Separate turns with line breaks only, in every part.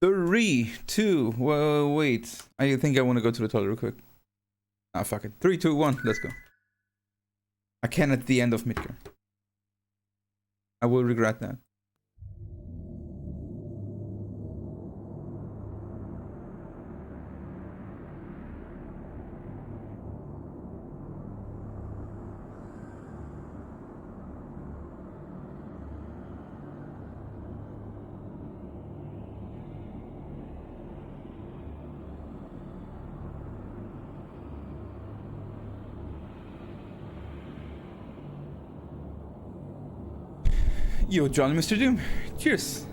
3, 2, whoa, wait. I think I want to go to the toilet real quick. Ah, fuck it. 3, 2, 1, let's go. I can at the end of Midgar. I will regret that. Yo, Johnny, Mr. Doom. Cheers.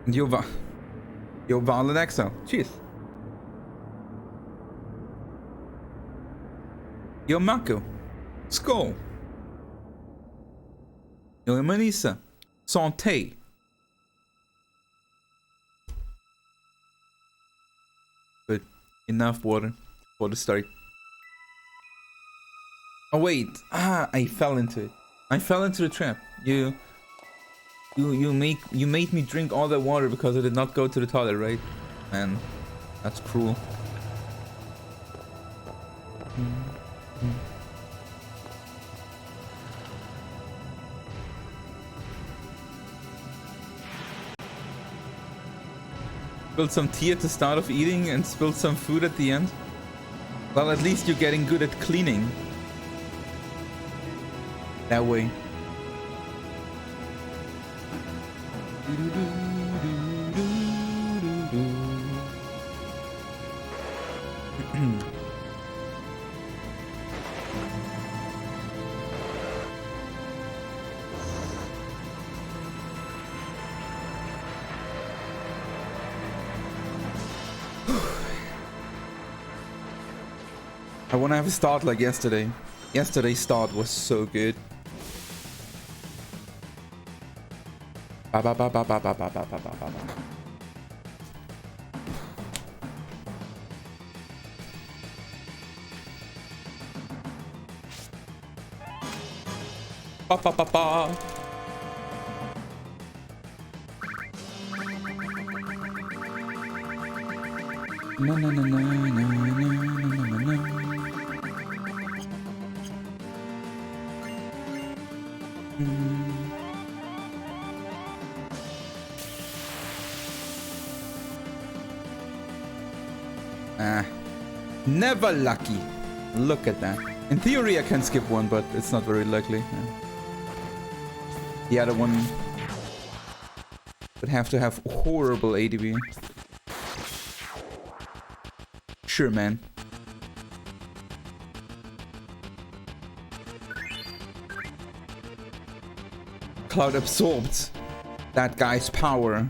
And yo, Val and Exile. Cheers. Yo, Mako. Skål. Yo, Emanisa. Santé. Good. Enough water for the start. Oh wait, I fell into it. I fell into the trap. You made me drink all that water because I did not go to the toilet, right? Man, that's cruel. Spilled some tea at the start of eating and spilled some food at the end. Well, at least you're getting good at cleaning. That way. I want to have a start like yesterday. Yesterday's start was so good. Ba ba ba ba ba ba ba ba ba ba ba. Ba ba ba ba. Na na na na na na na na. Never lucky. Look at that. In theory, I can skip one, but it's not very likely. Yeah. The other one would have to have horrible ADB. Sure, man. Cloud absorbed that guy's power.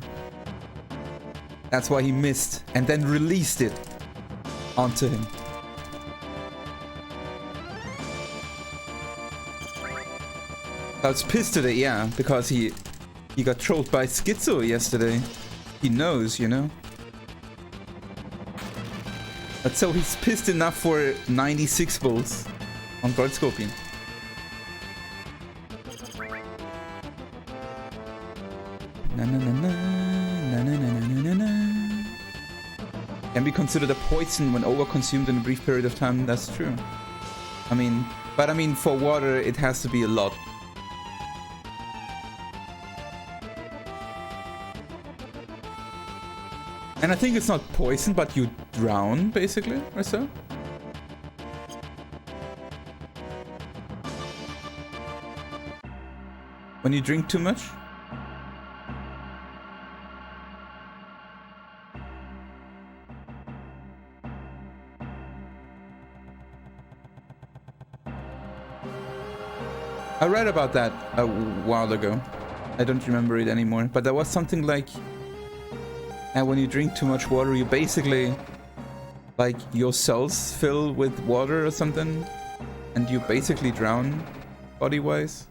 That's why he missed, and then released it onto him. Cloud's pissed today, yeah, because he got trolled by Schizo yesterday. He knows, you know. But so he's pissed enough for 96 volts on Guard Scorpion. Na na na na na na na na na. Can be considered a poison when overconsumed in a brief period of time. That's true. I mean, for water it has to be a lot. And I think it's not poison, but you drown basically, or so. When you drink too much. I read about that a while ago. I don't remember it anymore, but there was something like, when you drink too much water, you basically, like, your cells fill with water or something, and you basically drown body-wise.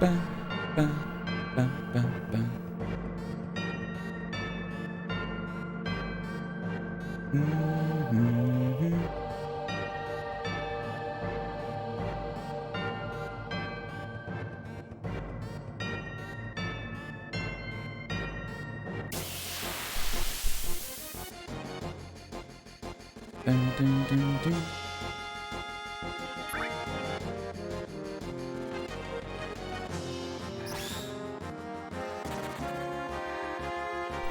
ba, ba, ba, ba, ba. Dun, dun, dun, dun.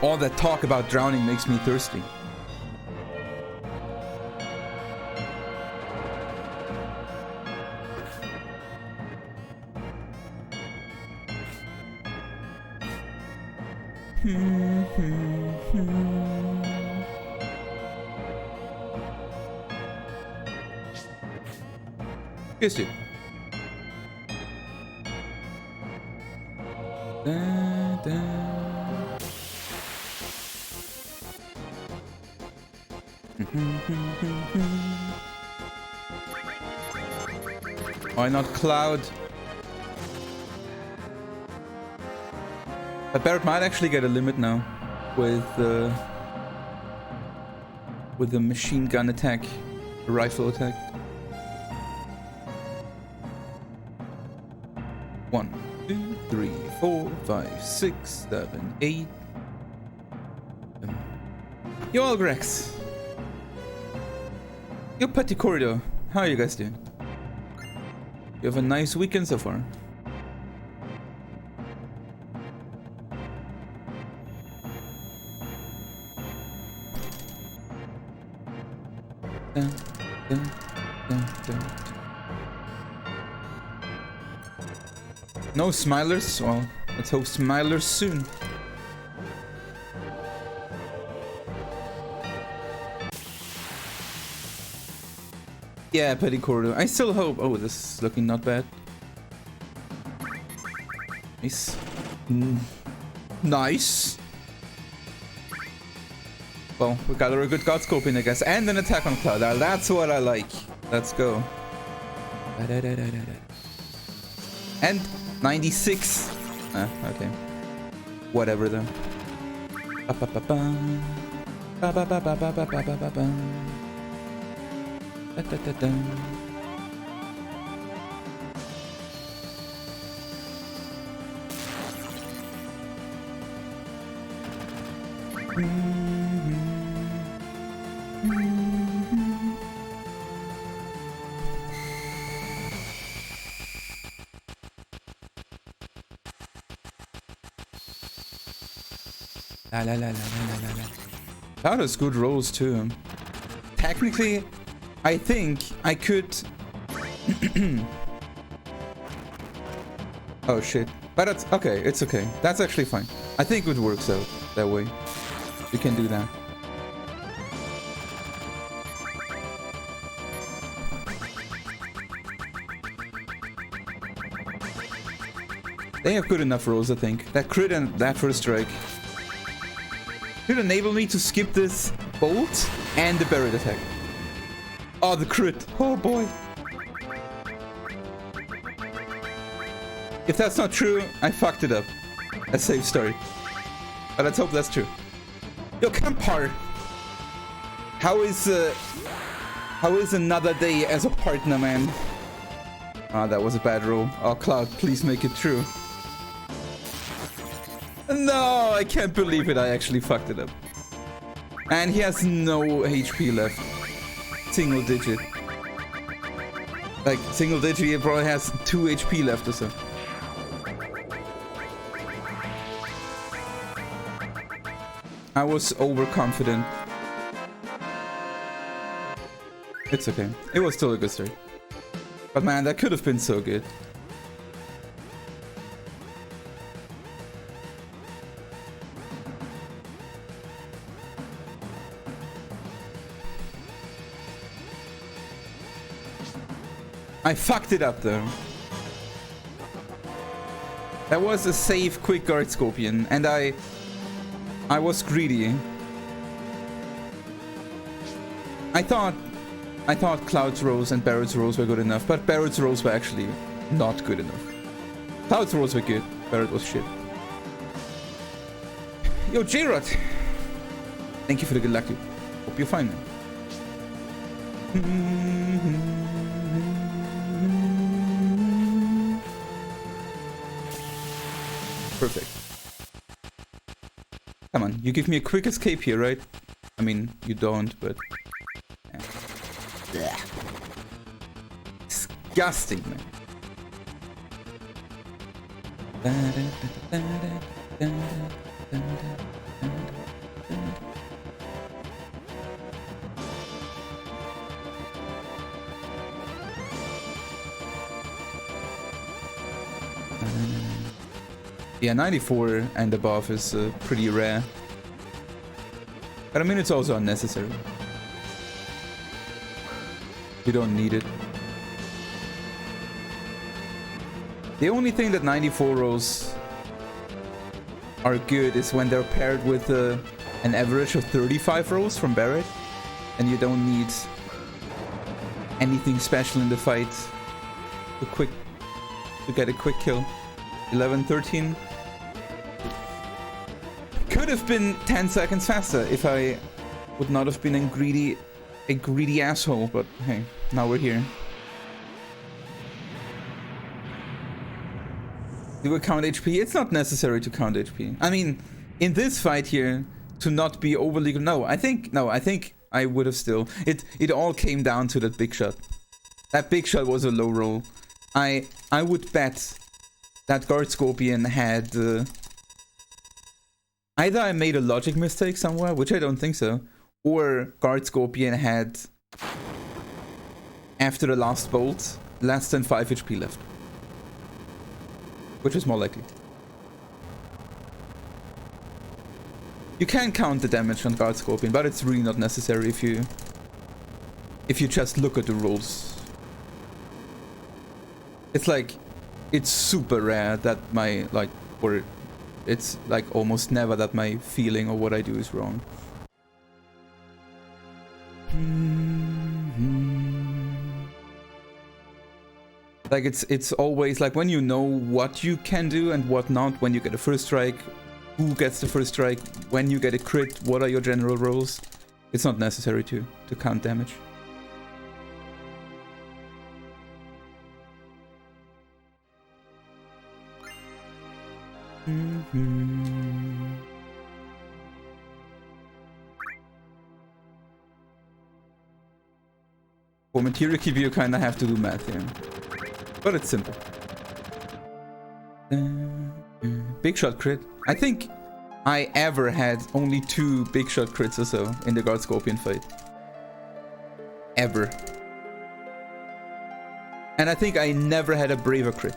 All that talk about drowning makes me thirsty. Kissed it. Da, da. Why not Cloud? But Barrett might actually get a limit now with the machine gun attack, the rifle attack. 1, 2, 3, 4, 5, 6, 7, 8. Yo, Algrex. Yo, Petty Corridor. How are you guys doing? You have a nice weekend so far. Dun, dun, dun, dun. No smilers? Well, let's hope smilers soon. Yeah, Petty Corridor. I still hope. Oh, this is looking not bad. Nice. Nice. Well, we got a good god scoping, I guess, and an attack on Cloud. That's what I like. Let's go. And 96. Okay. Whatever though. La la la la la la la. That was good rolls too. Technically, I think I could. Oh shit! But that's okay. It's okay. That's actually fine. I think it works out that way. We can do that. They have good enough rolls, I think. That crit and that first strike should enable me to skip this bolt and the buried attack. Oh, the crit. Oh boy. If that's not true, I fucked it up. A safe story. But let's hope that's true. Yo, Campar. How is another day as a partner, man? Ah, that was a bad roll. Oh, Cloud, please make it true. No, I can't believe it. I actually fucked it up. And he has no HP left. Single digit. Like, single digit, he probably has 2 HP left or so. I was overconfident. It's okay. It was still a good start. But man, that could have been so good. I fucked it up though. That was a safe quick guard Scorpion, and I was greedy. I thought Cloud's rolls and Barrett's rolls were good enough, but Barrett's rolls were actually not good enough. Cloud's rolls were good. Barret was shit. Yo, J-Rod! Thank you for the good luck, dude. Hope you're fine, man. Perfect. Come on, you give me a quick escape here, right? I mean, you don't, but... Yeah. Disgusting, man. Yeah, 94 and above is pretty rare. But I mean, it's also unnecessary. You don't need it. The only thing that 94 rolls are good is when they're paired with an average of 35 rolls from Barret, and you don't need anything special in the fight to get a quick kill. 11, 13. Could have been 10 seconds faster if I would not have been a greedy asshole, but hey, now we're here. Do we count HP? It's not necessary to count HP. I mean, in this fight here, to not be overly... No, I think I would have still... It all came down to that big shot. That big shot was a low roll. I would bet that Guard Scorpion had... either I made a logic mistake somewhere, which I don't think so, or Guard Scorpion had, after the last bolt, less than 5 HP left. Which is more likely. You can count the damage on Guard Scorpion, but it's really not necessary if you just look at the rolls. It's like, it's super rare that my, like, or it's like almost never that my feeling or what I do is wrong. Like it's always like when you know what you can do and what not, when you get a first strike, who gets the first strike, when you get a crit, what are your general rolls. It's not necessary to count damage. For material keep you kinda have to do math here. But it's simple. Big shot crit. I think I ever had only 2 big shot crits or so in the Guard Scorpion fight. Ever. And I think I never had a braver crit.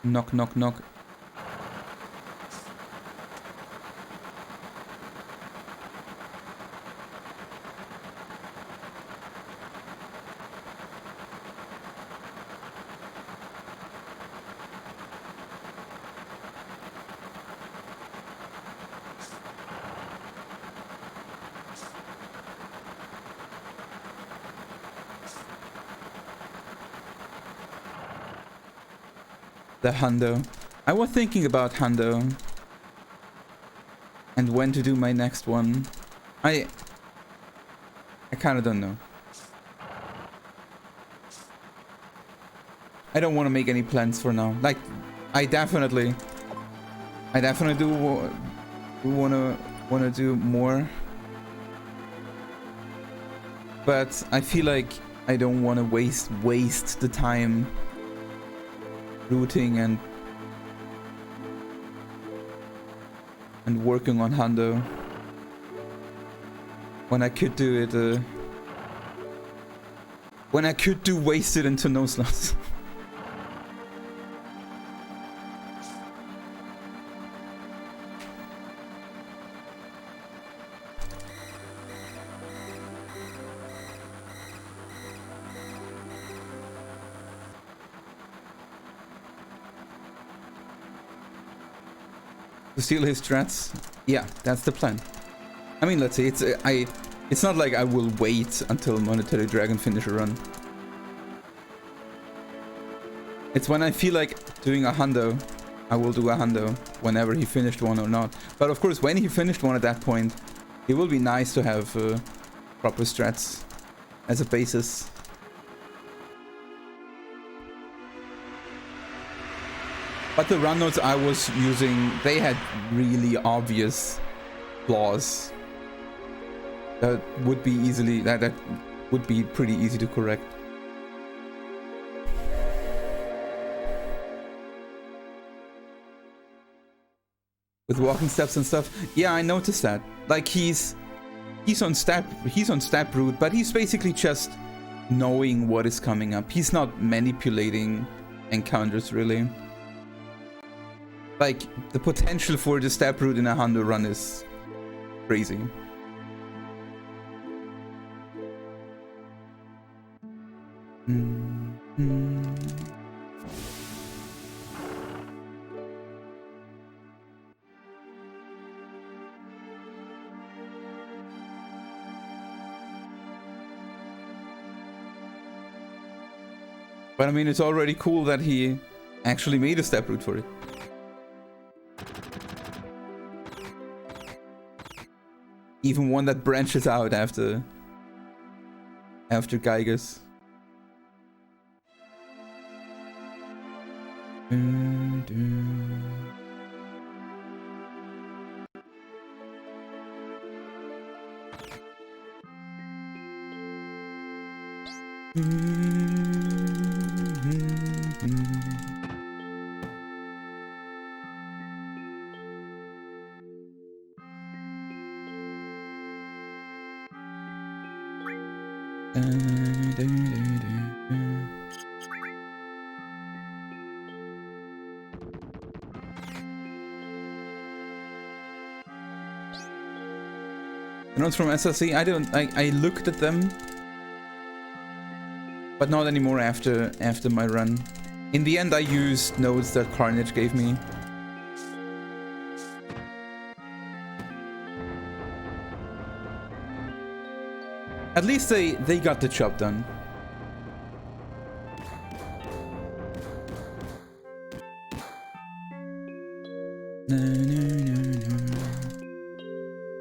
Knock, knock, knock. The Hundo. I was thinking about Hundo and when to do my next one. I kind of don't know. I don't want to make any plans for now. Like, I definitely do wanna do more, but I feel like I don't want to waste the time looting and and working on Hundo when I could do it. When I could do wasted into no slots. To steal his strats? Yeah, that's the plan. I mean, let's see, it's not like I will wait until Monetary Dragon finish a run. It's when I feel like doing a Hundo, I will do a Hundo, whenever he finished one or not. But of course, when he finished one at that point, it will be nice to have proper strats as a basis. But the run notes I was using, they had really obvious flaws. That would be easily, that would be pretty easy to correct. With walking steps and stuff, yeah, I noticed that. Like he's on step route, but he's basically just knowing what is coming up. He's not manipulating encounters really. Like, the potential for the step route in a Hundo run is crazy. But I mean, it's already cool that he actually made a step route for it. Even one that branches out after Geiger's. The notes from SRC, I looked at them, but not anymore after my run. In the end, I used notes that Carnage gave me. At least they got the job done.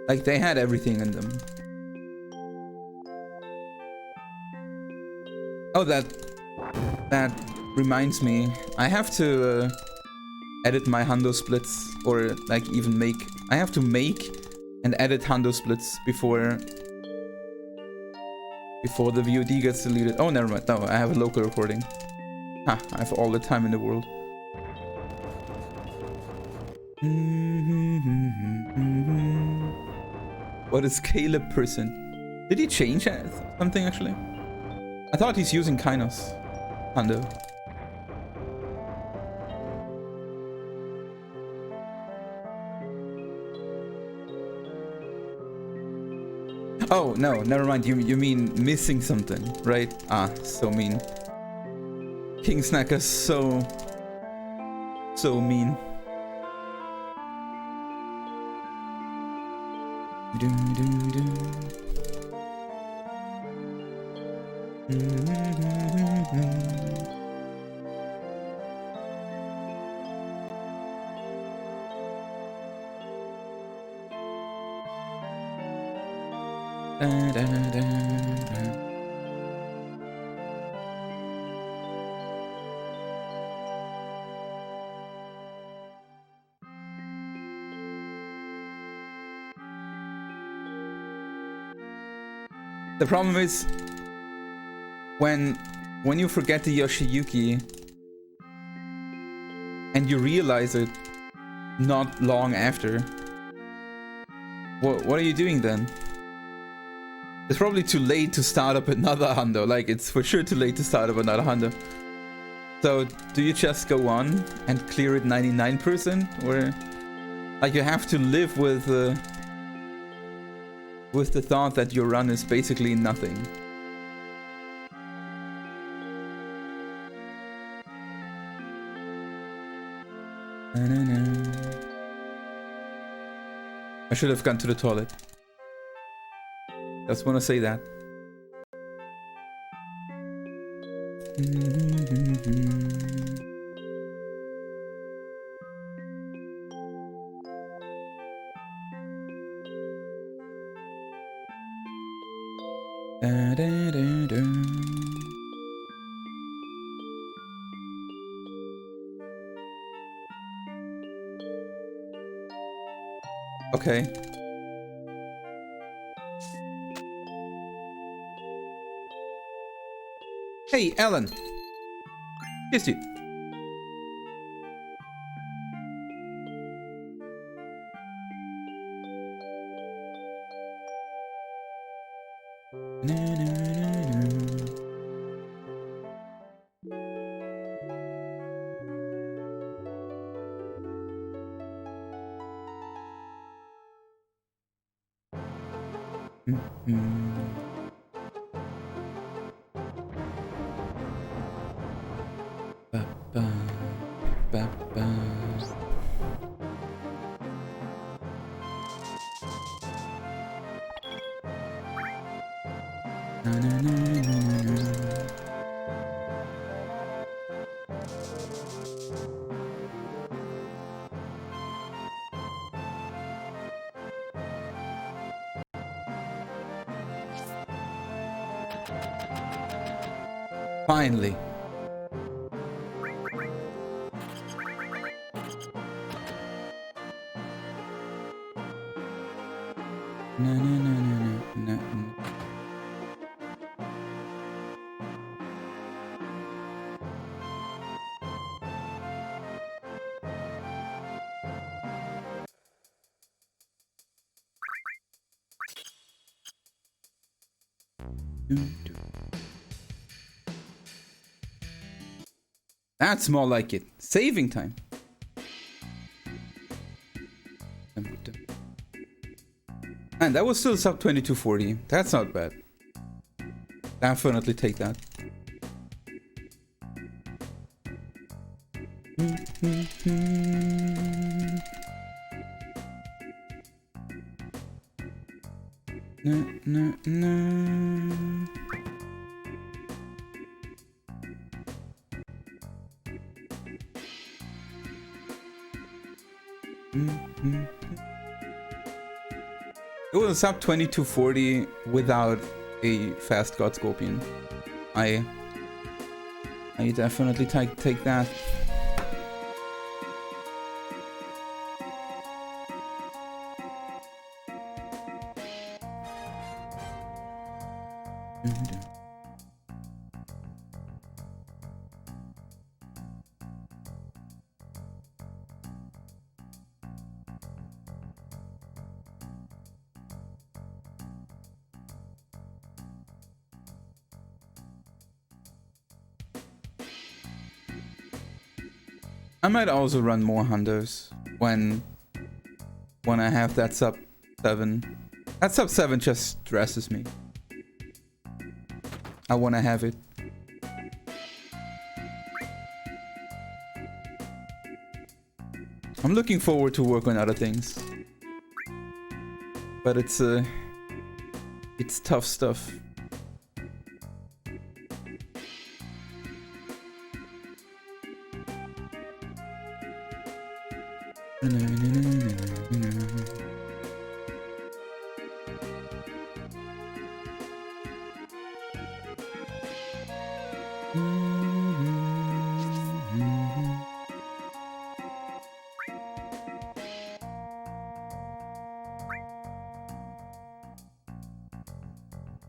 Like, they had everything in them. Oh, that reminds me. I have to edit my Hundo splits, or like even make. I have to make and edit Hundo splits before the VOD gets deleted. Oh, never mind. No, I have a local recording. Ha! I have all the time in the world. What is Caleb person? Did he change something actually? I thought he's using Kainos. Hundo. Oh, no, never mind. You mean missing something, right? Ah, so mean. King Snacker, so mean. The problem is when you forget the Yoshiyuki and you realize it not long after, What are you doing then? It's probably too late to start up another Hundo. Like, it's for sure too late to start up another Hundo. So, do you just go on and clear it 99%? Or, like, you have to live with the thought that your run is basically nothing. I should have gone to the toilet. Just want to say that. Okay. Hey, Alan. Yes, you. Finally. No. That's more like it. Saving time. And that was still sub 2240. That's not bad. Definitely take that. No. It was sub 2240 without a fast God Scorpion. I definitely take that. I might also run more Hundos when I have that sub 7. That sub 7 just stresses me. I want to have it. I'm looking forward to work on other things. But it's tough stuff.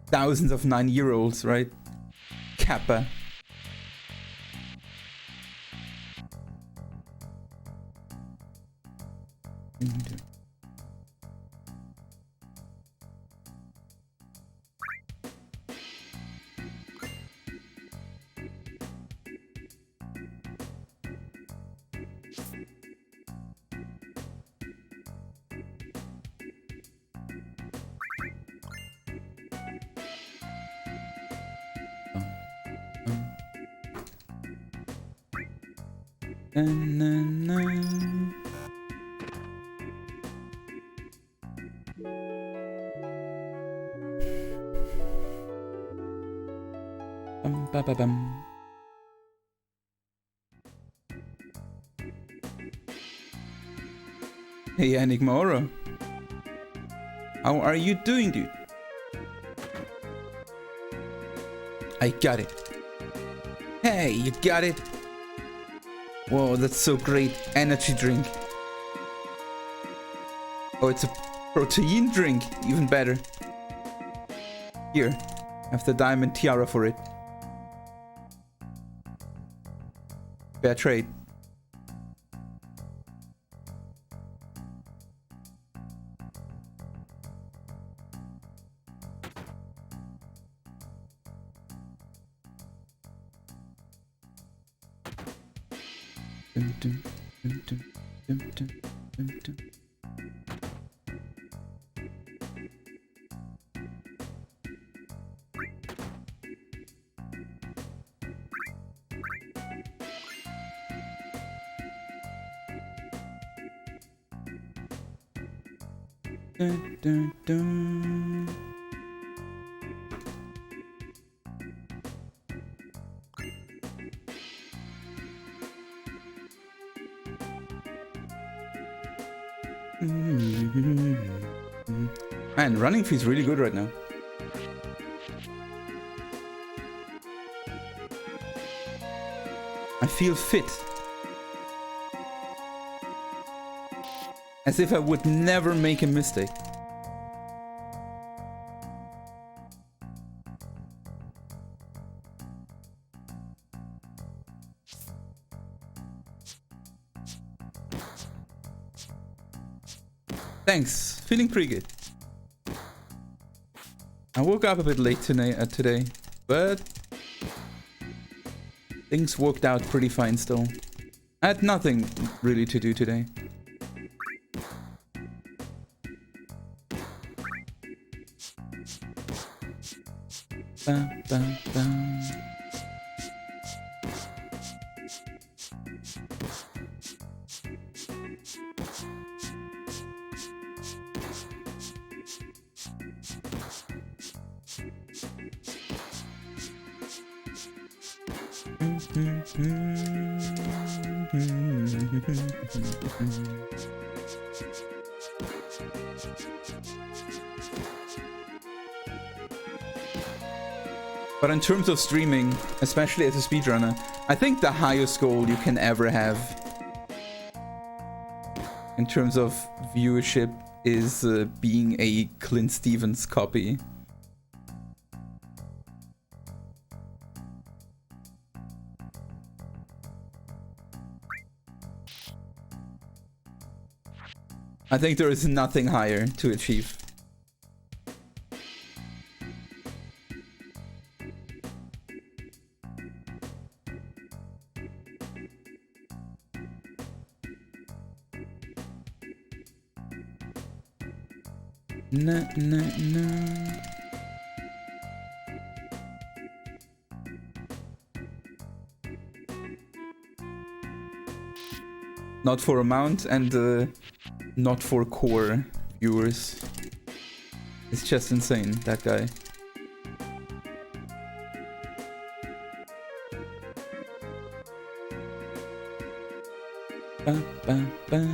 Thousands of 9-year-olds, right? Kappa. Na-na-na. Bum-ba-ba-bum. Hey, Enigma Aura. How are you doing, dude? I got it. Hey, you got it. Whoa, that's so great. Energy drink. Oh, it's a protein drink. Even better. Here, have the diamond tiara for it. Fair trade. Dum, dum, dum, dum, dum, dum, dum, dum. Dun, dun, dun. Man, running feels really good right now. I feel fit. As if I would never make a mistake. Thanks. Feeling pretty good. I woke up a bit late today, but things worked out pretty fine still. I had nothing really to do today. Bum, bum, bum. But in terms of streaming, especially as a speedrunner, I think the highest goal you can ever have in terms of viewership is being a Clint Stevens copy. I think there is nothing higher to achieve. Na, na, na. Not for amount and not for core viewers. It's just insane, that guy. Ba, ba, ba.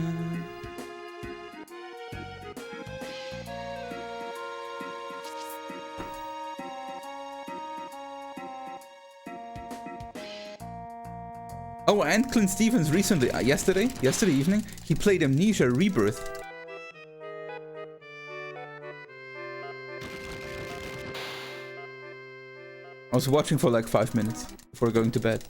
Oh, and Clint Stevens recently, yesterday evening, he played Amnesia Rebirth. I was watching for like 5 minutes before going to bed.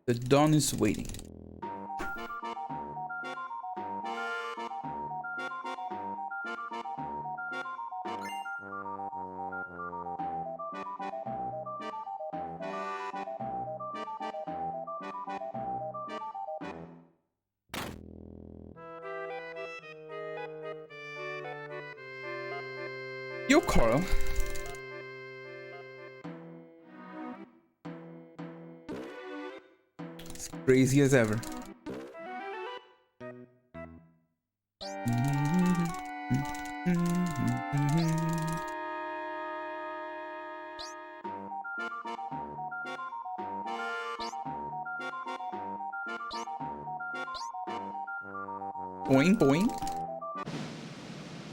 The dawn is waiting. Yo, Carl. It's crazy as ever. Boing, boing.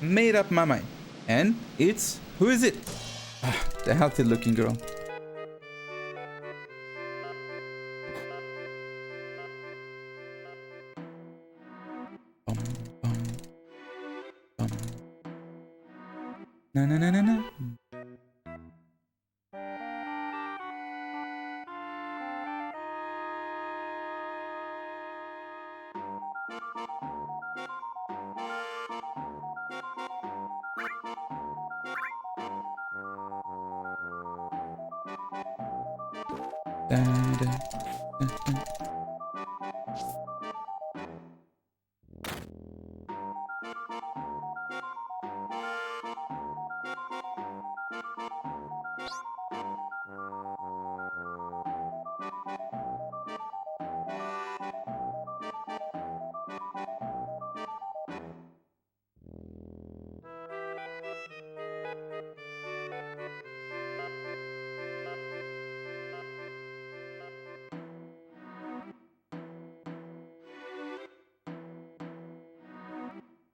Made up my mind. And it's... who is it? Ah, the healthy looking girl. Na na na na na. Da, da, da, da.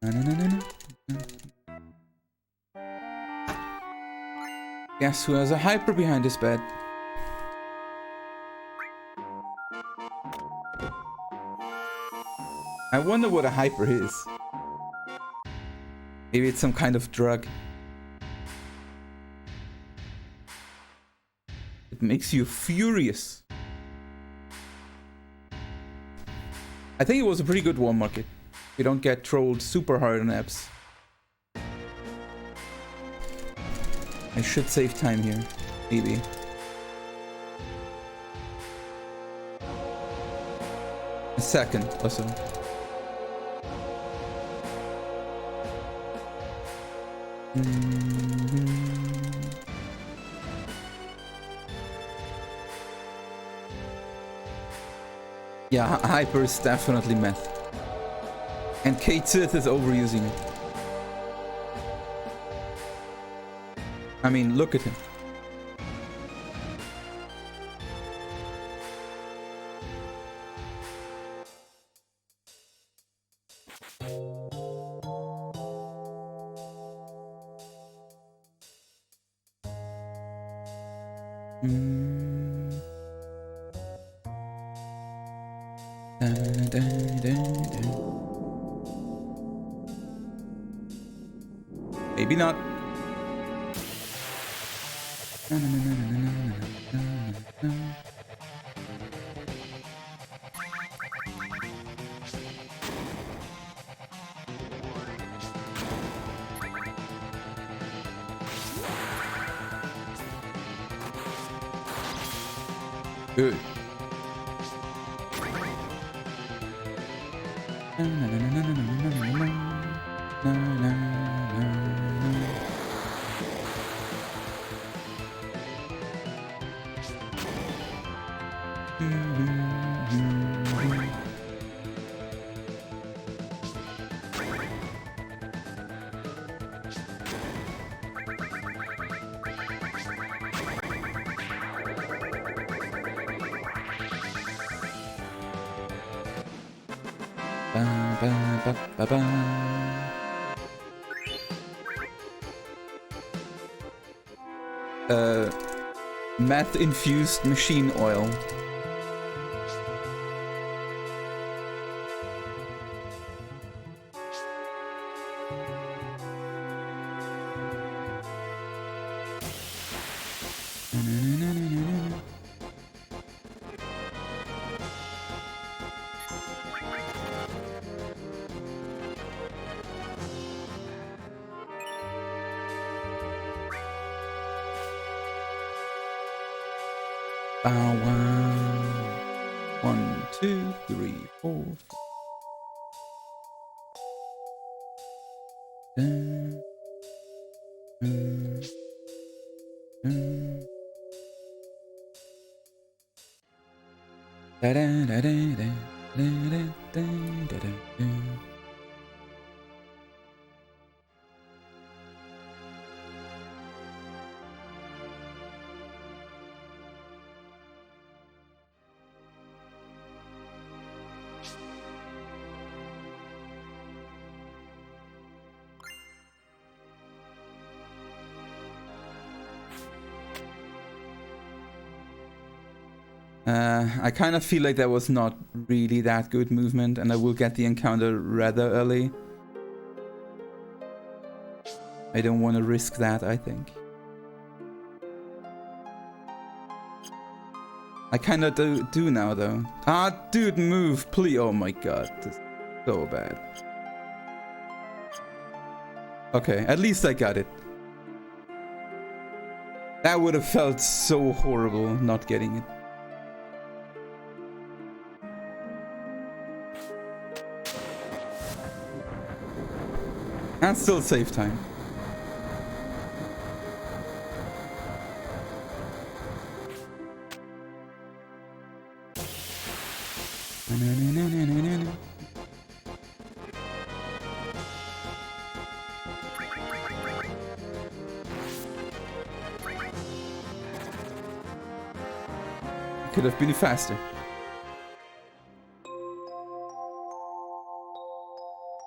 Na, na, na, na, na. Guess who has a hyper behind his bed? I wonder what a hyper is. Maybe it's some kind of drug. It makes you furious. I think it was a pretty good warm market. You don't get trolled super hard on apps. I should save time here, maybe. A second or so. Yeah, hyper is definitely meth. And Cait Sith is overusing it. I mean, look at him. Maybe not. Good. Ba, ba, ba, ba, ba. Meth-infused machine oil. Bow wow. 1, 2, 3, 4. Dun, dun, dun. Da, da, da, da, da, da, da, da, da, da. I kind of feel like that was not really that good movement, and I will get the encounter rather early. I don't want to risk that, I think. I kind of do now, though. Ah, dude, move, please. Oh my god, this is so bad. Okay, at least I got it. That would have felt so horrible not getting it. And still save time. Could have been faster.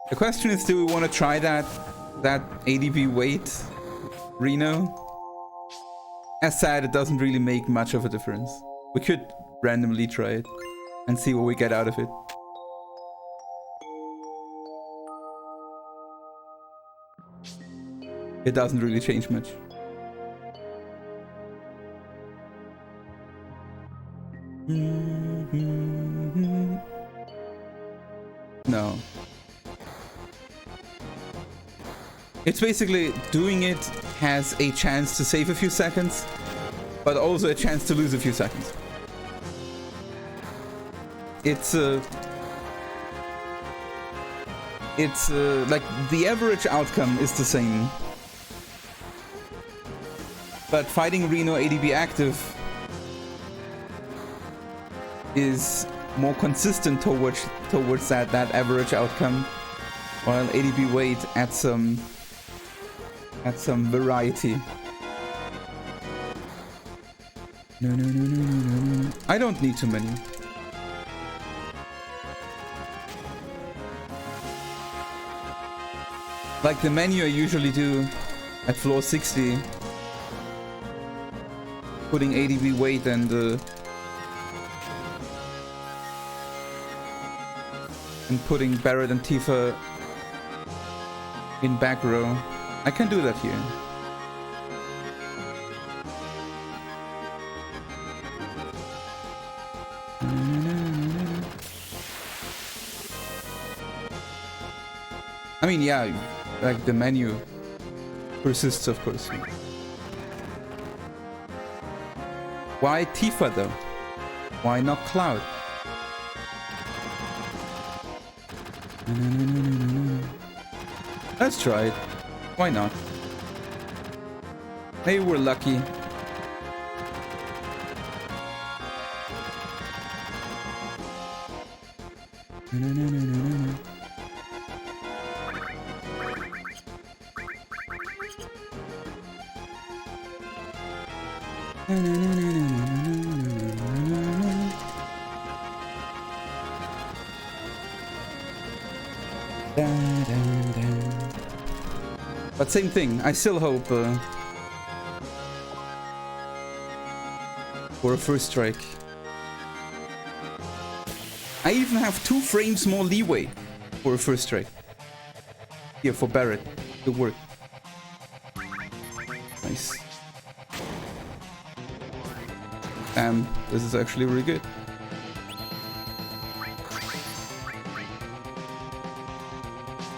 The question is, do we want to try that ADB weight Reno? As said, it doesn't really make much of a difference. We could randomly try it and see what we get out of it. It doesn't really change much. No. It's basically doing it has a chance to save a few seconds, but also a chance to lose a few seconds. It's like the average outcome is the same, but fighting Reno ADB active is more consistent towards that average outcome, while ADB weight adds some variety. No. I don't need too many. Like the menu I usually do at floor 60, putting ADB weight and putting Barret and Tifa in back row. I can do that here. I mean, yeah, like the menu persists, of course. Why Tifa though? Why not Cloud? Let's try it. Why not? Maybe we're lucky. Dun, dun, dun. But same thing, I still hope for a first strike. I even have 2 frames more leeway for a first strike. Here for Barret. Good work. Nice. This is actually really good.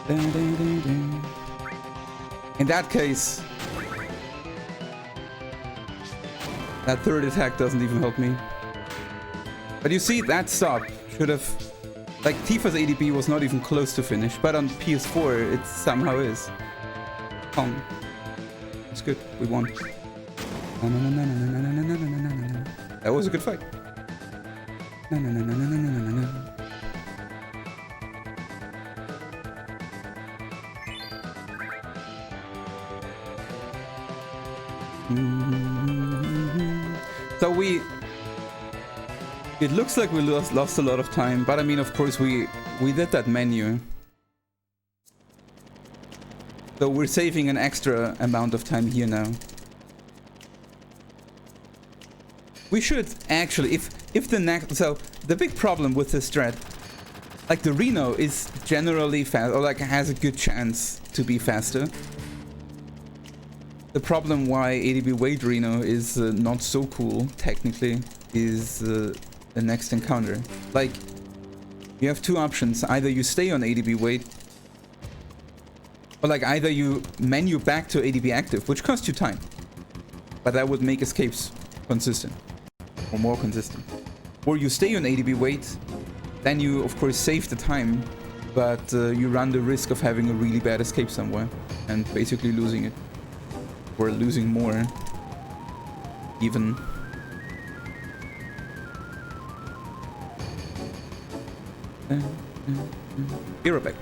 Dun, dun, dun, dun. In that case, that third attack doesn't even help me. But you see, that stop should have... Like, Tifa's ADB was not even close to finish, but on PS4 it somehow is. Calm. It's good, we won. That was a good fight. So it looks like we lost a lot of time, but I mean, of course, we did that menu. So we're saving an extra amount of time here now. We should actually, if the next, so the big problem with this strat, like the Reno is generally fast, or like has a good chance to be faster. The problem why ADB weight Reno is not so cool, technically, is the next encounter. Like, you have 2 options. Either you stay on ADB weight, or like either you menu back to ADB active, which costs you time. But that would make escapes consistent, or more consistent. Or you stay on ADB weight, then you of course save the time, but you run the risk of having a really bad escape somewhere, and basically losing it. Or losing more, even. Be right back.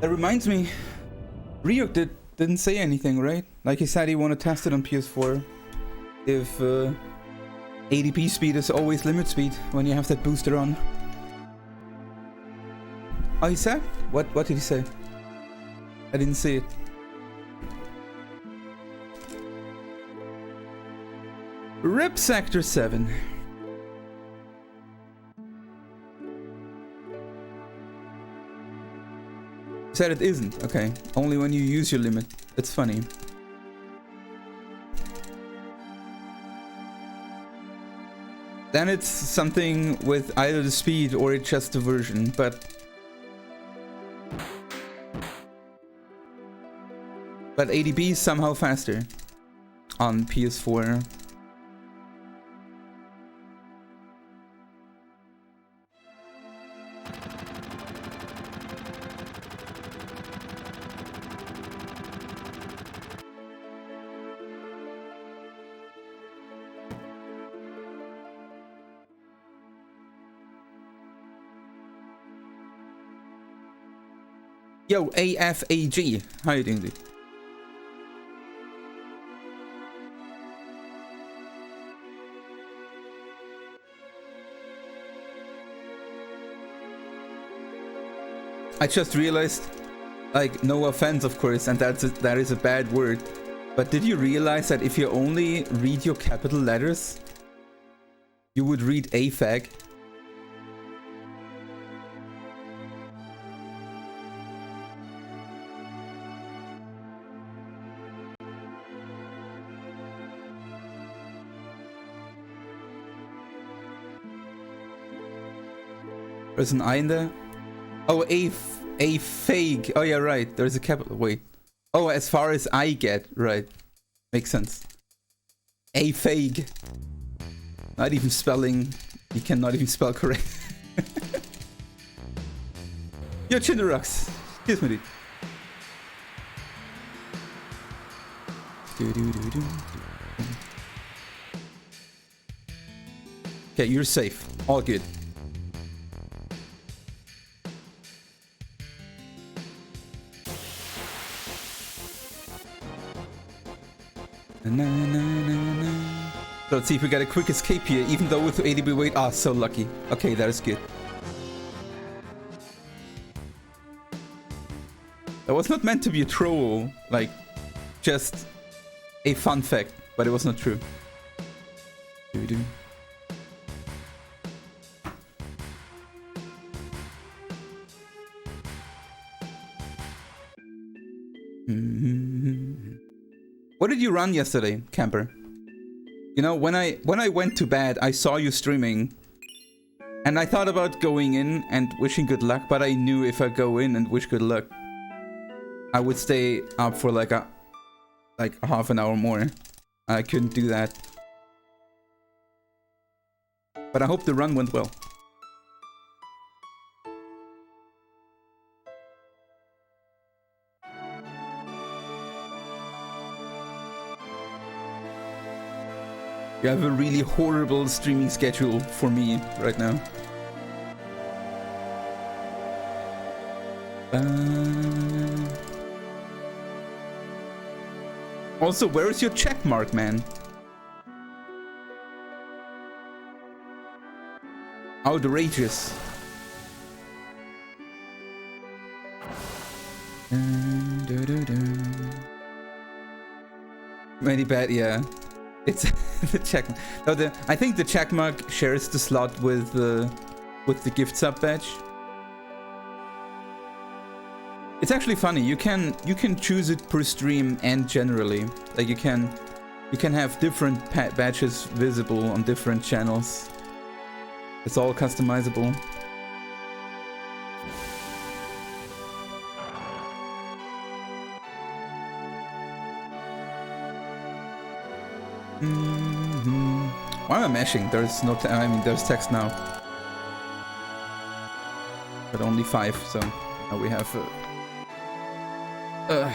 That reminds me, Ryuk didn't say anything, right? Like he said he want to test it on PS4. If ADP speed is always limit speed when you have that booster on. Oh, he said? What did he say? I didn't see it. RIP Sector 7. Said it isn't. Okay. Only when you use your limit. It's funny. Then it's something with either the speed or it's just the version, but ADB is somehow faster on PS4. Yo, AFAG. How you doing, dude? I just realized, like, no offense, of course, and that is a bad word, but did you realize that if you only read your capital letters, you would read AFAG? There's an I in there. Oh, a fake. Oh yeah, right. There's a capital. Wait. Oh, as far as I get, right. Makes sense. A fake. Not even spelling. You cannot even spell correct. Yo, Chinderux. Excuse me, dude. Okay, you're safe. All good. So let's see if we got a quick escape here, even though with 80B weight. Ah, so lucky. Okay, that is good. That was not meant to be a troll, like, just a fun fact, but it was not true. What did you run yesterday, camper? You know, when I went to bed, I saw you streaming, and I thought about going in and wishing good luck, but I knew if I go in and wish good luck, I would stay up for like a half an hour more. I couldn't do that. But I hope the run went well. You have a really horrible streaming schedule for me right now. Also, where is your check mark, man? Outrageous. Very bad, yeah. It's the check. No, I think the checkmark shares the slot with the gift sub badge. It's actually funny. You can choose it per stream and generally. Like you can have different badges visible on different channels. It's all customizable. Why am I mashing? There's no I mean, there's text now. But only 5, so now we have... Na,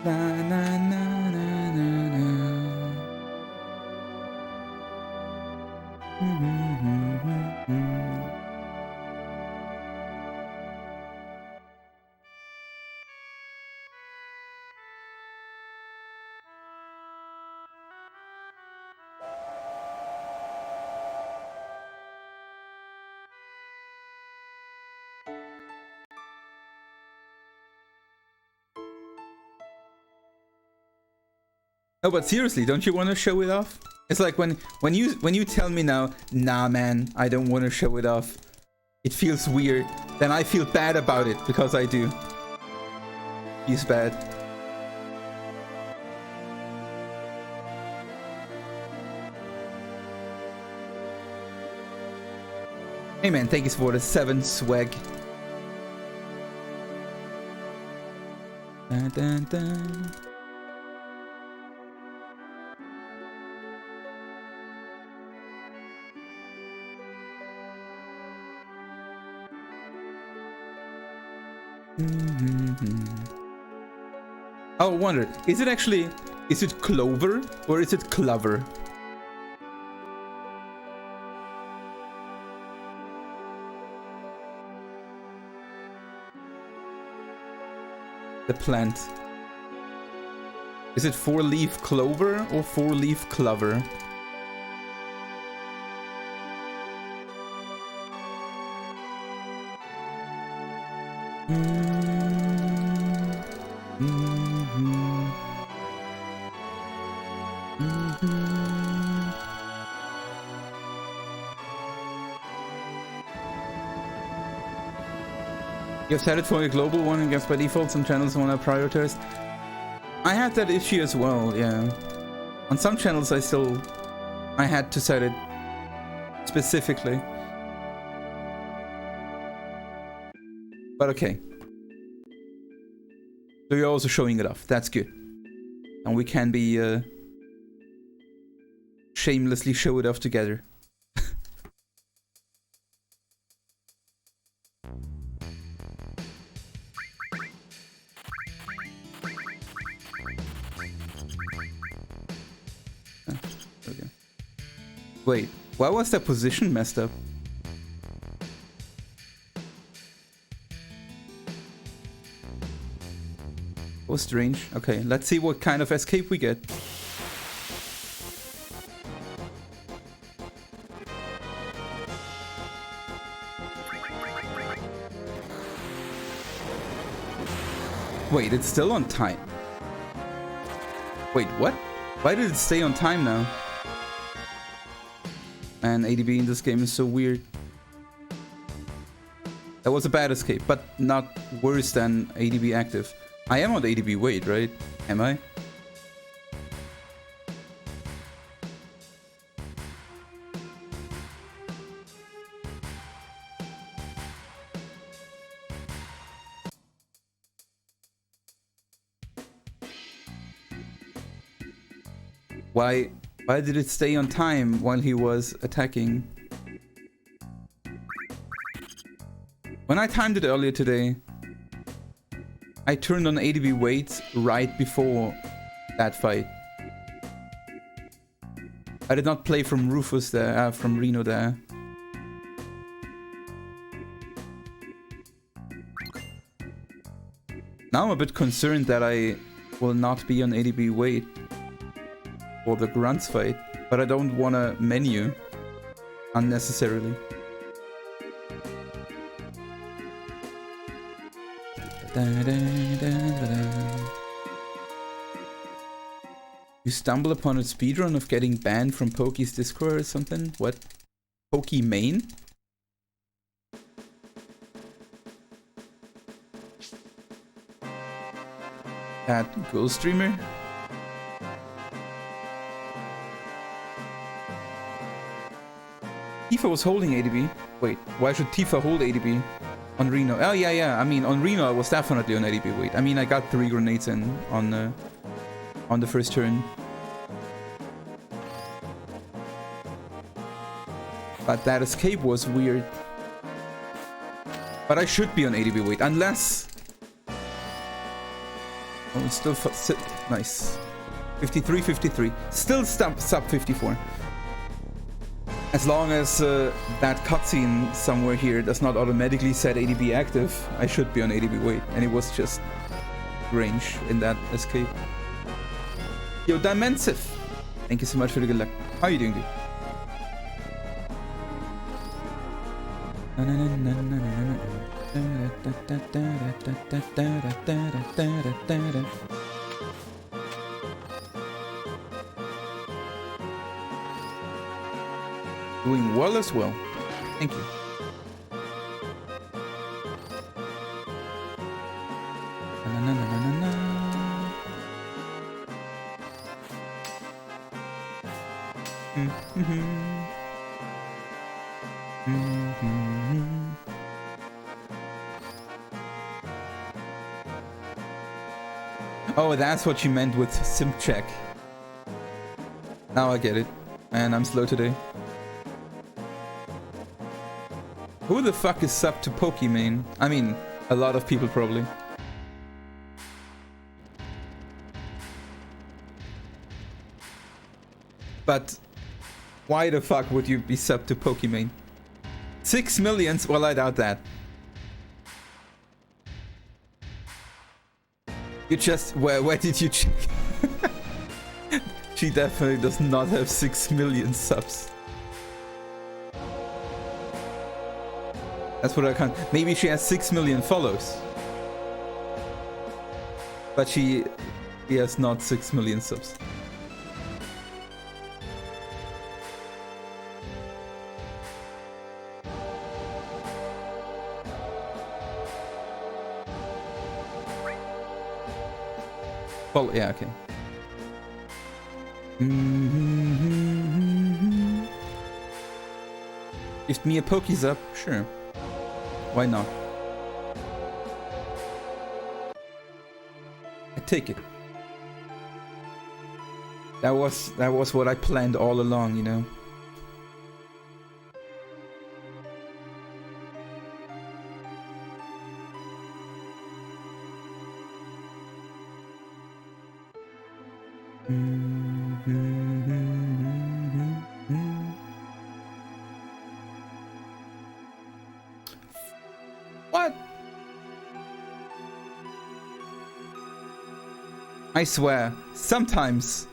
na, na, na, na, na. No, but seriously, don't you want to show it off? It's like when you tell me now, nah man, I don't want to show it off. It feels weird. Then I feel bad about it because I do. Feels bad. Hey man, thank you for the 7 swag. Dun, dun, dun. Oh, I wonder, is it Clover or is it Clover? The plant. Is it 4-leaf clover or 4-leaf clover? You've set it for a global one, and guess by default some channels want to prioritize. I had that issue as well, yeah. On some channels I had to set it specifically. But okay. So you're also showing it off. That's good. And we can be shamelessly show it off together. Okay. Wait, why was that position messed up? Oh, strange. Okay, let's see what kind of escape we get. Wait, it's still on time. Wait, what? Why did it stay on time now? Man, ADB in this game is so weird. That was a bad escape, but not worse than ADB active. I am on ADB wait, right? Am I? Why did it stay on time while he was attacking? When I timed it earlier today, I turned on ADB wait right before that fight. I did not play from Rufus there, from Reno there. Now I'm a bit concerned that I will not be on ADB wait for the grunts fight, but I don't want to menu unnecessarily. You stumble upon a speedrun of getting banned from Poke's Discord or something? What? Poke main? That Ghost Streamer? Tifa was holding ADB. Wait, why should Tifa hold ADB? On Reno. Oh, yeah. I mean, on Reno, I was definitely on ADB wait. I mean, I got 3 grenades in on the first turn. But that escape was weird. But I should be on ADB wait, unless... Oh, it's still... Nice. 53, 53. Still sub 54. As long as that cutscene somewhere here does not automatically set ADB active, I should be on ADB wait. And it was just range in that escape. Yo, Dimensive! Thank you so much for the good luck. How are you doing, dude? Doing well as well. Thank you. Oh, that's what you meant with simp check. Now I get it. And I'm slow today. Who the fuck is sub to Pokemon? I mean, a lot of people probably. But why the fuck would you be sub to Pokemon? 6 millions? Well, I doubt that. You just... Where did you check? She definitely does not have 6 million subs. That's what I can't... Maybe she has 6 million follows. But she has not 6 million subs. Well, yeah, okay. Gift me a Poke's up, sure. Why not? I take it. That was what I planned all along, you know. What? I swear, sometimes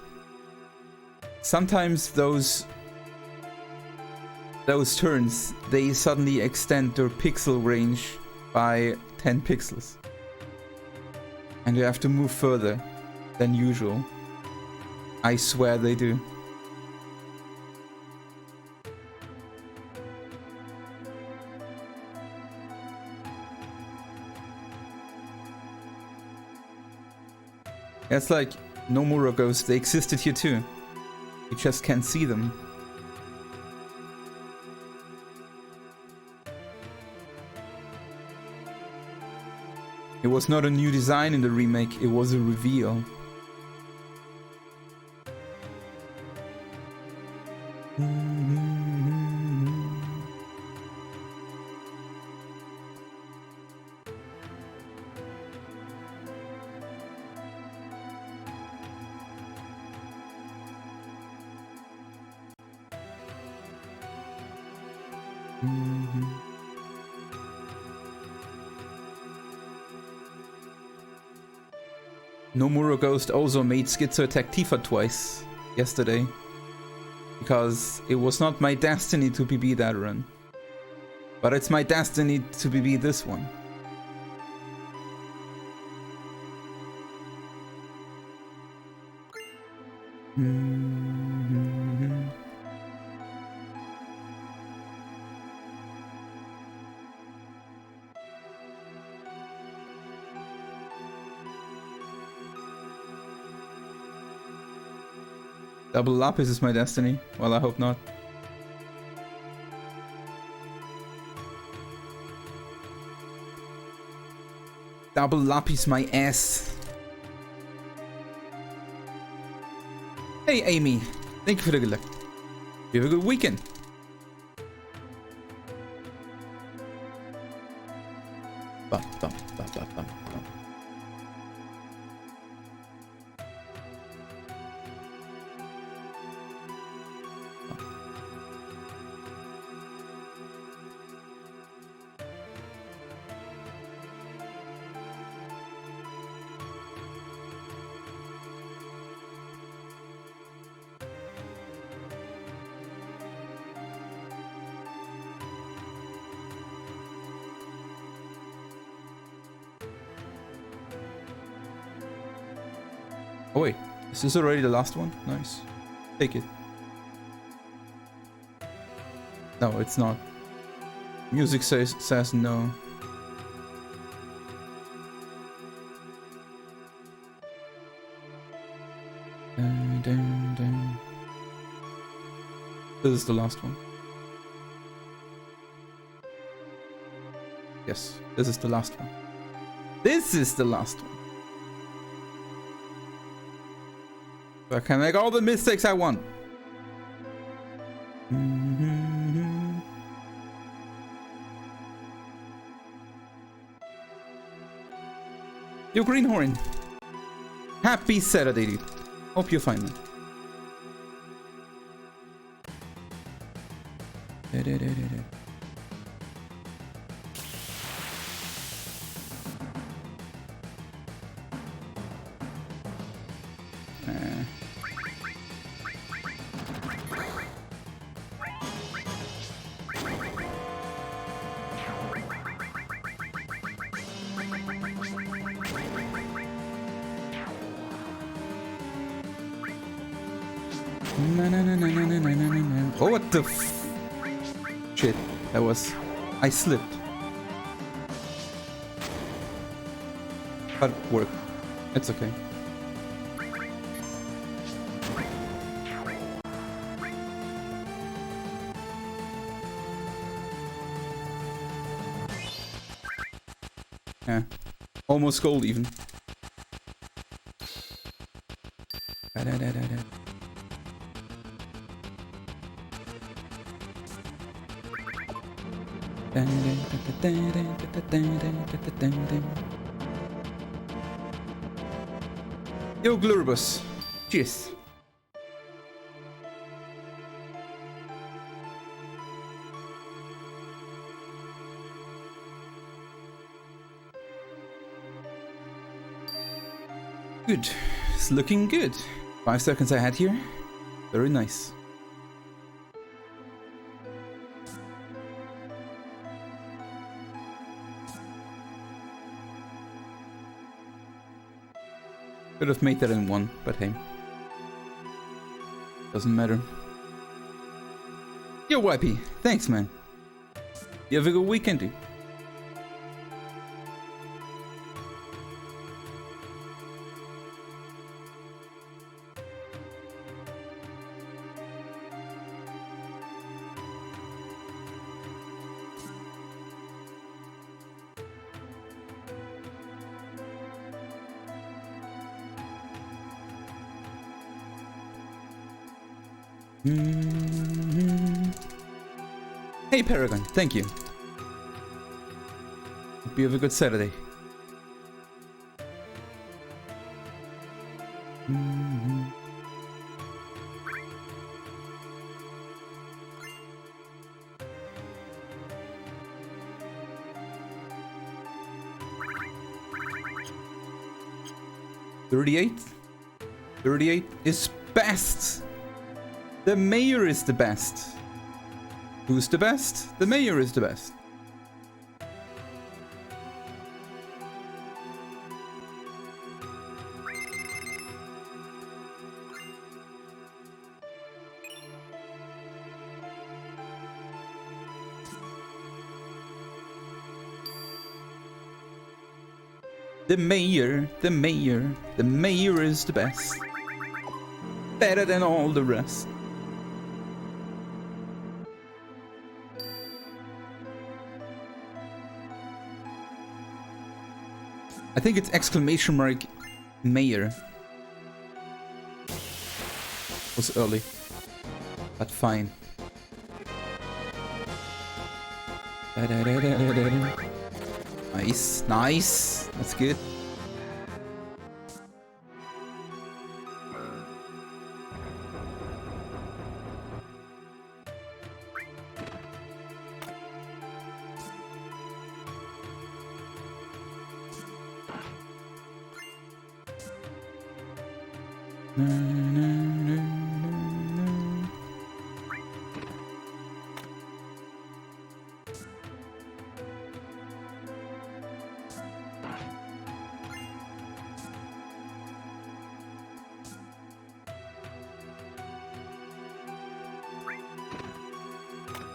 those turns, they suddenly extend their pixel range by 10 pixels. And you have to move further than usual. I swear they do. It's like Nomura ghosts, they existed here too. You just can't see them. It was not a new design in the remake, it was a reveal. Nomura Ghost also made Schizo attack Tifa twice yesterday. Because it was not my destiny to PB that run. But it's my destiny to PB this one. Double Lapis is my destiny. Well, I hope not. Double Lapis my ass. Hey Amy, thank you for the good luck. You have a good weekend. Bum, bum, bum, bum, bum, bum. Oh wait, is this already the last one? Nice. Take it. No, it's not. Music says no. Dun, dun, dun. This is the last one. Yes, this is the last one. This is the last one. I can make all the mistakes I want. Yo, Greenhorn. Happy Saturday, dude. Hope you're fine, man. Oh, what the shit, that was... I slipped. But it worked. It's okay. Yeah. Almost gold even. Yo, Glurbus. Cheers. Good. It's looking good. 5 seconds ahead here. Very nice. Could have made that in 1, but hey. Doesn't matter. Yo, YP. Thanks, man. You have a good weekend, dude. Hey Paragon, thank you. Hope you have a good Saturday. $38? 38 is best! The mayor is the best. Who's the best? The mayor is the best. The mayor, the mayor, the mayor is the best. Better than all the rest. I think it's exclamation mark mayor. Was early, but fine. Nice, nice. That's good.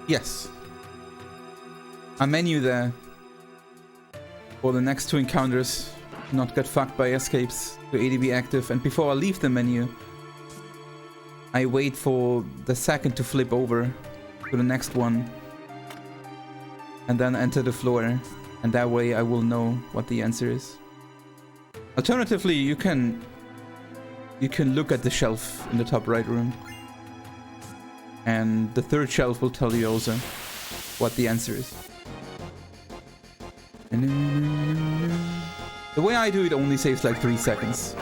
Yes. A menu there for the next 2 encounters. Not get fucked by escapes to ADB active. And before I leave the menu, I wait for the second to flip over to the next one. And then enter the floor. And that way I will know what the answer is. Alternatively, you can look at the shelf in the top right room. And the third shelf will tell you also what the answer is. The way I do it only saves like 3 seconds.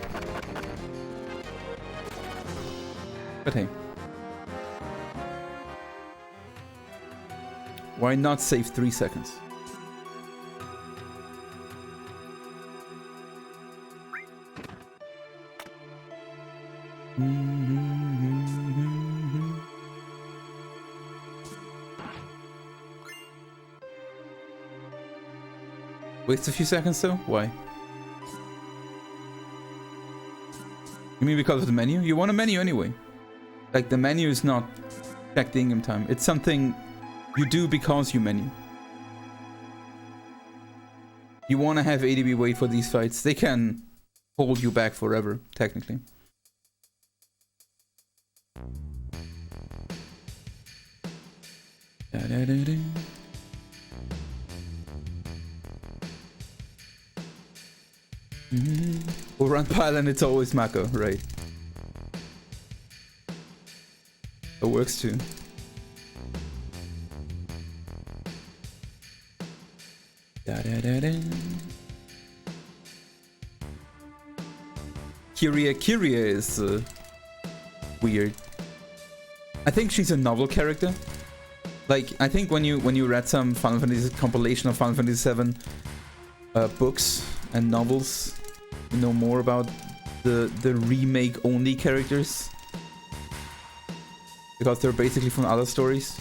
But hey. Why not save 3 seconds? Waste a few seconds though? Why? You mean because of the menu? You want a menu anyway. Like the menu is not check the in-game time. It's something you do because you menu. You want to have ADB wait for these fights. They can hold you back forever, technically. Or run pile and it's always Mako, right? That works too. Kyria is weird. I think she's a novel character. Like, I think when you read some Final Fantasy compilation of Final Fantasy VII books and novels, you know more about the remake only characters, because they're basically from other stories.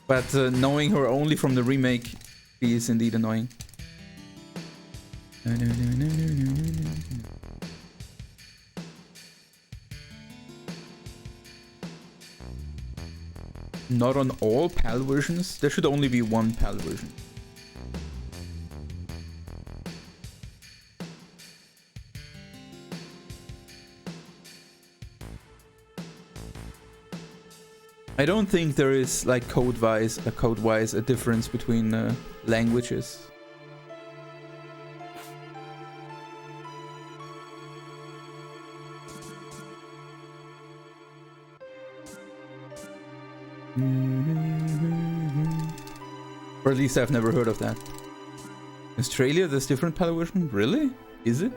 But knowing her only from the remake, she is indeed annoying. Not on all PAL versions. There should only be one PAL version. I don't think there is like code-wise a difference between languages. Or at least I've never heard of that. Australia, there's different PAL version? Really? Is it?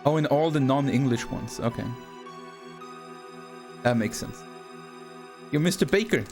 Oh, in all the non-English ones. Okay. That makes sense. You're Mr. Baker.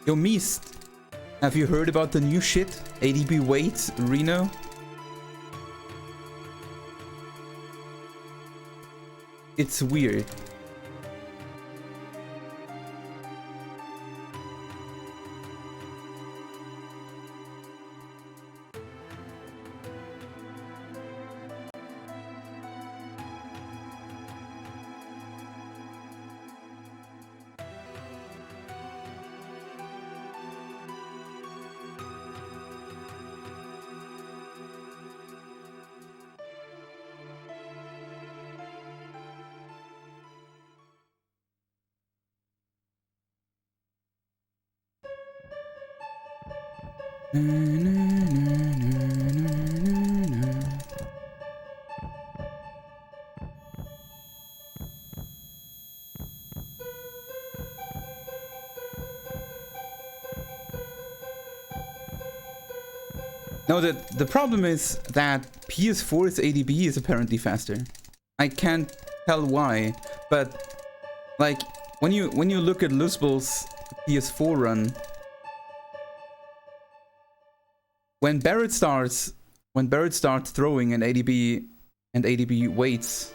Yo, Meest, have you heard about the new shit? ADB weights, Reno? It's weird. No, the problem is that PS4's ADB is apparently faster. I can't tell why, but like when you look at Luzbel's PS4 run, when Barrett starts throwing and ADB waits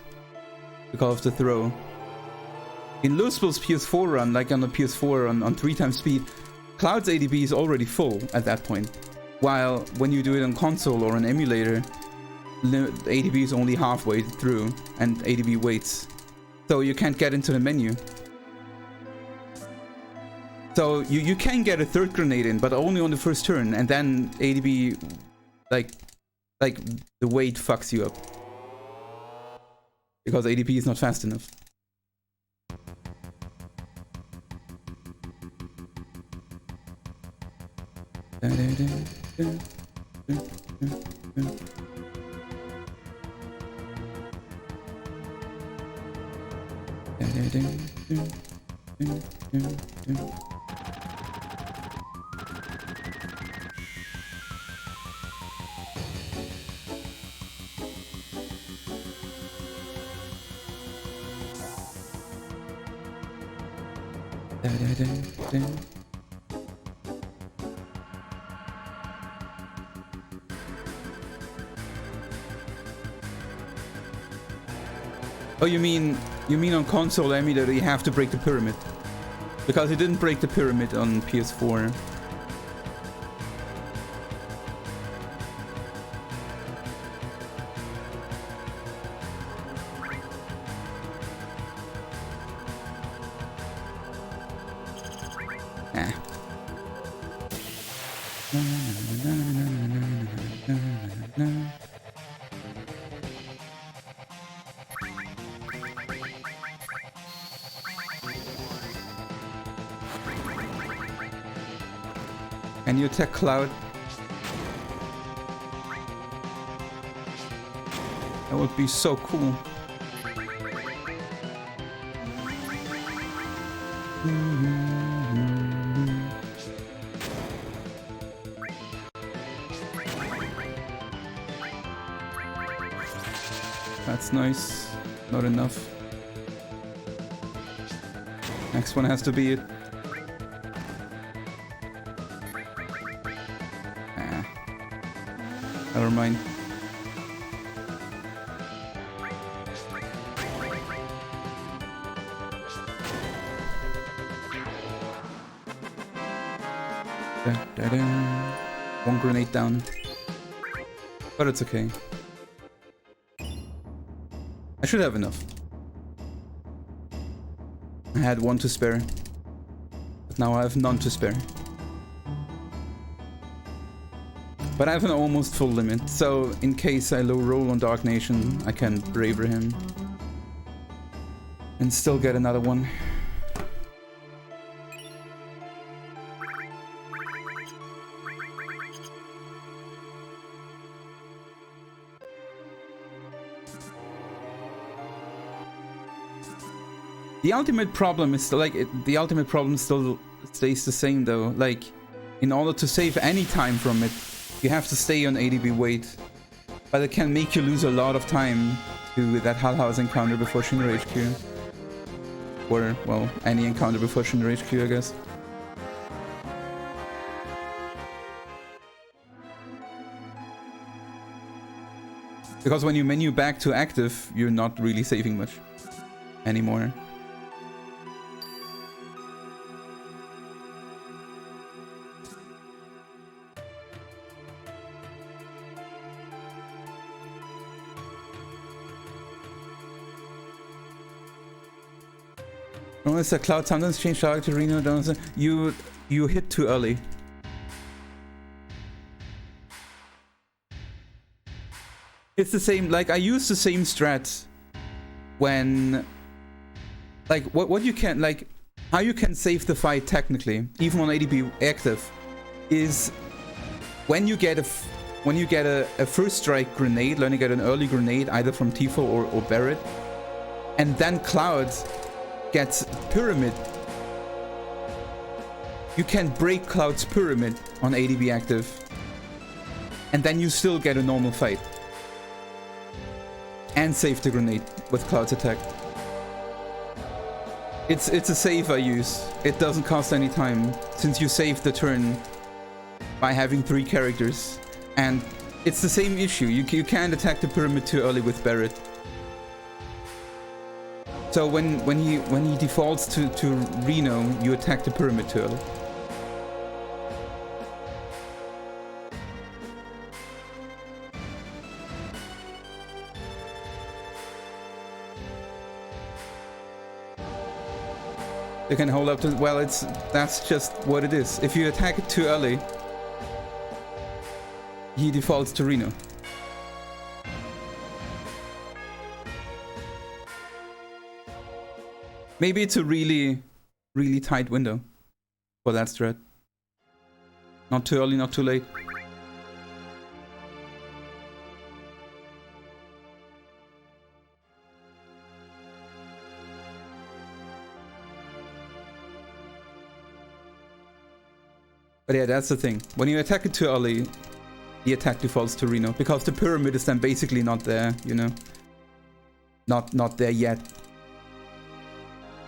because of the throw. In Luzbel's PS4 run, like on the PS4 on 3x speed, Cloud's ADB is already full at that point. While when you do it on console or an emulator, the ADB is only halfway through and ADB waits. So you can't get into the menu. So you can get a third grenade in, but only on the first turn, and then ADB, like the wait fucks you up. Because ADB is not fast enough. Oh, you mean on console emulator you have to break the pyramid? Because it didn't break the pyramid on PS4. Can you attack Cloud? That would be so cool. That's nice. Not enough. Next one has to be it. Never mind. One grenade down. But it's okay. I should have enough. I had one to spare. But now I have none to spare. But I have an almost full limit, so in case I low roll on Dark Nation, I can braver him. And still get another one. The ultimate problem is still, like, the ultimate problem still stays the same though. Like, in order to save any time from it, you have to stay on ADB wait, but it can make you lose a lot of time to that Hull House encounter before Shinra HQ. Or, well, any encounter before Shinra HQ, I guess. Because when you menu back to active, you're not really saving much anymore. Notice that Cloud sometimes change target to Reno. You hit too early. It's the same, like, I use the same strat when, like, what you can, like, how you can save the fight technically, even on ADB active, is when you get a first strike grenade, when you get an early grenade either from Tifa or Barret, and then Cloud gets pyramid. You can break Cloud's pyramid on ADB active, and then you still get a normal fight. And save the grenade with Cloud's attack. It's a save I use. It doesn't cost any time, since you save the turn by having 3 characters. And it's the same issue. You can't attack the pyramid too early with Barret. So when he defaults to Reno, you attack the pyramid too early. You can hold up to, well, that's just what it is. If you attack it too early, he defaults to Reno. Maybe it's a really, really tight window for that strat. Not too early, not too late. But yeah, that's the thing. When you attack it too early, the attack defaults to Reno, because the pyramid is then basically not there, you know? Not there yet.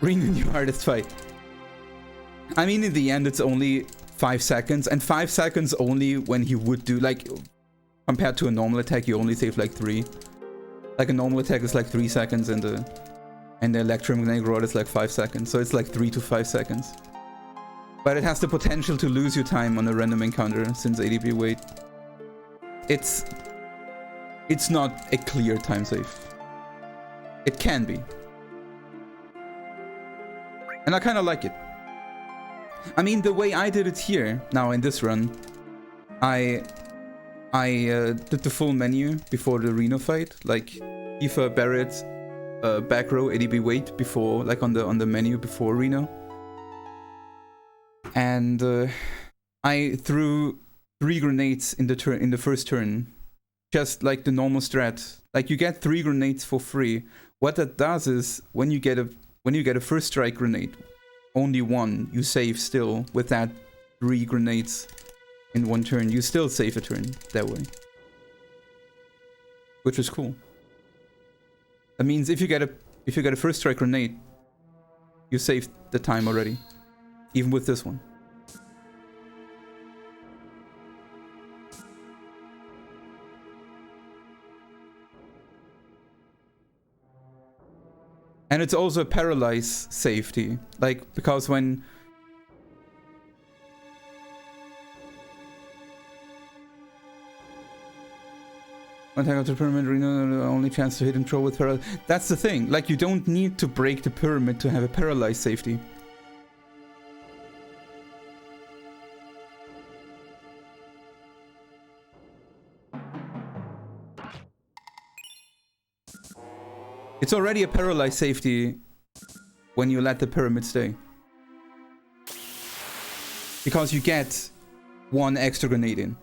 Reno in your hardest fight. I mean, in the end, it's only 5 seconds, and 5 seconds only when he would do, like, compared to a normal attack, you only save like 3. Like a normal attack is like 3 seconds and the electromagnetic rod is like 5 seconds. So it's like 3 to 5 seconds. But it has the potential to lose your time on a random encounter since ADB weight. It's not a clear time save. It can be. And I kind of like it. I mean, the way I did it here, now in this run, I did the full menu before the Reno fight. Like, Tifa, Barret, back row, ADB weight before, like on the menu before Reno. And I threw 3 grenades in the first turn. Just like the normal strat. Like, you get 3 grenades for free. What that does is, when you get a first strike grenade, only one, you save still with that 3 grenades in one turn. You still save a turn that way. Which is cool. That means if you get a first strike grenade, you saved the time already. Even with this one. And it's also a paralyze safety. Like, because when attack of the pyramid, Reno, the only chance to hit and throw with paralyze. That's the thing. Like, you don't need to break the pyramid to have a paralyze safety. It's already a paralyzed safety when you let the pyramid stay. Because you get 1 extra grenade in.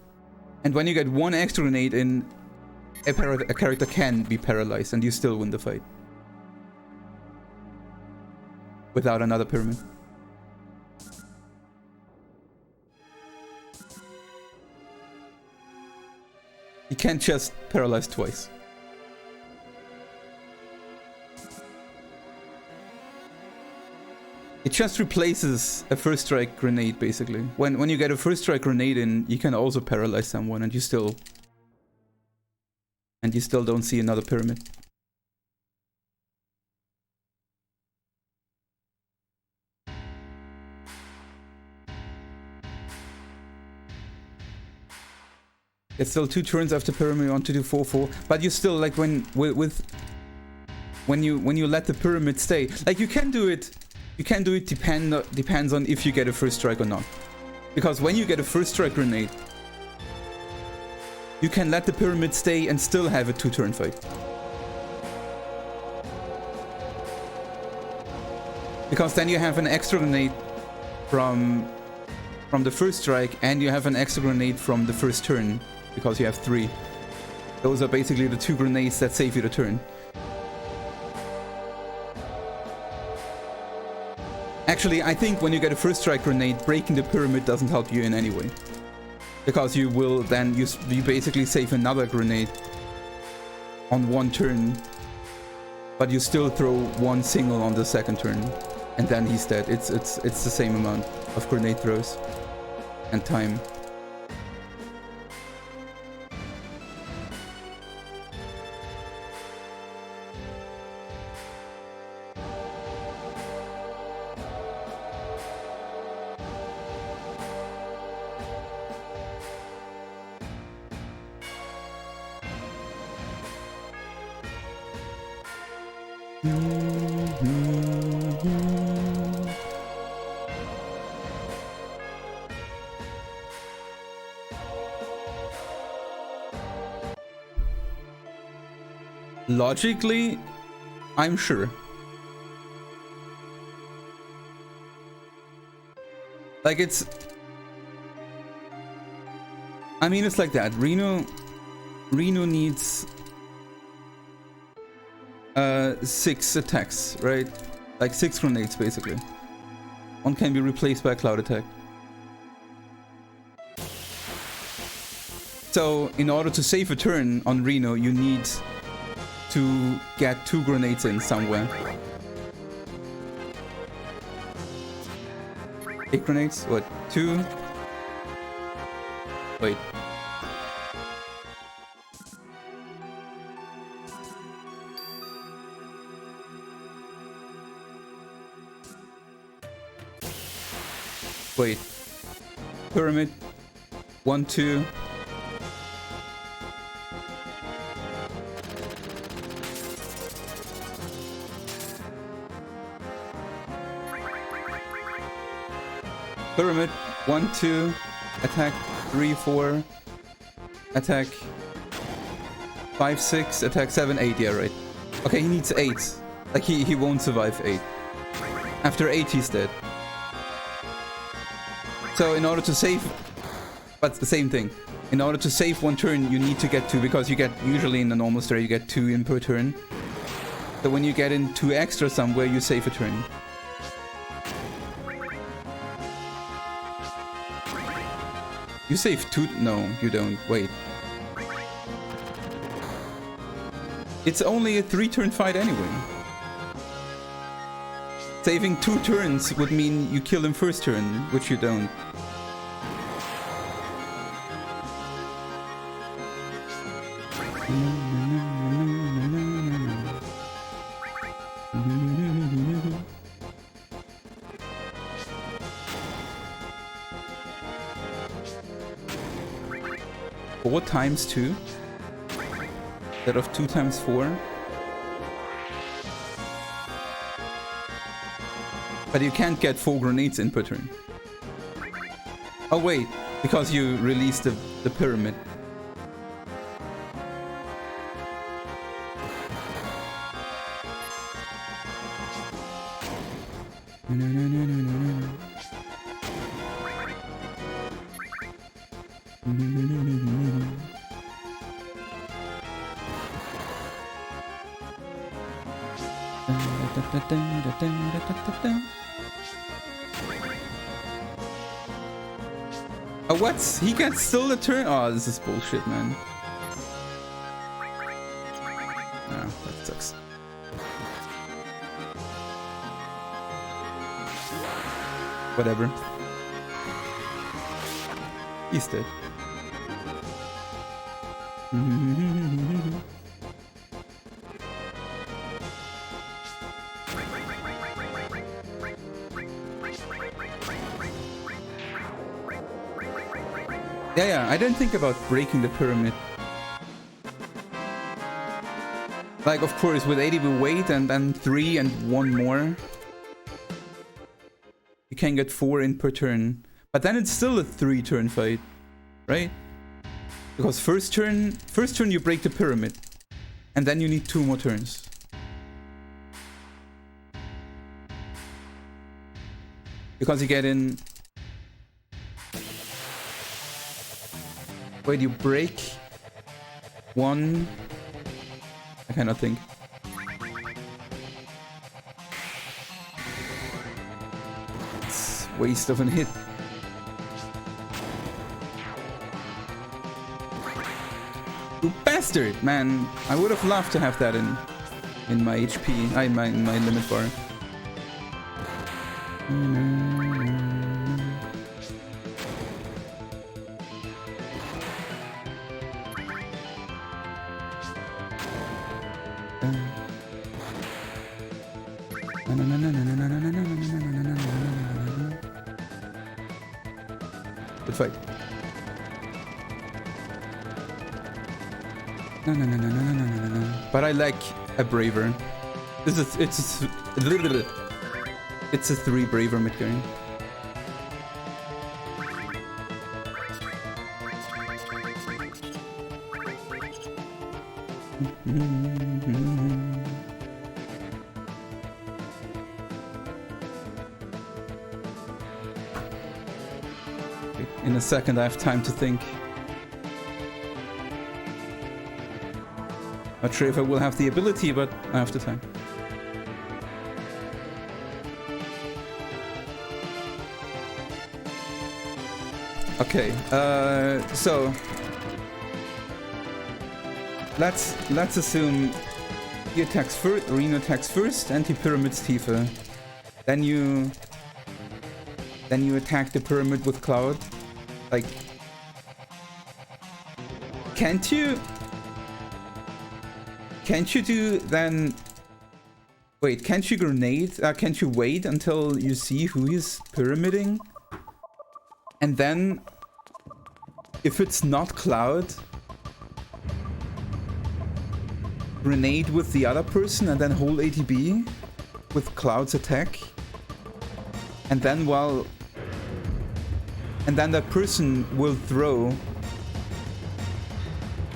And when you get 1 extra grenade in, a character can be paralyzed and you still win the fight. Without another pyramid. You can't just paralyze twice. It just replaces a first strike grenade, basically. When you get a first strike grenade in, you can also paralyze someone, and you still don't see another pyramid. It's still 2 turns after pyramid. You want to do 4-4, but you still, like, when you let the pyramid stay, like, you can do it. You can do it depends on if you get a first strike or not. Because when you get a first strike grenade, you can let the pyramid stay and still have a 2-turn fight. Because then you have an extra grenade from the first strike, and you have an extra grenade from the first turn, because you have 3. Those are basically the 2 grenades that save you the turn. Actually, I think when you get a first strike grenade, breaking the pyramid doesn't help you in any way. Because you will then, you basically save another grenade on 1 turn, but you still throw 1 single on the second turn, and then he's dead. It's the same amount of grenade throws and time. Logically, I'm sure. Like, it's... I mean, it's like that. Reno needs 6 attacks, right? Like 6 grenades, basically. 1 can be replaced by a cloud attack. So, in order to save a turn on Reno, you need to get 2 grenades in somewhere. 8 grenades? What? 2? Wait. Wait. Pyramid. 1, 2. Pyramid. 1, 2. Attack. 3, 4. Attack. 5, 6. Attack 7, 8. Yeah, right. Okay, he needs 8. Like, he won't survive 8. After 8, he's dead. So, in order to save... But the same thing. In order to save 1 turn, you need to get 2, because you get... Usually in the normal story, you get 2 in per turn. So when you get in 2 extra somewhere, you save a turn. You save 2... No, you don't. Wait. It's only a 3-turn fight anyway. Saving 2 turns would mean you kill him first turn, which you don't. Four times 2 instead of 2 times 4. But you can't get 4 grenades in per turn. Oh wait, because you released the pyramid. Oh, what's... He gets still a turn? Oh, this is bullshit, man. Oh, that sucks. Whatever. He's dead. Yeah, I didn't think about breaking the pyramid. Like, of course, with 80 we wait, and then 3 and 1 more. You can get 4 in per turn. But then it's still a 3-turn fight, right? Because first turn you break the pyramid. And then you need 2 more turns. Because you get in... Wait, you break 1... I cannot think. It's waste of an hit. You bastard! Man, I would have loved to have that in my HP, in my limit bar. Good fight. No. But I like a braver. It's a 3 braver midgame. In a second, I have time to think. Not sure if I will have the ability, but I have the time. Okay, so let's assume he attacks first, Reno attacks first, and he pyramids Tifa. Then you attack the pyramid with Cloud. Like, can't you do then? Wait, can't you grenade? Can't you wait until you see who he's pyramiding? And then, if it's not Cloud, grenade with the other person and then hold ATB with Cloud's attack. And then that person will throw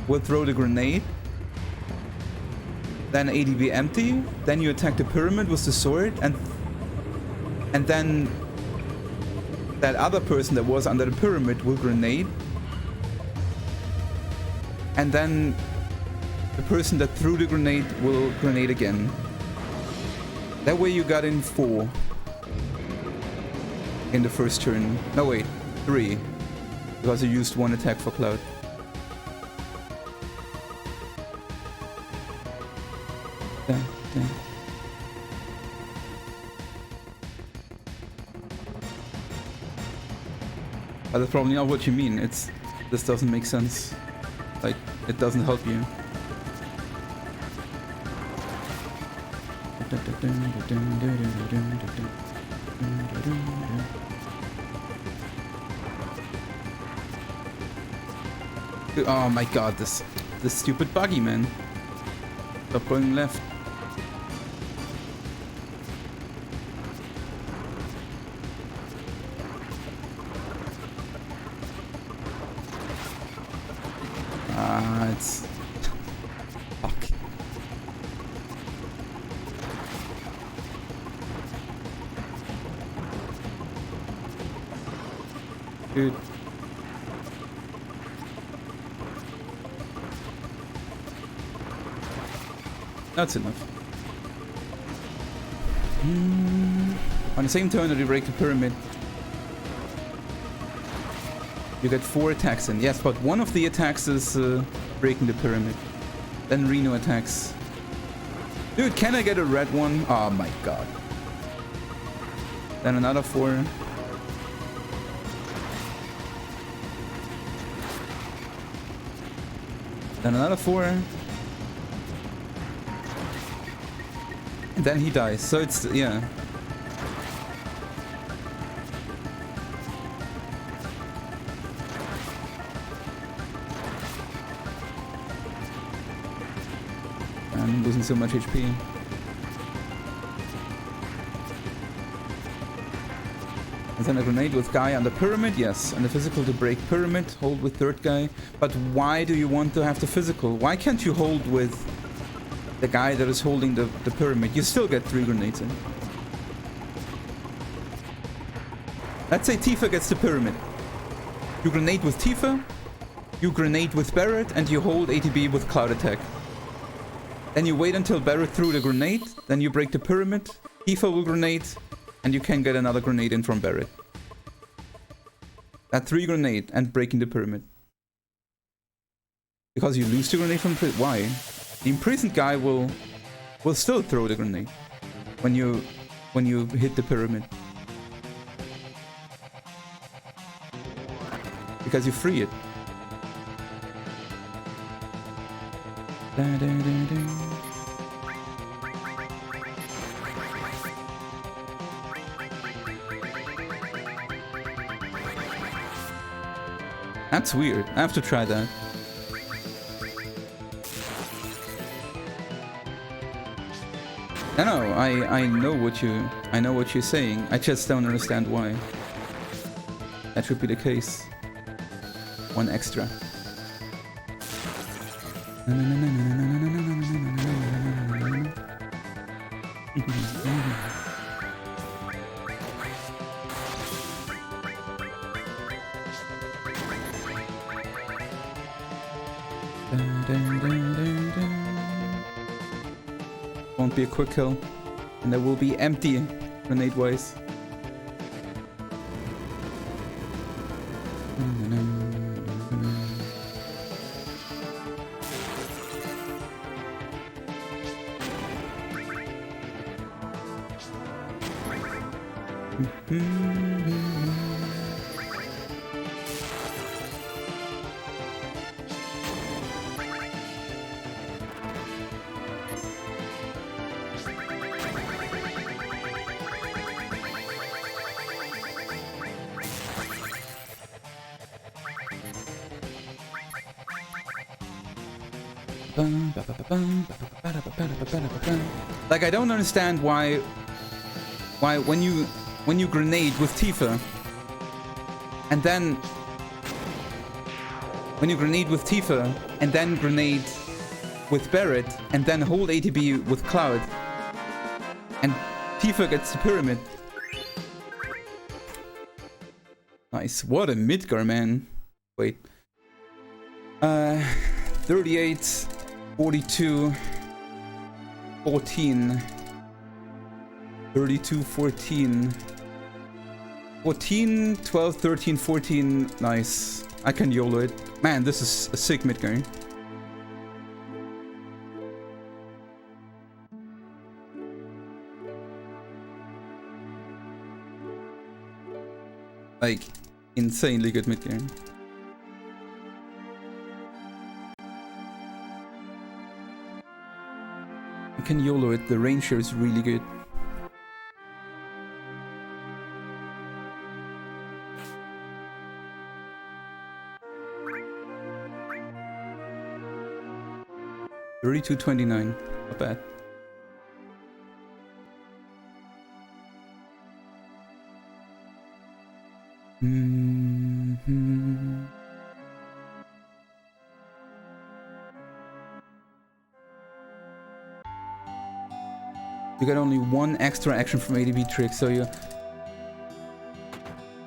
the grenade. Then ATB empty. Then you attack the pyramid with the sword, and then that other person that was under the pyramid will grenade. And then the person that threw the grenade will grenade again. That way you got in 4 in the first turn. No wait, 3. Because you used 1 attack for Cloud. Dun, dun. But that's probably not what you mean. This doesn't make sense. Like, it doesn't help you. Oh my god, this stupid buggy, man. Stop going left. It's... Fuck. Dude. That's enough. On the same turn that you break the pyramid, you get 4 attacks in. Yes, but one of the attacks is breaking the pyramid. Then Reno attacks. Dude, can I get a red one? Oh my god. Then another 4. Then another 4. And then he dies. So it's, yeah. I'm losing so much HP. And then a grenade with guy on the pyramid, yes. And the physical to break pyramid, hold with third guy. But why do you want to have the physical? Why can't you hold with the guy that is holding the pyramid? You still get 3 grenades in. Let's say Tifa gets the pyramid. You grenade with Tifa, you grenade with Barret, and you hold ATB with Cloud Attack. Then you wait until Barret threw the grenade, then you break the pyramid, Tifa will grenade, and you can get another grenade in from Barret. That 3 grenade and breaking the pyramid. Because you lose the grenade from why? The imprisoned guy will still throw the grenade when you hit the pyramid. Because you free it. Da, da, da, da. That's weird. I have to try that. No, I know what you're saying. I just don't understand why. That should be the case. 1 extra. Won't be a quick kill, and there will be empty grenade-wise. Like, I don't understand why when you grenade with Tifa, and then when you grenade with Tifa, and then grenade with Barret, and then hold ATB with Cloud, and Tifa gets the pyramid. Nice. What a Midgar, man. Wait. 38, 42, 14. 32, 14. 14, 12, 13, 14. Nice. I can YOLO it. Man, this is a sick Midgar. Like, insanely good mid-game. I can YOLO it, the range here is really good. $32.29, not bad. You get only one extra action from ADB trick, so you...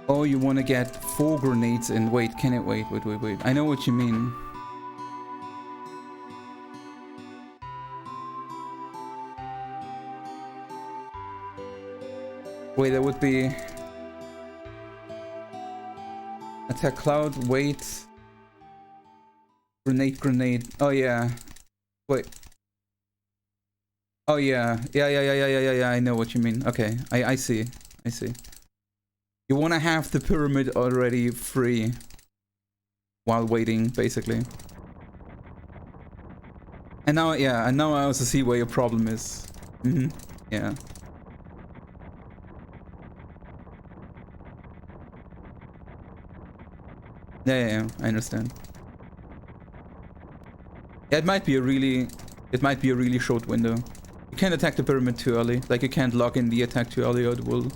Oh, you want to get 4 grenades in... Wait, can it... Wait. I know what you mean. Wait, that would be... Attack Cloud, wait. Grenade. Oh, yeah. Wait. Oh, yeah. Yeah, I know what you mean. Okay, I see. You want to have the pyramid already free while waiting, basically. And now, yeah, and now I also see where your problem is. Yeah. Yeah, I understand. Yeah, it might be a really short window. You can't attack the pyramid too early. Like, you can't lock in the attack too early or it will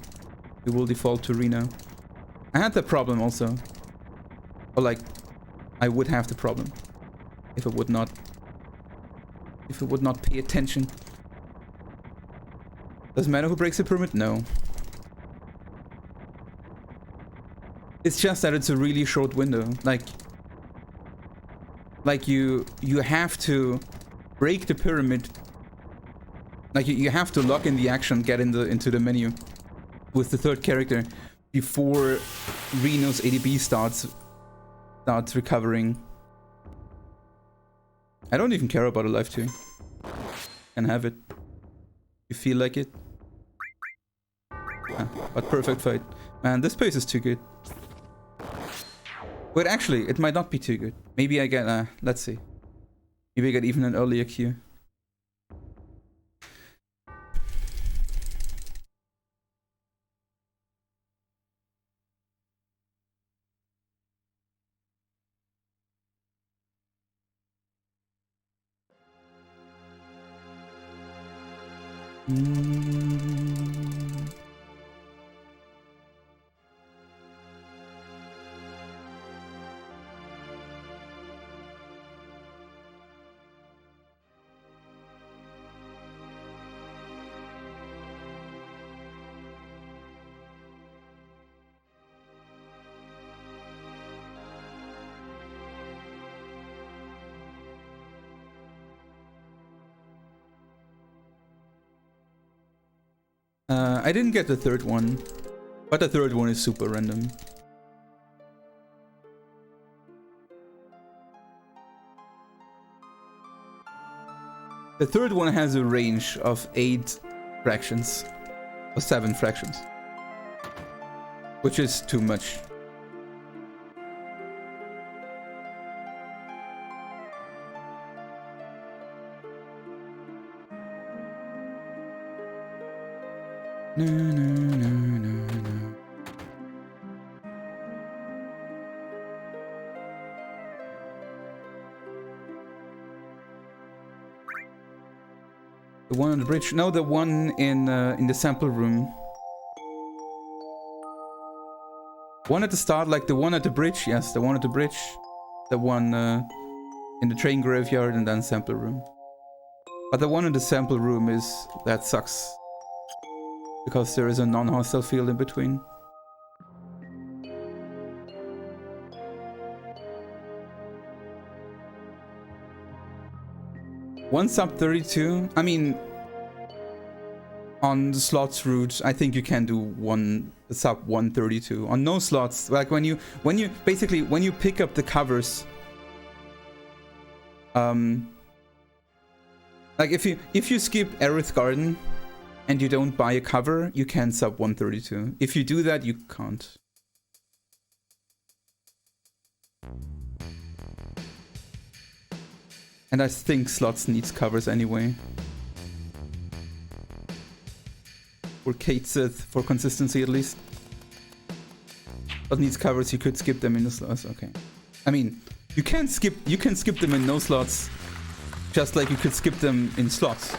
default to Reno. I had that problem also. Or like, I would have the problem if it would not pay attention. Doesn't matter who breaks the pyramid? No. It's just that it's a really short window. Like you have to break the pyramid. Like you have to lock in the action, get into the menu with the third character before Reno's ADB starts recovering. I don't even care about a life 2. Can have it. You feel like it. But perfect fight. Man, this pace is too good. Wait, actually, it might not be too good. Maybe I get, let's see. Maybe I get even an earlier queue. I didn't get the third one, but the third one is super random. The third one has a range of 8 fractions, or 7 fractions, which is too much. No. The one on the bridge? No, the one in the sample room. One at the start, like the one at the bridge. Yes, the one at the bridge. The one in the train graveyard and then sample room. But the one in the sample room that sucks. Because there is a non-hostile field in between. One sub 32. I mean, on the slots route, I think you can do one sub 132. On no slots, like when you basically when you pick up the covers, like if you skip Aerith Garden and you don't buy a cover, you can sub 132. If you do that, you can't. And I think slots needs covers anyway. Or Cait Sith, for consistency at least. But needs covers, you could skip them in the slots. Okay. I mean, you can skip them in no slots, just like you could skip them in slots.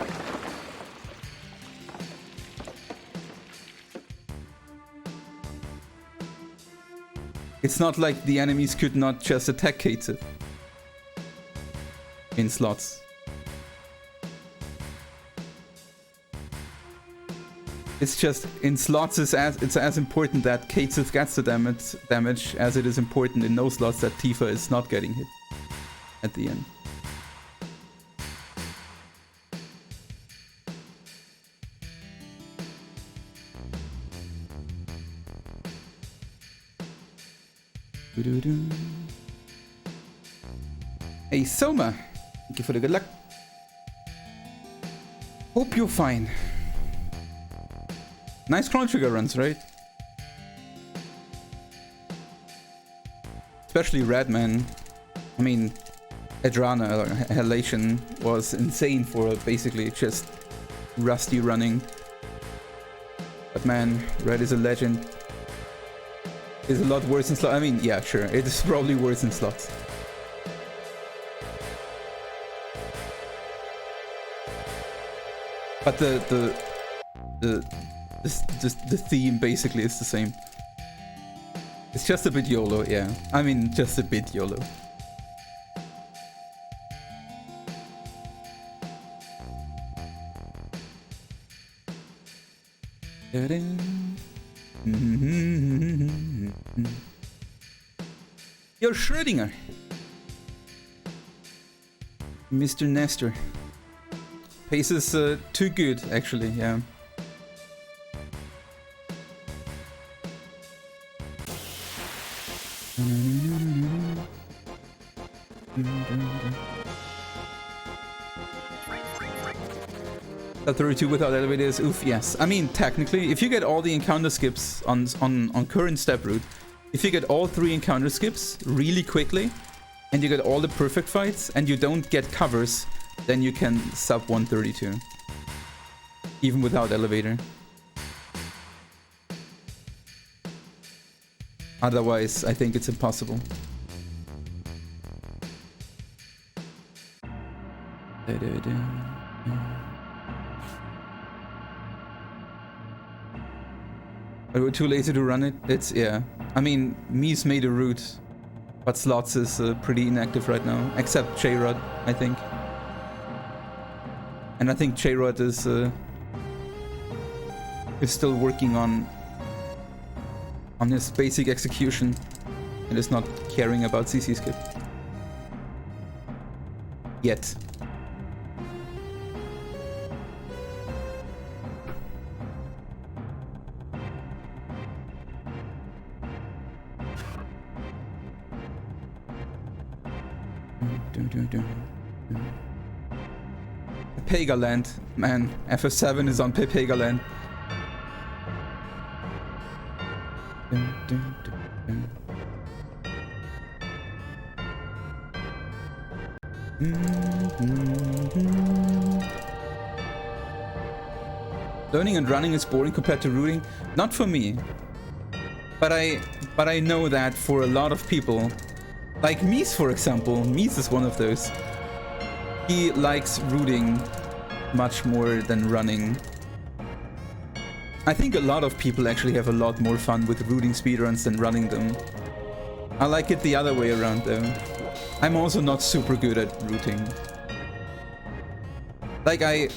It's not like the enemies could not just attack Cait Sith in slots. It's just in slots it's as important that Cait Sith gets the damage as it is important in no slots that Tifa is not getting hit at the end. Hey Soma, thank you for the good luck. Hope you're fine. Nice Chrono Trigger runs, right? Especially Redman. I mean, Adrana or Halation was insane for basically just rusty running. But man, Red is a legend. It's a lot worse in slots. I mean, yeah, sure, it is probably worse in slots. But the theme basically is the same. It's just a bit YOLO, yeah. I mean, just a bit YOLO. Yo, Schrödinger. Mr. Nestor. Pace is too good, actually, yeah. That 32 without elevators, oof, yes. I mean, technically, if you get all the encounter skips on current step route, if you get all 3 encounter skips really quickly, and you get all the perfect fights, and you don't get covers, then you can sub 132. Even without elevator. Otherwise, I think it's impossible. But we're too lazy to run it. It's, yeah. I mean, Mies made a route, but slots is pretty inactive right now, except J-Rod, I think. And I think J-Rod is still working on his basic execution and is not caring about CC skip. Yet. Pega Land, man. FF7 is on Pega Land. Learning and running is boring compared to rooting. Not for me. But I know that for a lot of people, like Mies, for example. Mies is one of those. He likes rooting much more than running. I think a lot of people actually have a lot more fun with rooting speedruns than running them. I like it the other way around though. I'm also not super good at rooting. Like I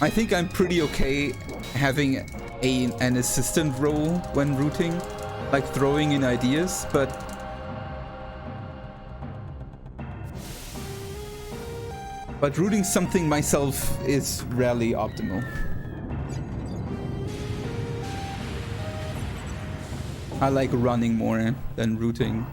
think I'm pretty okay having an assistant role when rooting, like throwing in ideas, but rooting something myself is rarely optimal. I like running more than rooting.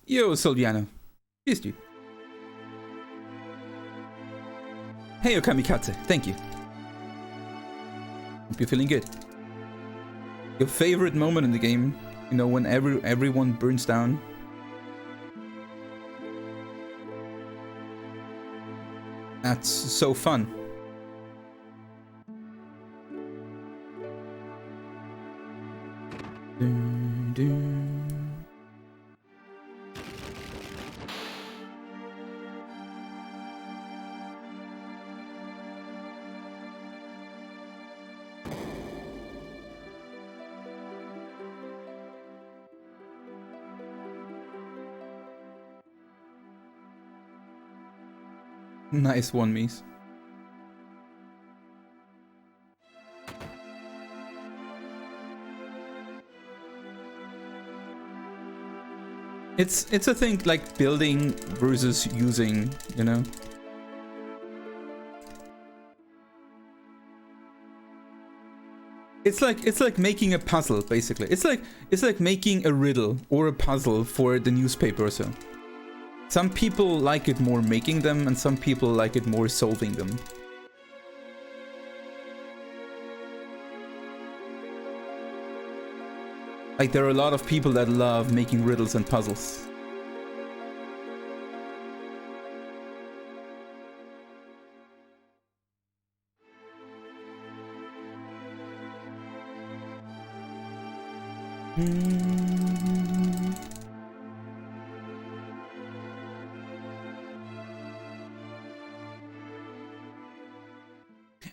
Yo, Silviano. Peace, dude. Hey, Kamikaze. Thank you. Hope you're feeling good. Your favorite moment in the game, you know, when everyone burns down. That's so fun. Dun, dun. Nice one, Mies. It's a thing like building versus using, you know. It's like making a puzzle basically. It's like making a riddle or a puzzle for the newspaper or so. Some people like it more making them, and some people like it more solving them. Like, there are a lot of people that love making riddles and puzzles.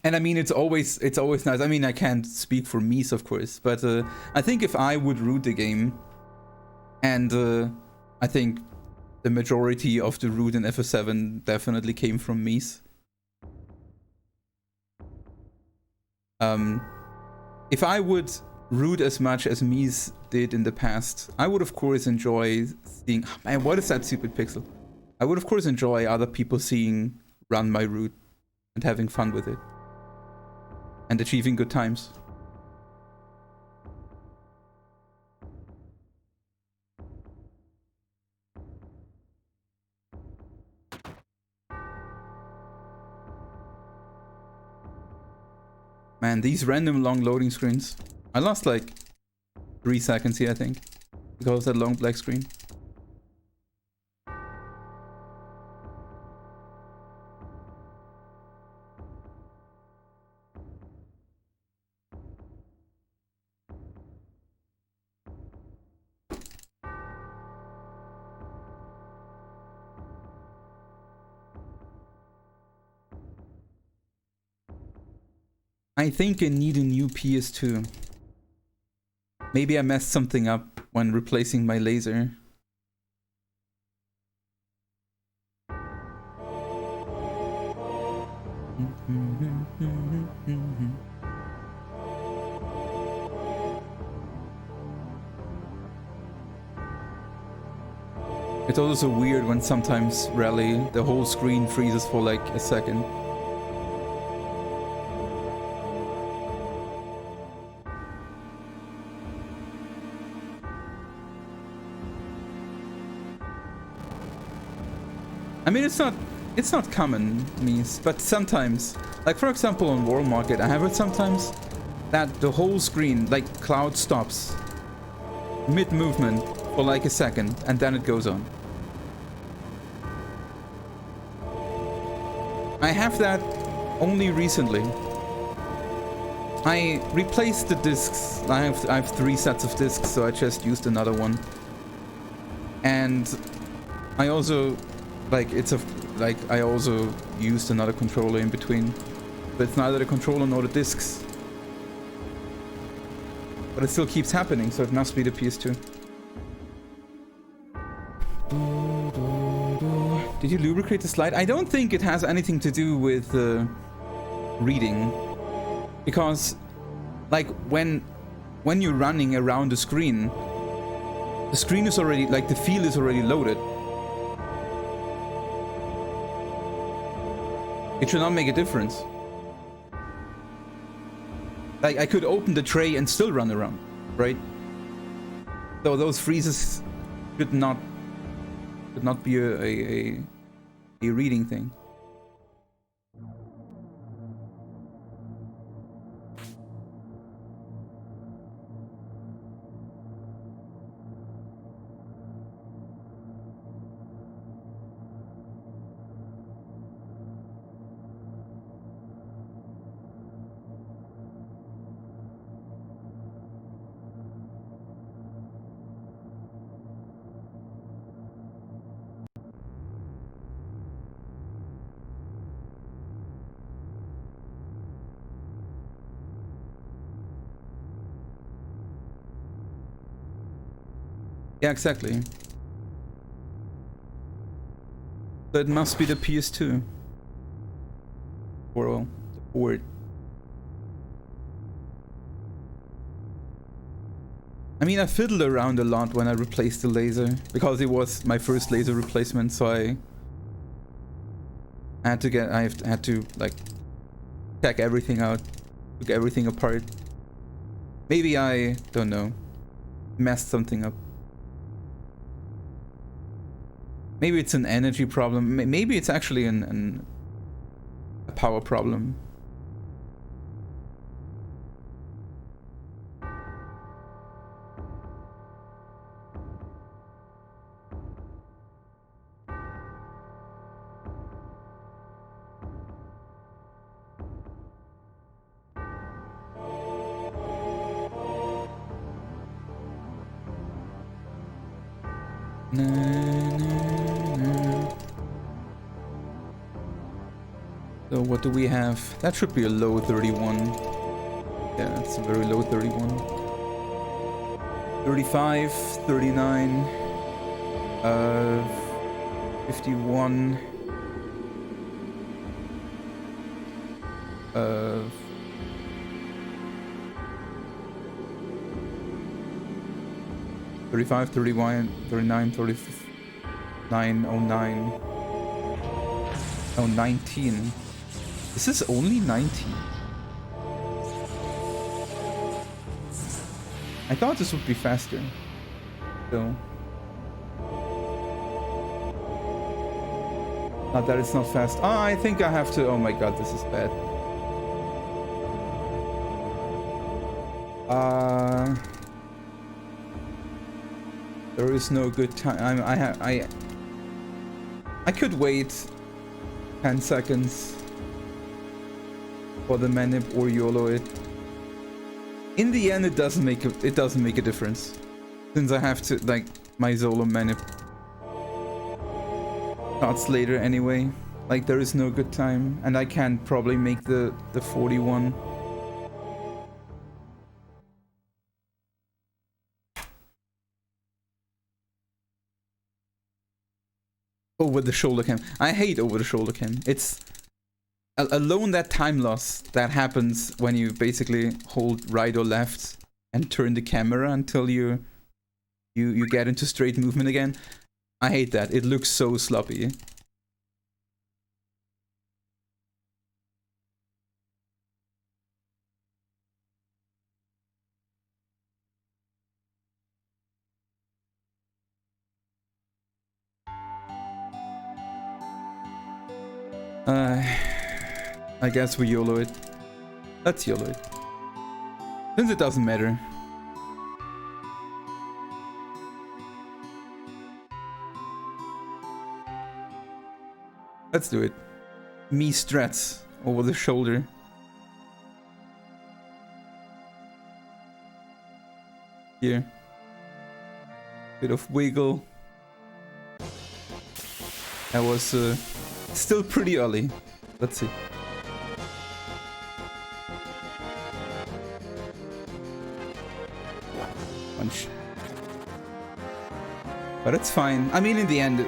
And I mean, it's always nice. I mean, I can't speak for Mies, of course, but I think if I would root the game, and I think the majority of the root in FF7 definitely came from Mies. If I would root as much as Mies did in the past, I would of course enjoy seeing... Man, what is that stupid pixel? I would of course enjoy other people seeing run my root and having fun with it. And achieving good times. Man, these random long loading screens. I lost like 3 seconds here, I think, because of that long black screen. I think I need a new PS2. Maybe I messed something up when replacing my laser. It's also weird when sometimes rally the whole screen freezes for like a second. I mean, it's not common, but sometimes, like for example on World Market, I have it sometimes that the whole screen, like Cloud stops mid-movement for like a second, and then it goes on. I have that only recently. I replaced the discs. I have 3 sets of discs, so I just used another one. And I also, like, I also used another controller in between. But it's neither the controller nor the discs. But it still keeps happening, so it must be the PS2. Did you lubricate the slide? I don't think it has anything to do with reading. Because, like, when you're running around the screen is already, like, the field is already loaded. It should not make a difference. Like, I could open the tray and still run around, right? So those freezes should not be a reading thing. Yeah, exactly. So it must be the PS2. Or, well, the port. I mean, I fiddled around a lot when I replaced the laser, because it was my first laser replacement, so I had to like check everything out, took everything apart. Maybe I don't know, messed something up. Maybe it's an energy problem. Maybe it's actually a power problem. So what do we have? That should be a low 31. Yeah, it's a very low 31. 35, 39, 51, 35, 31, 39, 39, 09. Oh, 19. This is only 19. I thought this would be faster. So. Not that it's not fast. Oh, I think I have to. Oh my god, this is bad. There is no good time. I could wait 10 seconds for the manip or YOLO it. In the end, it doesn't make a difference, since I have to, like, my Zolom manip starts later anyway. Like, there is no good time, and I can probably make the 41. Over the shoulder cam. I hate over the shoulder cam. It's alone that time loss that happens when you basically hold right or left and turn the camera until you get into straight movement again. I hate that. It looks so sloppy. I guess we YOLO it. Let's YOLO it. Since it doesn't matter. Let's do it. Me strats over the shoulder. Here. Bit of wiggle. That was still pretty early. Let's see. Punch. But it's fine. I mean, in the end,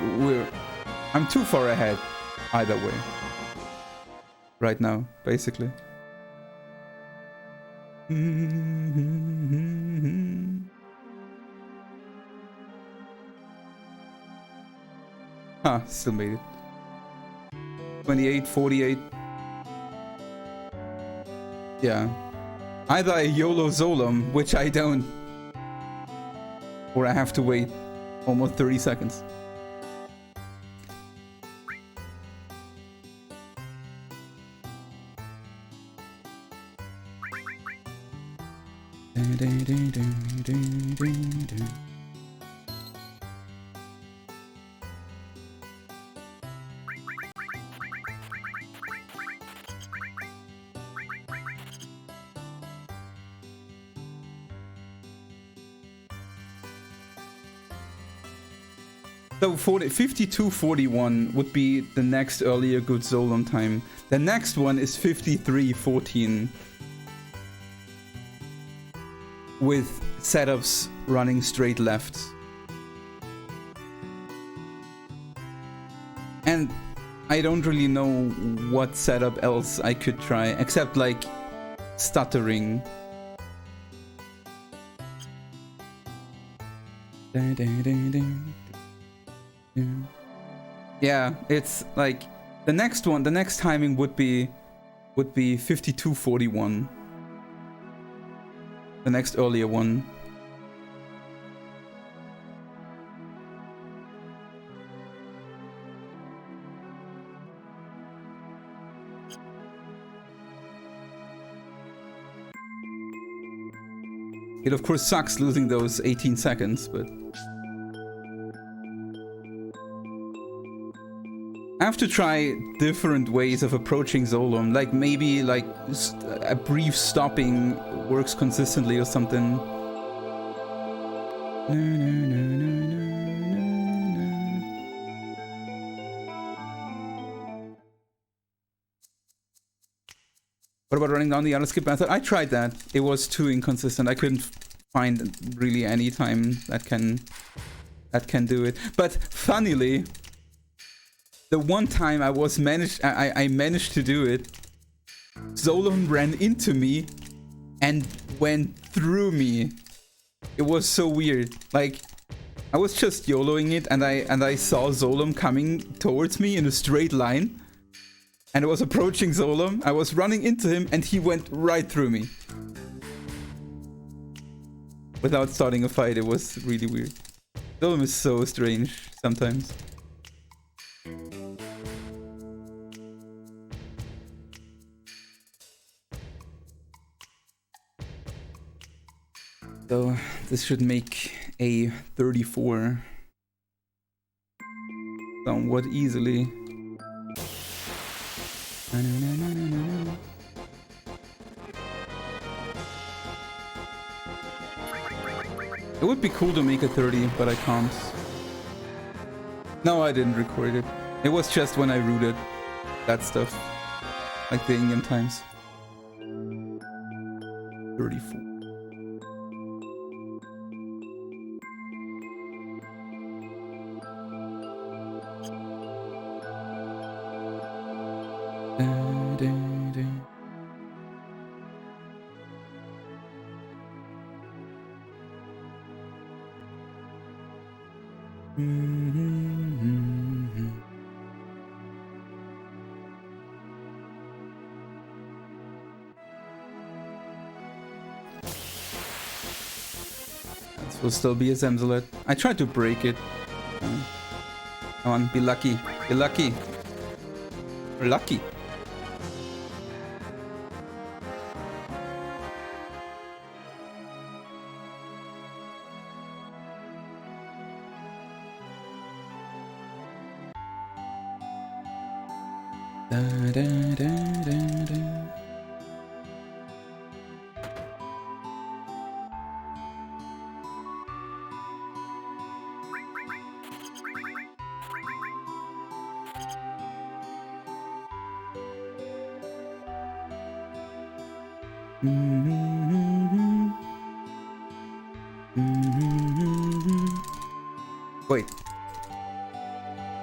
I'm too far ahead either way. Right now, basically. Huh, still made it. 28, 48. Yeah. Either I YOLO Zolom, which I don't, or I have to wait almost 30 seconds. So 52:41 would be the next earlier good Zolom time. The next one is 53:14 with setups running straight left. And I don't really know what setup else I could try except like stuttering. Yeah, it's like the next one, the next timing would be 52:41. The next earlier one. It of course sucks losing those 18 seconds, but I have to try different ways of approaching Zolom, like maybe like a brief stopping works consistently or something. What about running down the other skip method? I tried that. It was too inconsistent. I couldn't find really any time that can do it. But funnily, the one time I managed to do it, Zolom ran into me and went through me. It was so weird. Like, I was just YOLOing it and I saw Zolom coming towards me in a straight line. And I was approaching Zolom. I was running into him and he went right through me. Without starting a fight, it was really weird. Zolom is so strange sometimes. So this should make a 34 somewhat easily. It would be cool to make a 30, but I can't. No, I didn't record it. It was just when I rooted that stuff, like the in-game times. 34. This will still be a Zemzolet. I tried to break it. Come on, be lucky. Be lucky. lucky. Da, da, da, da, da. Wait.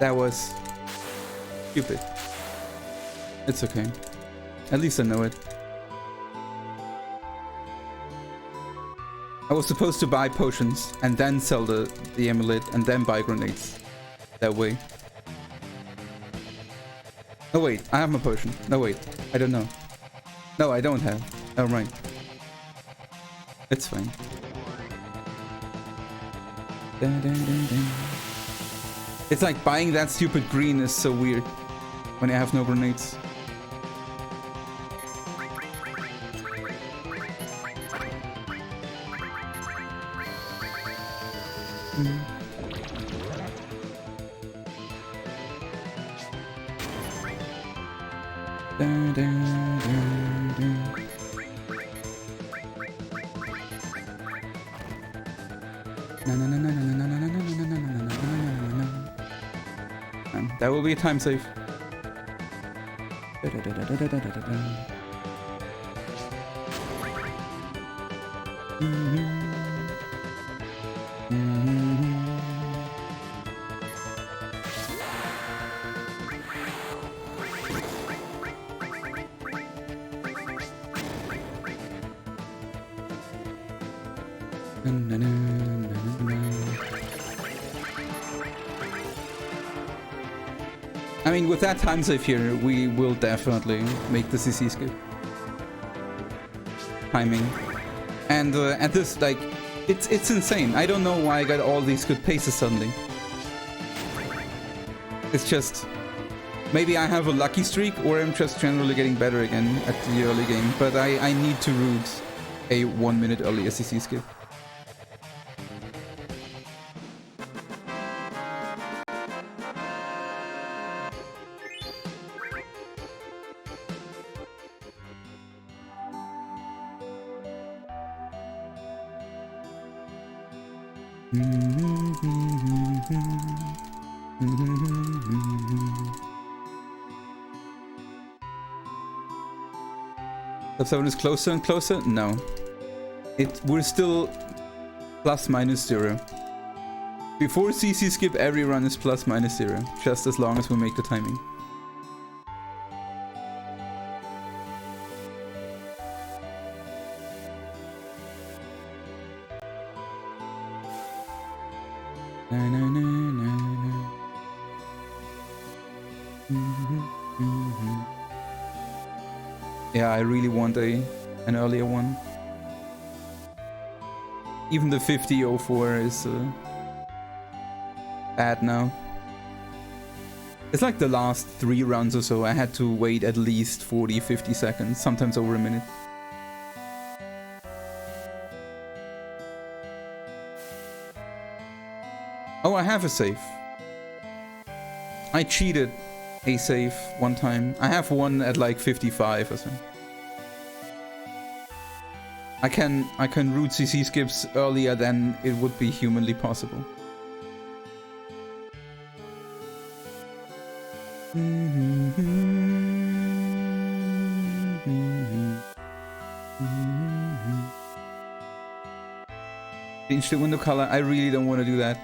That was stupid. It's okay. At least I know it. I was supposed to buy potions and then sell the amulet and then buy grenades. That way. No wait, I have my potion. No wait, I don't know. No, I don't have. Oh right. It's fine. Dun, dun, dun, dun. It's like buying that stupid green is so weird when I have no grenades. Dun, dun, dun, dun. That will be a time save. I mean, with that time save here, we will definitely make the CC skip. Timing. And at this, like, it's insane. I don't know why I got all these good paces suddenly. It's just... maybe I have a lucky streak, or I'm just generally getting better again at the early game. But I need to root a 1 minute early CC skip. FF7 is closer and closer? No. We're still plus minus 0. Before CC skip, every run is plus minus 0. Just as long as we make the timing. Na, na, na, na, na. Yeah, I really want an earlier one. Even the 5004 is bad now. It's like the last 3 rounds or so, I had to wait at least 40-50 seconds, sometimes over a minute. Oh, I have a save. I cheated a save one time. I have one at like 55 or something. I can root CC skips earlier than it would be humanly possible. Change the window color. I really don't want to do that.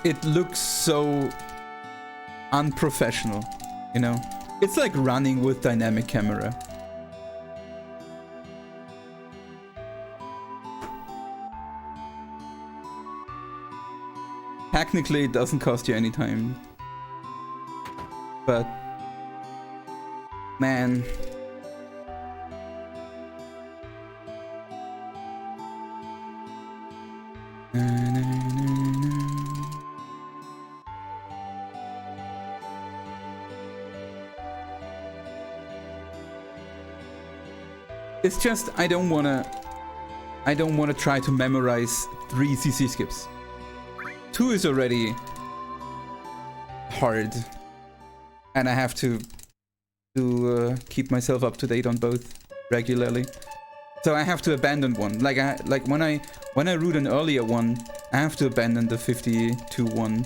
It looks so unprofessional, you know? It's like running with dynamic camera. Technically, it doesn't cost you any time. But... man... It's just I don't wanna try to memorize 3 CC skips. 2 is already hard, and I have to keep myself up to date on both regularly. So I have to abandon one. Like when I root an earlier one, I have to abandon the 52 one.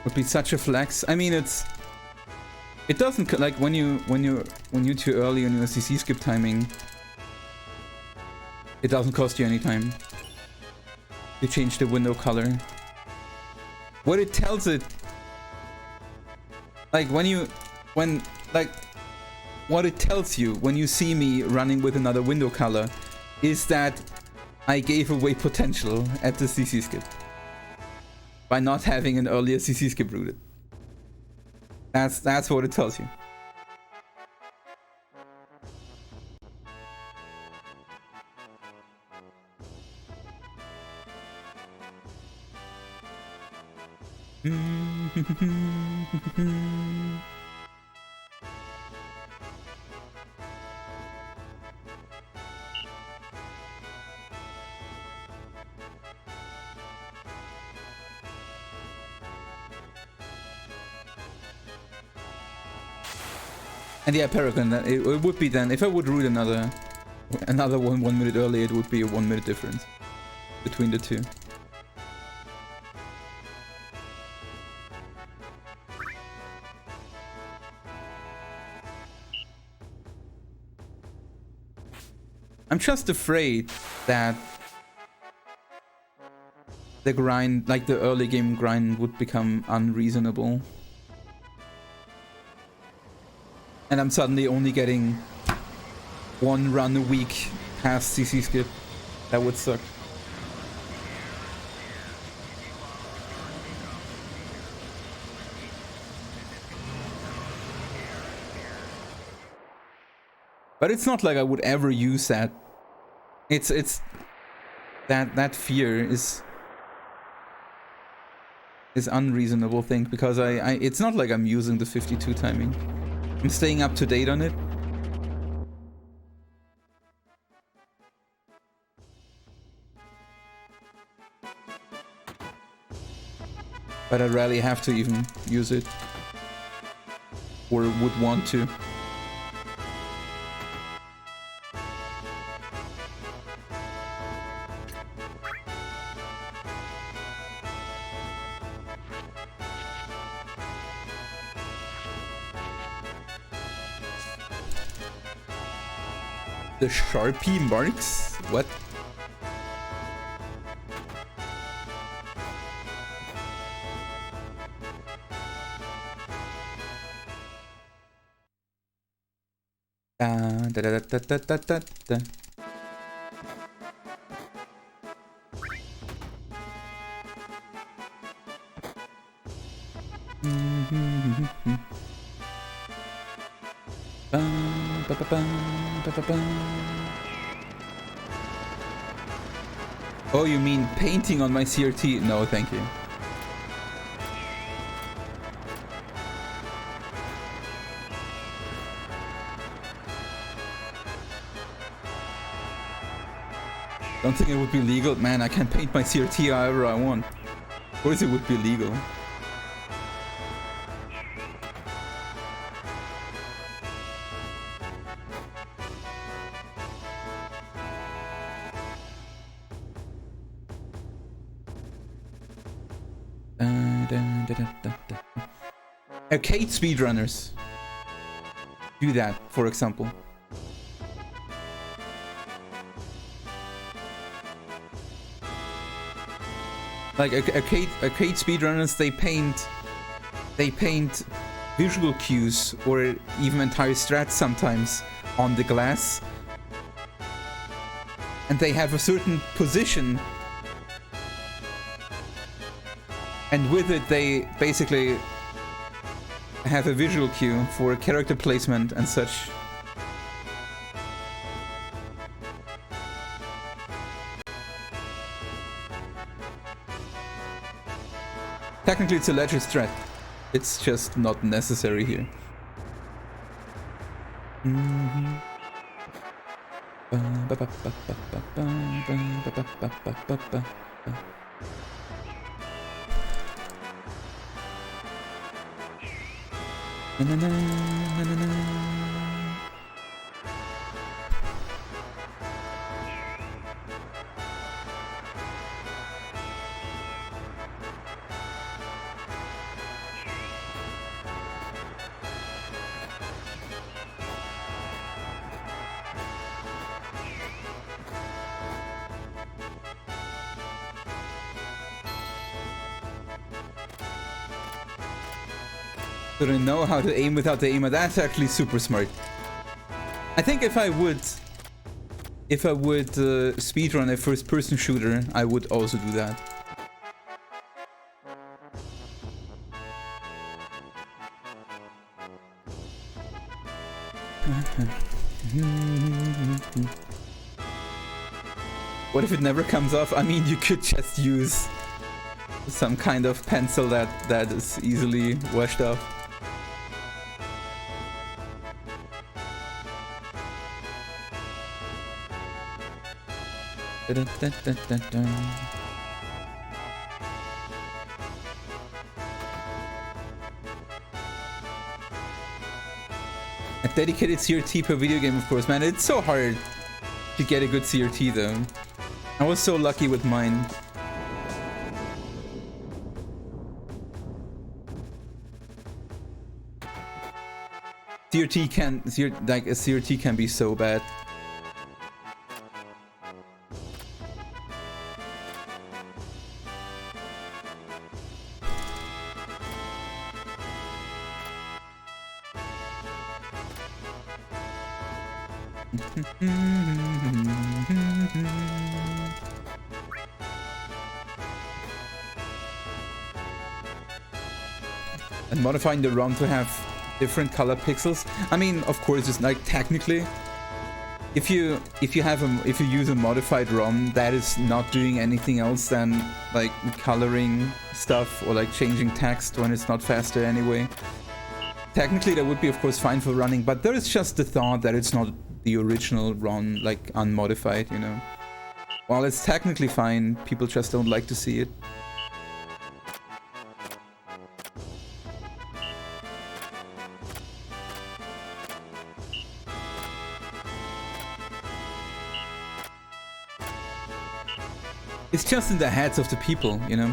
Would be such a flex. I mean, it doesn't, like, when you're too early on your CC skip timing, it doesn't cost you any time. You change the window color. What it tells it, like, what it tells you when you see me running with another window color is that I gave away potential at the CC skip by not having an earlier CC skip rooted. That's what it tells you. And yeah, Paragon, it would be then, if I would root another one 1 minute early, it would be a 1 minute difference between the two. I'm just afraid that the grind, like the early game grind, would become unreasonable. And I'm suddenly only getting 1 run a week past CC skip. That would suck. But it's not like I would ever use that. It's that fear is unreasonable thing, because it's not like I'm using the 52 timing. I'm staying up to date on it. But I rarely have to even use it, or would want to. The Sharpie marks? What? Da da da da da da da da. Oh, you mean painting on my CRT? No, thank you. Don't think it would be legal. Man, I can paint my CRT however I want. Of course it would be legal. Cait speedrunners do that, for example. Like a Cait speedrunners, they paint visual cues or even entire strats sometimes on the glass, and they have a certain position And with it, they basically have a visual cue for character placement and such. Technically, it's a ledger strat. It's just not necessary here. So they know how to aim without the aimer. That's actually super smart. I think if I would speedrun a first-person shooter, I would also do that. What if it never comes off? I mean, you could just use some kind of pencil that is easily washed off. A dedicated CRT per video game, of course, man. It's so hard to get a good CRT, though. I was so lucky with mine. A CRT can be so bad. And modifying the ROM to have different color pixels. I mean, of course, it's like technically, if you use a modified ROM that is not doing anything else than like coloring stuff or like changing text when it's not faster anyway, technically that would be of course fine for running. But there is just the thought that it's not the original ROM, like unmodified, you know. While it's technically fine, people just don't like to see it. It's just in the heads of the people, you know?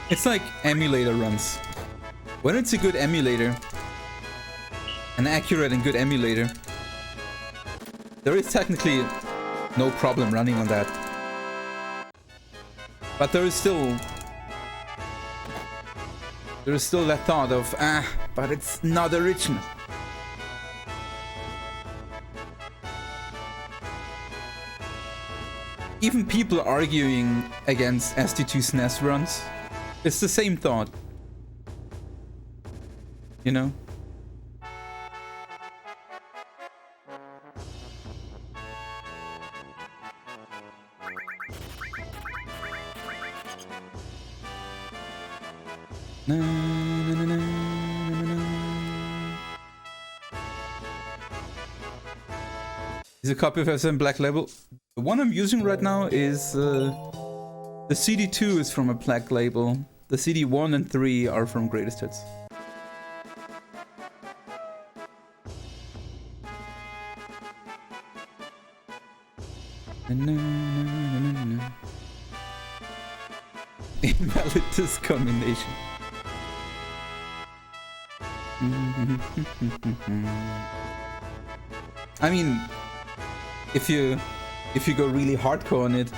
It's like emulator runs. When it's a good emulator, an accurate and good emulator, there is technically no problem running on that. But there is still that thought of, but it's not original. Even people arguing against SD2 SNES runs, it's the same thought. You know? Na, na, na, na, na, na. Is a copy of FF7 Black Label? The one I'm using right now is the CD2 is from a Black Label. The CD1 and 3 are from Greatest Hits. Invalid disc combination. I mean, if you go really hardcore on it,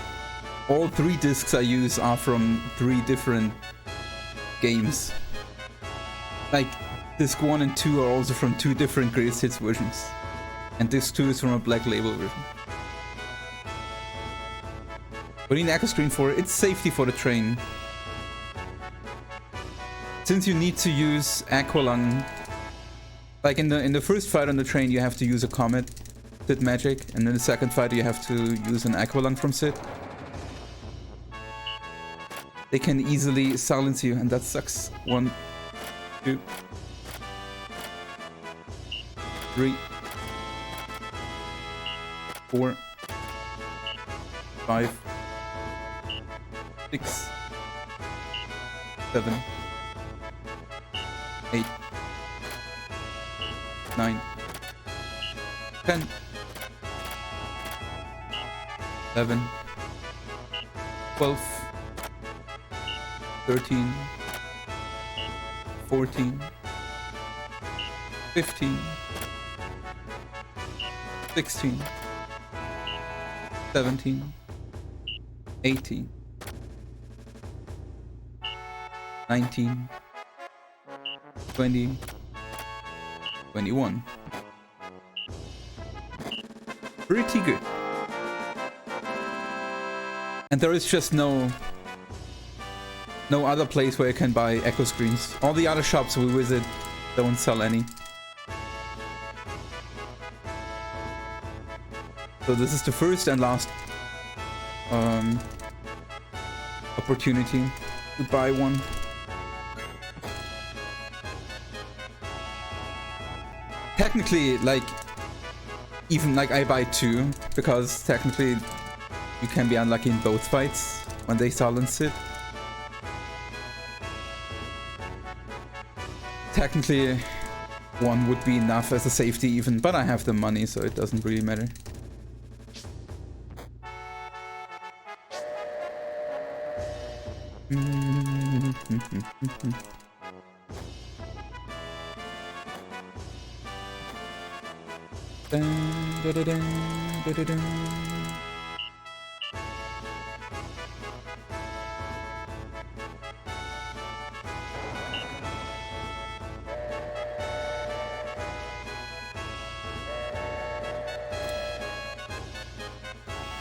all 3 discs I use are from 3 different games. Like, disc 1 and 2 are also from 2 different Greatest Hits versions. And disc 2 is from a Black Label version. What do you need echo screen for? It's safety for the train. since you need to use Aqualung, like in the first fight on the train, you have to use a Comet Sith magic, and in the second fight you have to use an Aqualung from Sith. They can easily silence you, and that sucks. 1, 2, 3, 4, 5, 6, 7, 8, 9, 10, 11, 12, 13, 14, 15, 16, 17, 18, 19, 20, 21. Pretty good. And there is just no other place where you can buy echo screens. All the other shops we visit don't sell any. So this is the first and last opportunity to buy one. Technically, like, even like I buy 2, because technically you can be unlucky in both fights when they silence it. Technically 1 would be enough as a safety even, but I have the money, so it doesn't really matter.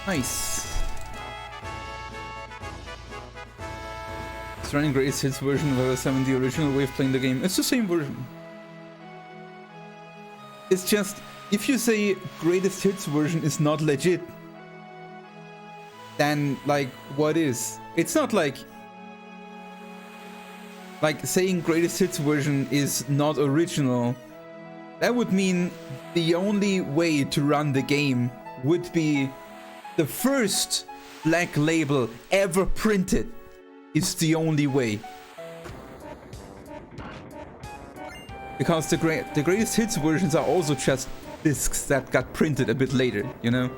Nice. It's running Greatest Hits version of FF7, the original way of playing the game. It's the same version. It's just, if you say Greatest Hits version is not legit, then like what is? It's not like saying Greatest Hits version is not original. That would mean the only way to run the game would be the first black label ever printed is the only way. Because the Greatest Hits versions are also just discs that got printed a bit later, you know?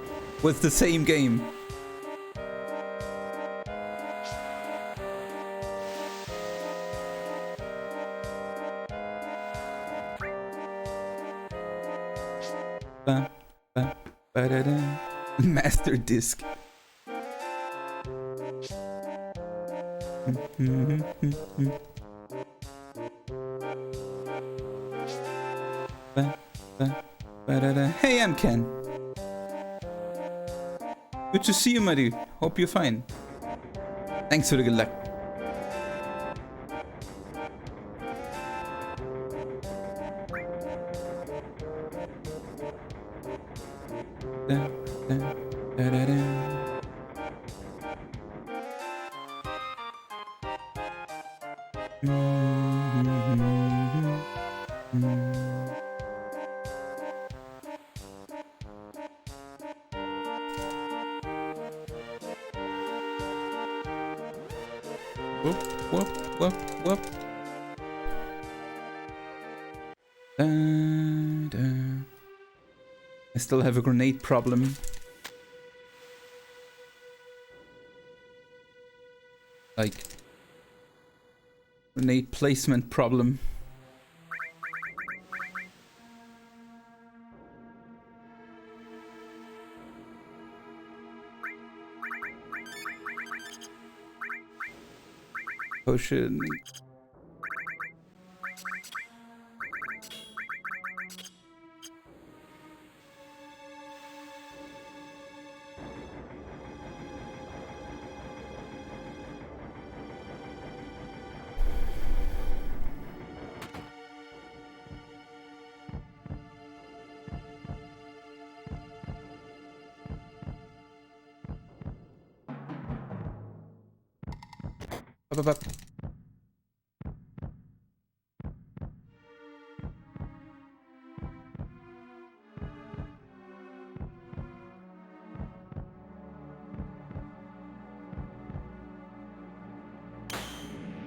With the same game. Master disc. Hey, I'm Ken. Good to see you, my dude. Hope you're fine. Thanks for the good luck. Whoop. I still have a grenade problem. Like, grenade placement problem. Potion. Up, up, up.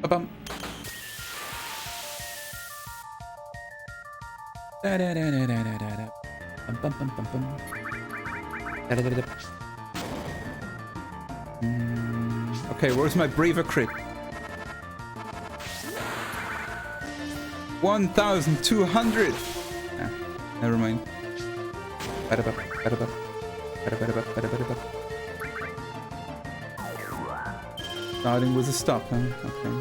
Ba-bum. Da da da da da da da. Bum bum bum bum bum. Da da da da. Okay, where's my braver crit? 1,200. Ah, never mind. Ba-da-ba, ba-da-ba, ba-da-ba-da-ba, ba-da-ba-da-ba. Starting with a stop, huh? Okay.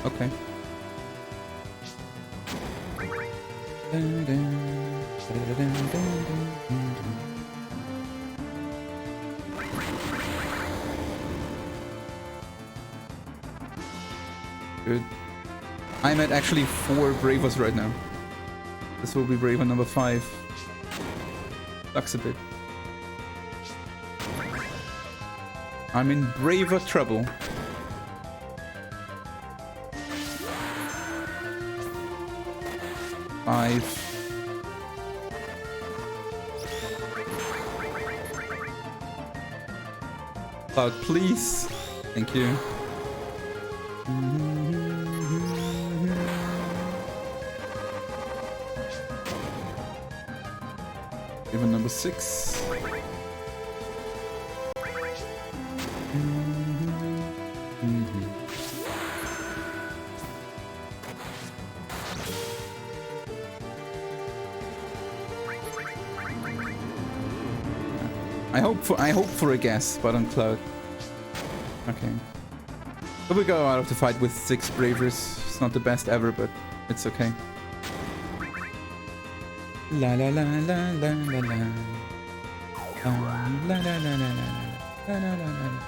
Okay. Good. I'm at actually 4 bravers right now. This will be braver number 5. Sucks a bit. I'm in braver trouble. Five. Cloud, please. Thank you. Even number 6. I hope for a guess, but on Cloud. Okay. So we go out of the fight with 6 bravers. It's not the best ever, but it's okay. La la la la la la la. La la la la la la la la la.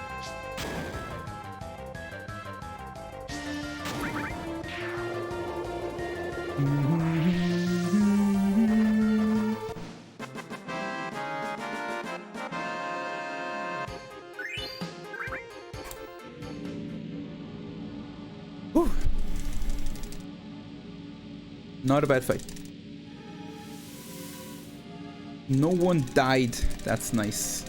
Not a bad fight. No one died. That's nice.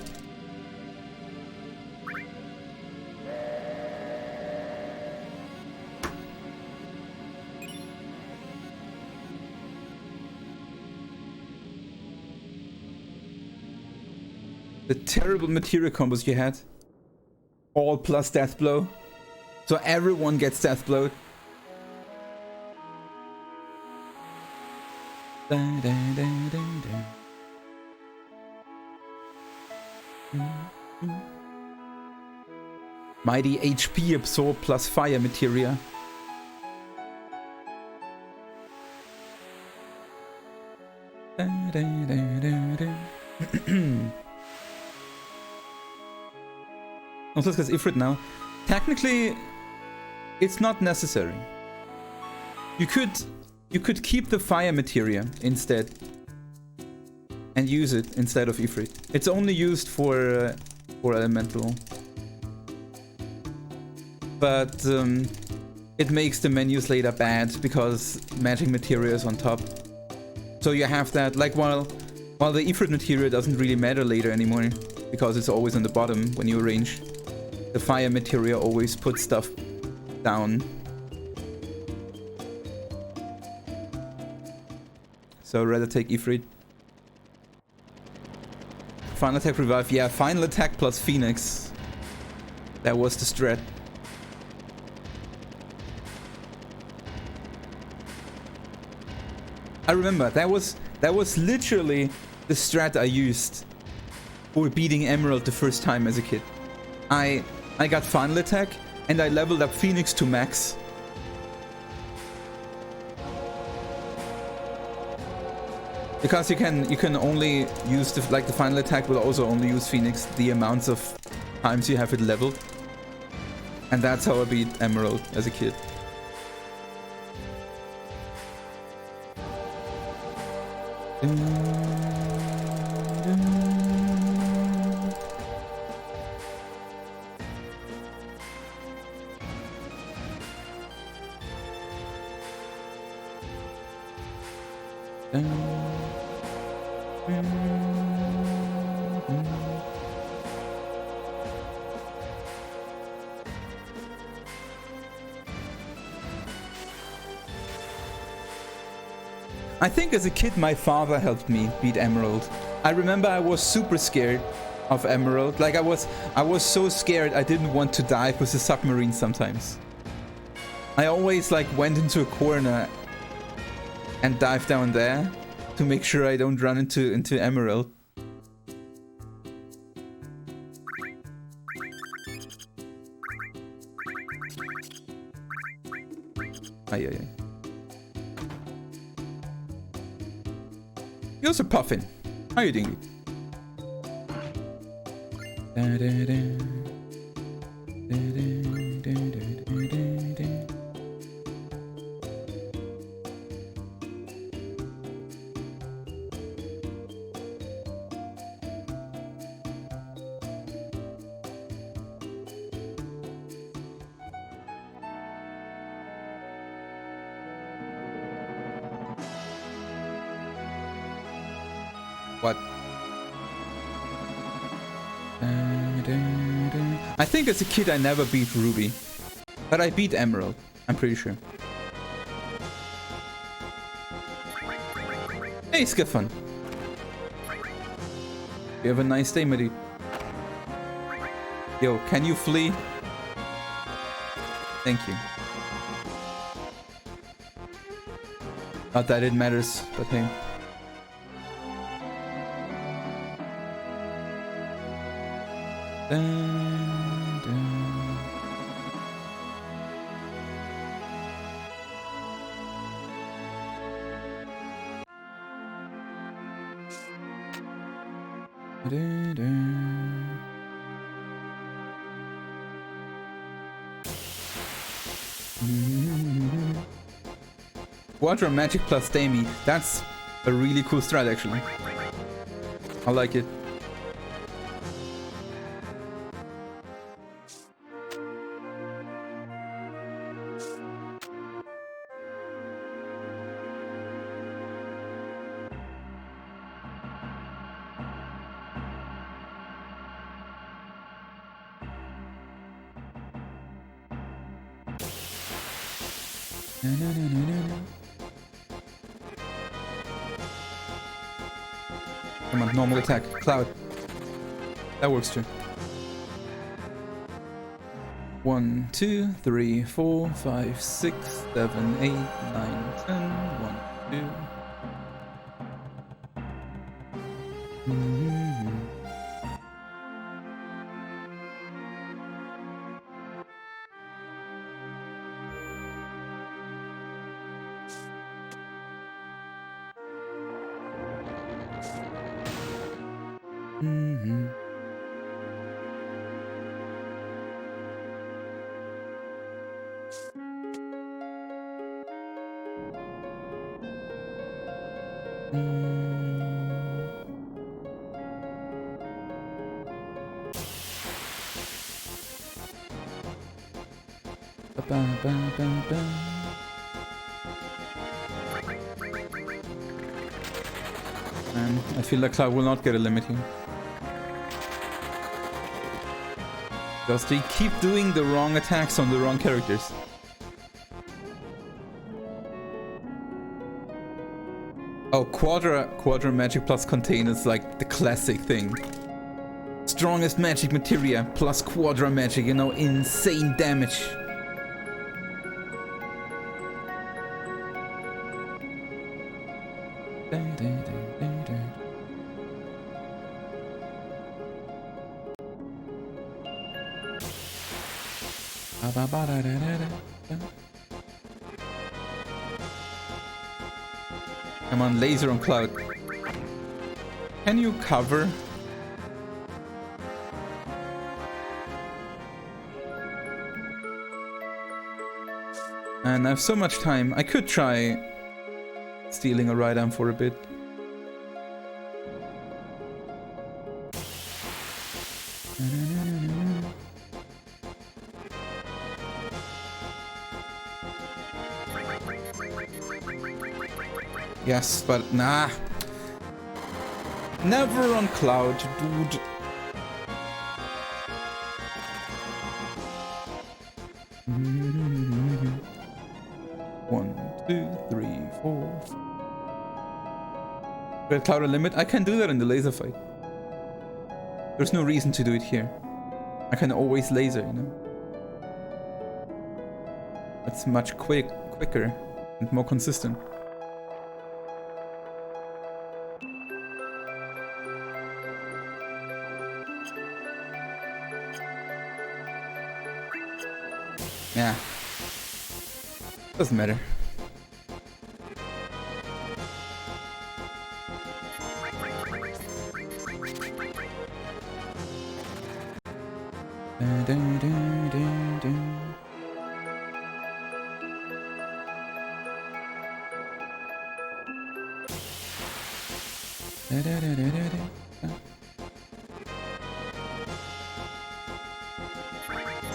The terrible material combos you had. All plus death blow. So everyone gets death blowed. Mighty HP absorb plus fire materia. Also, let's get Ifrit now. Technically, it's not necessary. You could keep the fire materia instead and use it instead of Ifrit. It's only used for elemental, but it makes the menus later bad because magic materia is on top. So you have that, like while the Ifrit materia doesn't really matter later anymore because it's always on the bottom when you arrange. The fire materia always puts stuff down. So I'd rather take Ifrit. Final attack revive. Yeah, final attack plus Phoenix. That was the strat. I remember that was literally the strat I used for beating Emerald the first time as a kid. I got final attack and I leveled up Phoenix to max. Because you can only use the final attack will also only use Phoenix the amounts of times you have it leveled. And that's how I beat Emerald as a kid. I think as a kid my father helped me beat Emerald. I remember I was super scared of Emerald. Like I was so scared I didn't want to dive with the submarine sometimes. I always like went into a corner and dived down there to make sure I don't run into Emerald. Ay, ay, ay. You're also Puffin. How are you doing? What? I think as a kid I never beat Ruby, but I beat Emerald, I'm pretty sure. Hey Skiffon! You have a nice day, my dude. Yo, can you flee? Thank you. Not that it matters, but hey. Dun, dun. Dun, dun. Quadra Magic plus Damie. That's a really cool strat actually. I like it. Come on, normal attack. Cloud. That works too. 1, 2, 3, 4, 5, 6, 7, 8, 9, 10. 1, 2. I feel like Cloud will not get a limit here. Because they keep doing the wrong attacks on the wrong characters. Oh, Quadra Magic plus Contain is like the classic thing. Strongest magic materia plus Quadra Magic, you know, insane damage. Come on, laser on Cloud. Can you cover? And I have so much time. I could try stealing a right arm for a bit. Yes, but nah. Never on cloud, dude. One, two, three, four. Red cloud limit? I can do that in the laser fight. There's no reason to do it here. I can always laser, you know? It's much quicker and more consistent. Yeah. Doesn't matter.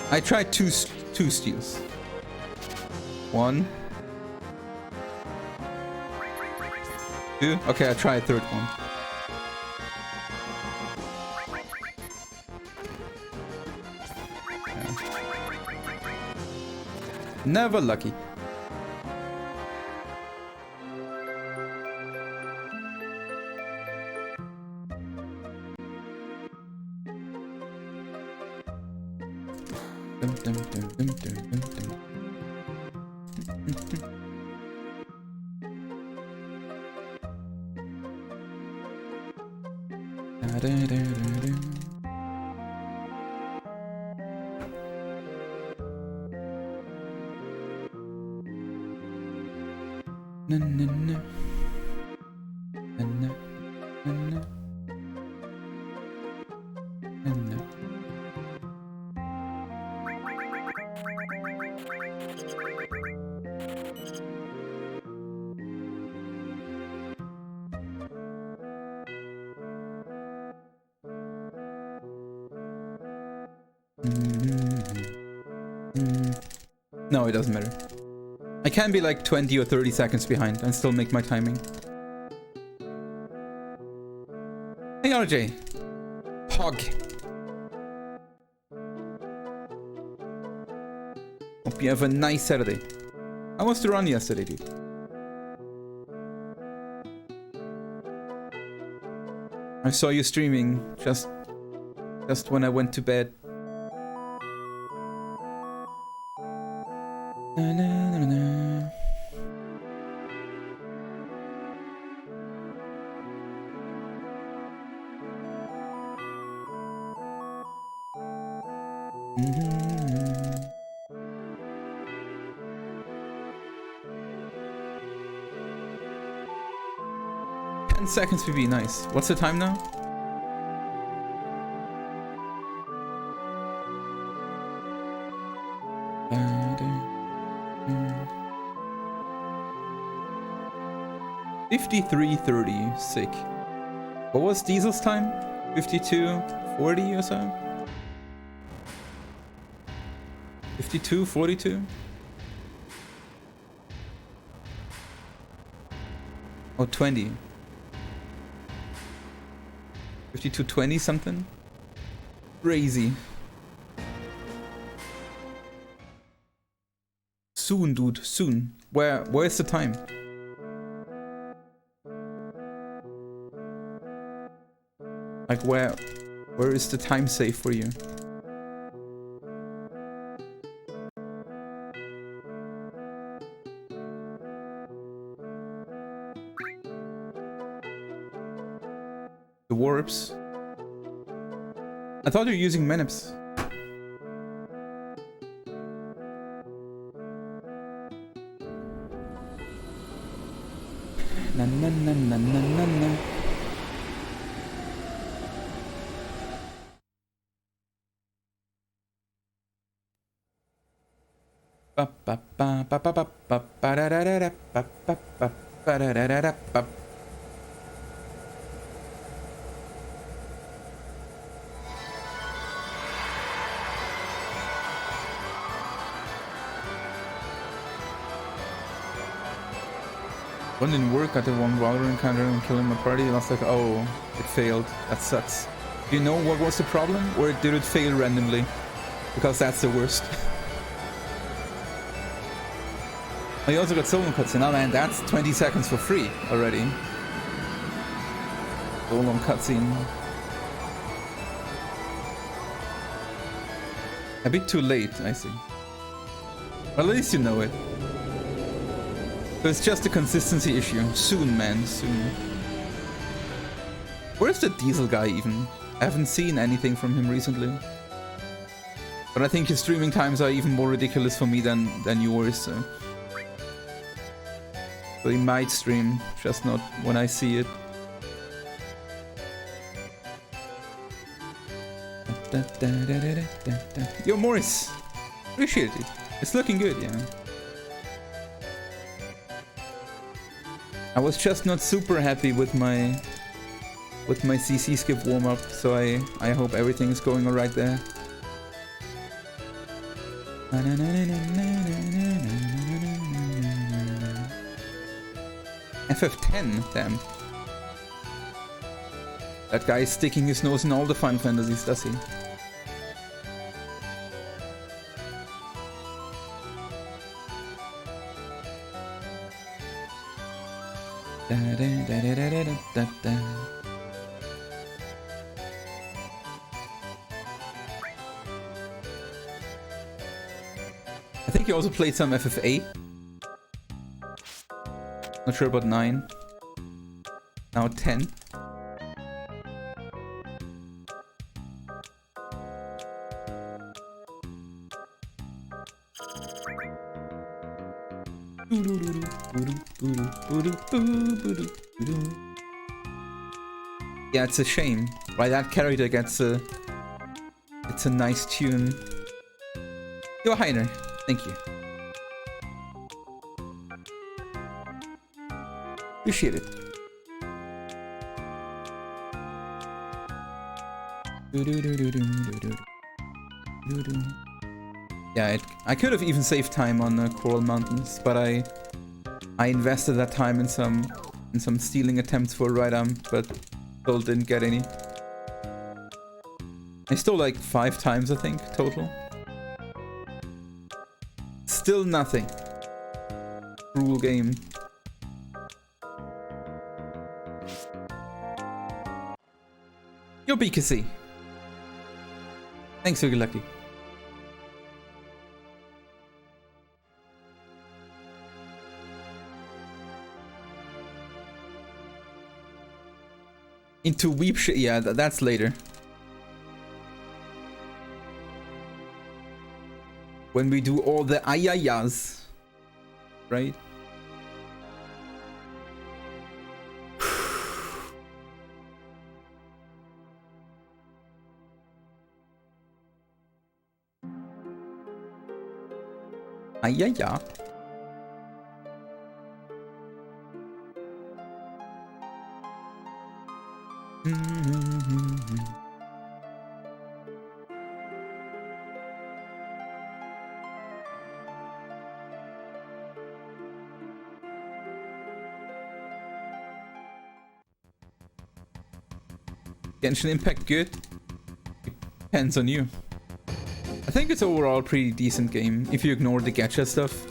I tried two steals. One. Two. Okay, I try a third one. Yeah. Never lucky. No, it doesn't matter. I can be like 20 or 30 seconds behind and still make my timing. Hey RJ. Hog. Hope you have a nice Saturday. How was the run yesterday, dude? I saw you streaming just when I went to bed. Na, na, na, na. Mm-hmm. 10 seconds PB, nice. What's the time now? $53.30, sick. What was Diesel's time? 52.40 or so? 52.42? Or 20? 52.20 something? Crazy. Soon, dude, soon. Where's the time? Like where is the time safe for you? The warps. I thought you were using Menips. Na na na na na na na. One didn't work, I did one router encounter and killing my party. I was like, oh, it failed. That sucks. Do you know what was the problem? Or did it fail randomly? Because that's the worst. Oh, you also got Zolom cutscene. Oh man, that's 20 seconds for free already. Zolom cutscene. A bit too late, I see. Well, at least you know it. So it's just a consistency issue. Soon, man, soon. Where's the Diesel guy even? I haven't seen anything from him recently. But I think his streaming times are even more ridiculous for me than yours, so. So he might stream, just not when I see it. Yo, Morris! Appreciate it. It's looking good, yeah. I was just not super happy with my CC skip warm-up, so I hope everything is going alright there. FF7, damn. That guy is sticking his nose in all the Final Fantasies, does he? I think you also played some FF8. Not sure about 9. Now 10. Yeah, it's a shame. Why that character gets a... It's a nice tune. Yo, Heiner. Thank you. Appreciate it. Yeah, I could have even saved time on Coral Mountains, but I invested that time in some stealing attempts for right arm, but still didn't get any. I stole like 5 times, I think, total. Still nothing. Cruel game. Yo, BKC. Thanks, Super Lucky. Into weep shit. Yeah, that's later. When we do all the ayayas. Right? Ayaya. Genshin Impact good? Depends on you. I think it's overall a pretty decent game, if you ignore the gacha stuff.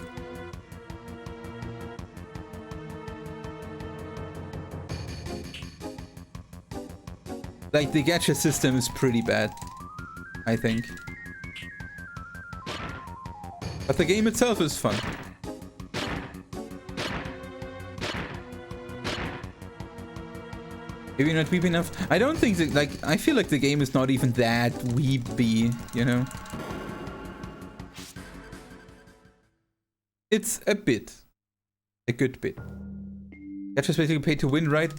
Like, the gacha system is pretty bad, I think. But the game itself is fun. Maybe not weepy enough. I don't think that, like, I feel like the game is not even that weepy, you know? It's a bit. A good bit. Gacha's basically pay to win, right?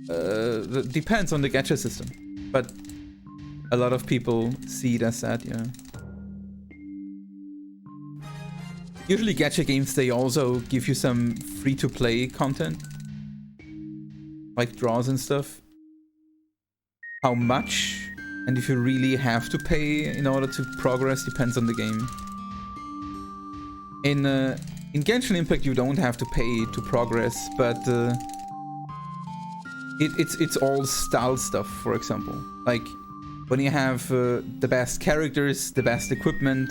Depends on the gacha system. But a lot of people see it as that, yeah. Usually gacha games, they also give you some free-to-play content. Like draws and stuff. How much, and if you really have to pay in order to progress, depends on the game. In Genshin Impact, you don't have to pay to progress, but it's all style stuff, for example. Like, when you have the best characters, the best equipment,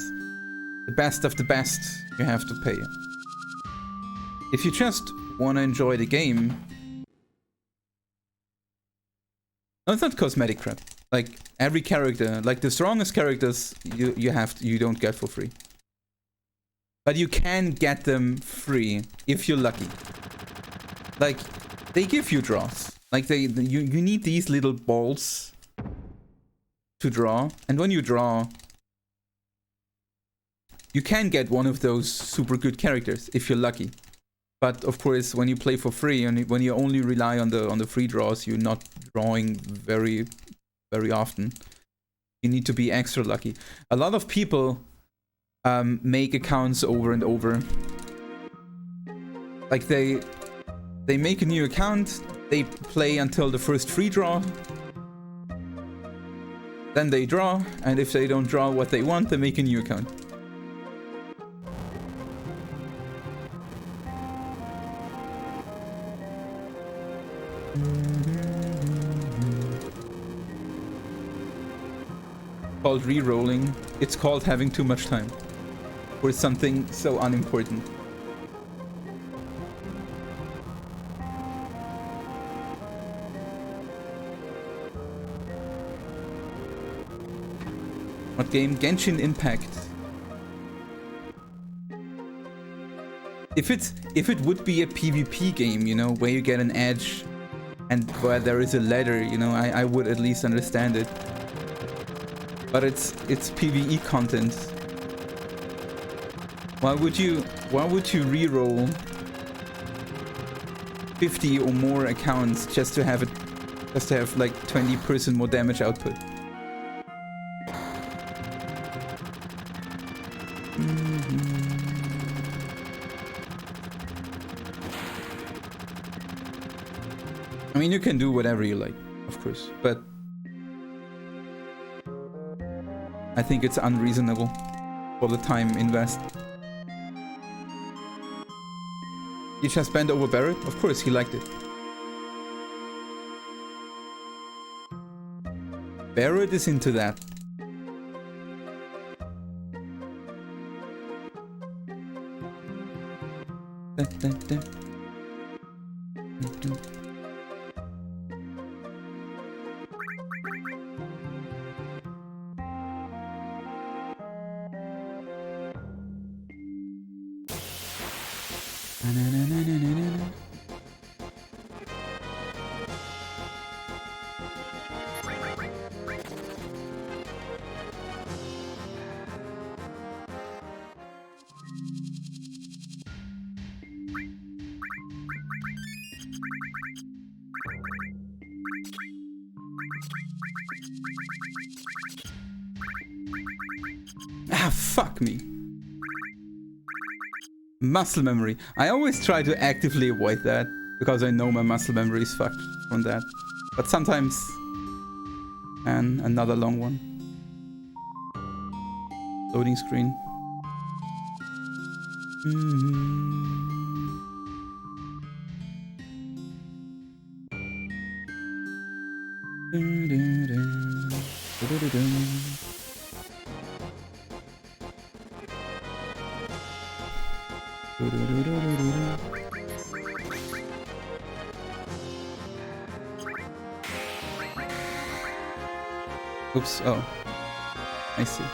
the best of the best, you have to pay. If you just want to enjoy the game... No, it's not cosmetic crap. Like, every character, like the strongest characters, you don't get for free. But you can get them free if you're lucky. Like, they give you draws. Like, you need these little balls to draw, and when you draw, you can get one of those super good characters if you're lucky. But of course, when you play for free and when you only rely on the free draws, you're not drawing very often. You need to be extra lucky. A lot of people make accounts over and over. Like they make a new account, they play until the first free draw, then they draw, and if they don't draw what they want, they make a new account. Called re-rolling. It's called having too much time for something so unimportant. What game? Genshin Impact. If it would be a PvP game, you know, where you get an edge and where there is a ladder, you know, I would at least understand it. But it's PvE content. Why would you re-roll 50 or more accounts just to have like 20% more damage output? I mean, you can do whatever you like, of course, but I think it's unreasonable for the time invest. You just bent over Barrett? Of course, he liked it. Barrett is into that. Ah, fuck me. Muscle memory. I always try to actively avoid that, because I know my muscle memory is fucked from that. But sometimes... And another long one. Loading screen. Oops, oh. I see.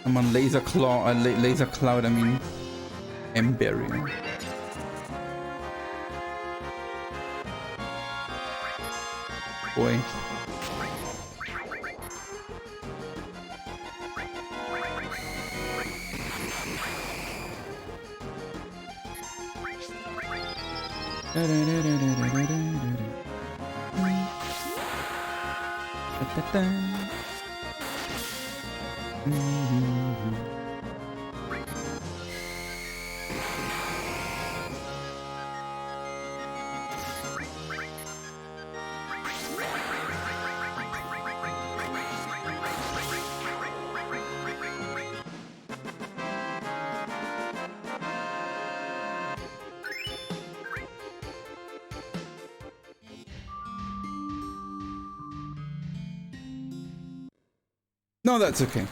I'm on laser claw, laser cloud, I mean. Embarrassing. Boy. No, that's okay.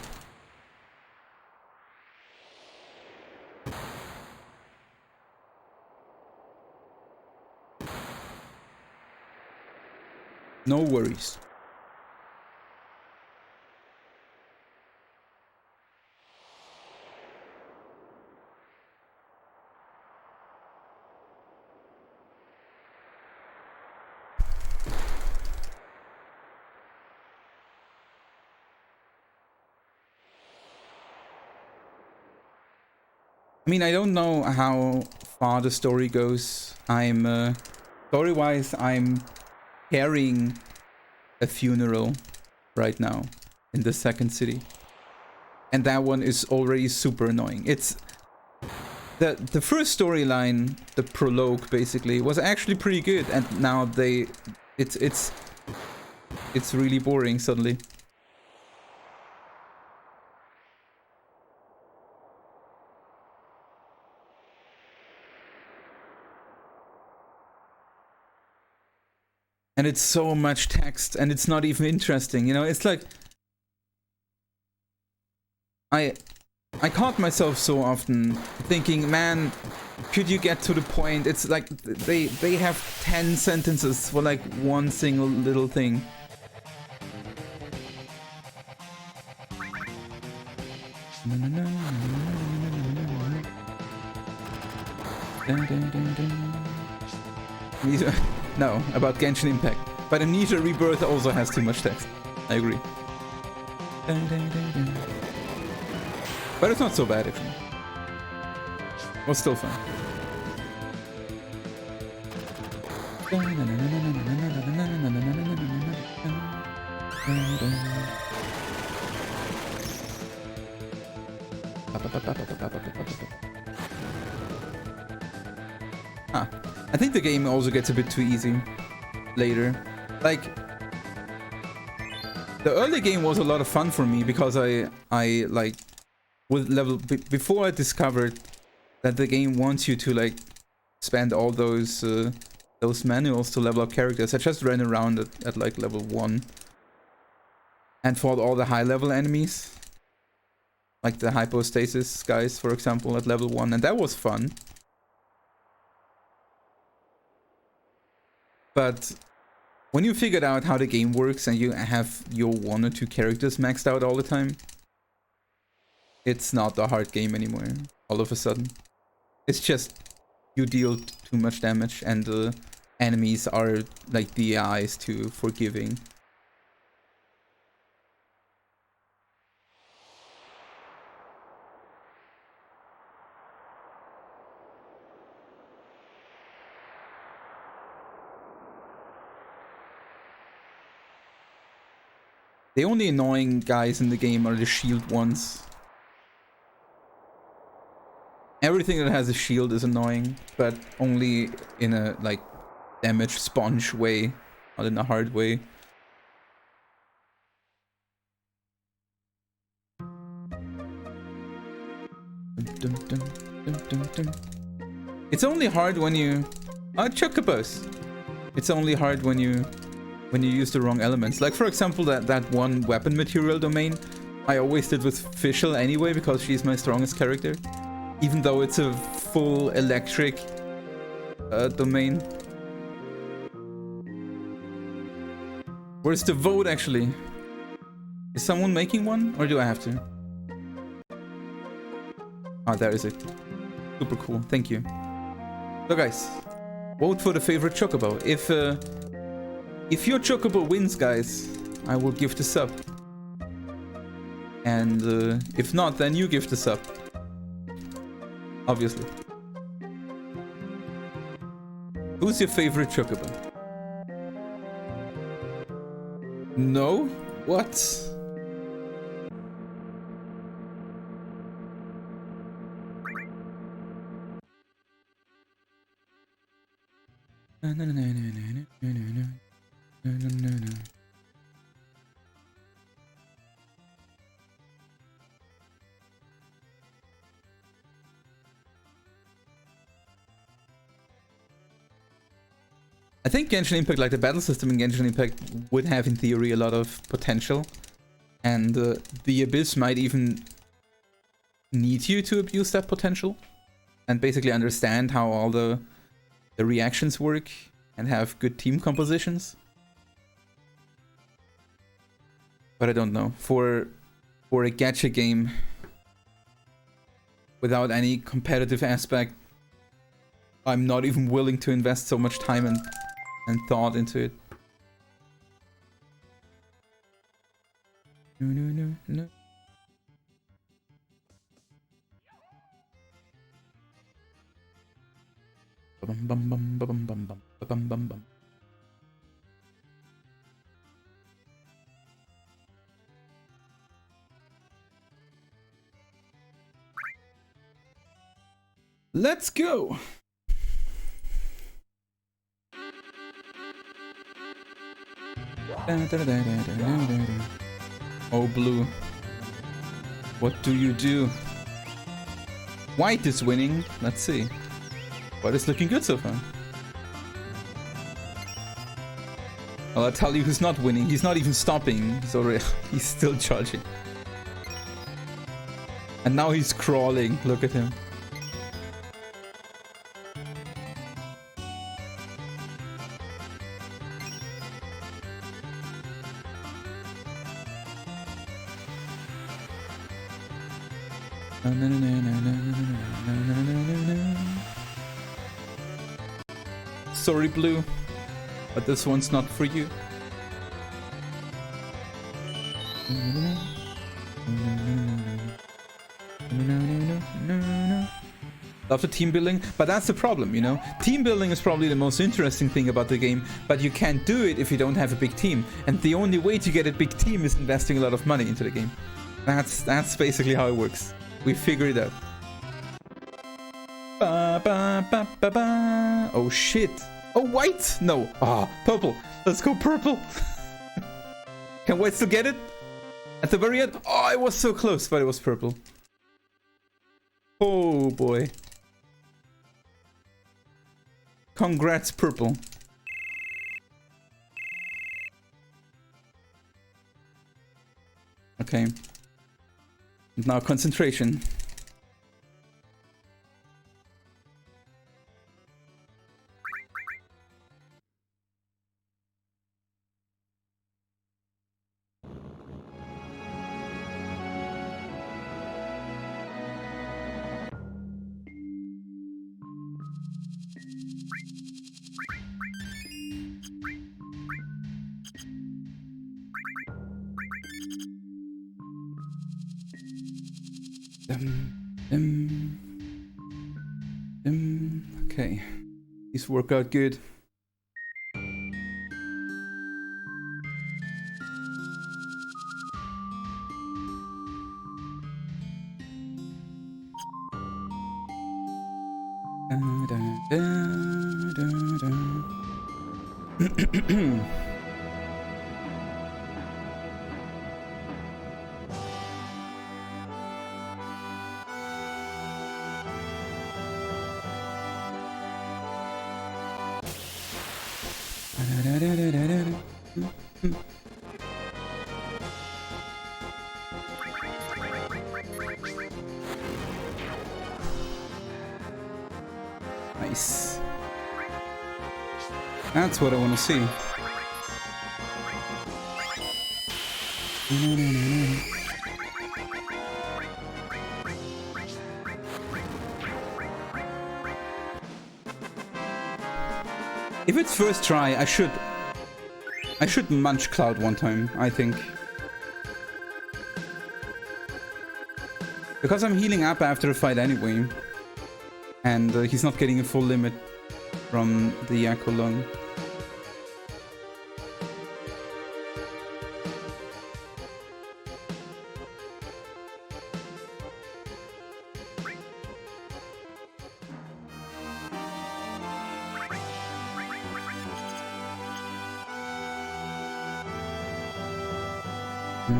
No worries. I mean, I don't know how far the story goes. I'm, story-wise, I'm carrying a funeral right now in the second city. And that one is already super annoying. It's... The first storyline, the prologue, basically, was actually pretty good. And now they... It's really boring, suddenly. And it's so much text, and it's not even interesting, you know? It's like... I caught myself so often thinking, man, could you get to the point? It's like they have 10 sentences for like one single little thing. No, about Genshin Impact. But Amnesia Rebirth also has too much text. I agree. But it's not so bad, actually. It was still fun. Ah, I think the game also gets a bit too easy later. Like, the early game was a lot of fun for me because I like, with level before I discovered that the game wants you to like spend all those manuals to level up characters. I just ran around at like level 1 and fought all the high level enemies, like the hypostasis guys, for example, at level 1, and that was fun. But when you figured out how the game works and you have your 1 or 2 characters maxed out all the time, it's not a hard game anymore, all of a sudden. It's just you deal too much damage and the enemies are like the AIs too forgiving. The only annoying guys in the game are the shield ones. Everything that has a shield is annoying, but only in a, like, damage sponge way, not in a hard way. It's only hard when you... Chocobos! It's only hard when you use the wrong elements. Like, for example, that one weapon material domain, I always did with Fischl anyway, because she's my strongest character. Even though it's a full electric domain. Where's the vote, actually? Is someone making one? Or do I have to? Ah, there is it. Super cool. Thank you. So, guys, vote for the favorite Chocobo. If your Chocobo wins, guys, I will give the sub. And if not, then you give the sub. Obviously. Who's your favorite Chocobo? No? What? I think Genshin Impact, like the battle system in Genshin Impact, would have in theory a lot of potential. And the Abyss might even need you to abuse that potential. And basically understand how all the reactions work and have good team compositions. But I don't know. For a gacha game without any competitive aspect, I'm not even willing to invest so much time and thought into it. No. Let's go. Oh, blue. What do you do? White is winning. Let's see. White is looking good so far. Well, I'll tell you who's not winning. He's not even stopping. He's already... he's still charging. And now he's crawling. Look at him. Sorry, Blue, but this one's not for you. Love the team building, but that's the problem, you know? Team building is probably the most interesting thing about the game, but you can't do it if you don't have a big team. And the only way to get a big team is investing a lot of money into the game. That's basically how it works. We figured it out. Oh shit. Oh, white? No. Ah, purple. Let's go purple. Can white still get it? At the very end? Oh, it was so close, but it was purple. Oh boy. Congrats, purple. Okay. Now concentration. Okay, these work out good. Nice. That's what I want to see. If it's first try, I should munch Cloud one time, I think. Because I'm healing up after a fight anyway. And he's not getting a full limit from the Yakko lung. Good.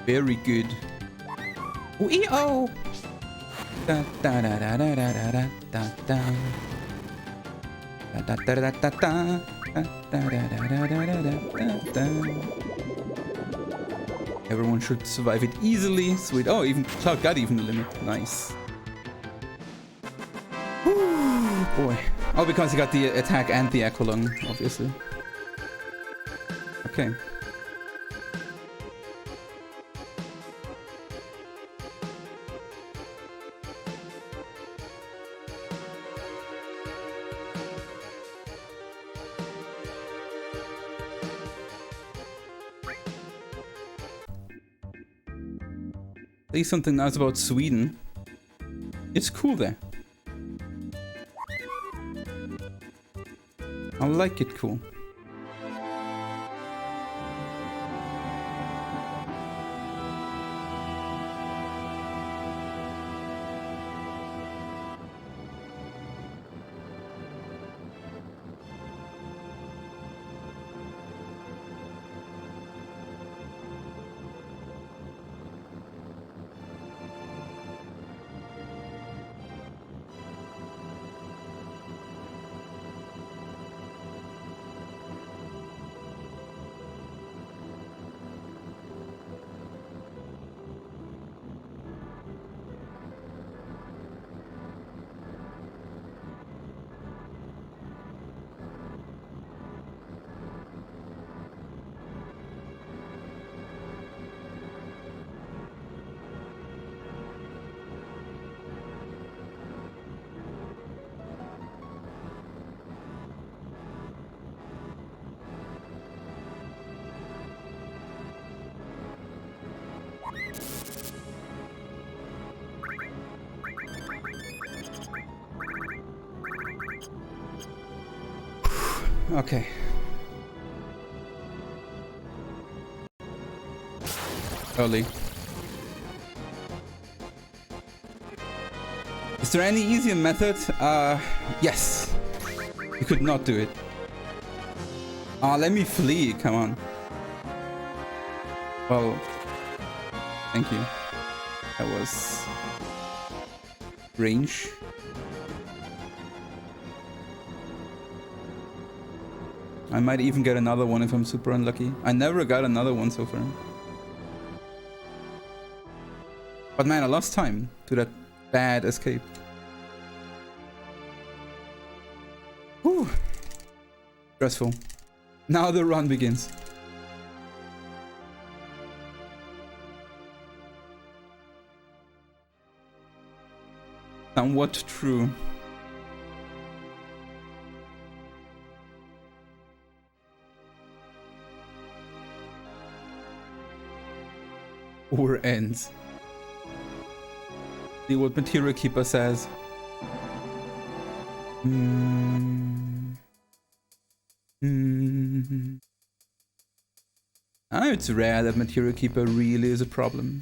Very good. Wee-oh! Da da da da da da da da da da da da da da da da. Everyone should survive it easily. Sweet. Oh, even Cloud got even the limit. Nice. Woo, boy. Oh, because he got the attack and the Aqualung, obviously. Okay. Say something nice about Sweden. It's cool there. I like it cool. Okay. Early. Is there any easier method? Yes. You could not do it. Let me flee. Come on. Well, thank you. That was range. I might even get another one if I'm super unlucky. I never got another one so far. But man, I lost time to that bad escape. Whew. Stressful. Now the run begins. Somewhat true. Or ends. See what Material Keeper says. It's rare that Material Keeper really is a problem.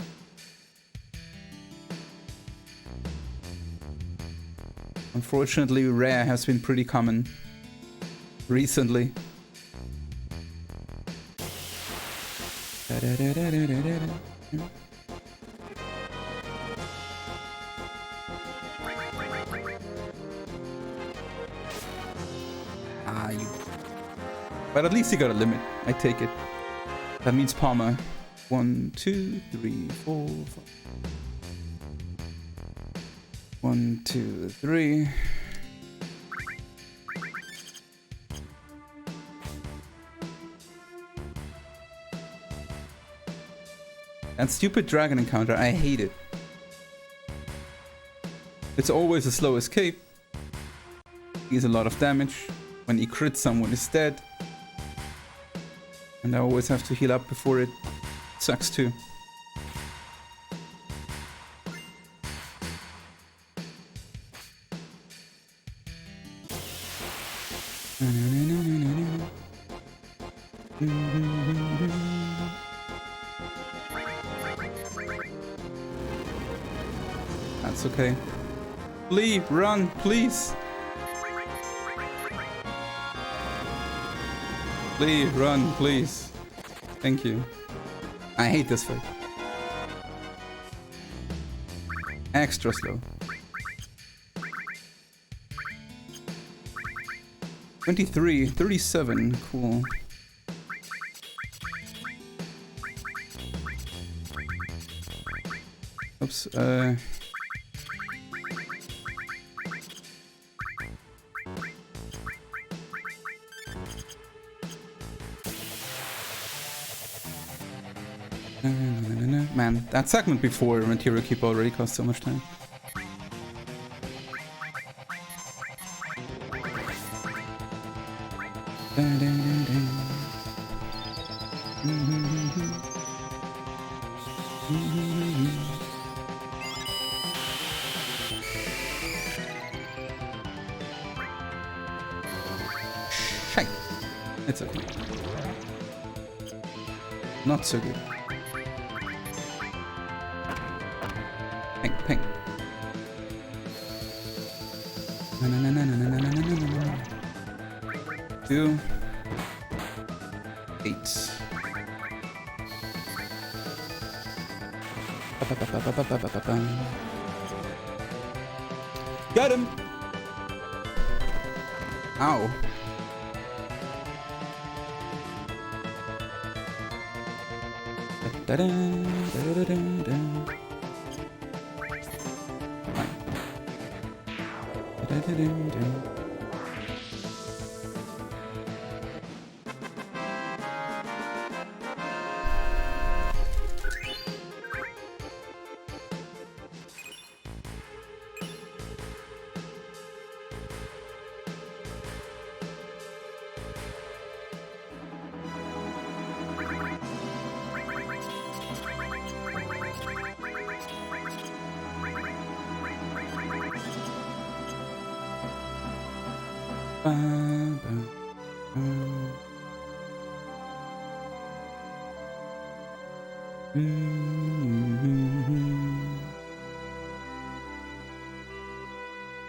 Unfortunately, rare has been pretty common recently. You. But at least he got a limit. I take it. That means Palmer. 1, 2, 3, 4, 5. 1, 2, 3. And stupid dragon encounter, I hate it. It's always a slow escape. Deals a lot of damage. When he crits, someone is dead. And I always have to heal up before it. Sucks too. That's okay. Flee, run, please. Flee, run, please. Thank you. I hate this fight. Extra slow. 23, 37, cool. Oops, Man, that segment before Material Keep already cost so much time. Shite. It's okay. Not so good. Ping, ping. Na na na na na na na na na. 2, 8. Got him. Ow. Da da da da da da.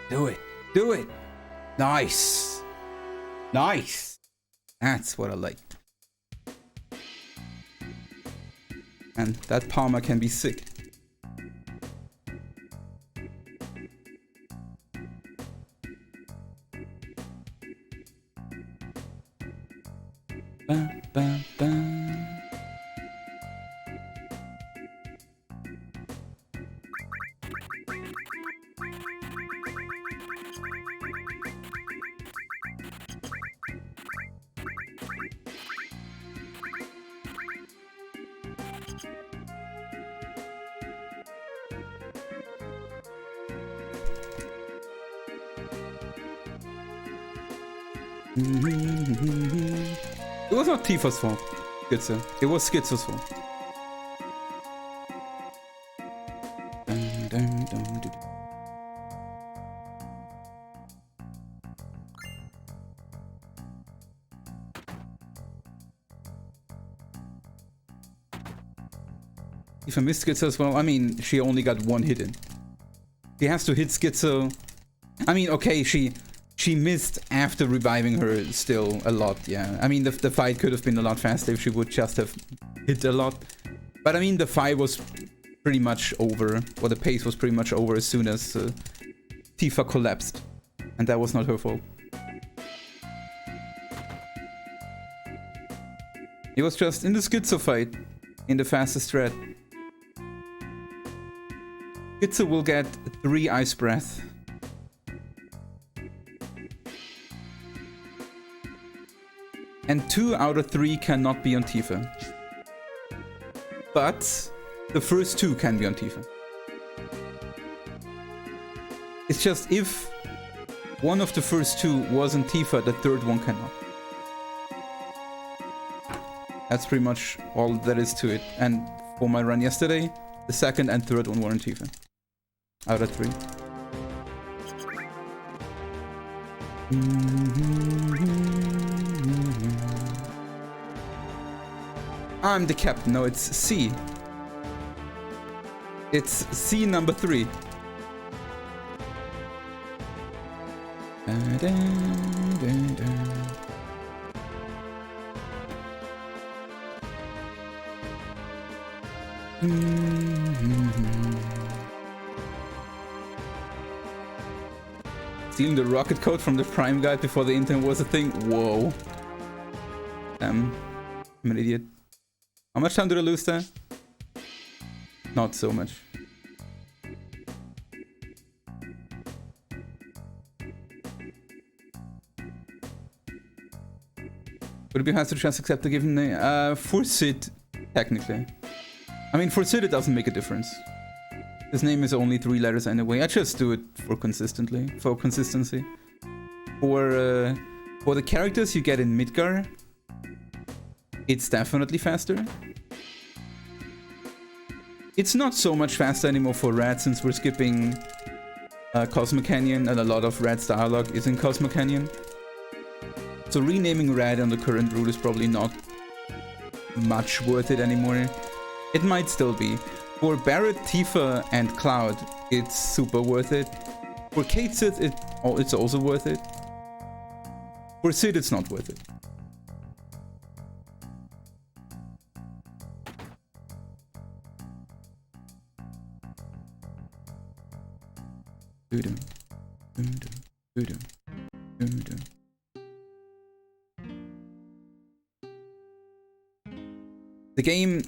Do it. Do it. Nice. Nice. That's what I like. And that Palmer can be sick. Ba, ba, ba. It was not Tifa's fault, Schizo. It was Schizo's fault. If I missed Schizo as well, I mean, she only got one hit in. She has to hit Schizo. I mean, okay, she missed after reviving her still a lot, yeah. I mean, the fight could have been a lot faster if she would just have hit a lot. But I mean, the fight was pretty much over, or the pace was pretty much over as soon as Tifa collapsed. And that was not her fault. It was just in the Schizo fight, in the fastest thread. Schizo will get 3 Ice Breath. And 2 out of 3 cannot be on Tifa. But the first 2 can be on Tifa. It's just if one of the first 2 was on Tifa, the third one cannot. That's pretty much all that is to it. And for my run yesterday, the second and third one were on Tifa. Out of 3. I'm the captain. No, it's C. It's C number 3. Stealing the rocket code from the Prime Guide before the internet was a thing? Whoa. I'm an idiot. How much time did I lose there? Not so much. Would it be hard to just accept the given name? For Sid, technically. I mean, for Sid it doesn't make a difference. His name is only 3 letters anyway. I just do it for consistency. For the characters you get in Midgar, it's definitely faster. It's not so much faster anymore for Red since we're skipping Cosmo Canyon, and a lot of Red's dialogue is in Cosmo Canyon. So renaming Red on the current route is probably not much worth it anymore. It might still be. For Barret, Tifa, and Cloud, it's super worth it. For Cait Sith, it's also worth it. For Sid, it's not worth it.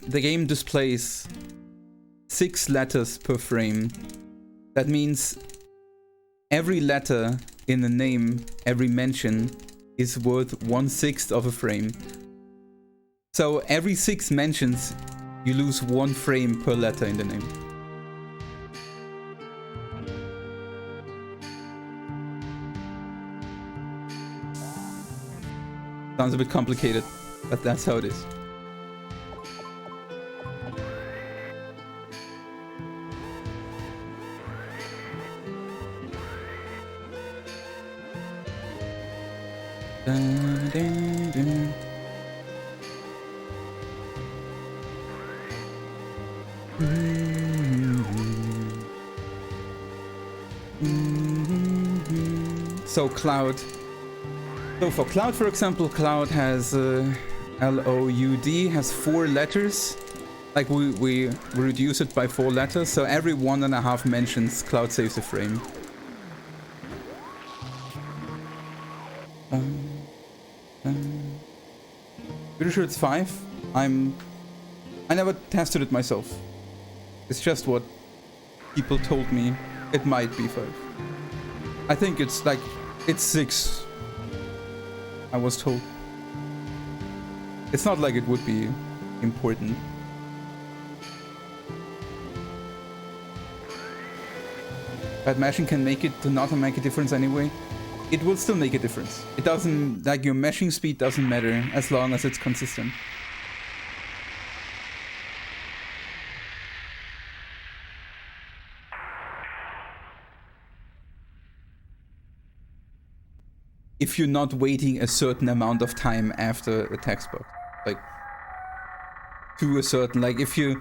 The game displays 6 letters per frame. That means every letter in the name, every mention, is worth 1/6 of a frame. So every 6 mentions, you lose 1 frame per letter in the name. Sounds a bit complicated, but that's how it is. So Cloud. So for Cloud, for example, Cloud has L-O-U-D, has 4 letters. Like we reduce it by 4 letters, so every 1.5 mentions Cloud saves a frame. Pretty sure it's 5. I never tested it myself. It's just what people told me. It might be 5. I think it's 6. I was told. It's not like it would be important. But meshing can make it to not make a difference anyway. It will still make a difference. It doesn't, like, your meshing speed doesn't matter as long as it's consistent. If you're not waiting a certain amount of time after a text box, like to a certain, like if you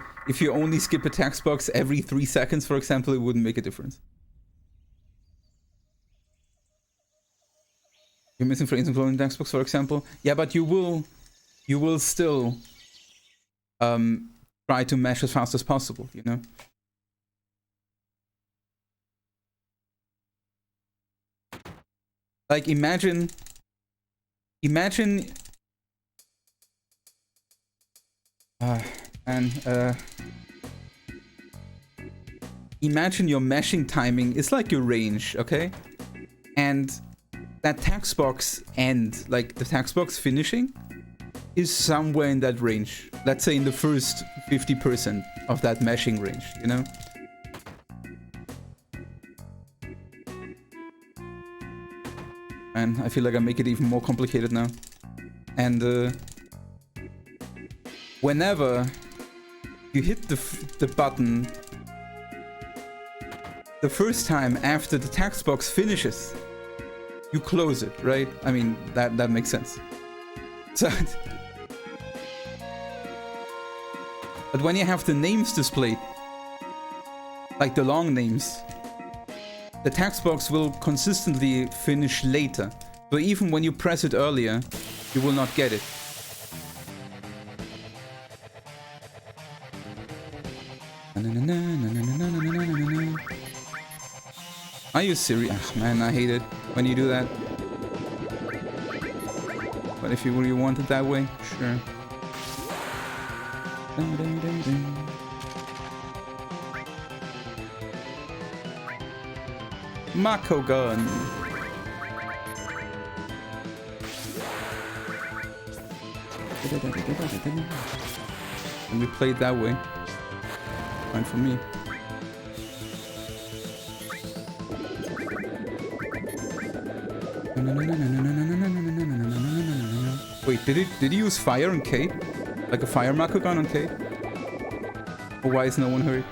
only skip a text box every 3 seconds, for example, it wouldn't make a difference. You're missing frames including text box, for example. Yeah, but you will still try to mesh as fast as possible, you know. Like imagine imagine your meshing timing is like your range, okay? And that text box end, like the text box finishing, is somewhere in that range. Let's say in the first 50% of that meshing range, you know? And I feel like I make it even more complicated now. And whenever you hit the button the first time after the text box finishes, you close it, right? I mean, that makes sense. So But when you have the names displayed, like the long names, the text box will consistently finish later. So even when you press it earlier, you will not get it. Are you serious? Ugh, man, I hate it when you do that. But if you really want it that way, sure. Mako gun. And we played that way. Fine for me. Wait, did he use fire on Cait? Like a fire Mako gun on Cait? Or why is no one hurt?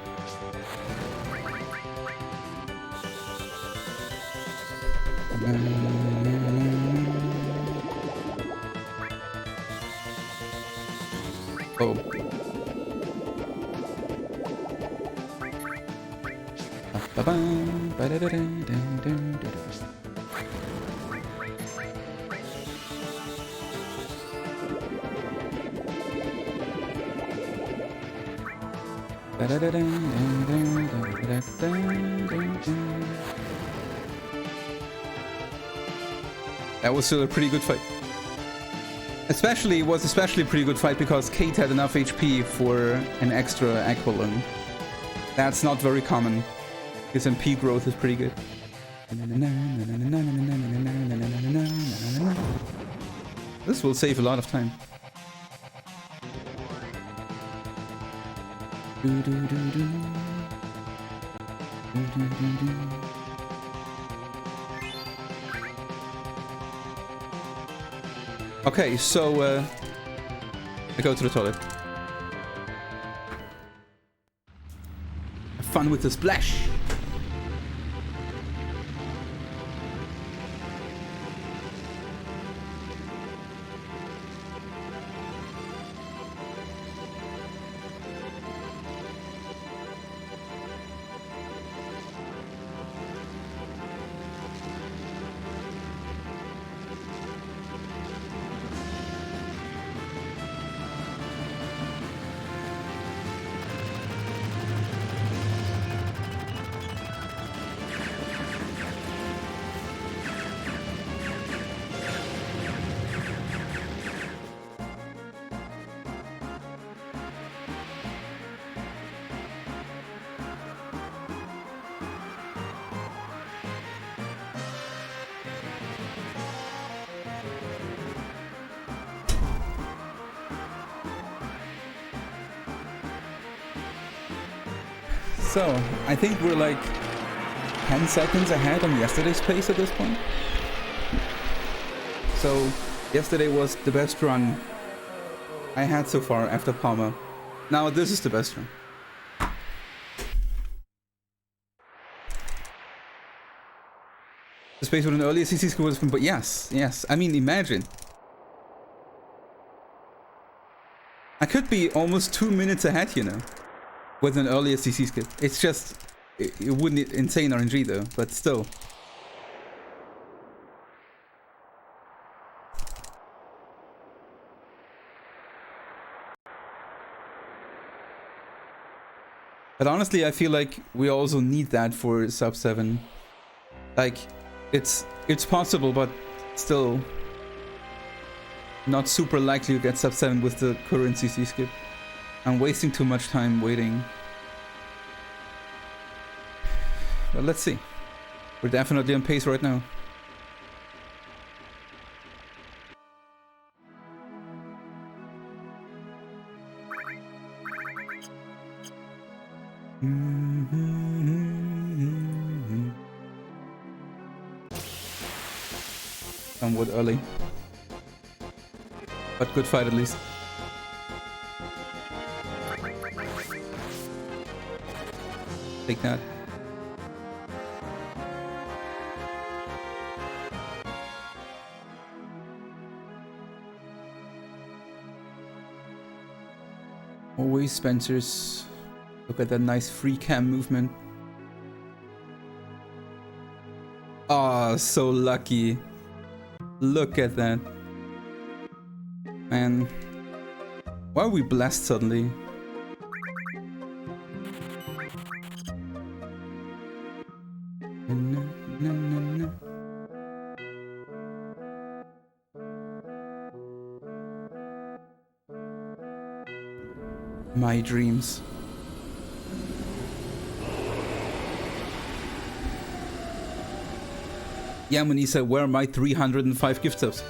Oh. That was still a pretty good fight. It was especially a pretty good fight because Cait had enough HP for an extra Aqualung. That's not very common. His MP growth is pretty good. This will save a lot of time. Okay, so I go to the toilet. Have fun with the splash. So, I think we're like 10 seconds ahead on yesterday's pace at this point. So, yesterday was the best run I had so far after Palmer. Now this is the best run. The space with an earlier CC score was from, but yes. I mean, imagine. I could be almost 2 minutes ahead, you know. With an earlier CC skip. It's just... It wouldn't insane RNG though, but still. But honestly, I feel like we also need that for sub 7. Like, it's possible, but still not super likely to get sub 7 with the current CC skip. I'm wasting too much time waiting. But let's see. We're definitely on pace right now. Somewhat early. But good fight at least. Take that. Always Spencer's. Look at that nice free cam movement. Ah, so lucky. Look at that. Man. Why are we blessed suddenly? My dreams. Yeah, Manisa, where are my 305 gift subs?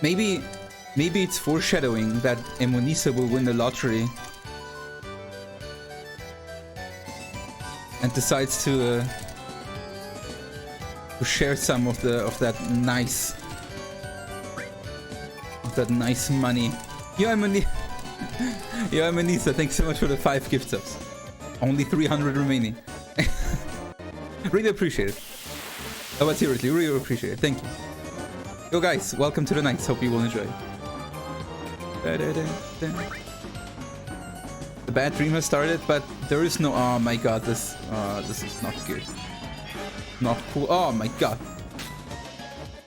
Maybe it's foreshadowing that Emonisa will win the lottery and decides to share some of that nice money. Yo, Emonisa, thanks so much for the 5 gift subs. Only 300 remaining. Really appreciate it. Oh, but seriously, really appreciate it. Thank you. Yo guys, welcome to the nights. Hope you will enjoy. The bad dream has started, but there is no. Oh my god, this is not good. Not cool. Oh my god.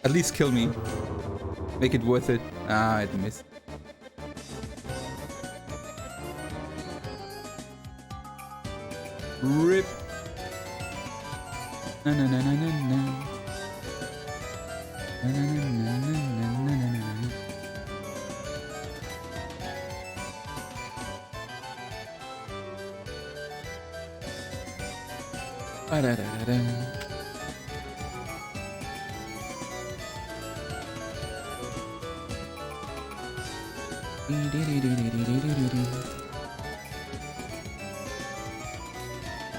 At least kill me. Make it worth it. Ah, I missed. Rip. Na na na na na na. Na na na na na na na na. Da da da da.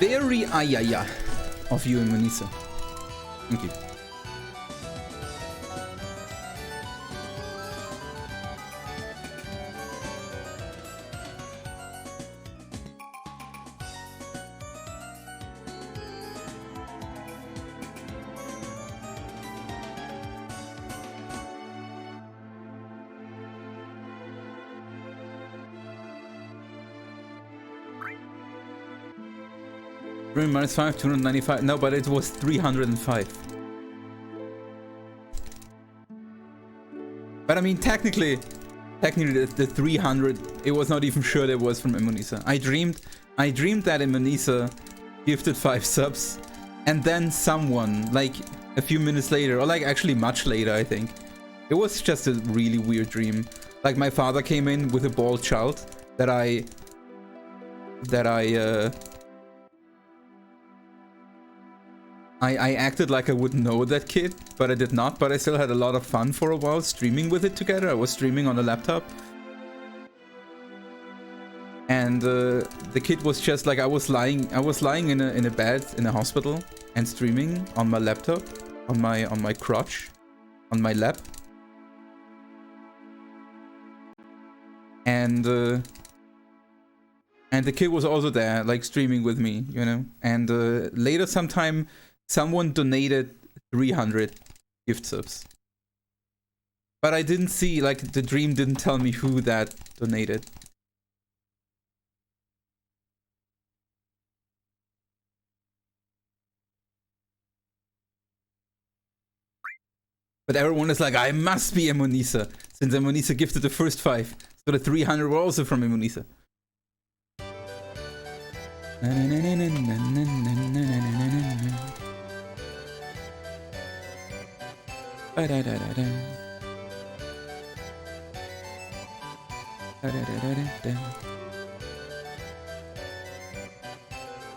Very ayaya of you and Manisa. Thank you. -5, 295. No, but it was 305. But I mean, technically the 300, it was not even sure that it was from Emonisa. I dreamed that Emonisa gifted 5 subs, and then someone, like a few minutes later, or like actually much later, I think. It was just a really weird dream. Like my father came in with a bald child that I acted like I would know that kid, but I did not. But I still had a lot of fun for a while streaming with it together. I was streaming on a laptop. And the kid was just like, I was lying in a bed in a hospital and streaming on my laptop, on my crotch, on my lap. And the kid was also there, like streaming with me, you know. And later sometime, someone donated 300 gift subs. But I didn't see, like, the dream didn't tell me who that donated. But everyone is like, I must be Emonisa, since Emonisa gifted the first 5. So the 300 were also from Emonisa.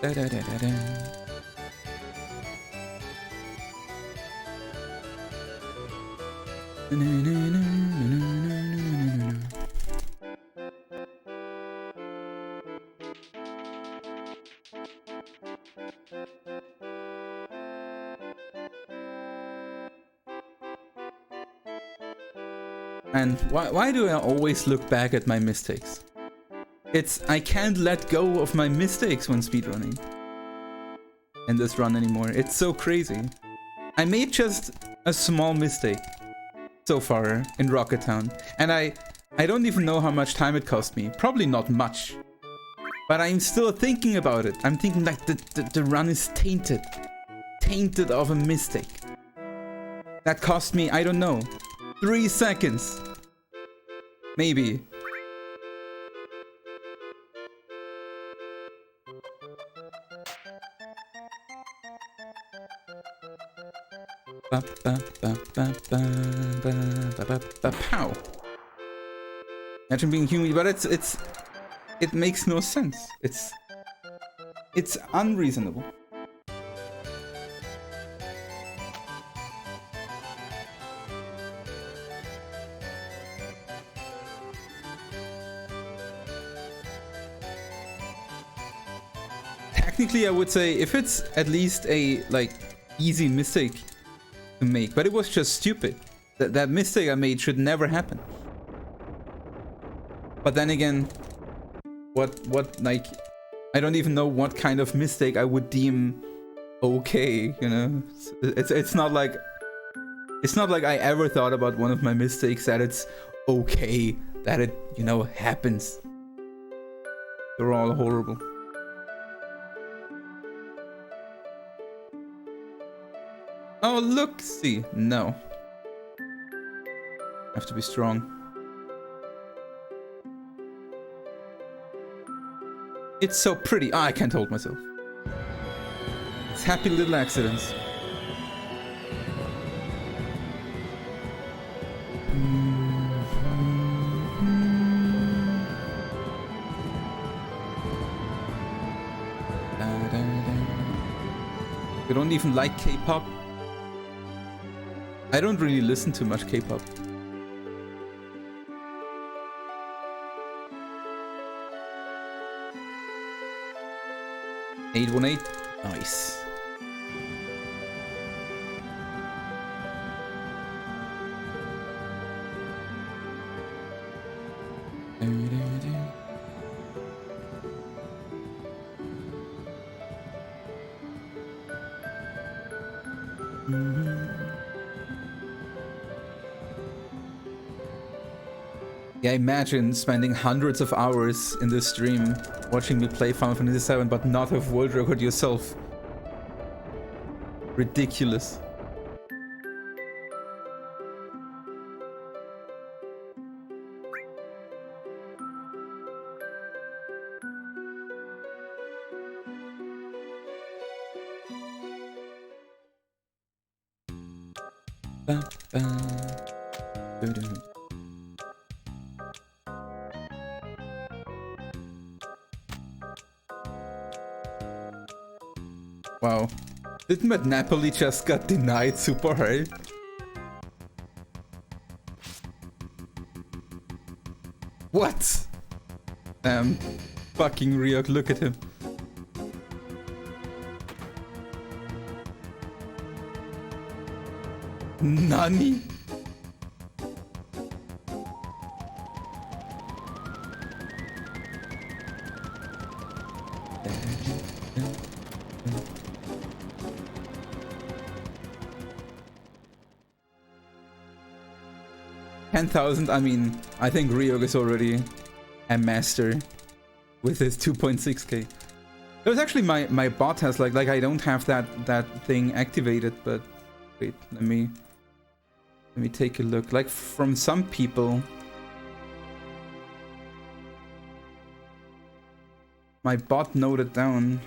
Da, da, da, da, da. Na, na, na, na, na, na, na, na. And why do I always look back at my mistakes? I can't let go of my mistakes when speedrunning in this run anymore. It's so crazy. I made just a small mistake so far in Rocket Town, and I don't even know how much time it cost me. Probably not much. But I'm still thinking about it. I'm thinking like the run is tainted. Tainted of a mistake. That cost me, I don't know, 3 seconds. Maybe. Pow. Imagine being human, but it makes no sense. It's unreasonable. Technically, I would say if it's at least a like easy mistake to make, but it was just stupid. That mistake I made should never happen. But then again, what like I don't even know what kind of mistake I would deem okay, you know? It's not like I ever thought about one of my mistakes that it's okay that it, you know, happens. They're all horrible. Oh, look, see, no. I have to be strong. It's so pretty. Ah, I can't hold myself. It's happy little accidents. You don't even like K-pop? I don't really listen to much K-pop. $818. Nice. Yeah, imagine spending hundreds of hours in this stream watching me play Final Fantasy 7 but not have world record yourself. Ridiculous. Wow. Didn't that Napoli just got denied super hard? What? Fucking Ryuk, look at him. Nani? $10,000, I mean, I think Ryuk is already a master with his 2.6k. There's actually my bot has like I don't have that thing activated, but wait, let me take a look. Like from some people, my bot noted down.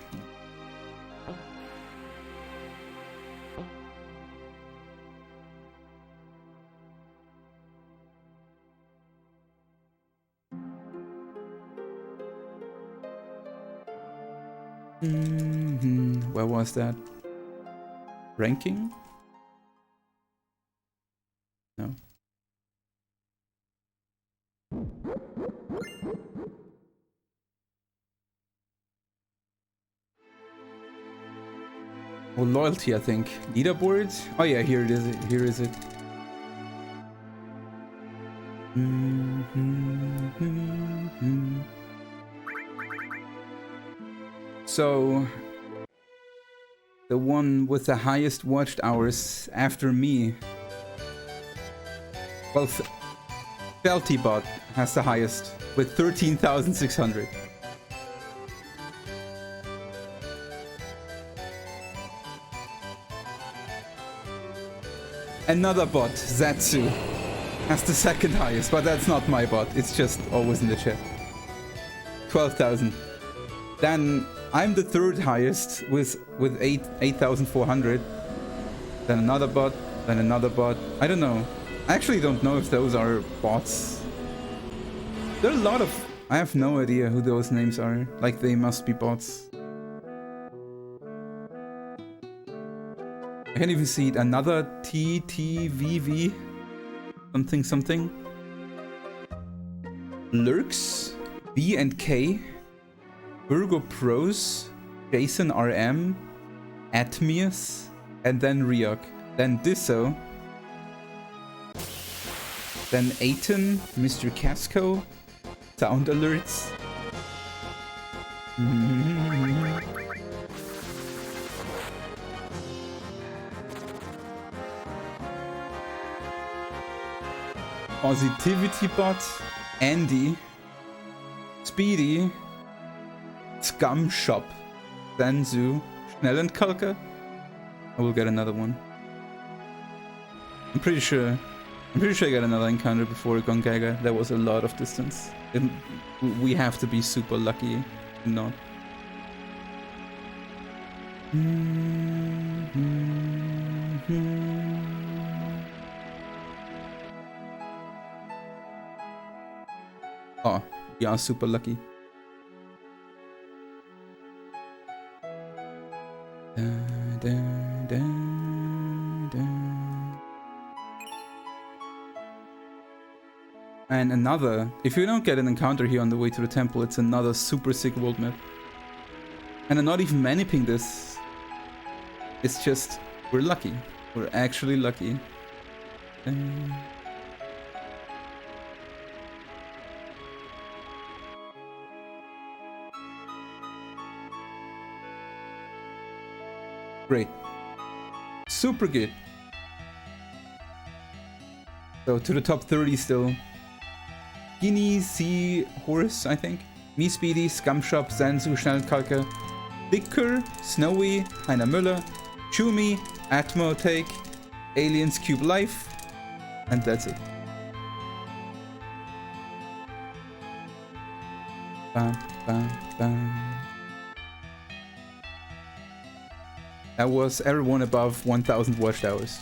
Where was that? Ranking? No. Oh, loyalty, I think. Leaderboard? Oh yeah, here it is. Here is it. So, the one with the highest watched hours after me. Well, Feltybot has the highest with 13,600. Another bot, Zatsu, has the second highest, but that's not my bot. It's just always in the chat. 12,000. Then I'm the third highest with 8,400. Then another bot, then another bot. I don't know. I actually don't know if those are bots. There are a lot of... I have no idea who those names are. Like, they must be bots. I can't even see it. Another TTVV. Something something. Lurks. B and K. Virgo Pros. Jason RM. Atmius. And then Ryok. Then Disso. Then Aiton. Mr. Casco. Sound alerts. Positivity Bot, Andy, Speedy, Scum Shop, Zanzu, Schnellenkalker. I will get another one. I'm pretty sure I got another encounter before Gongaga. There was a lot of distance. We have to be super lucky not. Oh, we are super lucky. And another, if you don't get an encounter here on the way to the temple, it's another super sick world map. And I'm not even maniping this. It's just, we're lucky. We're actually lucky. Great. Super good. So to the top 30 still. Guinea Sea Horse, I think. Me Speedy, Scumshop, Zanzu, Schnellkalker, Dicker, Snowy, Heiner Müller, Chumi, Atmo Take, Aliens Cube Life, and that's it. Bam, bam, bam. That was everyone above 1,000 watched hours.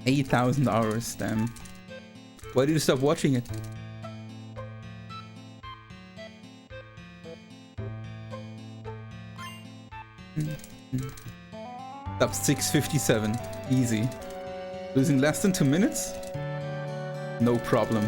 $8,000 hours, damn. Why did you stop watching it? Up 657. Easy. Losing less than 2 minutes? No problem.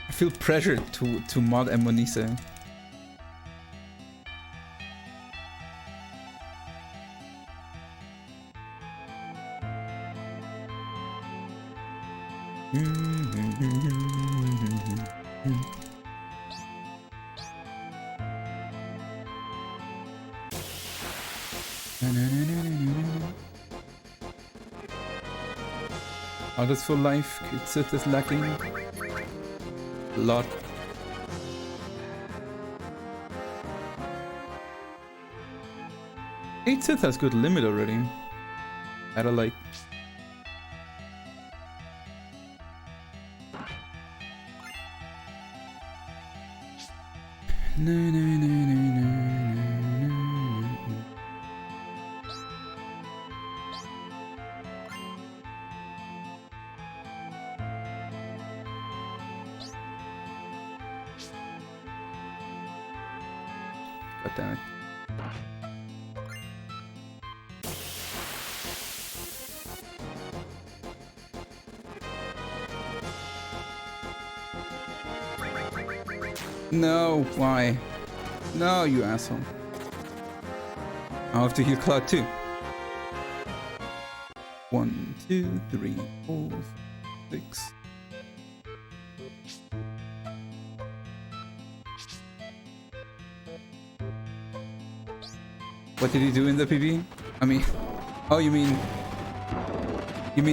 I feel pressured to mod Emonise. How does full life? Cait Sith is lacking a lot. Cait Sith has good limit already. That I like. No, no, no, no, no, no, no. God damn it. No, why? No, you asshole. I'll have to heal Cloud too. 1, 2, 3, 4, 6. What did he do in the PB? I mean, oh, you mean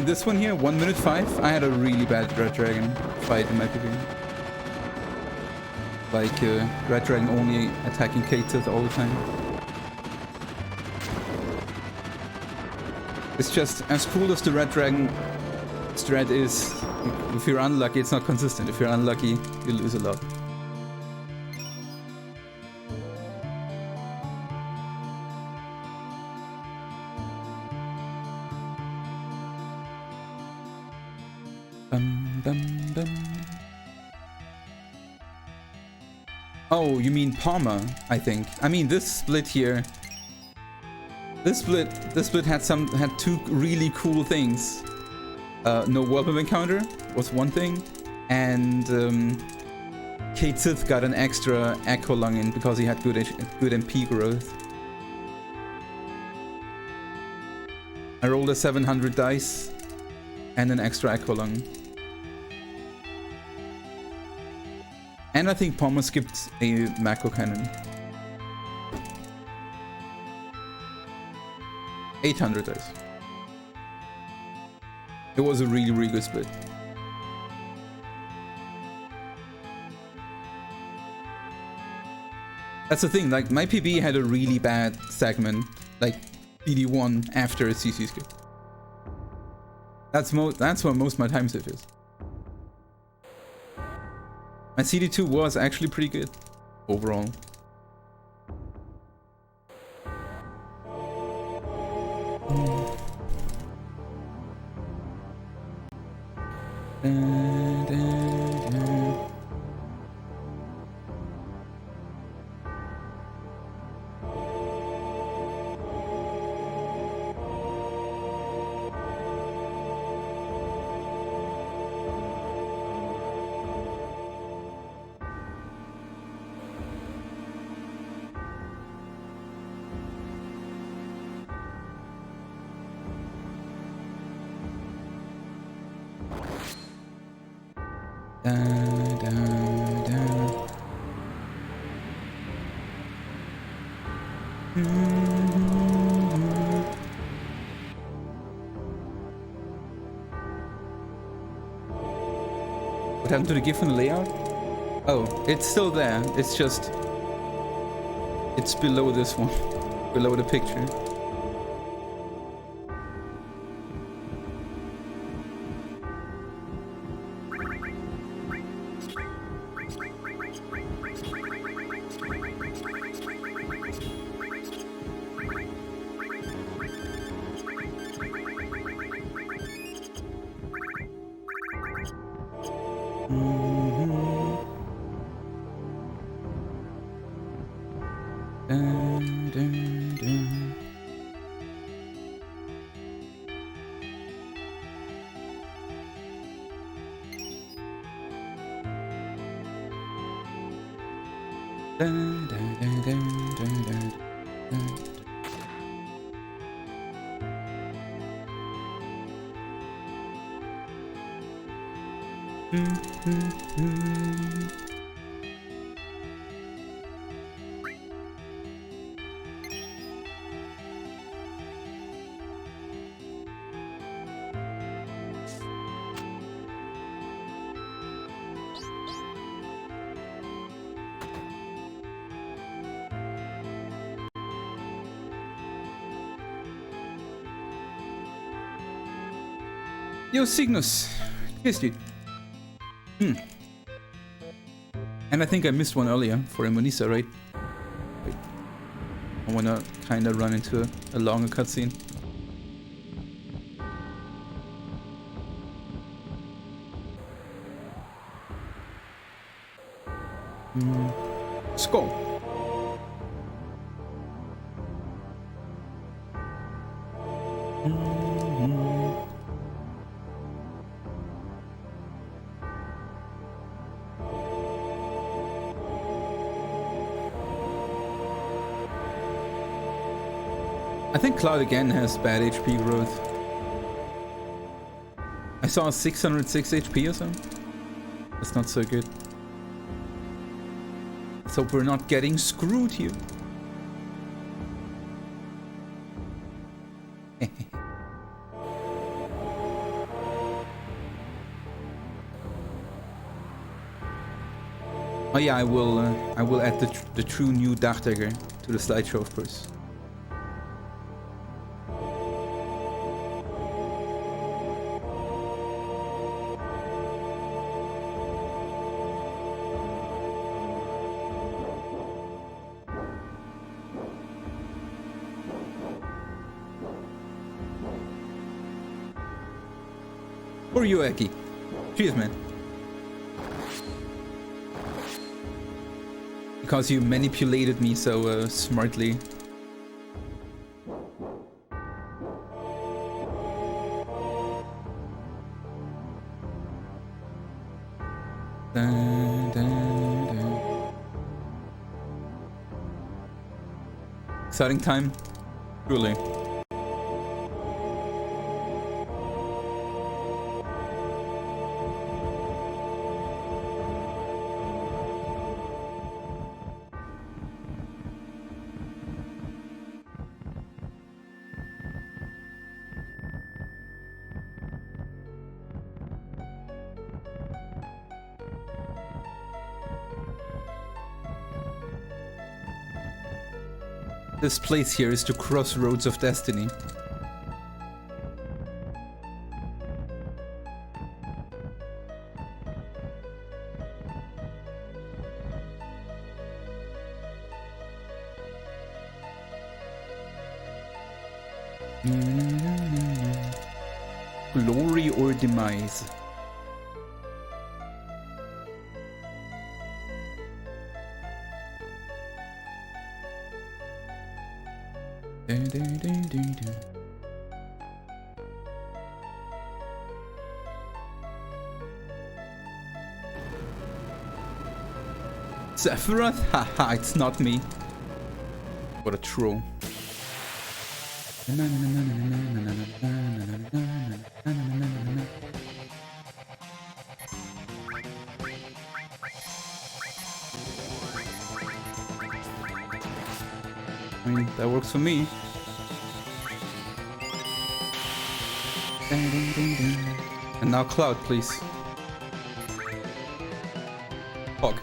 this one here? 1 minute 5? I had a really bad Red Dragon fight in my PB. Like, Red Dragon only attacking Cait Sith all the time. It's just, as cool as the Red Dragon strat is, if you're unlucky, it's not consistent. If you're unlucky, you lose a lot. Oh, you mean Palmer, I think. I mean, this split here. This split had two really cool things. No weapon encounter was one thing, and Cait Sith got an extra Echo Lung in because he had good MP growth. I rolled a 700 dice and an extra Echo Lung. And I think Palmer skipped a macro cannon. 800 dice. It was a really, really good split. That's the thing, like my PB had a really bad segment, like BD1 after a CC skip. That's where most of my time save is. My CD2 was actually pretty good overall. What happened to the GIF in the layout? Oh, it's still there. It's just... it's below this one. Below the picture. Yo, Cygnus! Yes, dude. And I think I missed one earlier for Emonisa, right? Wait. I wanna kinda run into a longer cutscene. Skull. I think Cloud again has bad HP growth. I saw 606 HP or something. That's not so good. Let's hope we're not getting screwed here. Oh yeah, I will add the true new Dagdagger to the slideshow, of course. For you, Eki. Cheers, man. Because you manipulated me so smartly. Dun, dun, dun. Exciting time, truly. This place here is the crossroads of destiny. Glory or demise. Sephiroth? Haha, it's not me. What a troll. I mean, that works for me. And now Cloud, please. Hog.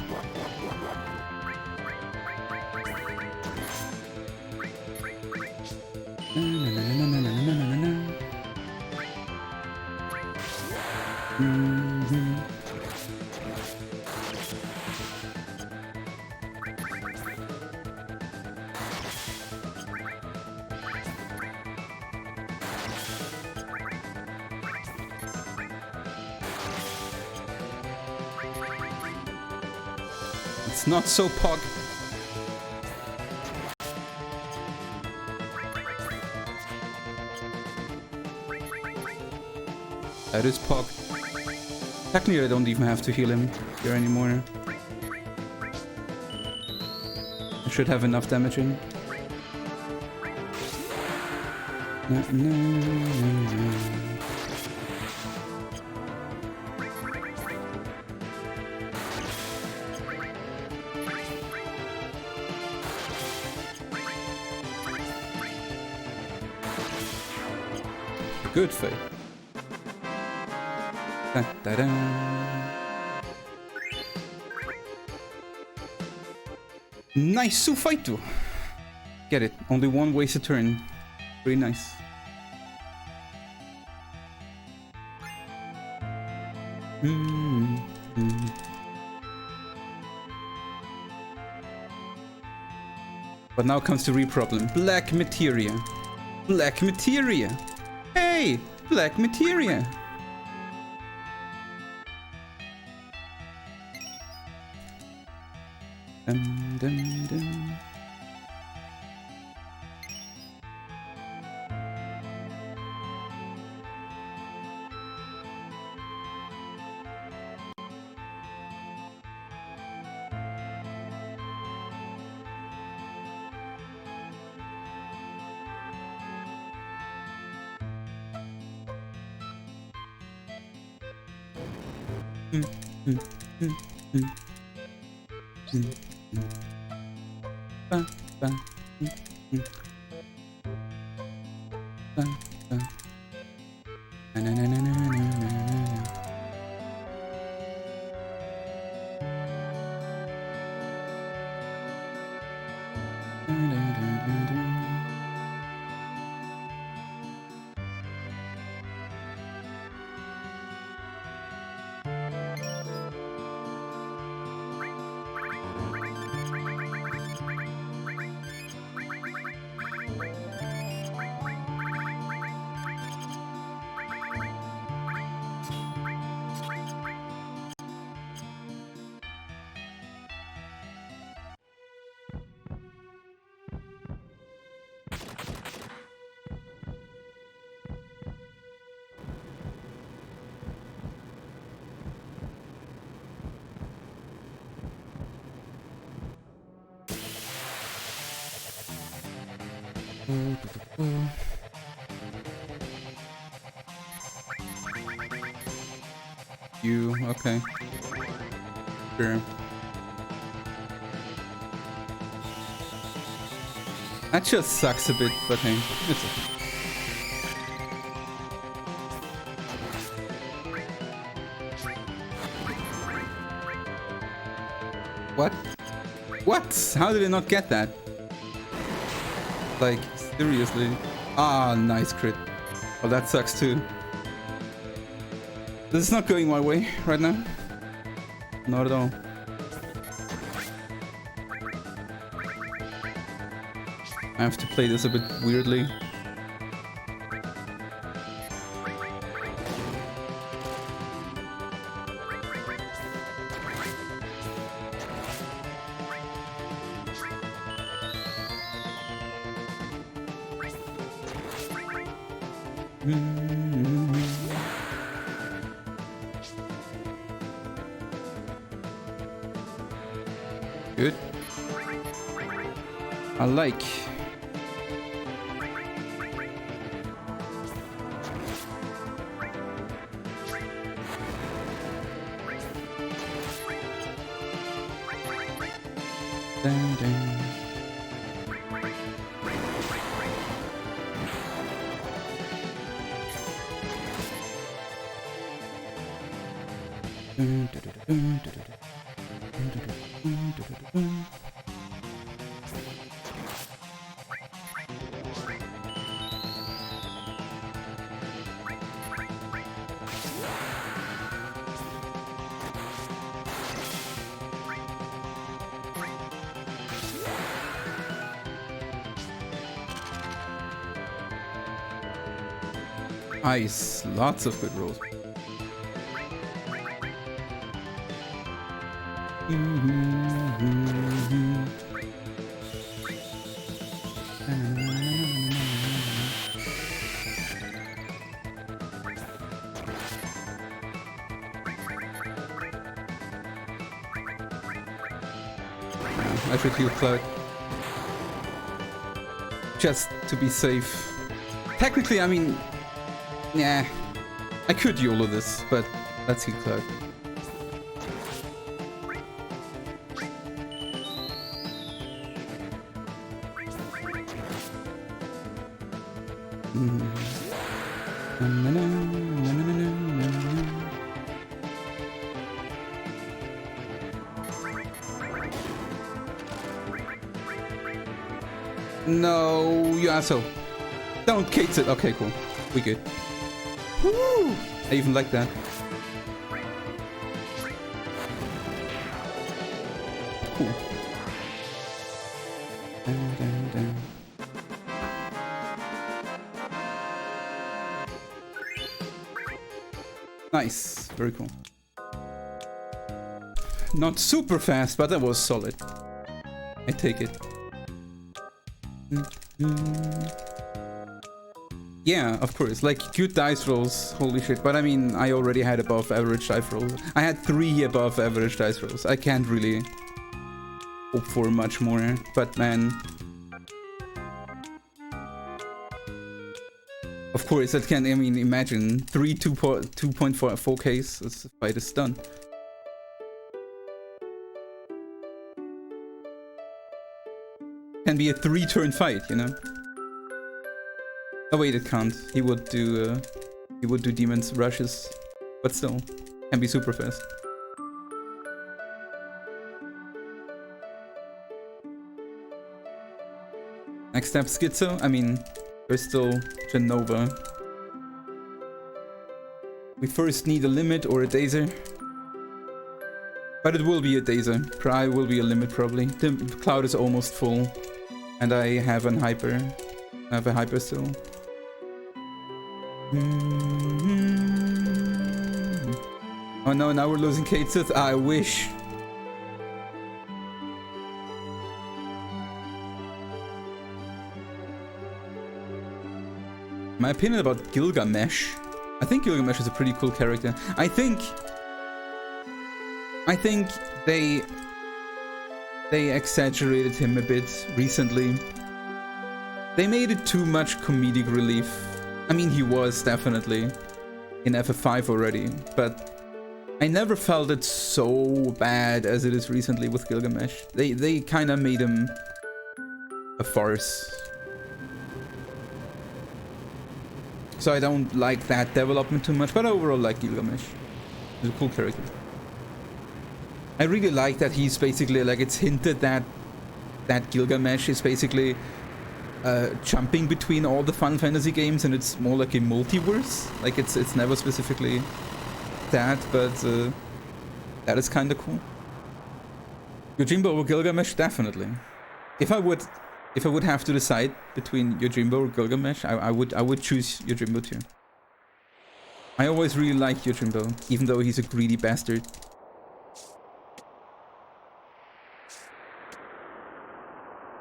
It's not so Pog. That is Pog. Technically, I don't even have to heal him here anymore. I should have enough damage in. Good fight. Da, da, da. Nice fight too. Get it. Only one wasted turn. Pretty nice. But now comes the real problem. Black materia. Black materia. Hey! Black materia. Dum, dum, dum. Ba, ba, ba, ba. Na, na, na, na, na, na, na. Da, da, da, da, da. You, okay. Sure. That just sucks a bit, but hey, it's okay. What? What? How did I not get that? Like, seriously? Ah, nice crit. Well, that sucks too. This is not going my way right now. Not at all. I have to play this a bit weirdly. Good. I like. Dun, dun. Dun, dun, dun, dun, dun, dun. Nice, lots of good rolls. I should heal Cloud. Just to be safe. Technically, I mean, yeah, I could YOLO this, but let's heal Cloud. No, you asshole. Don't Cait Sith. Okay, cool. We good. Woo! I even like that. Cool. Dun, dun, dun. Nice. Very cool. Not super fast, but that was solid. I take it. Yeah, of course. Like, good dice rolls. Holy shit. But I mean, I already had above average dice rolls. I had 3 above average dice rolls. I can't really hope for much more. But man... Of course, that can... I mean, imagine 3 2.4Ks. This fight is done. Can be a 3-turn fight, you know? Oh wait, it can't. He would do demons rushes, but still, can be super fast. Next step, Schizo. I mean, there's still Genova. We first need a limit or a Dazer. But it will be a Dazer. Pry will be a limit probably. The cloud is almost full. And I have an hyper. I have a hyper still. Oh no, now we're losing Cait Sith. I wish. My opinion about Gilgamesh. I think Gilgamesh is a pretty cool character. I think they exaggerated him a bit recently. They made it too much comedic relief. I mean, he was definitely in FF5 already, but I never felt it so bad as it is recently with Gilgamesh. They kind of made him a farce. So I don't like that development too much, but I overall like Gilgamesh. He's a cool character. I really like that he's basically, like, it's hinted that Gilgamesh is basically jumping between all the Final Fantasy games, and it's more like a multiverse. Like, it's never specifically that, but that is kind of cool. Yojimbo or Gilgamesh, definitely. If I would have to decide between Yojimbo or Gilgamesh, I would choose Yojimbo too. I always really liked Yojimbo, even though he's a greedy bastard.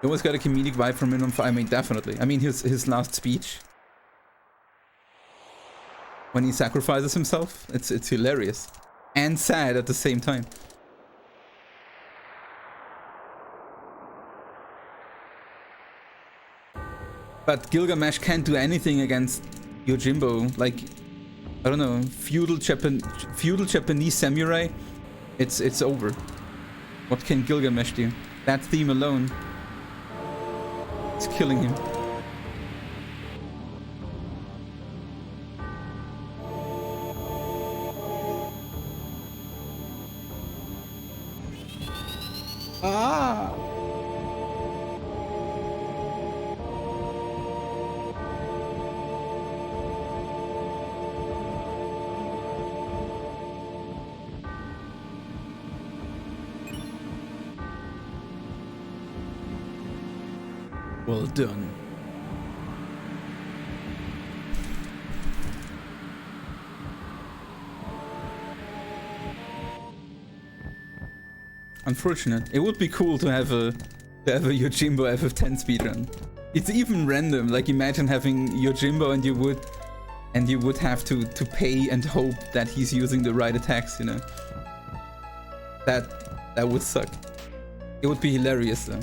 You always got a comedic vibe from him. I mean, definitely. I mean, his last speech, when he sacrifices himself, it's hilarious and sad at the same time. But Gilgamesh can't do anything against Yojimbo. Like, I don't know, feudal Japanese samurai. It's over. What can Gilgamesh do? That theme alone. It's killing him. Ah! Well done. Unfortunate. It would be cool to have a Yojimbo FF10 speedrun. It's even random. Like, imagine having Yojimbo and you would have to pay and hope that he's using the right attacks, you know. That would suck. It would be hilarious though.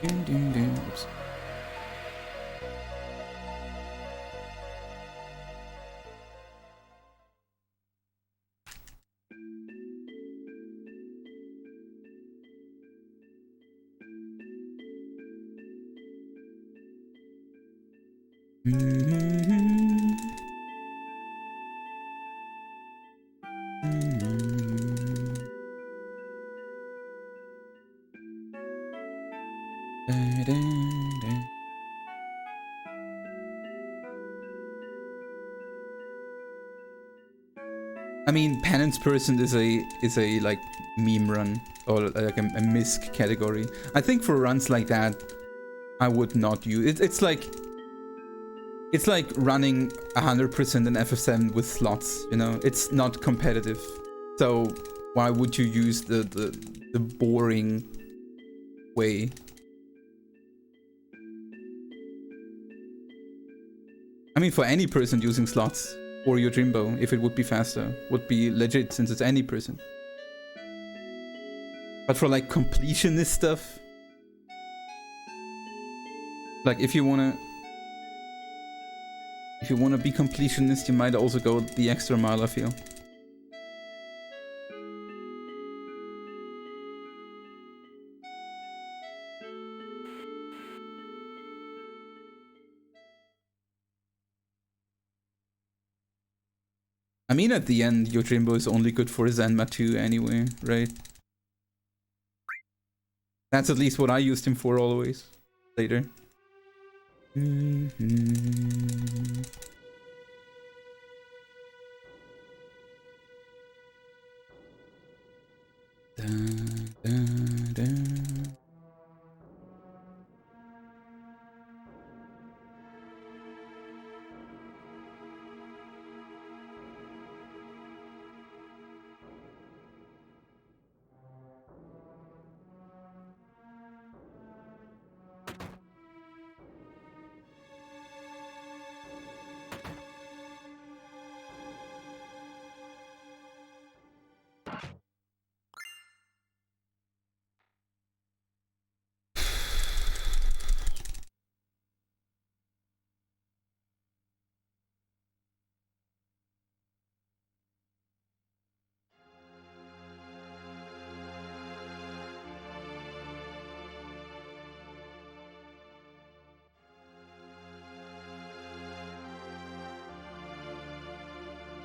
Oops. I mean, penance person is a like meme run or like a misc category. I think for runs like that, I would not use it. It's like running 100% in FF7 with slots. You know, it's not competitive. So why would you use the boring way? I mean, for any person using slots or your Jimbo, if it would be faster, would be legit since it's any person. But for like completionist stuff, like if you wanna be completionist, you might also go the extra mile, I feel. I mean, at the end, Yojimbo is only good for Zenma 2 anyway, right? That's at least what I used him for always. Later.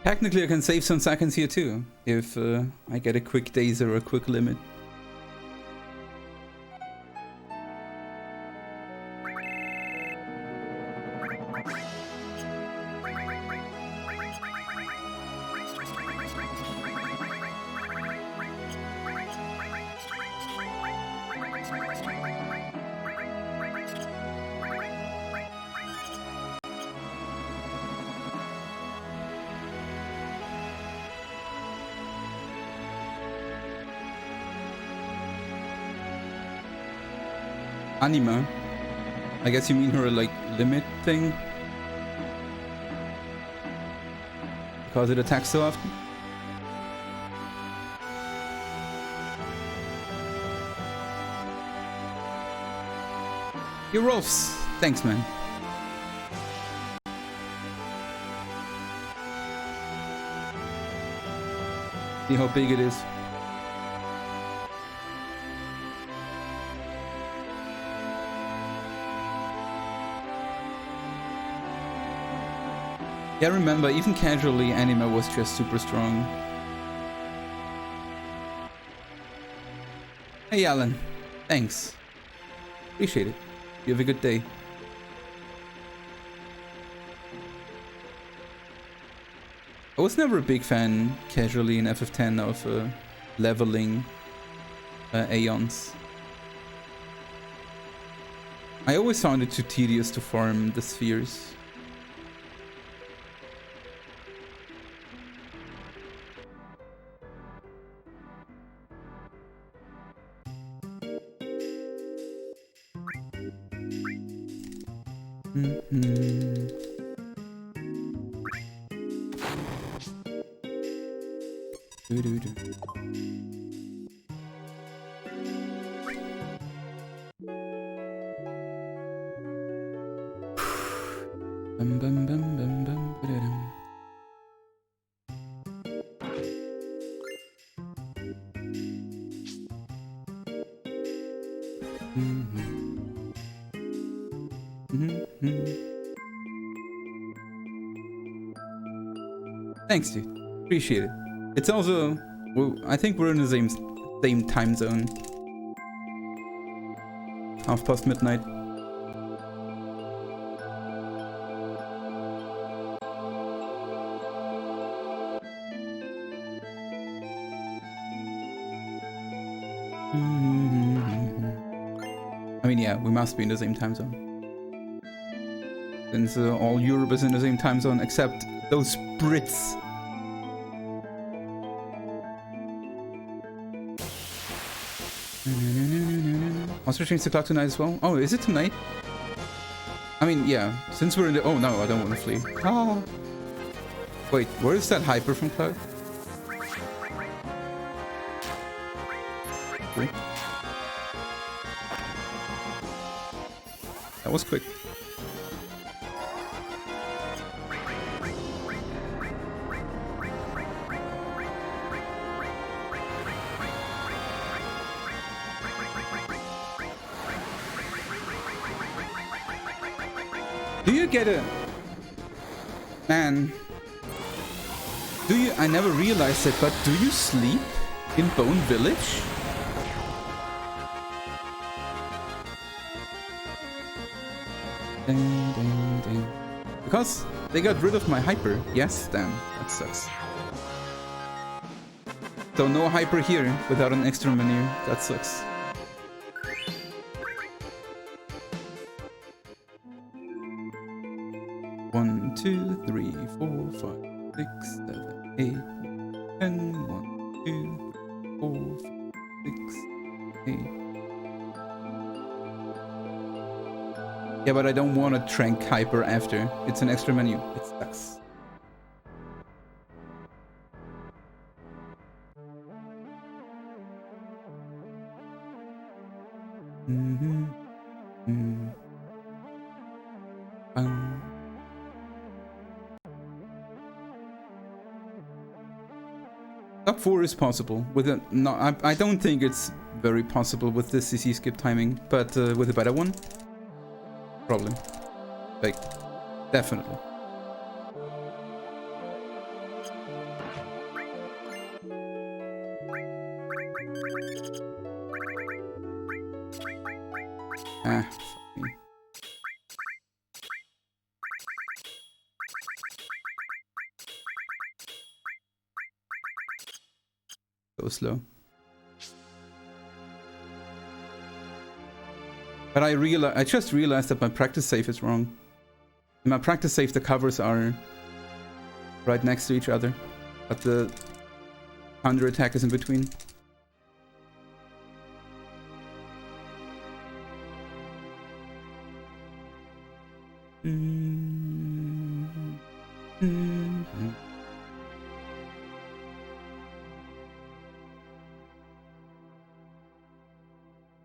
Technically, I can save some seconds here too, if I get a quick dazer or a quick limit. Anima. I guess you mean her like limit thing? Because it attacks so often? Your Rolfs. Thanks, man. See how big it is. Yeah, remember, even casually, Anima was just super strong. Hey, Alan. Thanks. Appreciate it. You have a good day. I was never a big fan, casually, in FF10 of leveling Aeons. I always found it too tedious to farm the spheres. Thanks, dude. Appreciate it. It's also, well, I think we're in the same time zone. half past midnight. I mean, yeah, we must be in the same time zone. Since all Europe is in the same time zone, except those Brits. Also change the clock tonight as well. Oh, is it tonight? I mean, yeah, since we're in the... Oh, no, I don't want to flee. Ah. Wait, where is that hyper from Cloud? Cool. That was quick. Do you get a... Man. Do you... I never realized it, but do you sleep in Bone Village? Ding, ding, ding. Because they got rid of my hyper. Yes, damn. That sucks. So no hyper here without an extra menu. That sucks. One, two, three, 4, 5, 6, 7, 8, 10. 1, 2, 4, 5, 6, 8. Yeah, but I don't want to trank hyper after. It's an extra menu. It sucks. Top 4 is possible with a no. I don't think it's very possible with the CC skip timing, but with a better one, probably. Like, definitely. Ah, fuck me. So slow. But I just realized that my practice save is wrong. In my practice save, the covers are right next to each other, but the counter attack is in between.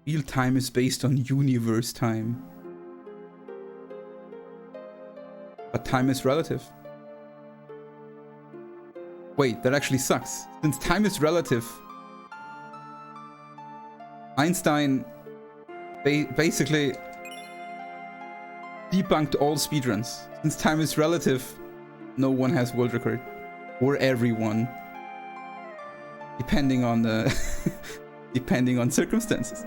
Real time is based on universe time. But time is relative. Wait, that actually sucks. Since time is relative, Einstein basically debunked all speedruns. Since time is relative, no one has world record. Or everyone. Depending on the depending on circumstances.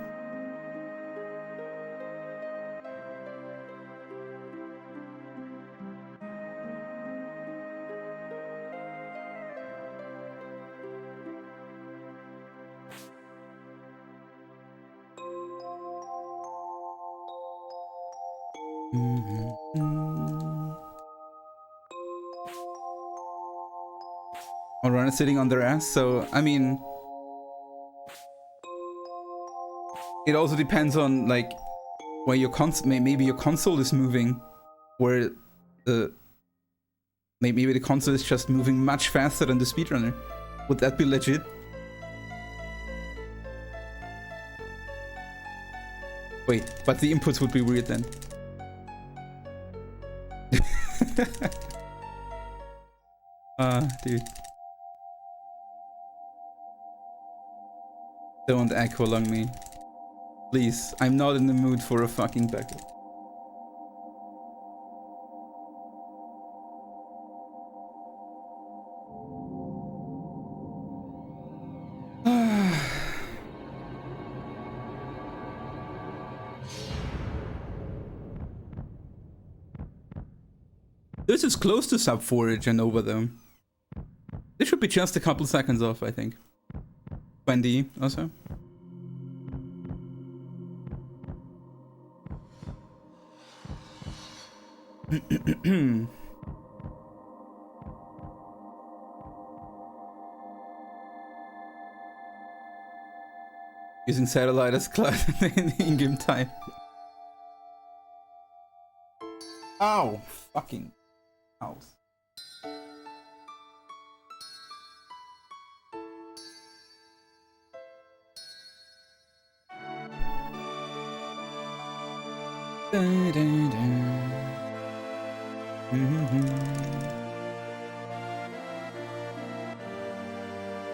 Or runners sitting on their ass, so I mean, it also depends on like where your maybe your console is moving, where the maybe the console is just moving much faster than the speedrunner. Would that be legit? Wait, but the inputs would be weird then. Dude. Don't echo along me. Please, I'm not in the mood for a fucking backup. This is close to sub 4 Genova though. This should be just a couple seconds off, I think. 20 also. Using satellite as cloud in in-game time. Ow! Fucking house.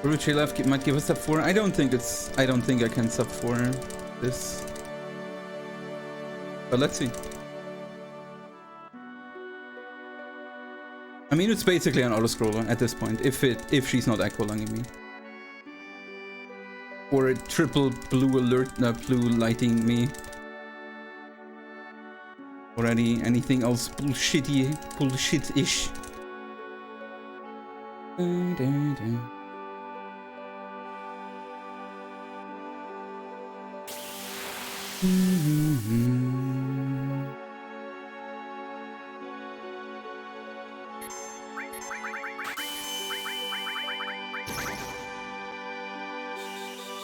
Ruchi left might give us sub 4. I don't think I can sub 4 this. But let's see. I mean, it's basically an auto-scroller at this point, if she's not aqualunging me. Or a triple blue alert, blue lighting me. Or anything else bullshit-ish.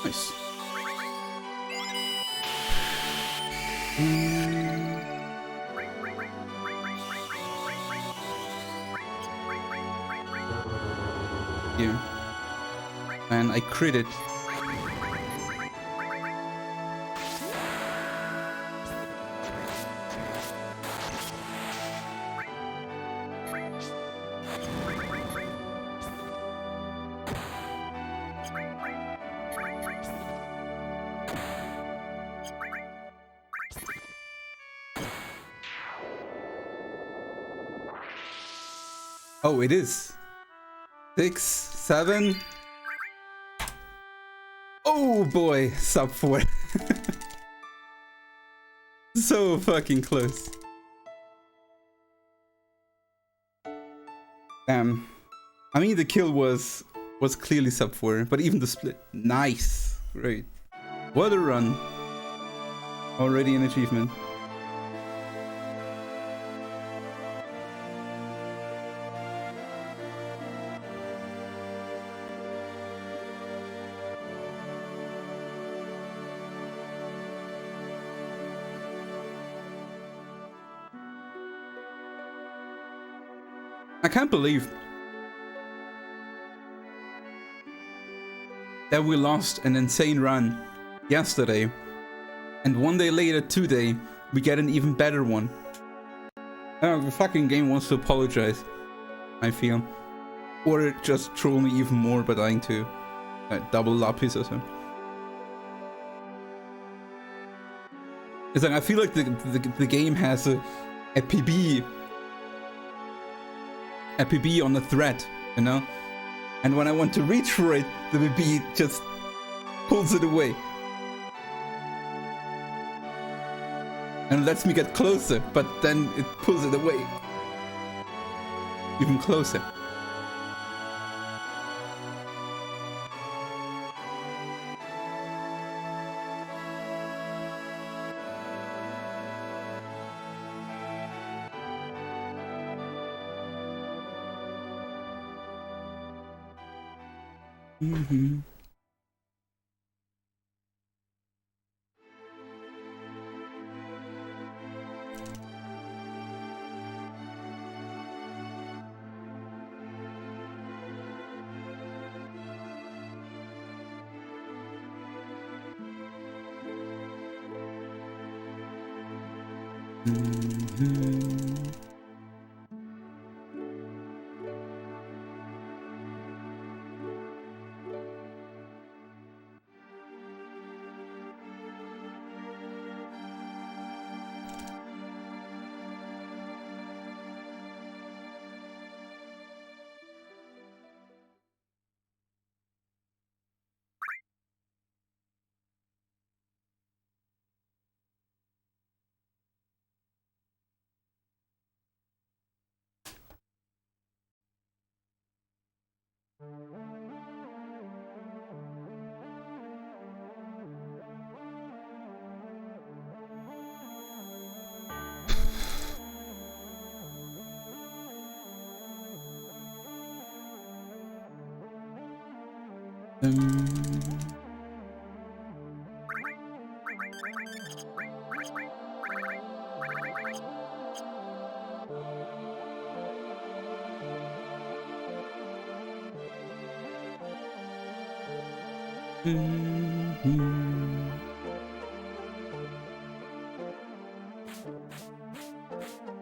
Nice. Yeah. And I crit it. Oh, it is. 6, 7. Oh boy, sub 4. So fucking close. Damn. I mean, the kill was clearly sub 4, but even the split. Nice. Great. What a run. Already an achievement. I can't believe that we lost an insane run yesterday, and one day later, today, we get an even better one. The fucking game wants to apologize, I feel. Or just troll me even more by dying to double lapis or so. It's like, I feel like the game has a PB on the thread, you know? And when I want to reach for it, the PB just pulls it away. And lets me get closer, but then it pulls it away. Even closer. Mm-hmm.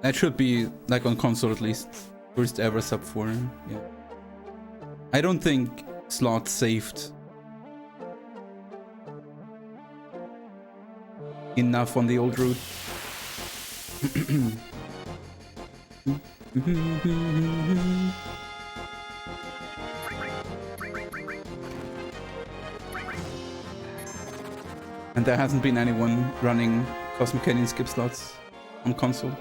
That should be, like, on console at least, first ever sub 4, yeah. I don't think slots saved enough on the old route. And there hasn't been anyone running Cosmo Canyon Skip slots on console.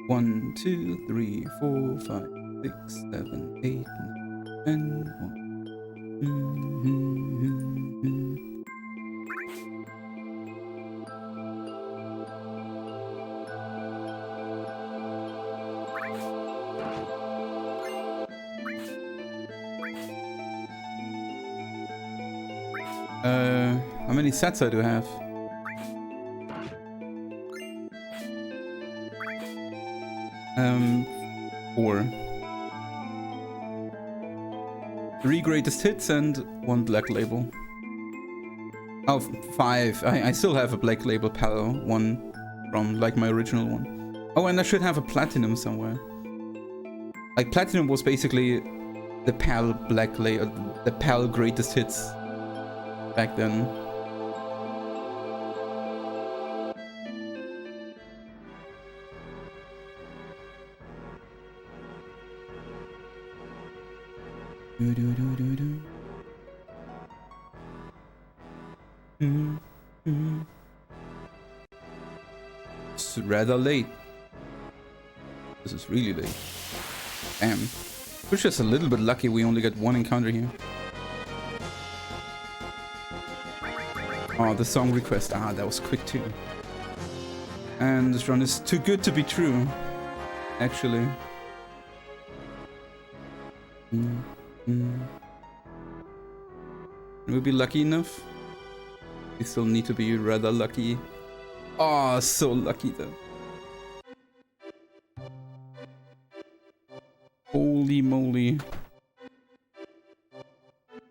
1, 2, 3, 4, 5, 6, 7, 8, 9, 10, 1. How many sets I do have? 4. 3 greatest hits and 1 black label. Oh, 5. I still have a black label PAL, one from like my original one. Oh, and I should have a platinum somewhere. Like, platinum was basically the PAL black label, the PAL greatest hits back then. It's rather late. This is really late. Damn. We're just a little bit lucky we only got 1 encounter here. Oh, the song request. Ah, that was quick too. And this run is too good to be true, actually. We'll be lucky enough. We still need to be rather lucky. Oh, so lucky though. Holy moly.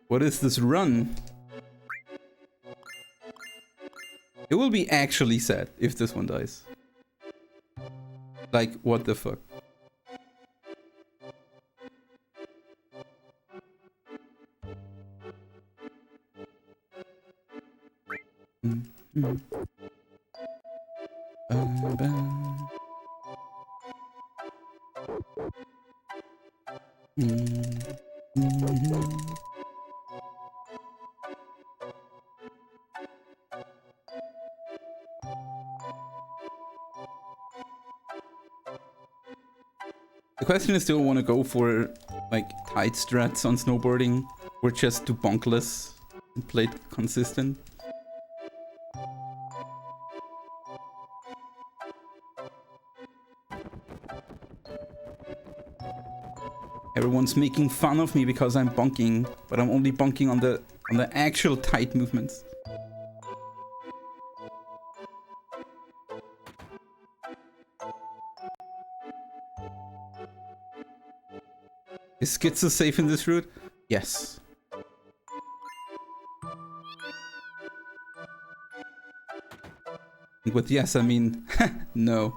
What is this run? It will be actually sad if this one dies. Like, what the fuck? The question is, do I want to go for like tight strats on snowboarding or just do bonkless and play it consistent? Everyone's making fun of me because I'm bonking, but I'm only bonking on the actual tight movements. Is Schizo safe in this route? Yes. And with yes, I mean no.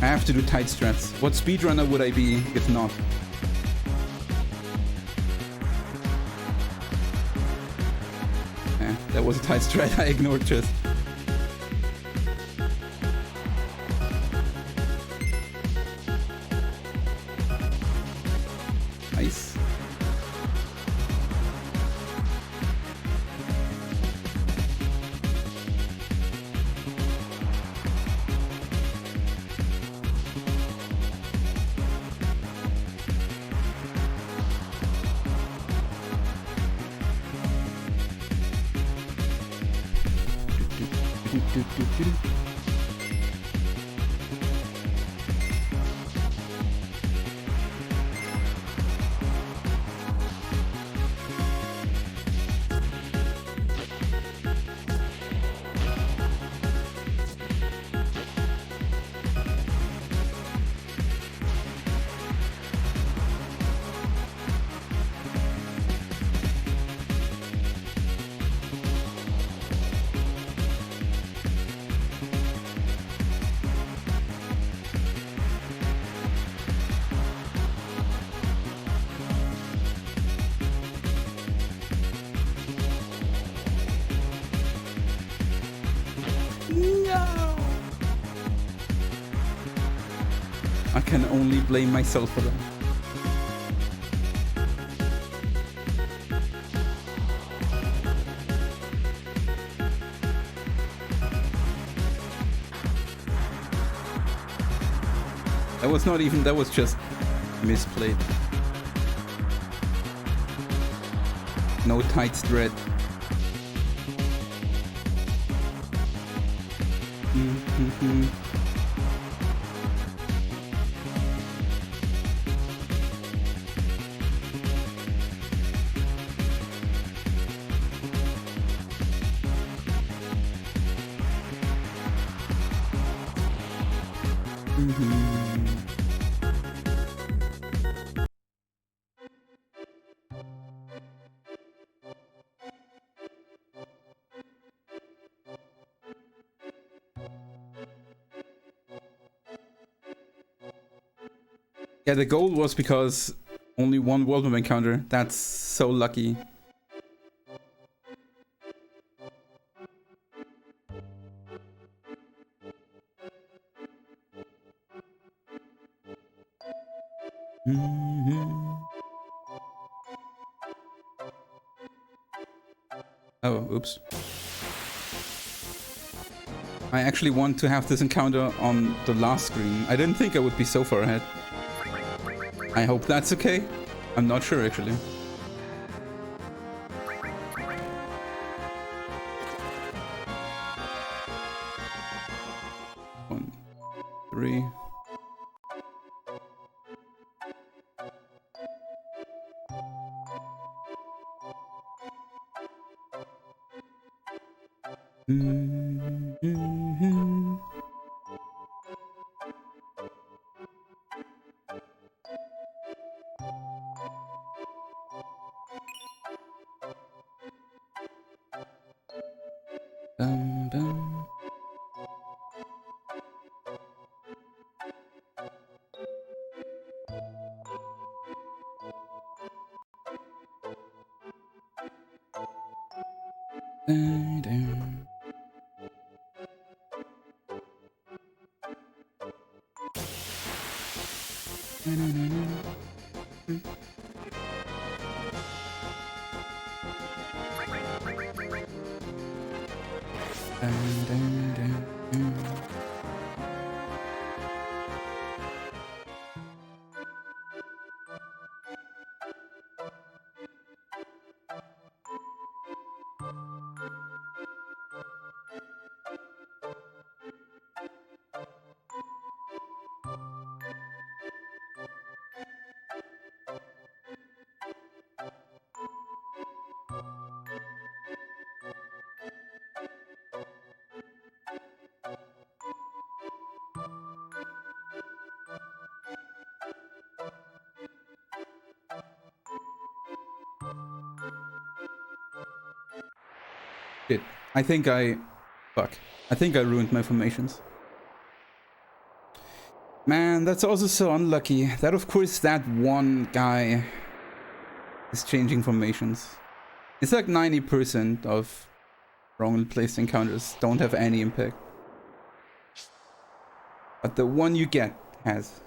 I have to do tight strats. What speedrunner would I be if not? Yeah. That was a tight strat I ignored just. Nice. I can only blame myself for that. That was not even, that was just misplayed. No tight thread. Yeah, the goal was because only one world map encounter. That's so lucky. Oh, oops. I actually want to have this encounter on the last screen. I didn't think I would be so far ahead. I hope that's okay. I'm not sure actually. One, three. Shit. I think I ruined my formations. Man, that's also so unlucky. That of course that one guy is changing formations. It's like 90% of Wrongly placed encounters don't have any impact. But the one you get has.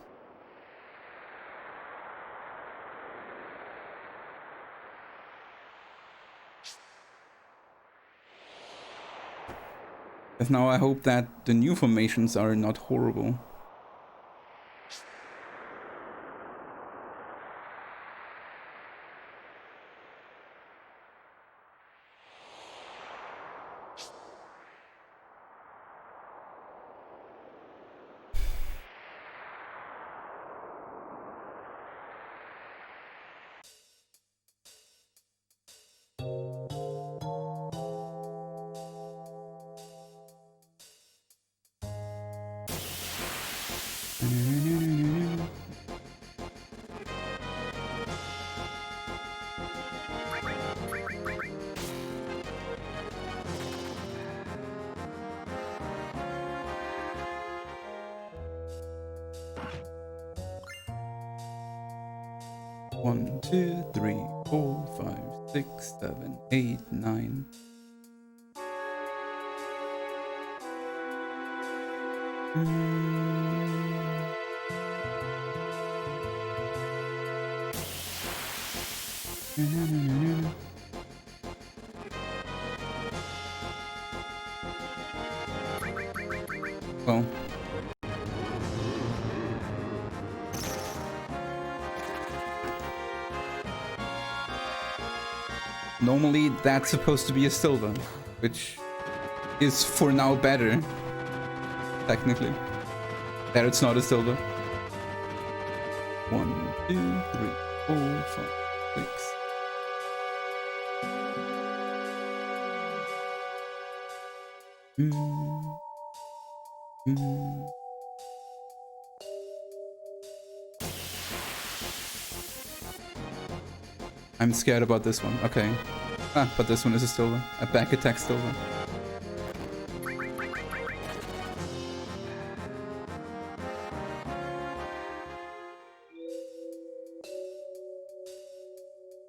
Because now I hope that the new formations are not horrible. One, two, three, 4, 5, 6, 7, 8, 9. Well. Normally that's supposed to be a silver, which is for now better, technically. There it's not a silver. 1, 2, 3, 4, 5, 6. I'm scared about this one. Okay. Ah, but this one is a silver. A back attack silver.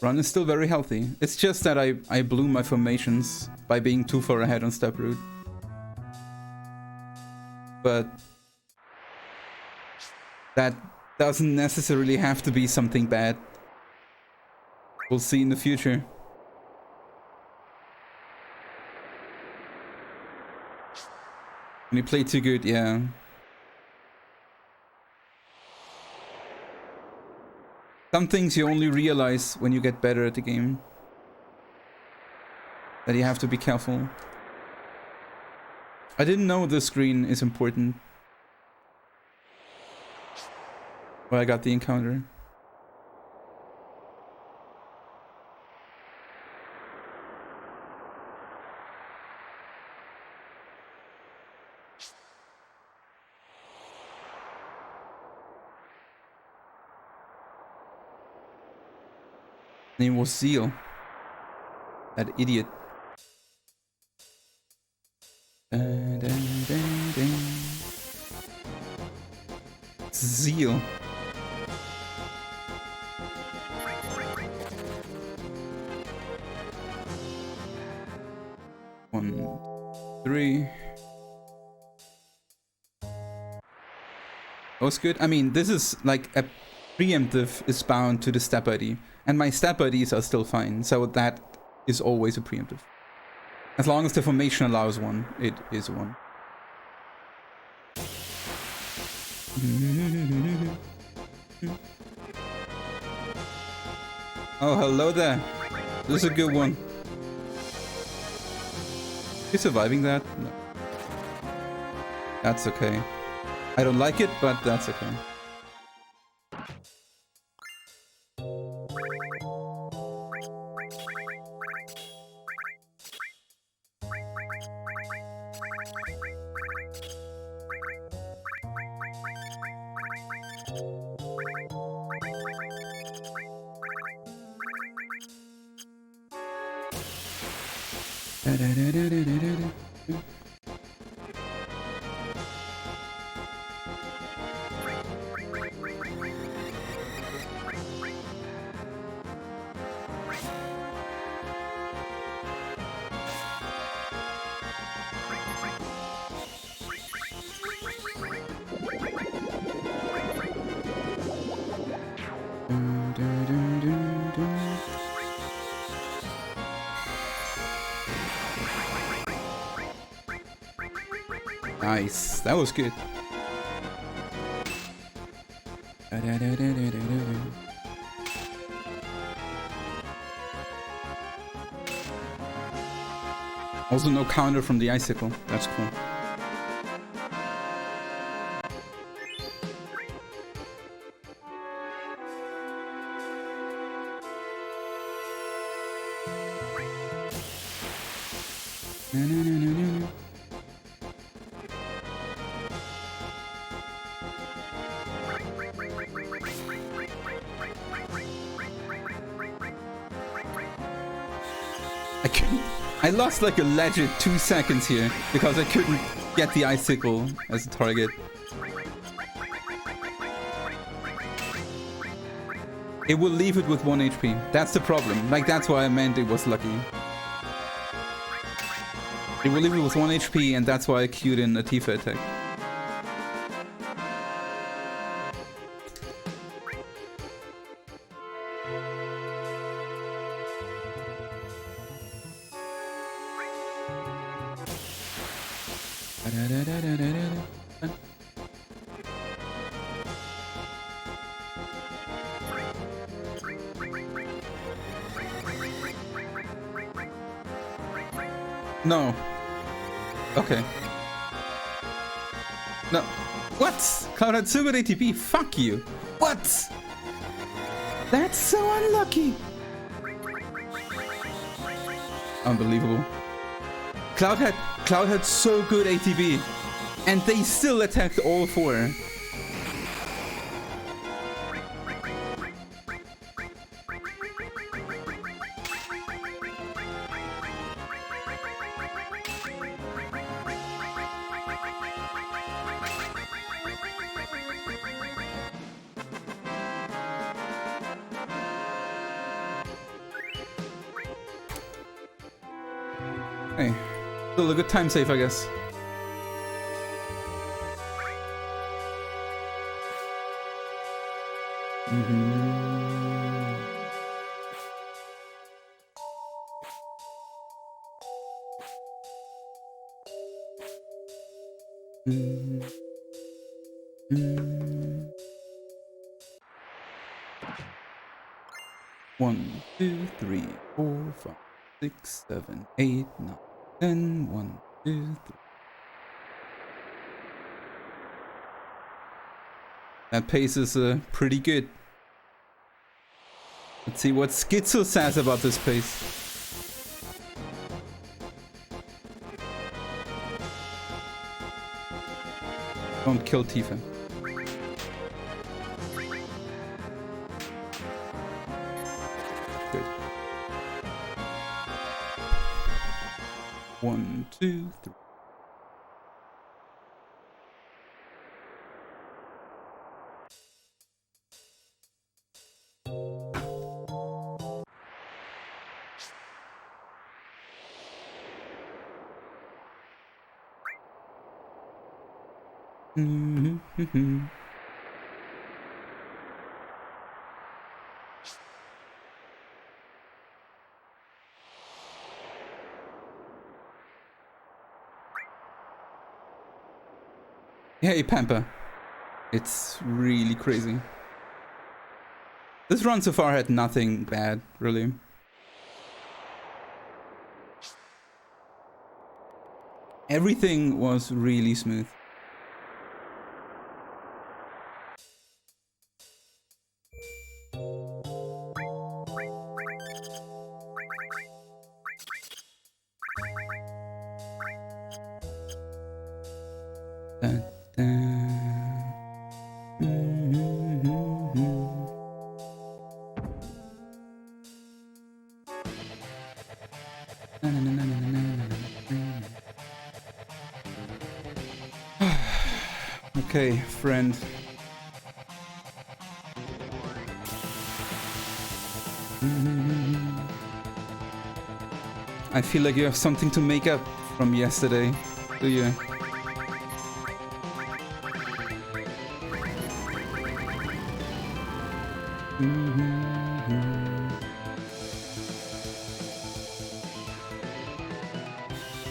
Run is still very healthy. It's just that I blew my formations by being too far ahead on step route. But that doesn't necessarily have to be something bad. We'll see in the future. When you play too good, yeah. Some things you only realize when you get better at the game. That you have to be careful. I didn't know this screen is important. Well, I got the encounter. Name was Zeal. That idiot. Zeal. One, 3. That was good. I mean, this is like a preemptive is bound to the step ID. And my step IDs are still fine, so that is always a preemptive. As long as the formation allows one, it is one. Oh, hello there. This is a good one. You surviving that? No. That's okay. I don't like it, but that's okay. Nice. That was good. Also no counter from the icicle. That's cool. I lost like a legit 2 seconds here because I couldn't get the icicle as a target. It will leave it with 1 HP. That's the problem. Like, that's why I meant it was lucky. It will leave it with 1 HP, and that's why I queued in a Tifa attack. No. Okay. No. What? Cloud had so good ATP. Fuck you. What? That's so unlucky. Unbelievable. Cloud had so good ATP, and they still attacked all 4. Hey, still a good time save, I guess. One, 2, 3, 4, 5, 6, 7, 8, 9, 10. 1, 2, 3. That pace is pretty good. Let's see what Schizo says about this pace. Don't kill Tifa. Good. 1, 2, 3. Hey, Pampa. It's really crazy. This run so far had nothing bad, really. Everything was really smooth. Okay, friend. I feel like you have something to make up from yesterday, do you?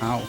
Ow.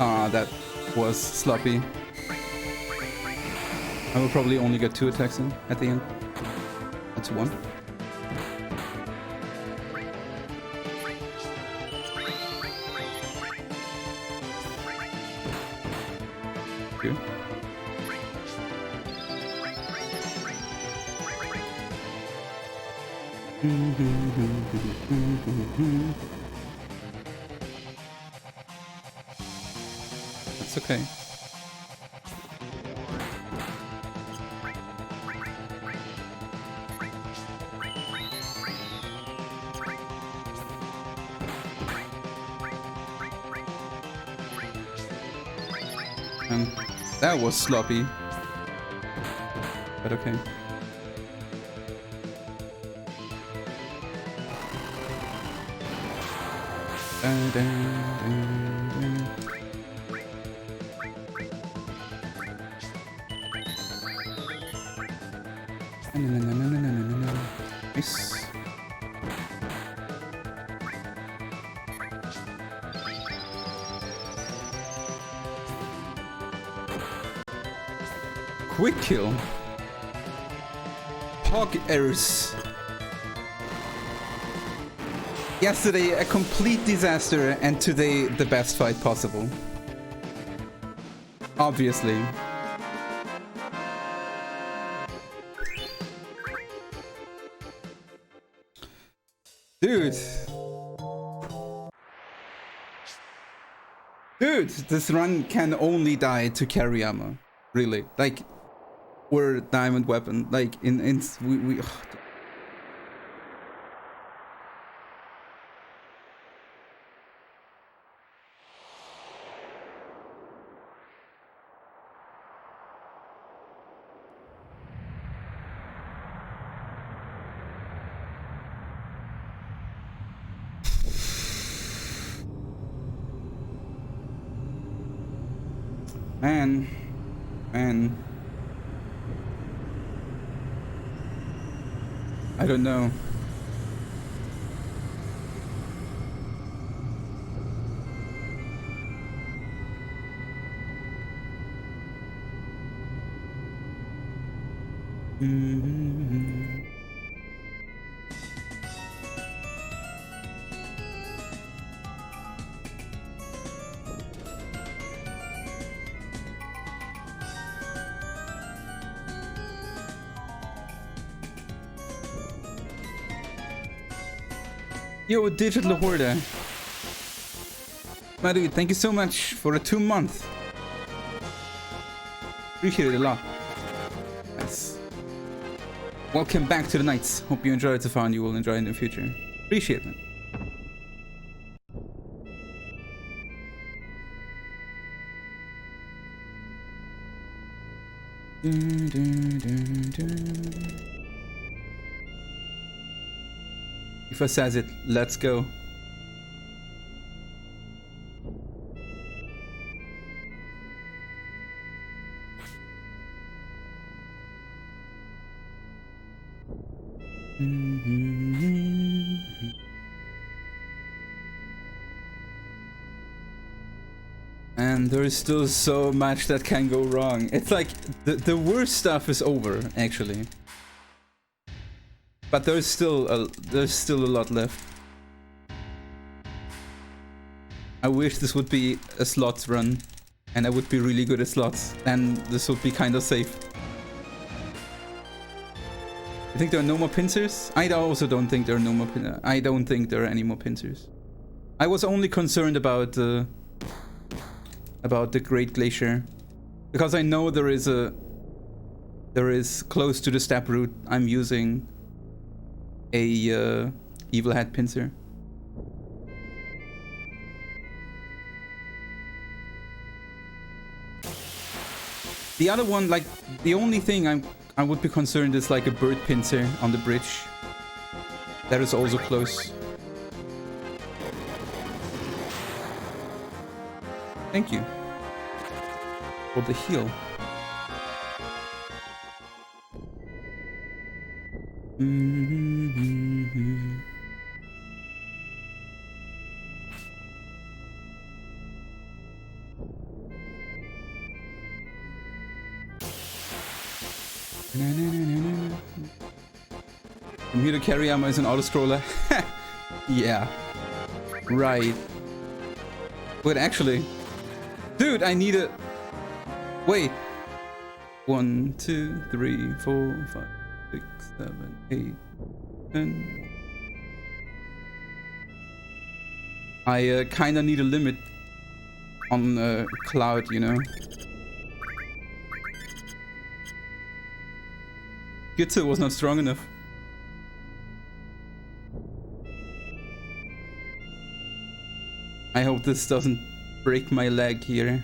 Ah, that was sloppy. I will probably only get 2 attacks in at the end. That's 1. Two. That's okay. That was sloppy. But okay. Dun, dun, dun, dun. Nice. Quick kill. Hog errors. Yesterday a complete disaster and today the best fight possible. Obviously. Dude. Dude, this run can only die to carry armor. Really. Like, or diamond weapon. Like, we Man. I don't know. Yo, Digital Hoarder. My dude, thank you so much for a 2-month. Appreciate it a lot. Nice. Welcome back to the Nights. Hope you enjoyed it so far and you will enjoy it in the future. Appreciate it. Tifa says it, let's go. And there is still so much that can go wrong. It's like the worst stuff is over, actually. But there's still a lot left. I wish this would be a slots run, and I would be really good at slots, and this would be kind of safe. You think there are no more pincers? I also don't think there are no more pincers. I don't think there are any more pincers. I was only concerned about the Great Glacier, because I know there is a there is close to the step route, I'm using a evil head pincer. The other one, like, the only thing I would be concerned is like a bird pincer on the bridge. That is also close. Thank you for the heal. Computer carry armor is an auto scroller. Yeah. Right. But actually, dude, I need a. Wait. 1, 2, 3, 4, 5, 6, 7, 8, 10. I kind of need a limit on Cloud, you know. Gitsu was not strong enough. I hope this doesn't break my leg here.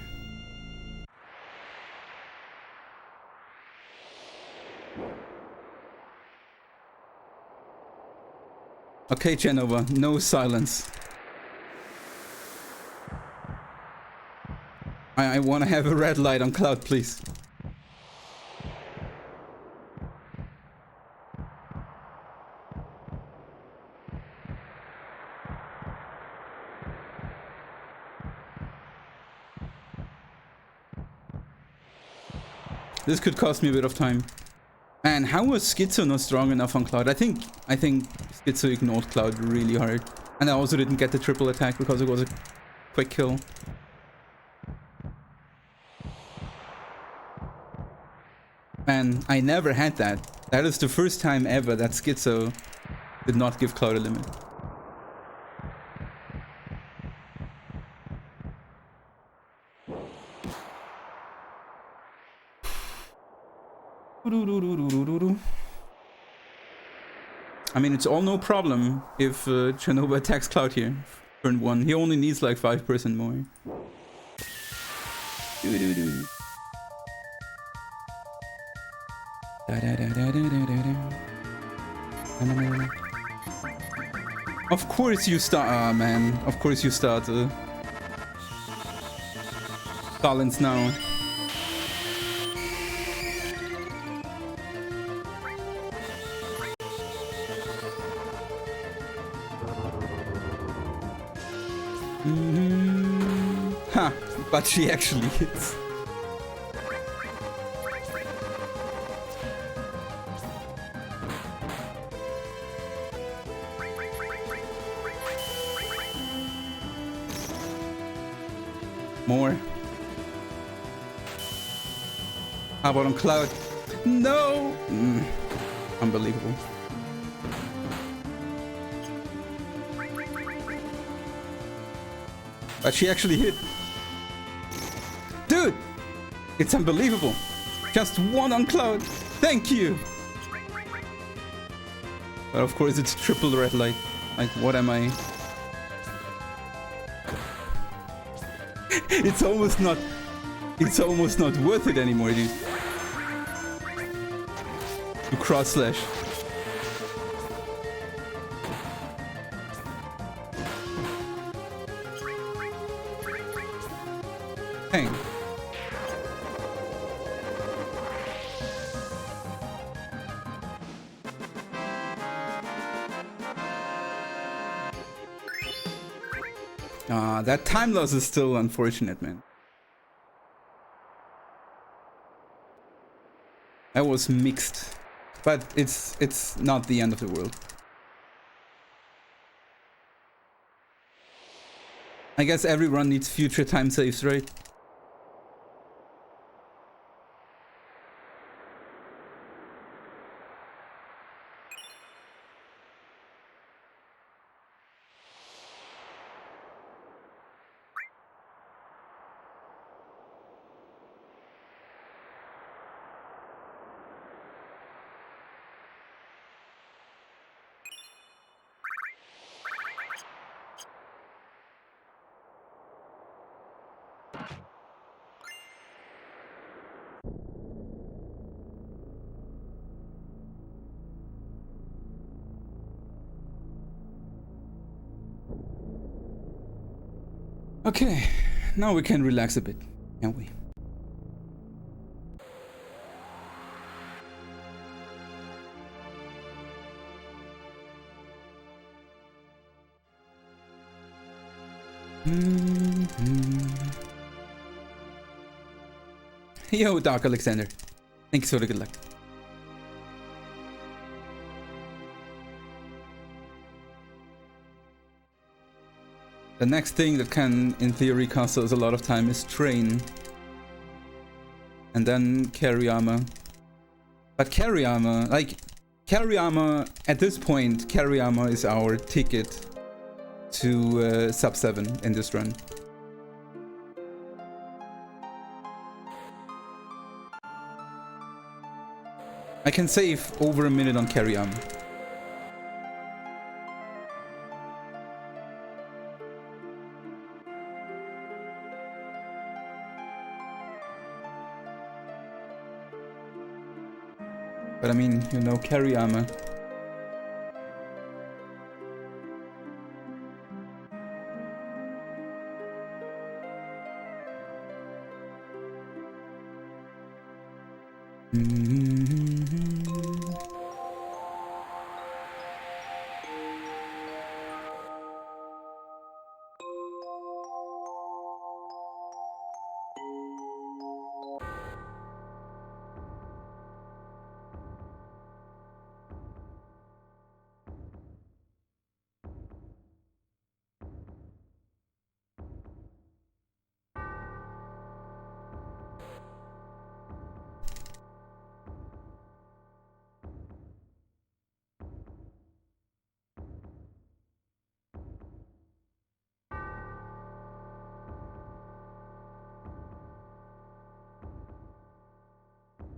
Okay, Genova, no silence. I want to have a red light on Cloud, please. This could cost me a bit of time. Man, how was Schizo not strong enough on Cloud? I think Schizo ignored Cloud really hard. And I also didn't get the triple attack because it was a quick kill. Man, I never had that. That is the first time ever that Schizo did not give Cloud a limit. I mean, it's all no problem if Chernobyl attacks Cloud here. Turn 1. He only needs like 5% more. Of course you start. Ah, man. Of course you start. Balance now. Ha! But she actually hits. More. How about on Cloud? No! Unbelievable. But she actually hit. Dude! It's unbelievable. Just one on Cloud. Thank you! But of course it's triple red light. Like, what am I? It's almost not worth it anymore, dude. To cross slash. Hang. That time loss is still unfortunate, man. That was mixed, but it's not the end of the world. I guess every run needs future time saves, right? Okay, now we can relax a bit, can't we? Yo, Dark Alexander. Thanks for the good luck. The next thing that can, in theory, cost us a lot of time is train. And then carry armor. But carry armor, like, carry armor, at this point, carry armor is our ticket to sub 7 in this run. I can save over a minute on carry armor. But I mean, you know, carry armor.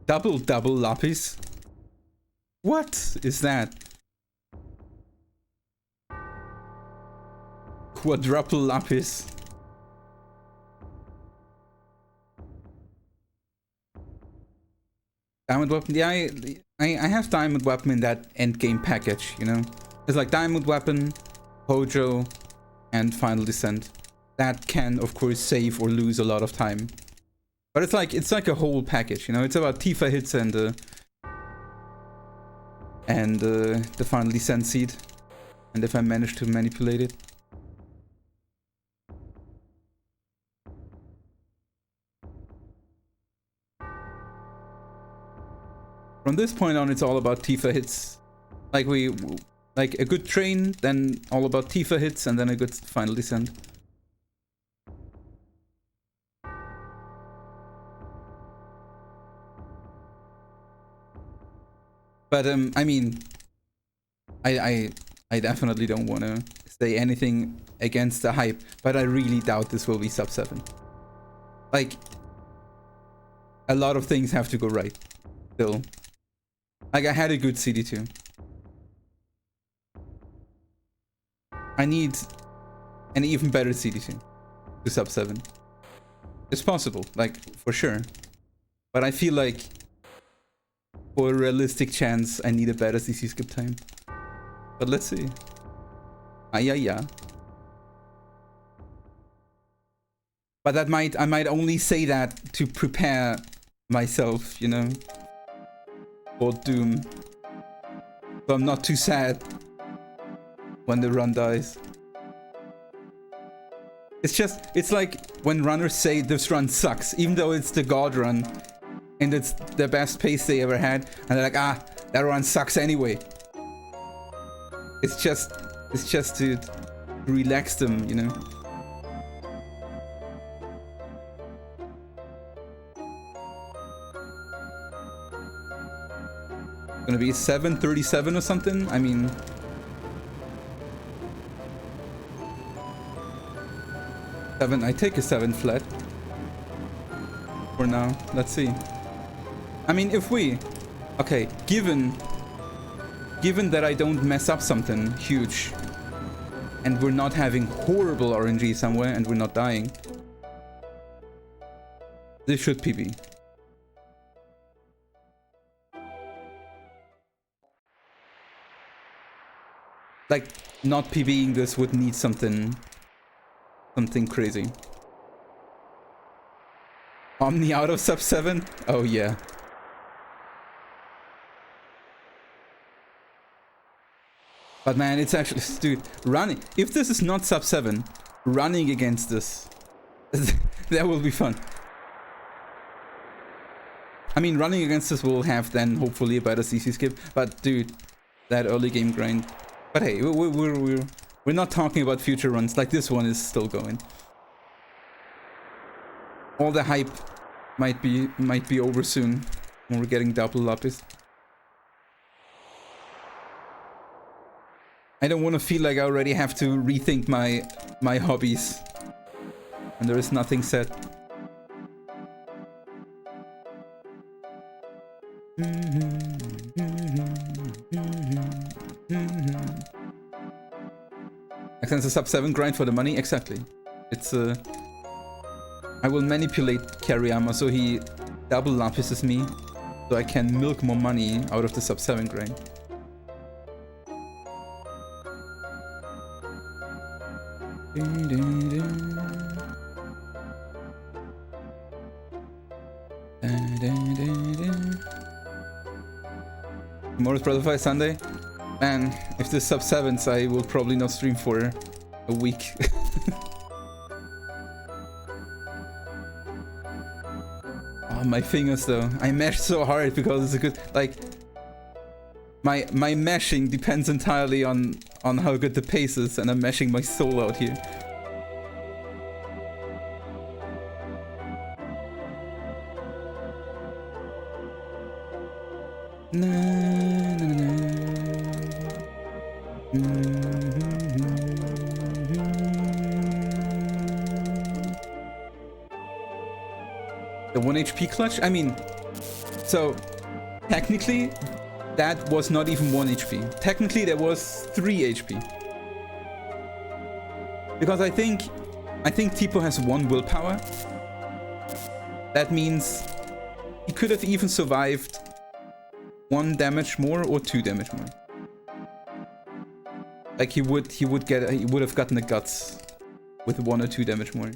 Double lapis? What is that? Quadruple lapis. Diamond weapon? Yeah, I have diamond weapon in that endgame package, you know? It's like diamond weapon, Hojo, and final descent. That can, of course, save or lose a lot of time. But it's like a whole package, you know. It's about Tifa hits and the final descent seed, and if I manage to manipulate it. From this point on, it's all about Tifa hits. Like a good train, then all about Tifa hits, and then a good final descent. But I mean, I definitely don't want to say anything against the hype, but I really doubt this will be sub 7. Like, a lot of things have to go right still. Like, I had a good CD2. I need an even better CD2 to sub 7. It's possible, like, for sure. But I feel like for a realistic chance, I need a better CC skip time. But let's see. Yeah. But that I might only say that to prepare myself, you know, for Doom. So I'm not too sad when the run dies. It's like when runners say this run sucks, even though it's the God run. And it's the best pace they ever had, and they're like, ah, that run sucks anyway. It's just to relax them, you know. Gonna be 7:37 or something. I mean, I take a 7 flat for now. Let's see. I mean, if we... Okay, given that I don't mess up something huge, and we're not having horrible RNG somewhere, and we're not dying, this should PB. Like, not PBing this would need something something crazy. Omni out of sub 7? Oh yeah. But man, it's actually, dude, running. If this is not sub 7, running against this, that will be fun. I mean, running against this will have then hopefully a better CC skip. But dude, that early game grind. But hey, we're not talking about future runs. Like this one is still going. All the hype might be over soon when we're getting double lapis. I don't want to feel like I already have to rethink my hobbies. And there is nothing set. Extends a sub 7 grind for the money? Exactly. It's I will manipulate Kariyama so he double lapises me so I can milk more money out of the sub 7 grind. Tomorrow's Brotherfly Sunday? Man, if this sub 7s, I will probably not stream for a week. Oh, my fingers though. I mesh so hard because it's a good, like, my meshing depends entirely on how good the pace is, and I'm meshing my soul out here. The 1 HP clutch? I mean, so technically that was not even 1 HP. Technically there was 3 HP. Because I think Tifa has 1 willpower. That means he could have even survived 1 damage more or 2 damage more. Like he would have gotten the guts with 1 or 2 damage more.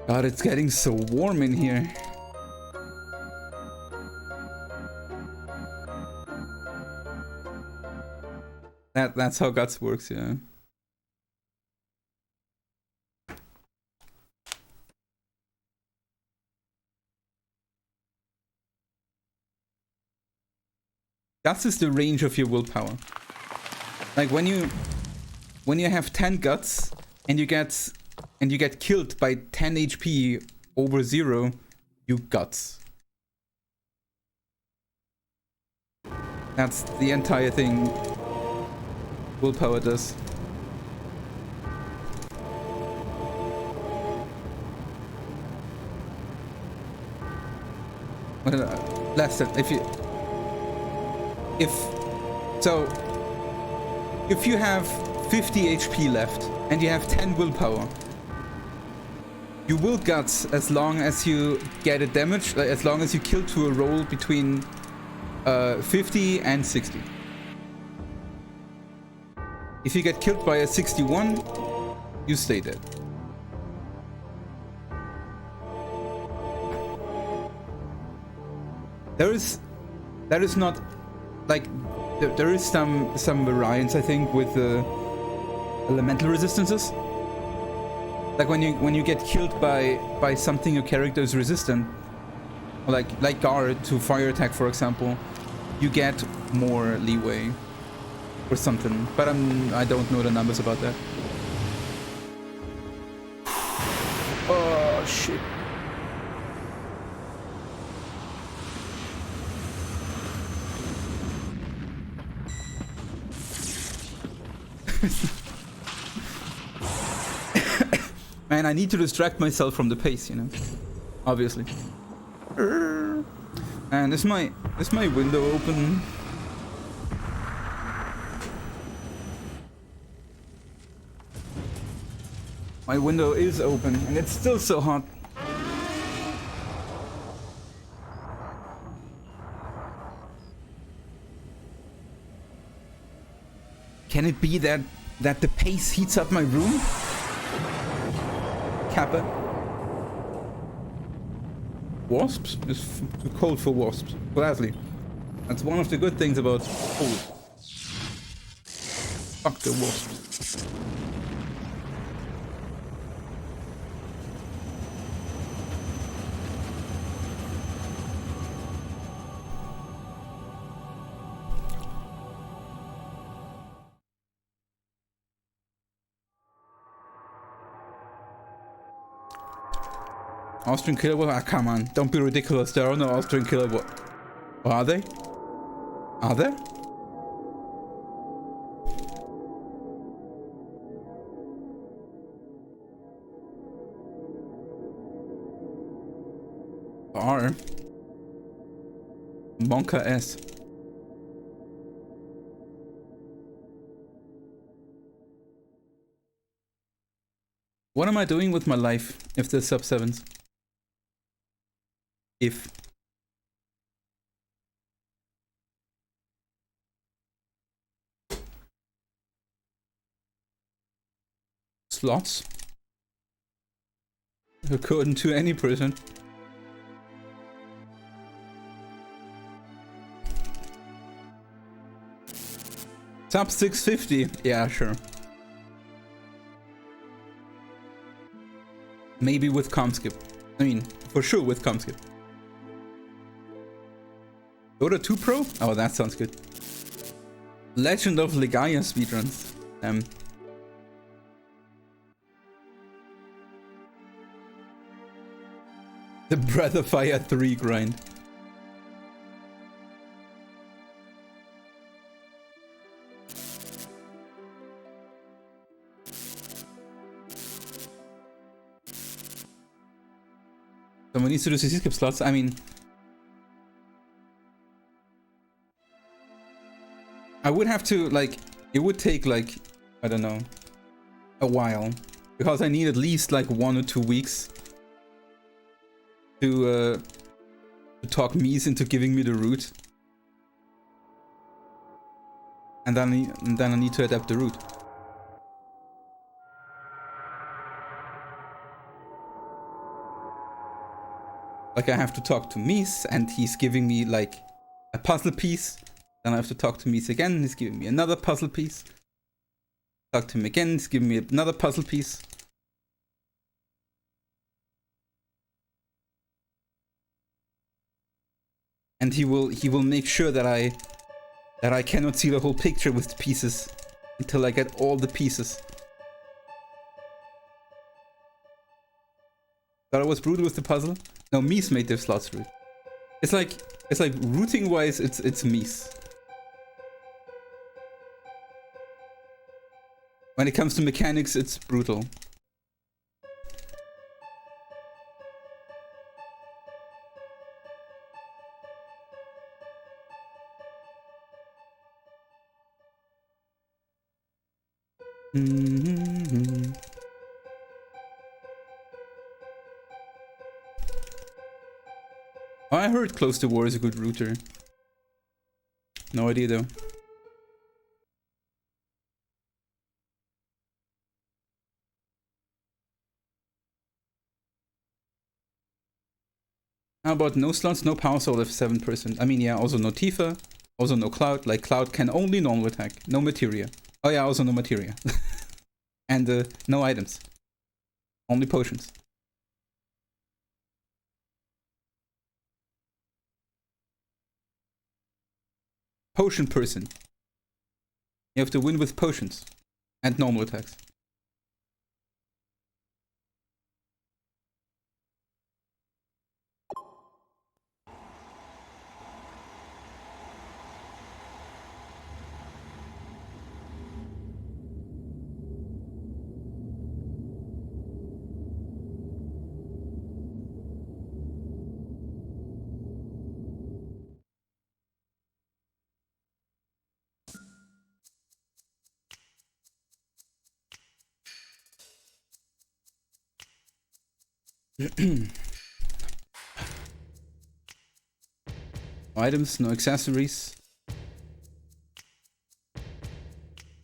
God, it's getting so warm in here. That's how guts works, yeah. Guts is the range of your willpower. Like when you have 10 guts and you get killed by 10 HP over 0, you guts. That's the entire thing willpower does. Less than if you have 50 HP left and you have 10 willpower, you will guts as long as you get a damage, as long as you kill to a roll between 50 and 60. If you get killed by a 61, you stay dead. There is not, like, there is some variance, I think, with the elemental resistances. Like when you get killed by something your character is resistant, like guard to fire attack, for example, you get more leeway or something. But I don't know the numbers about that. Oh shit. Man, I need to distract myself from the pace, you know. Obviously. And is my window open? My window is open and it's still so hot. Can it be that the pace heats up my room? Kappa. Wasps? It's too cold for wasps. Gladly. That's one of the good things about cold. Fuck the wasps. Austrian killer whales? Ah, come on. Don't be ridiculous. There are no Austrian killer whales. Or are they? Are there? Are. Monka S. What am I doing with my life if there's sub 7s? If. Slots? According to any person. Sub 650? Yeah, sure. Maybe with skip. I mean, for sure with skip. Dota 2 Pro? Oh, that sounds good. Legend of Legaia speedruns. The Breath of Fire 3 grind. Someone needs to do CC skip slots. I mean, I would have to, like, it would take, like, I don't know, a while. Because I need at least, like, 1 or 2 weeks to talk Mies into giving me the route. And then I need to adapt the route. Like, I have to talk to Mies, and he's giving me, like, a puzzle piece. Then I have to talk to Mies again, he's giving me another puzzle piece. Talk to him again, he's giving me another puzzle piece. And he will make sure that I cannot see the whole picture with the pieces until I get all the pieces. Thought I was brutal with the puzzle? No, Mies made their slots route. It's like routing wise, it's Mies. When it comes to mechanics, it's brutal. Oh, I heard Close to War is a good router. No idea though. How about no slots, no Powersoul F7 person? I mean, yeah, also no Tifa, also no Cloud. Like, Cloud can only normal attack, no materia. Oh yeah, also no materia. And no items. Only potions. Potion person. You have to win with potions. And normal attacks. Items, no accessories.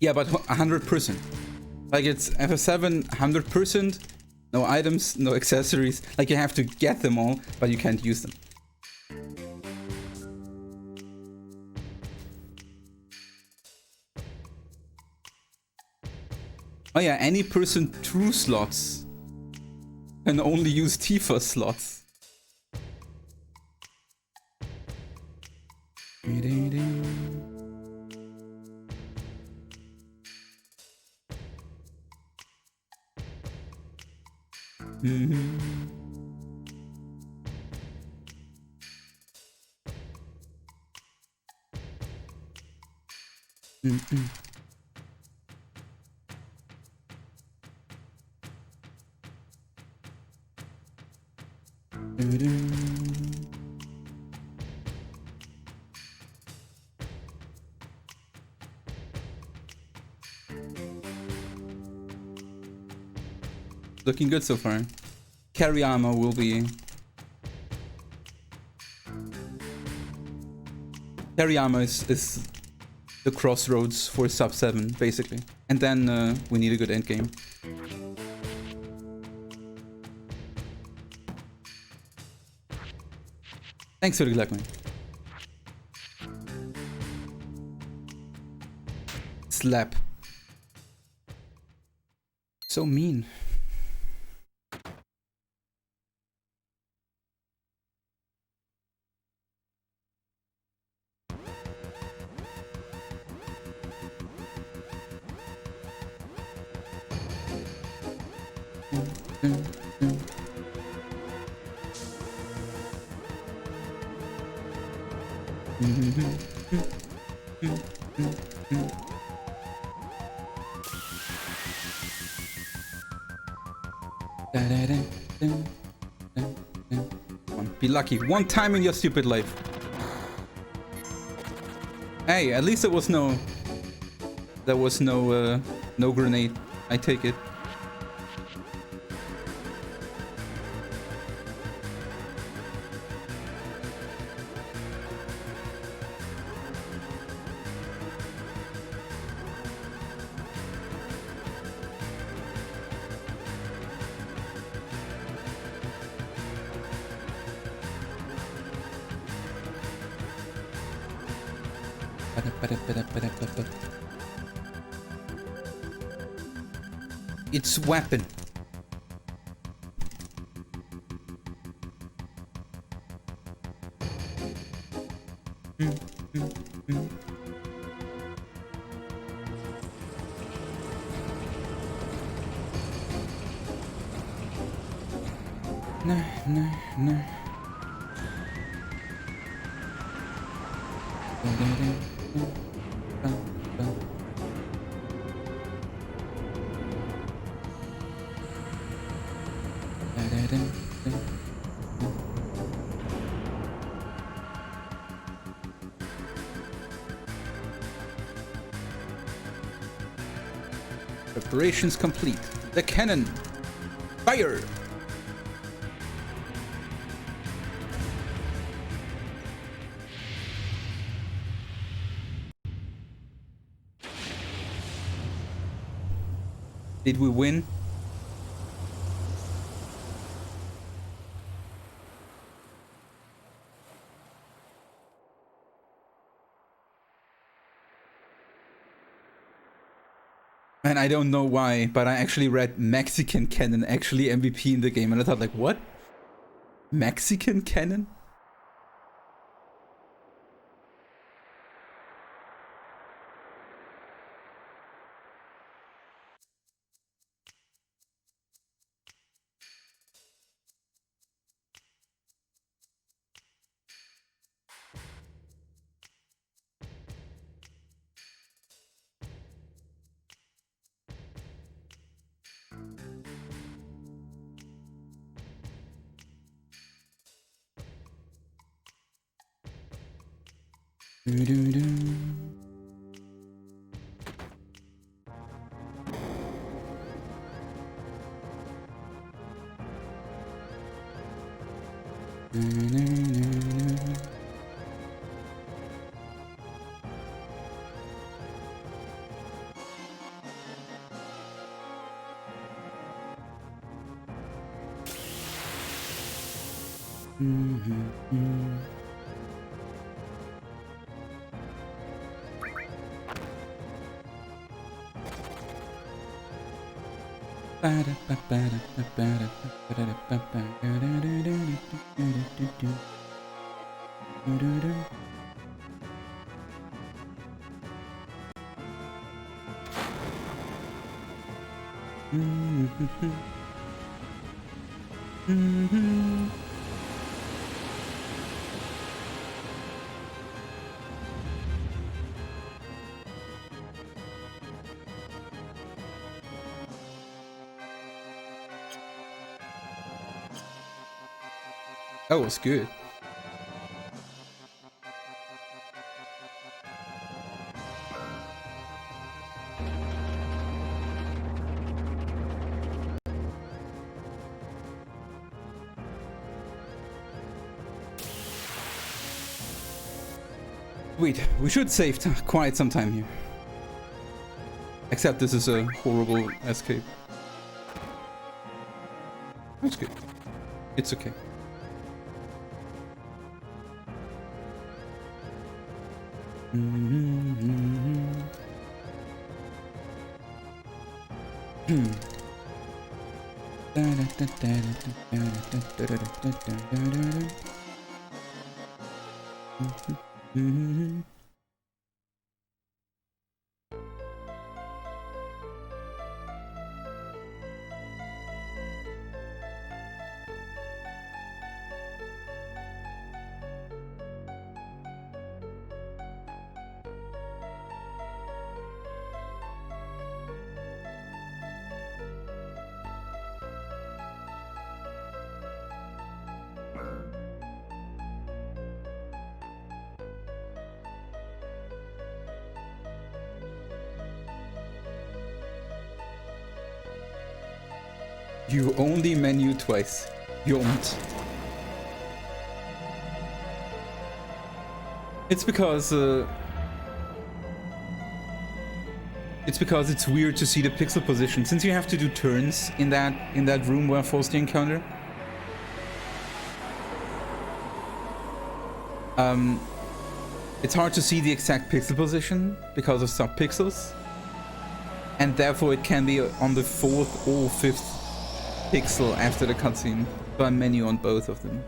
Yeah, but 100%. Like it's FF7, 100%. No items, no accessories. Like you have to get them all, but you can't use them. Oh yeah, any person true slots can only use Tifa slots. Looking good so far. Carry armor will be... Carry armor is the crossroads for sub 7, basically. And then we need a good endgame. Thanks for the luck, man. Slap. So mean. Be lucky one time in your stupid life. Hey, at least there was no no grenade. I take it. It's weapon. No. Preparations complete. The cannon. Fire! Did we win? And I don't know why, but I actually read Mexican Cannon actually MVP in the game, and I thought like, what? Mexican Cannon? That was good. Wait, we should save quite some time here. Except this is a horrible escape. That's good. It's okay. You only menu twice. You won't. It's because it's weird to see the pixel position since you have to do turns in that room where I forced the encounter. It's hard to see the exact pixel position because of sub-pixels, and therefore it can be on the 4th or 5th pixel after the cutscene, so I menu on both of them.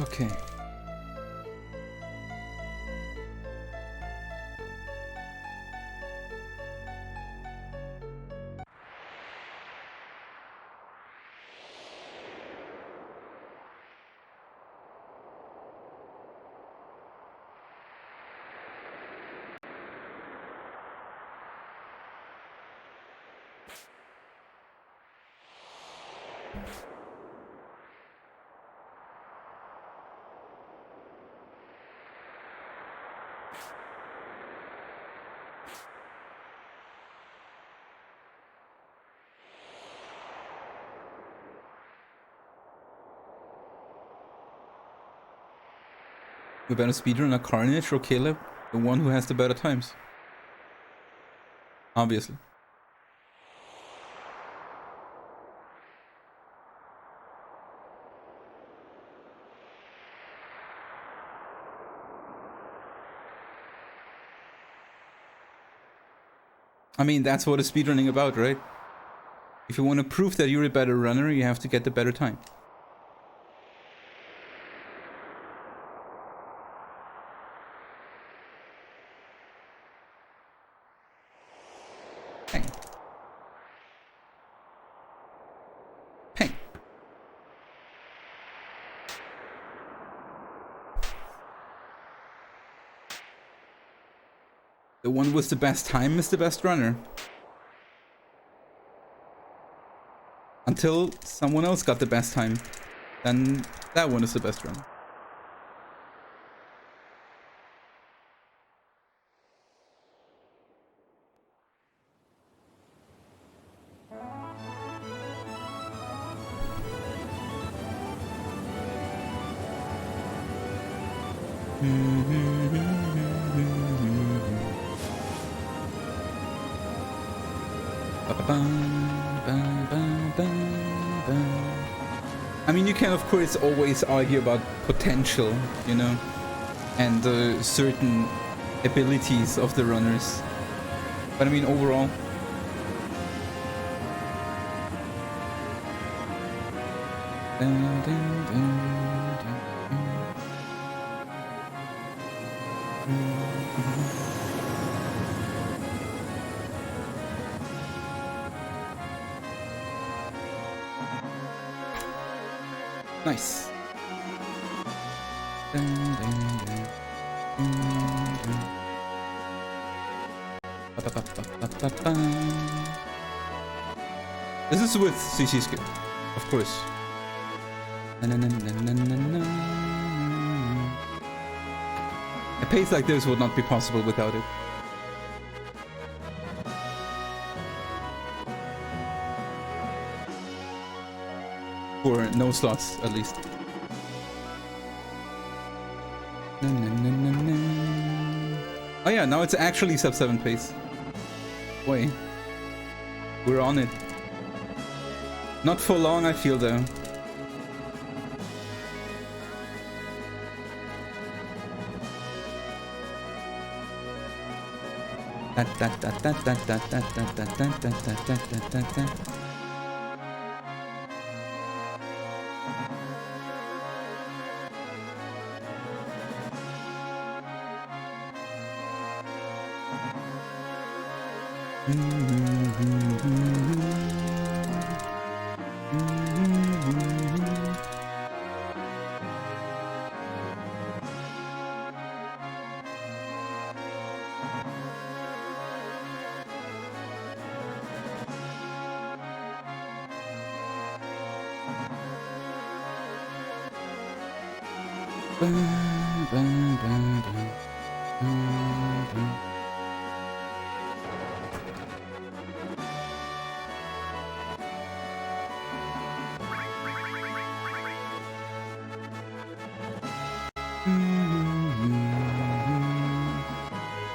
Okay. You better speedrun a Carnage or Caleb, the one who has the better times. Obviously. I mean, that's what is speedrunning about, right? If you want to prove that you're a better runner, you have to get the better time. Pang. Pang. The one with the best time is the best runner. Until someone else got the best time, then that one is the best runner. I mean, you can of course always argue about potential, you know, and certain abilities of the runners, but I mean overall, nice. This is with CC Skip, of course. A pace like this would not be possible without it. For no slots, at least. Oh yeah, now it's actually sub 7 pace. Boy, we're on it. Not for long, I feel, though.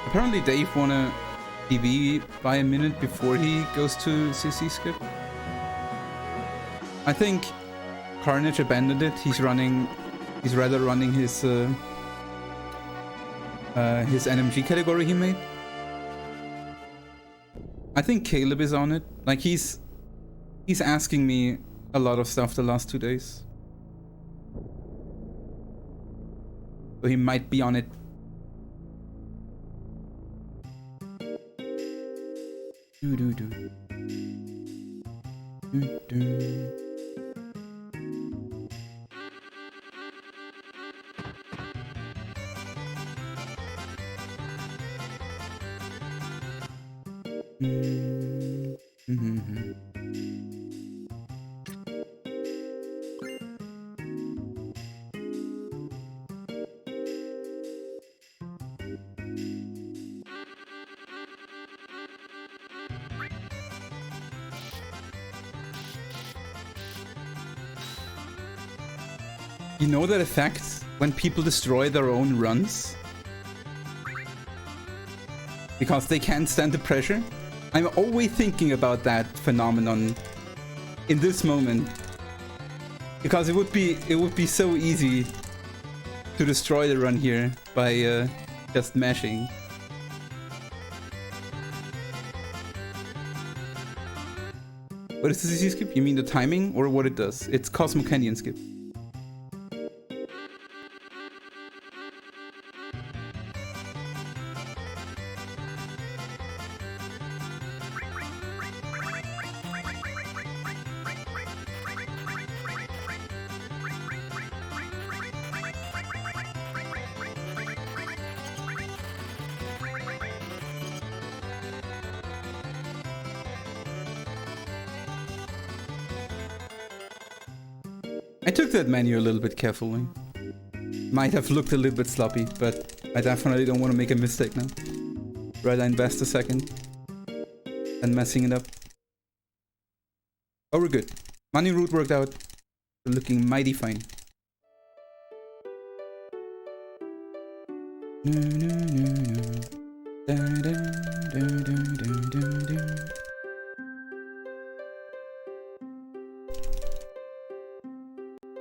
Apparently Dave won a PB by a minute before he goes to CC Skip. I think Carnage abandoned it. He's rather running his NMG category he made. I think Caleb is on it. Like he's asking me a lot of stuff the last 2 days. So he might be on it. You know that effect when people destroy their own runs? Because they can't stand the pressure? I'm always thinking about that phenomenon in this moment. Because it would be so easy to destroy the run here by just mashing. What is the CC skip? You mean the timing or what it does? It's Cosmo Canyon Skip. I took that menu a little bit carefully. Might have looked a little bit sloppy, but I definitely don't want to make a mistake now. Rather invest a second than messing it up. Oh, we're good. Money route worked out. We're looking mighty fine.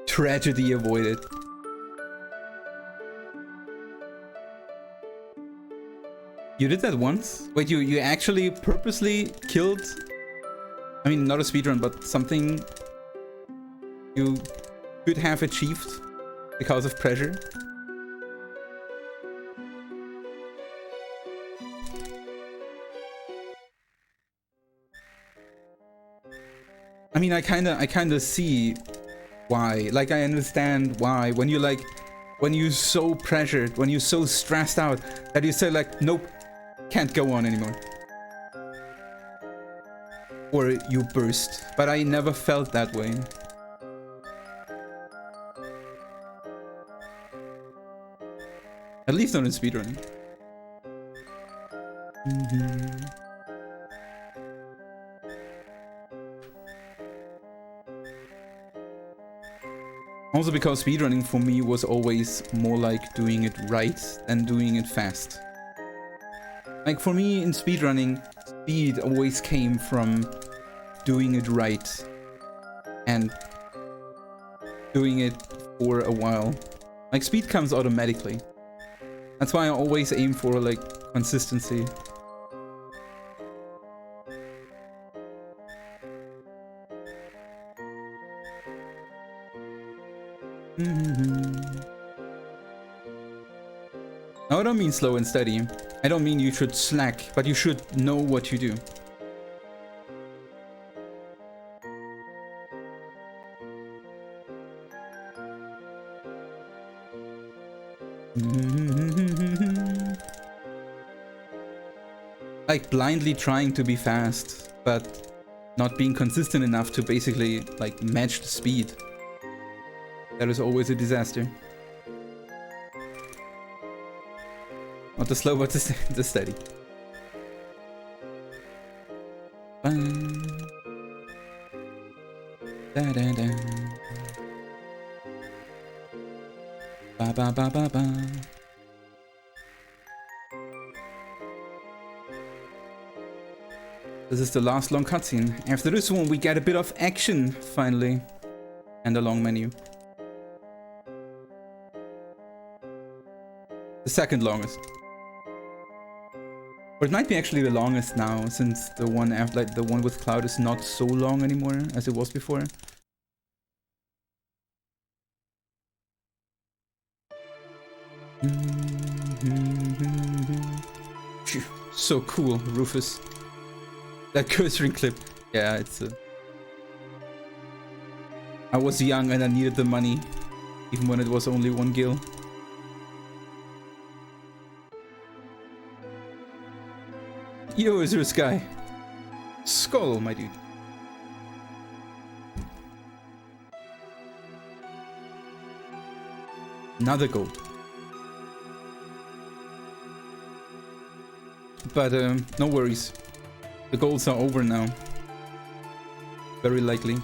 Tragedy avoided. You did that once? Wait, you actually purposely killed... I mean, not a speedrun, but something you could have achieved because of pressure? I mean, I kinda see why. Like, I understand why. When you're so pressured, when you're so stressed out, that you say like, nope, can't go on anymore. Or you burst. But I never felt that way. At least not in speedrunning. Also because speedrunning for me was always more like doing it right than doing it fast. Like for me in speedrunning, speed always came from doing it right and doing it for a while. Like speed comes automatically. That's why I always aim for like consistency. No, I don't mean slow and steady. I don't mean you should slack, but you should know what you do. Like blindly trying to be fast, but not being consistent enough to basically like match the speed. That is always a disaster. Not the slow, but the steady. Da da da. Ba ba ba ba ba. This is the last long cutscene. After this one, we get a bit of action finally, and a long menu. The second longest. Or it might be actually the longest now, since the one after, like the one with Cloud, is not so long anymore as it was before. Phew, so cool, Rufus. That cursoring clip. Yeah, it's a... I was young and I needed the money, even when it was only 1 gil. Yo, is there a sky? Skull, my dude. Another gold. But no worries. The golds are over now. Very likely.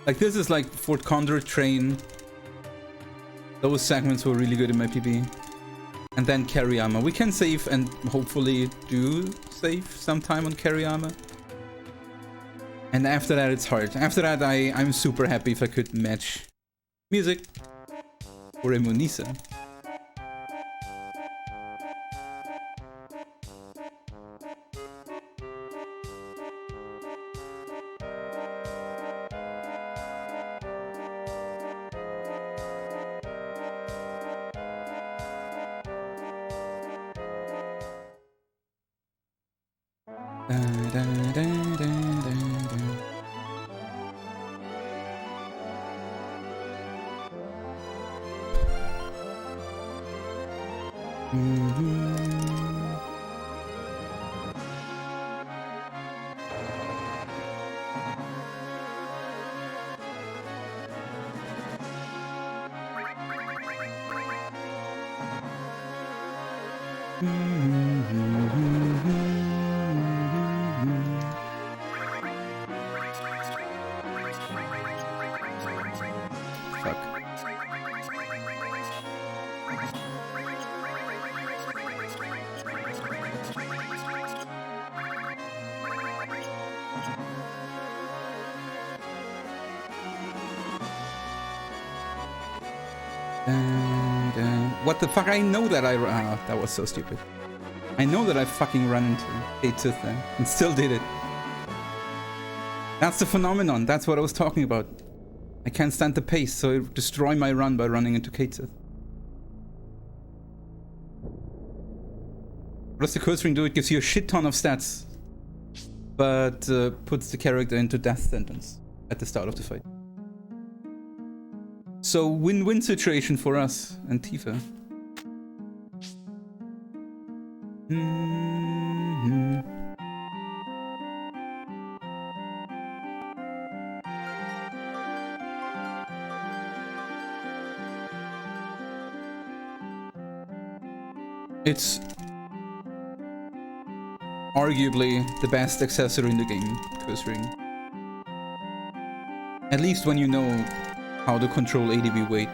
Like this is like Fort Condor train. Those segments were really good in my PB. And then Kariyama. We can save and hopefully do save sometime on Kariyama. And after that it's hard. After that I'm super happy if I could match music or Emunisa. What the fuck? I know that that was so stupid. I know that I fucking ran into Cait Sith there and still did it. That's the phenomenon. That's what I was talking about. I can't stand the pace, so I destroy my run by running into Cait Sith. What does the cursoring do? It gives you a shit ton of stats, but puts the character into death sentence at the start of the fight. So win-win situation for us and Tifa. It's arguably the best accessory in the game, cursoring. At least when you know how to control ADB weight.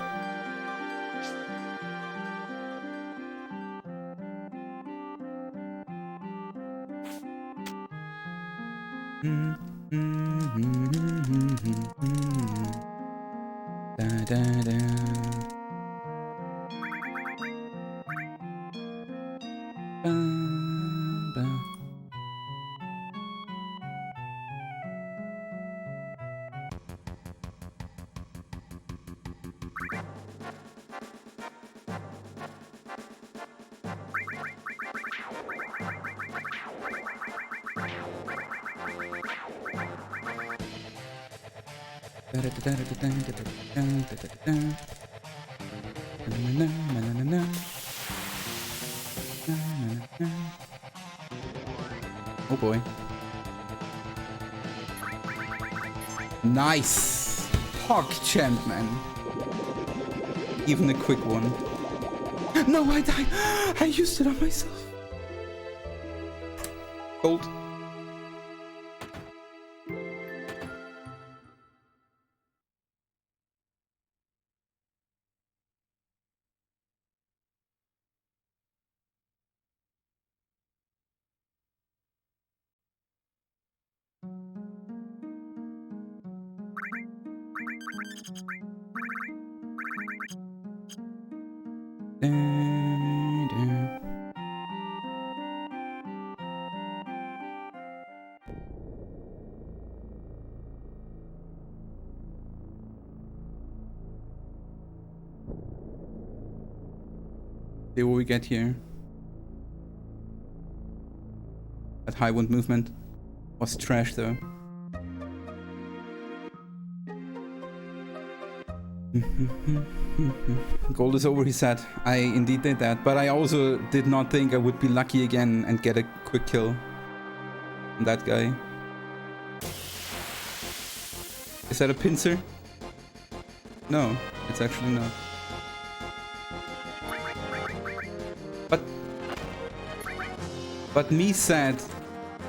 Oh boy. Nice! Hog champ, man. Even a quick one. No, I died! I used it on myself. Gold. See what we get here. That high wind movement was trash though. Gold is over, he said. I indeed did that, but I also did not think I would be lucky again and get a quick kill on that guy. Is that a pincer? No, it's actually not. But me said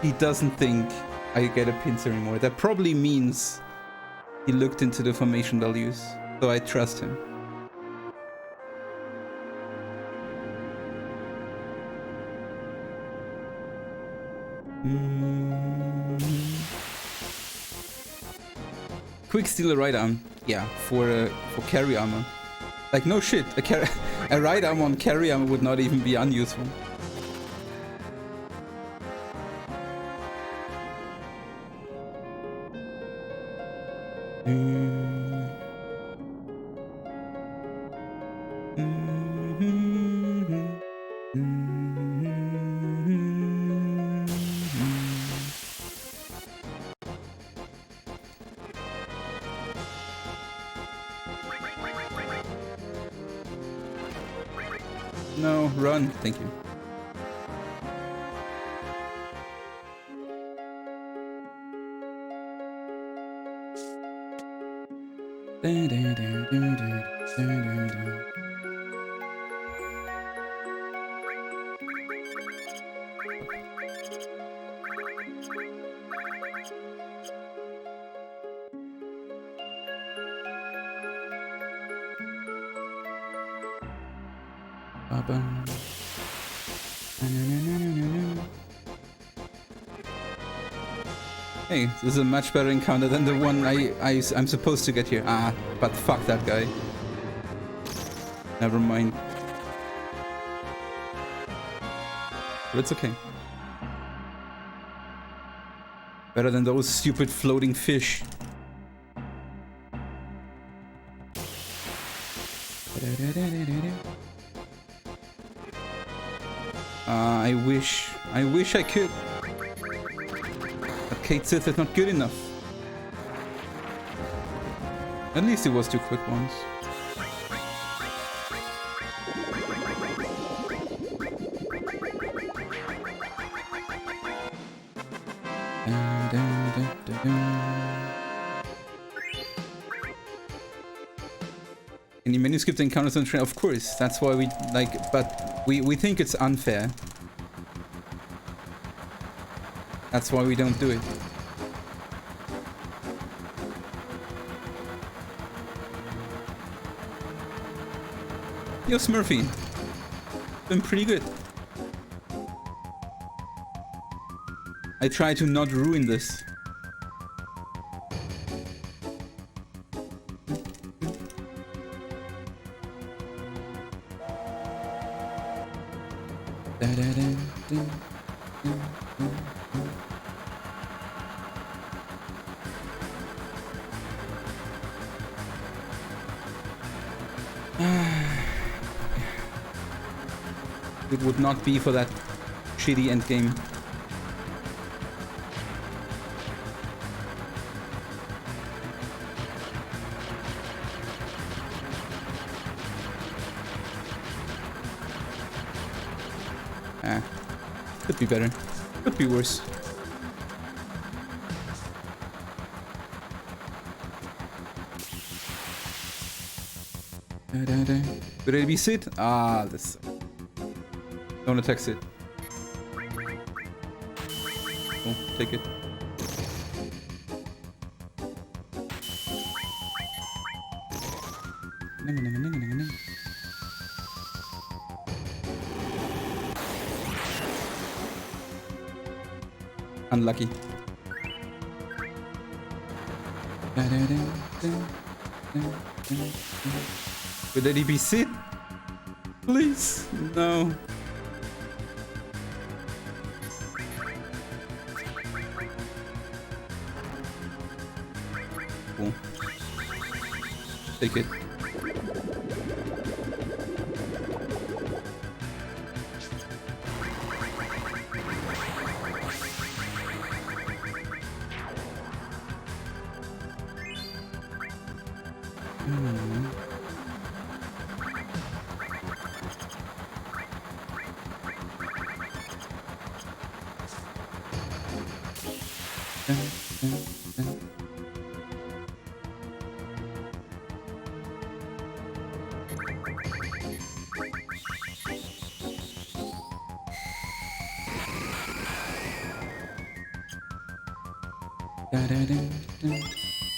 he doesn't think I get a pincer anymore. That probably means he looked into the formation values, so I trust him. Quick steal a right arm. Yeah, for carry armor. Like no shit, a right arm on carry armor would not even be unuseful. No, run. Thank you. Hey, this is a much better encounter than the one I'm supposed to get here. Ah, but fuck that guy. Never mind. But it's okay. Better than those stupid floating fish. I wish I could. But Cait Sith is not good enough. At least it was 2 quick ones. Can you menu skip the encounters on train? Of course, that's why we like, but we think it's unfair. That's why we don't do it. Yo, Smurfy. Been pretty good. I try to not ruin this. It would not be for that shitty endgame. Could be better. Could be worse. Could it be Sid? Ah, this. Don't attack Sid. Oh, take it. Unlucky. Could it be Sid? Please? No. Cool. Take it.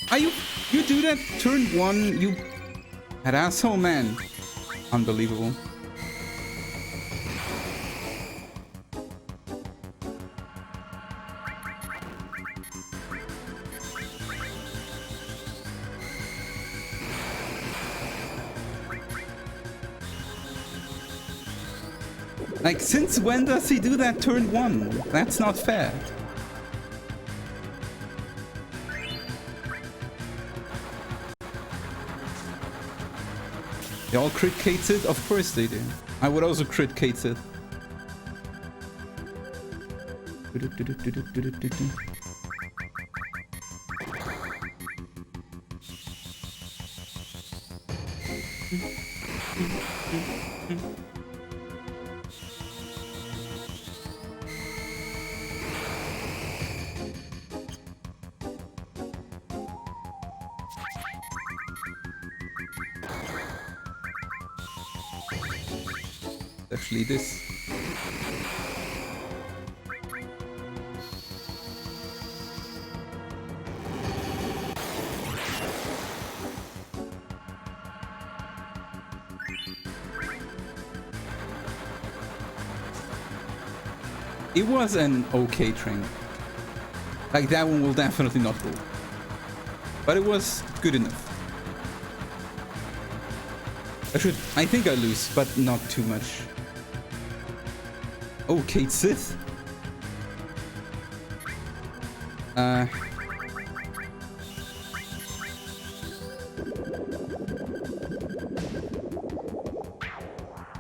Are you do that turn 1, you that asshole man. Unbelievable. Like, since when does he do that turn 1? That's not fair. They all crit Cait Sith? Of course they do. I would also crit Cait Sith. Actually this. It was an okay train. Like, that one will definitely not go. But it was good enough. I think I lose, but not too much. Oh, Cait Sith.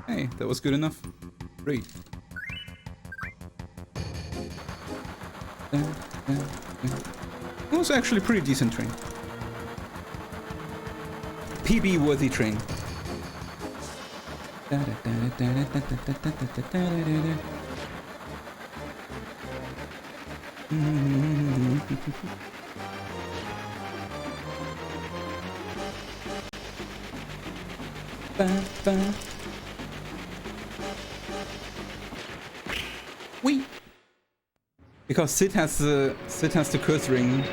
Hey, that was good enough. Great. That was actually a pretty decent train. PB worthy train. Wee. Because Sid has the curse ring,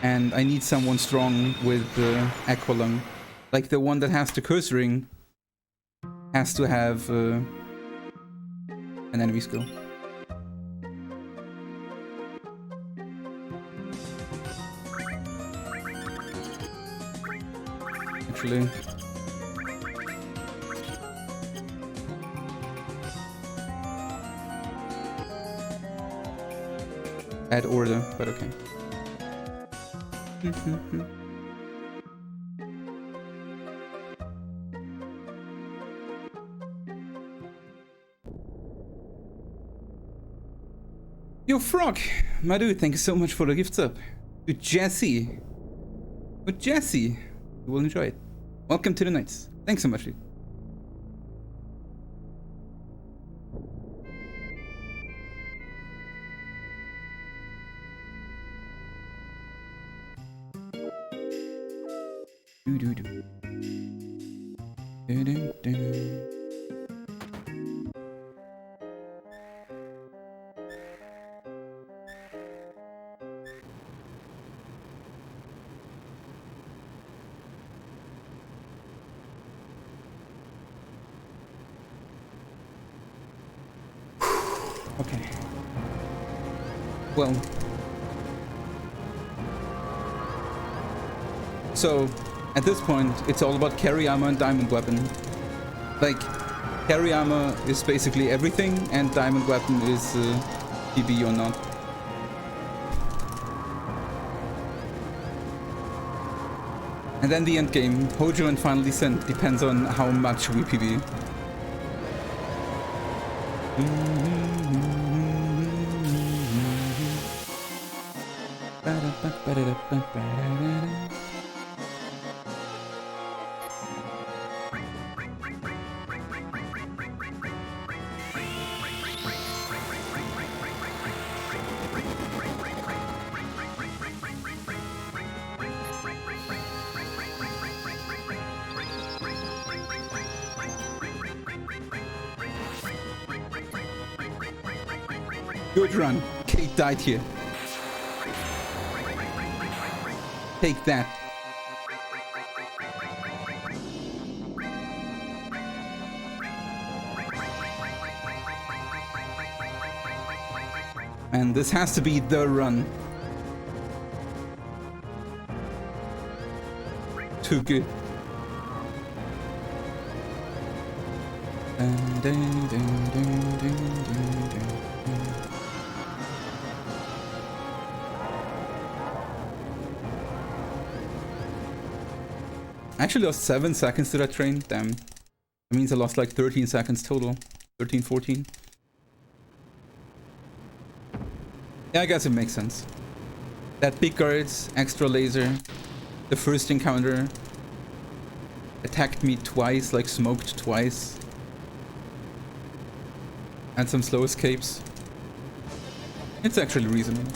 and I need someone strong with Aqualung. Like the one that has the curse ring has to have an enemy skill. Actually, add order, but okay. Yo, Frog! My dude, thank you so much for the gifts up. To Jesse. With Jesse. You will enjoy it. Welcome to the Nights. Thanks so much, dude. Okay. Well. So, at this point, it's all about carry armor and diamond weapon. Like, carry armor is basically everything, and diamond weapon is PB or not. And then the end game, Hojo and Final Descent, depends on how much we PB. Good run. Cait died here. Take that. And this has to be the run. Too good. I actually lost 7 seconds to that train. Damn. That means I lost like 13 seconds total. 13, 14. Yeah, I guess it makes sense. That big guards, extra laser, the first encounter attacked me twice, like smoked twice. And some slow escapes. It's actually reasonable.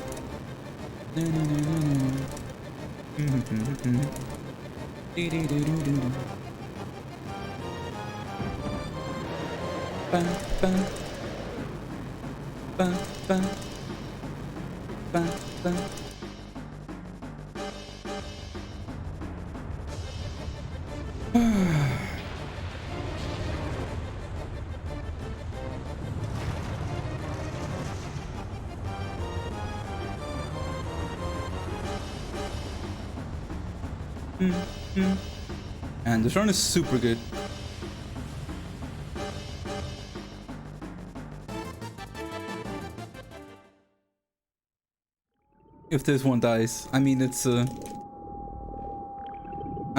Ba, ba. Ba, ba. Ba, ba. And this run is super good. If this one dies, I mean, it's I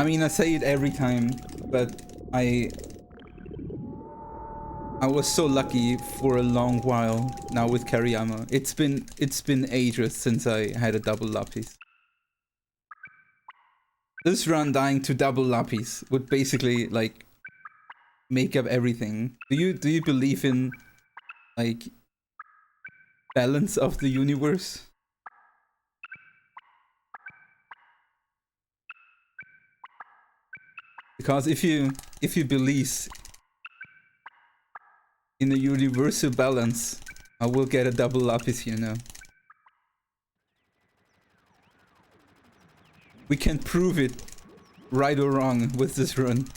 mean, I say it every time, but I was so lucky for a long while now with Kariyama. It's been ages since I had a double lapis. This run dying to double lapis would basically like make up everything. Do you believe in like balance of the universe? Because if you believe in a universal balance, I will get a double lapis here now. We can prove it, right or wrong, with this run.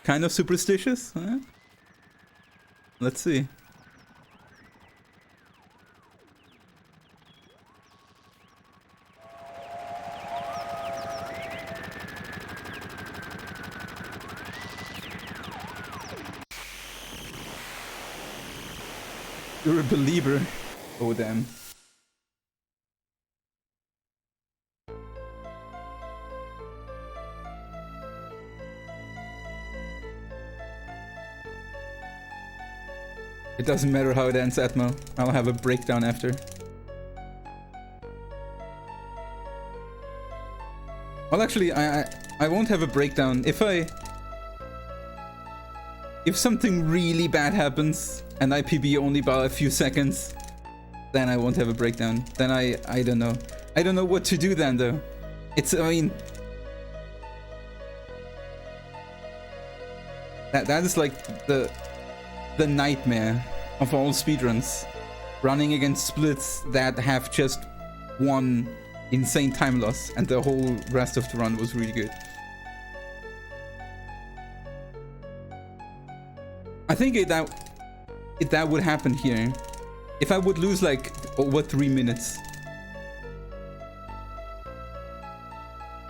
Kind of superstitious, huh? Let's see. You're a believer. Oh, damn. It doesn't matter how it ends, Atmo. I'll have a breakdown after. Well, actually, I won't have a breakdown. If something really bad happens and I PB only by a few seconds, then I won't have a breakdown. Then I don't know. I don't know what to do then, though. I mean, that is like the nightmare of all speedruns. Running against splits that have just one insane time loss and the whole rest of the run was really good. I think that would happen here. If I would lose like over 3 minutes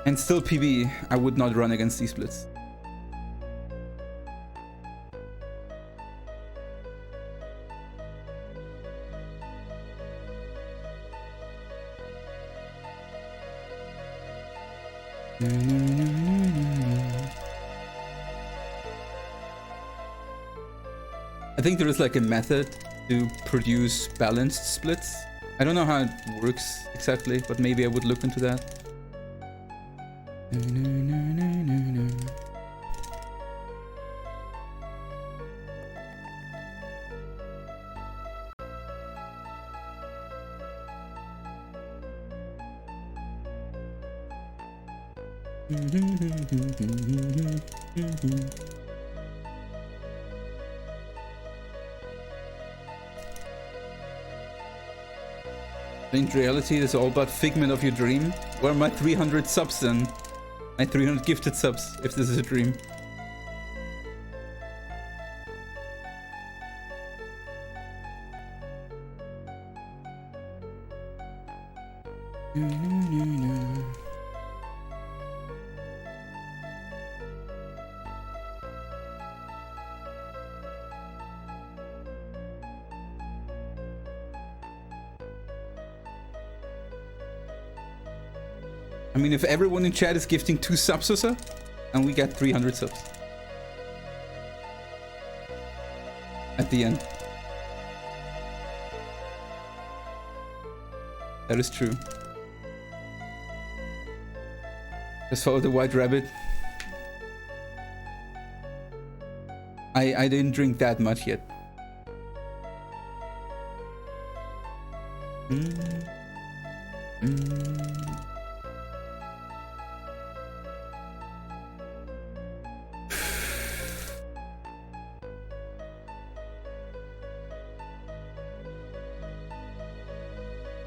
and still PB, I would not run against these splits. I think there is like a method to produce balanced splits. I don't know how it works exactly, but maybe I would look into that. In reality, it is all but figment of your dream. Where are my 300 subs then? My 300 gifted subs, if this is a dream. I mean, if everyone in chat is gifting 2 subs or so, and we get 300 subs at the end. That is true. Just follow the white rabbit. I didn't drink that much yet.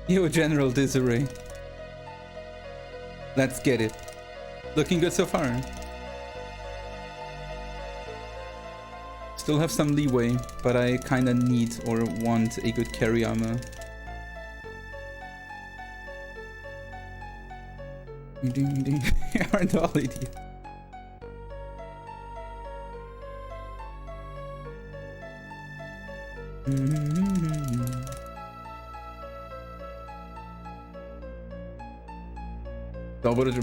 Yo, General Disarray. Let's get it. Looking good so far. Still have some leeway, but I kinda need or want a good carry armor. Aren't all idiots.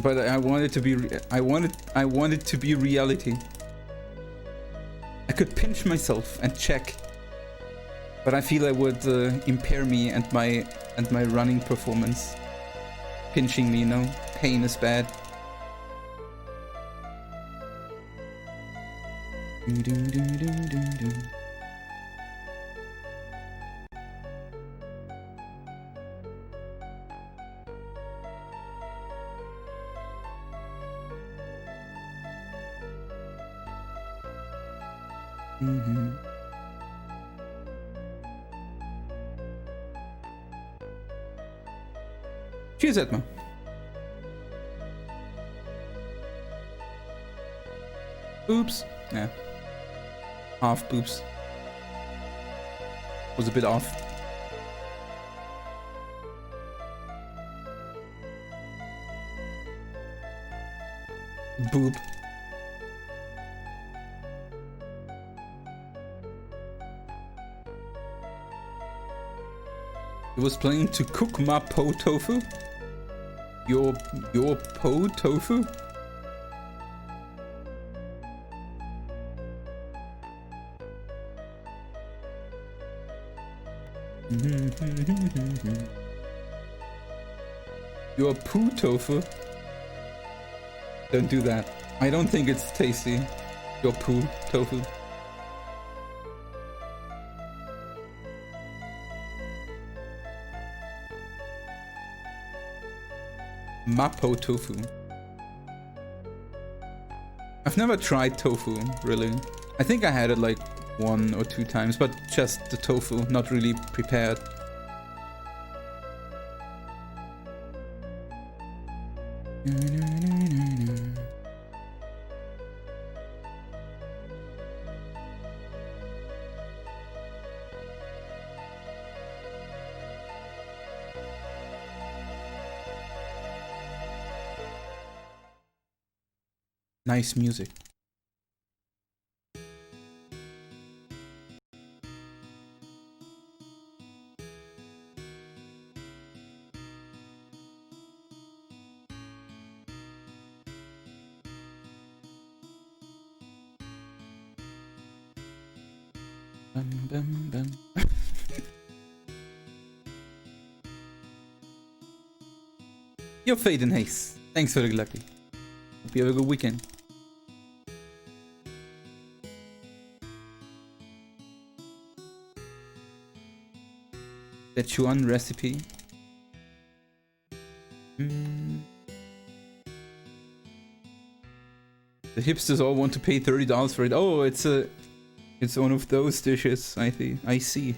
But I want it to be. I want it to be reality. I could pinch myself and check, but I feel it would impair me and my running performance. Pinching me, you know, pain is bad. Cheers, Edma. Oops. Yeah. Half boops. Was a bit off. Boop. He was planning to cook my po tofu. Your po tofu? Your poo tofu? Don't do that. I don't think it's tasty. Your poo tofu. Mapo tofu. I've never tried tofu, really. I think I had it like 1 or 2 times, but just the tofu, not really prepared. Nice music. Bum, bum, bum. Your fate in haste. Thanks for the lucky. Hope you have a good weekend. Sichuan recipe. The hipsters all want to pay $30 for it. Oh, it's one of those dishes. I see.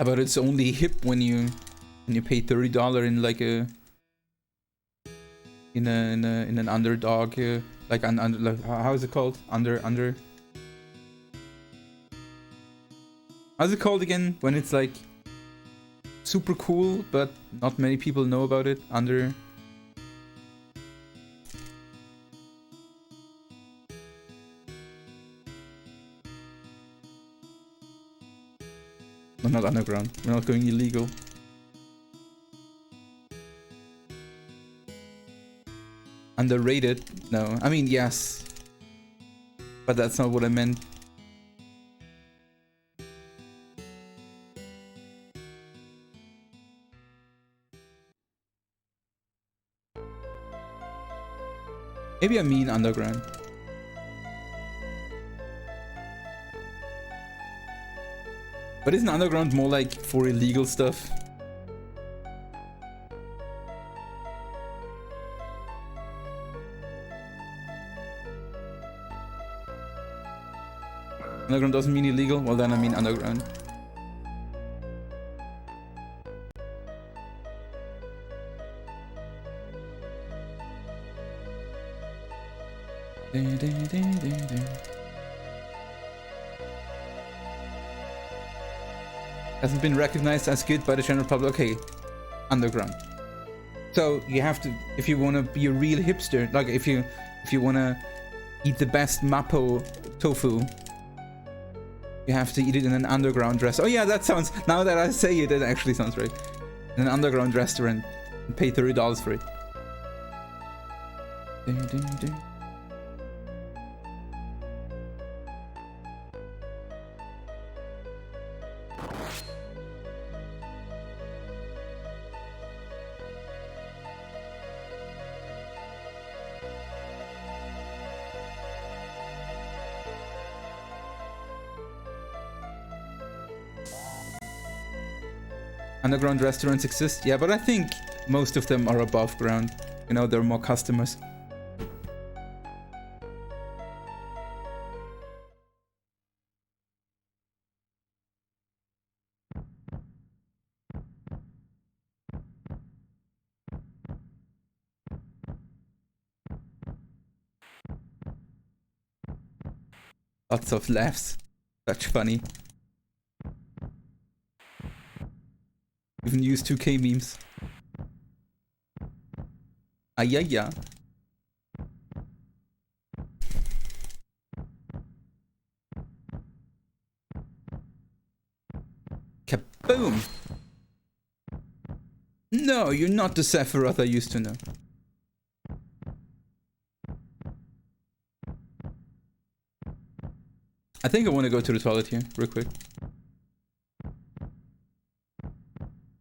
But it's only hip when you pay $30 in like a in an underdog, like an under, like, how is it called? Under. How's it called again? When it's like super cool, but not many people know about it. Under. No, not underground. We're not going illegal. Underrated? No. I mean, yes. But that's not what I meant. Maybe I mean underground. But isn't underground more like for illegal stuff? Underground doesn't mean illegal? Well, then I mean underground. Hasn't been recognized as good by the general public. Okay, underground. So you have to, if you want to be a real hipster, like if you want to eat the best Mapo tofu, you have to eat it in an underground restaurant. Oh yeah, that sounds, now that I say it, it actually sounds right. In an underground restaurant and pay $30 for it. Underground restaurants exist, yeah, but I think most of them are above ground. You know, there are more customers. Lots of laughs. Such funny. Even use 2K memes. Ayaya. Kaboom! No, you're not the Sephiroth I used to know. I think I want to go to the toilet here, real quick.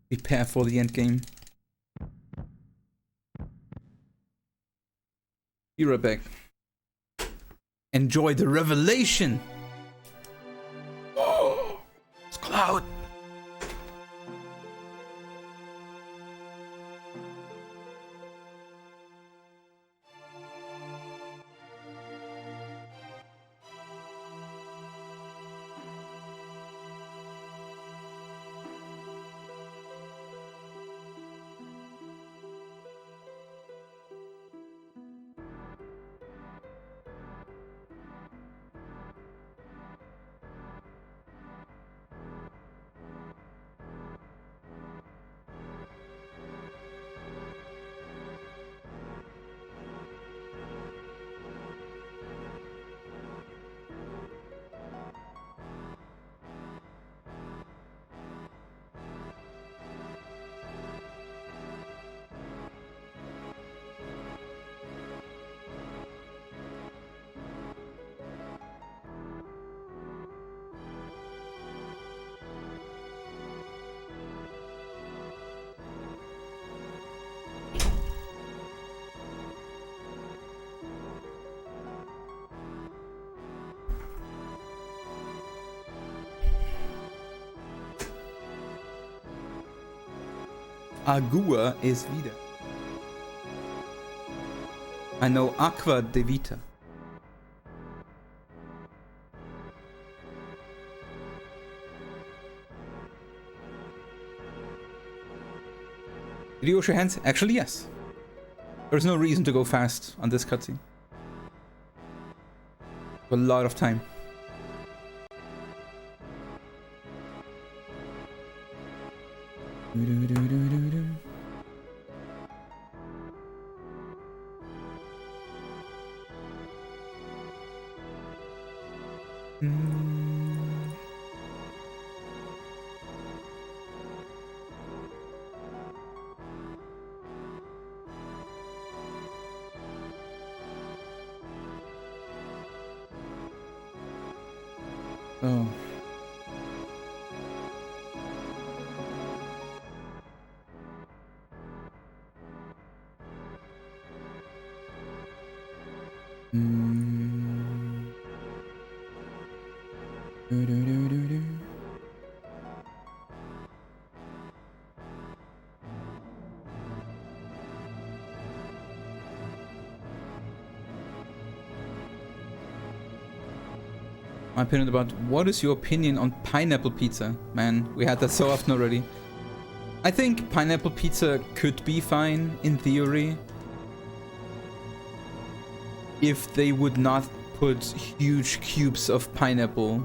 Prepare for the end game. Be right back. Enjoy the revelation! Oh! It's Cloud! Agua es vida. I know Aqua de Vita. Did you wash your hands? Actually, yes. There's no reason to go fast on this cutscene. A lot of time. Oh. My opinion about what is your opinion on pineapple pizza? Man, we had that so often already. I think pineapple pizza could be fine in theory if they would not put huge cubes of pineapple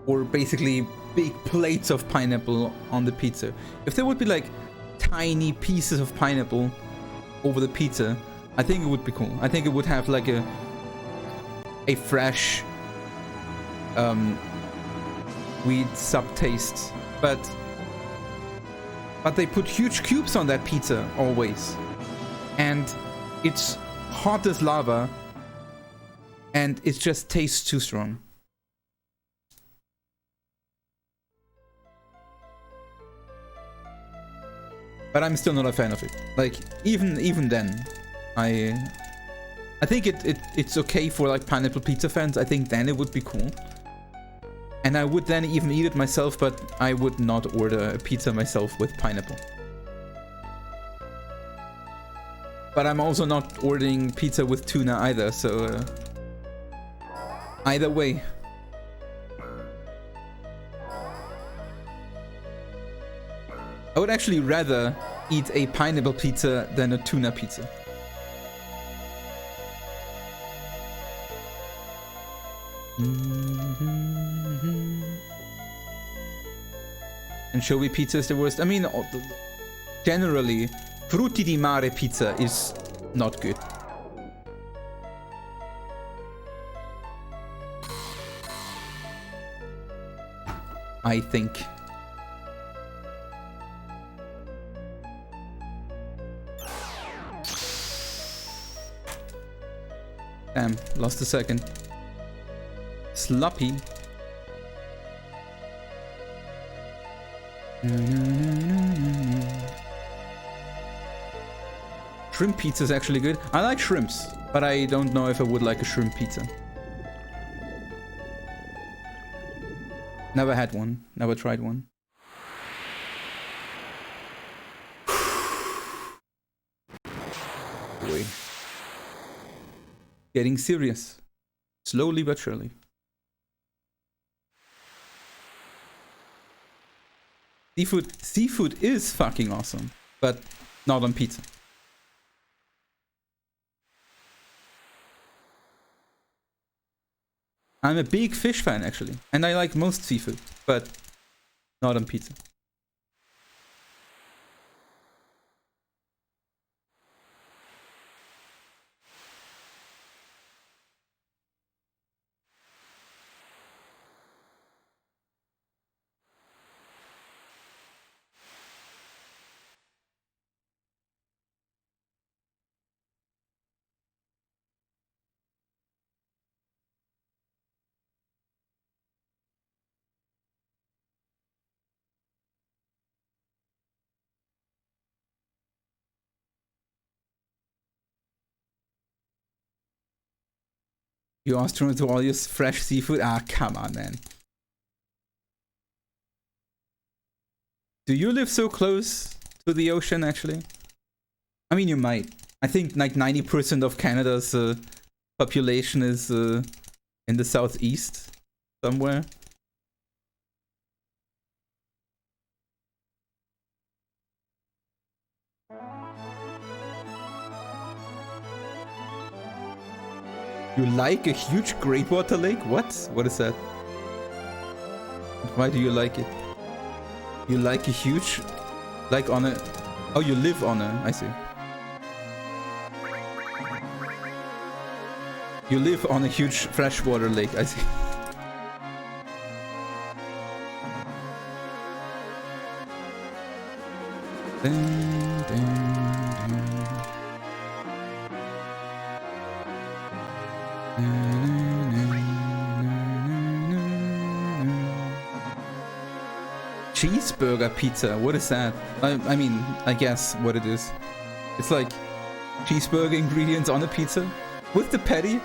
or basically big plates of pineapple on the pizza. If there would be like tiny pieces of pineapple over the pizza, I think it would be cool. I think it would have like a fresh weird subtaste, but they put huge cubes on that pizza always, and it's hot as lava, and it just tastes too strong. But I'm still not a fan of it. Like even then, I think it's okay for like pineapple pizza fans. I think then it would be cool. And I would then even eat it myself, but I would not order a pizza myself with pineapple. But I'm also not ordering pizza with tuna either, so either way. I would actually rather eat a pineapple pizza than a tuna pizza. Anchovy pizza is the worst. I mean, generally, frutti di mare pizza is not good. I think. Damn, lost a second. Sloppy. Shrimp pizza is actually good. I like shrimps, but I don't know if I would like a shrimp pizza. Never had one. Never tried one. Wait. Getting serious. Slowly but surely. Seafood is fucking awesome, but not on pizza. I'm a big fish fan actually, and I like most seafood, but not on pizza. You astronaut to all your fresh seafood? Ah, come on, man. Do you live so close to the ocean, actually? I mean, you might. I think like 90% of Canada's population is in the southeast somewhere. You like a huge great water lake? What? What is that? Why do you like it? You like a huge... Like on a... Oh, you live on a... I see. You live on a huge freshwater lake. I see. Dun, dun, dun. Cheeseburger pizza, what is that? I mean, I guess what it is. It's like cheeseburger ingredients on a pizza with the patty.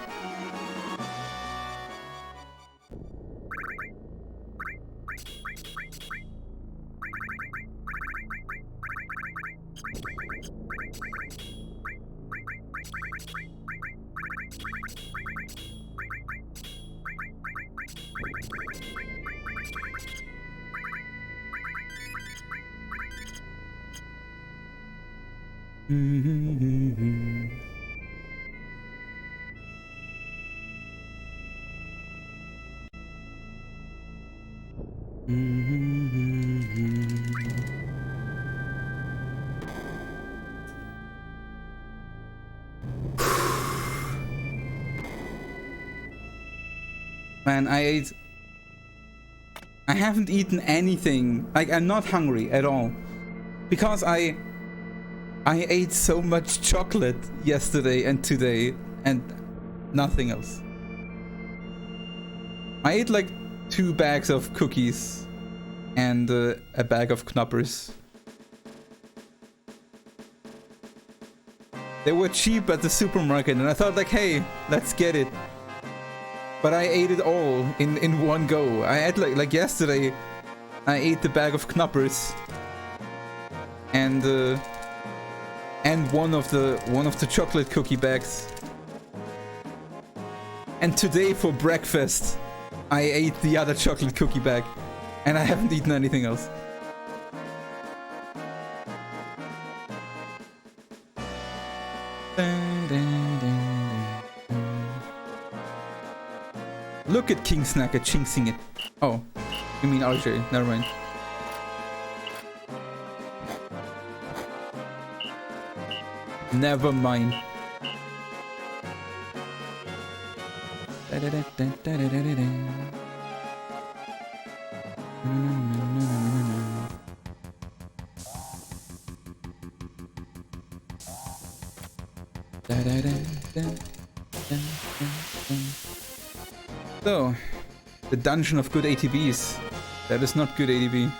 Man, I haven't eaten anything. Like, I'm not hungry at all. Because I ate so much chocolate yesterday and today and nothing else. I ate like 2 bags of cookies and a bag of knoppers. They were cheap at the supermarket and I thought like, hey, let's get it. But I ate it all in one go. I had like yesterday, I ate the bag of knoppers and one of the chocolate cookie bags. And today for breakfast, I ate the other chocolate cookie bag, and I haven't eaten anything else. Look at King Snacker chinksing it. Oh, you mean RJ? Never mind. Never mind. So, the dungeon of good ATBs. That is not good ATB.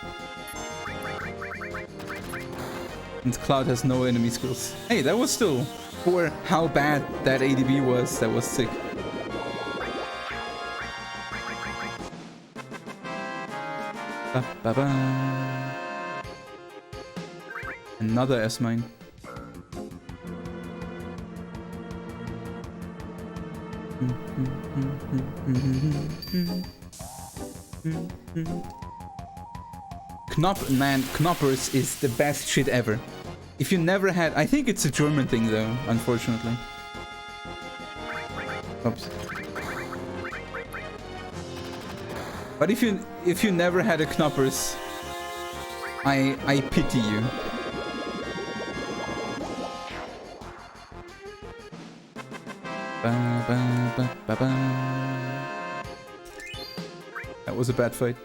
And Cloud has no enemy skills. Hey, that was still, for how bad that ATB was, that was sick. Ba -ba -ba. Another S-mine. Knoppers is the best shit ever. If you never had, I think it's a German thing though, unfortunately. Oops. But if you never had a Knoppers, I pity you. Ba, ba, ba, ba, ba. That was a bad fight.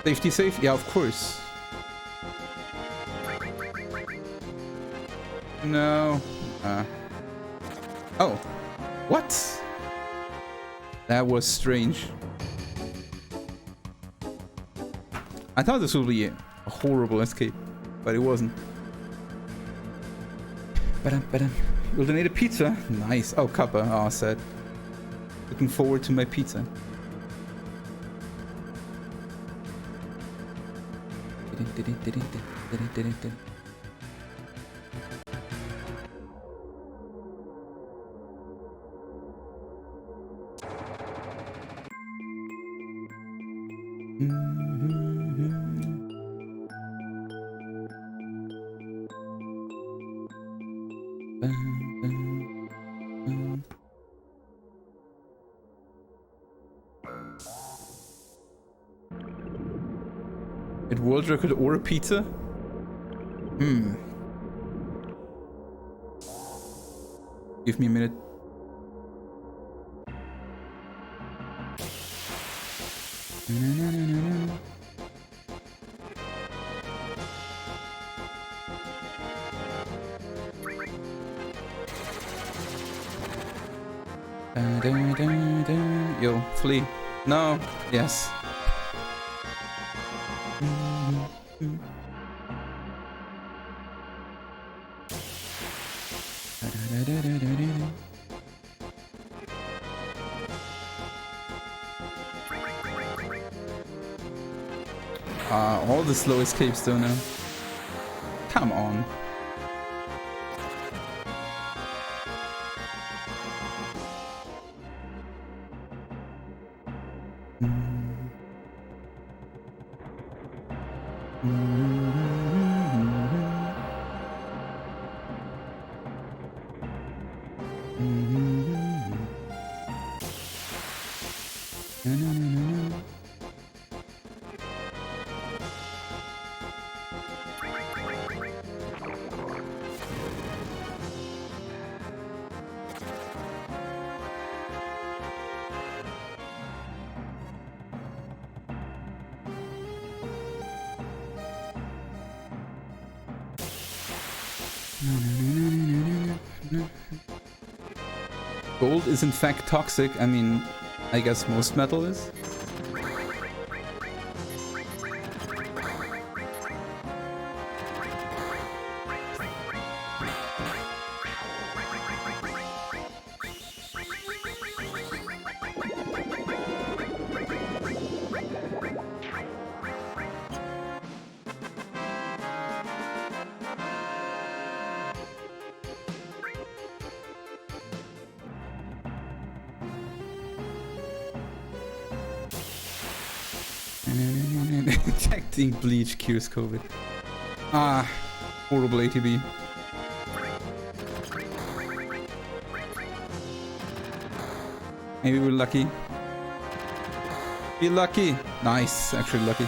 Safety safe? Yeah, of course. No. Oh. What? That was strange. I thought this would be a horrible escape, but it wasn't. You'll donate a pizza? Nice. Oh, Kappa. Oh, sad. Looking forward to my pizza. At world record or a pizza? Give me a minute. Yo, flee. No. Yes. All the slow escapes though now. Come on. Gold is in fact toxic. I mean, I guess most metal is. Detecting bleach cures COVID. Ah, horrible ATB. Maybe we're lucky. Be lucky. Nice, actually lucky.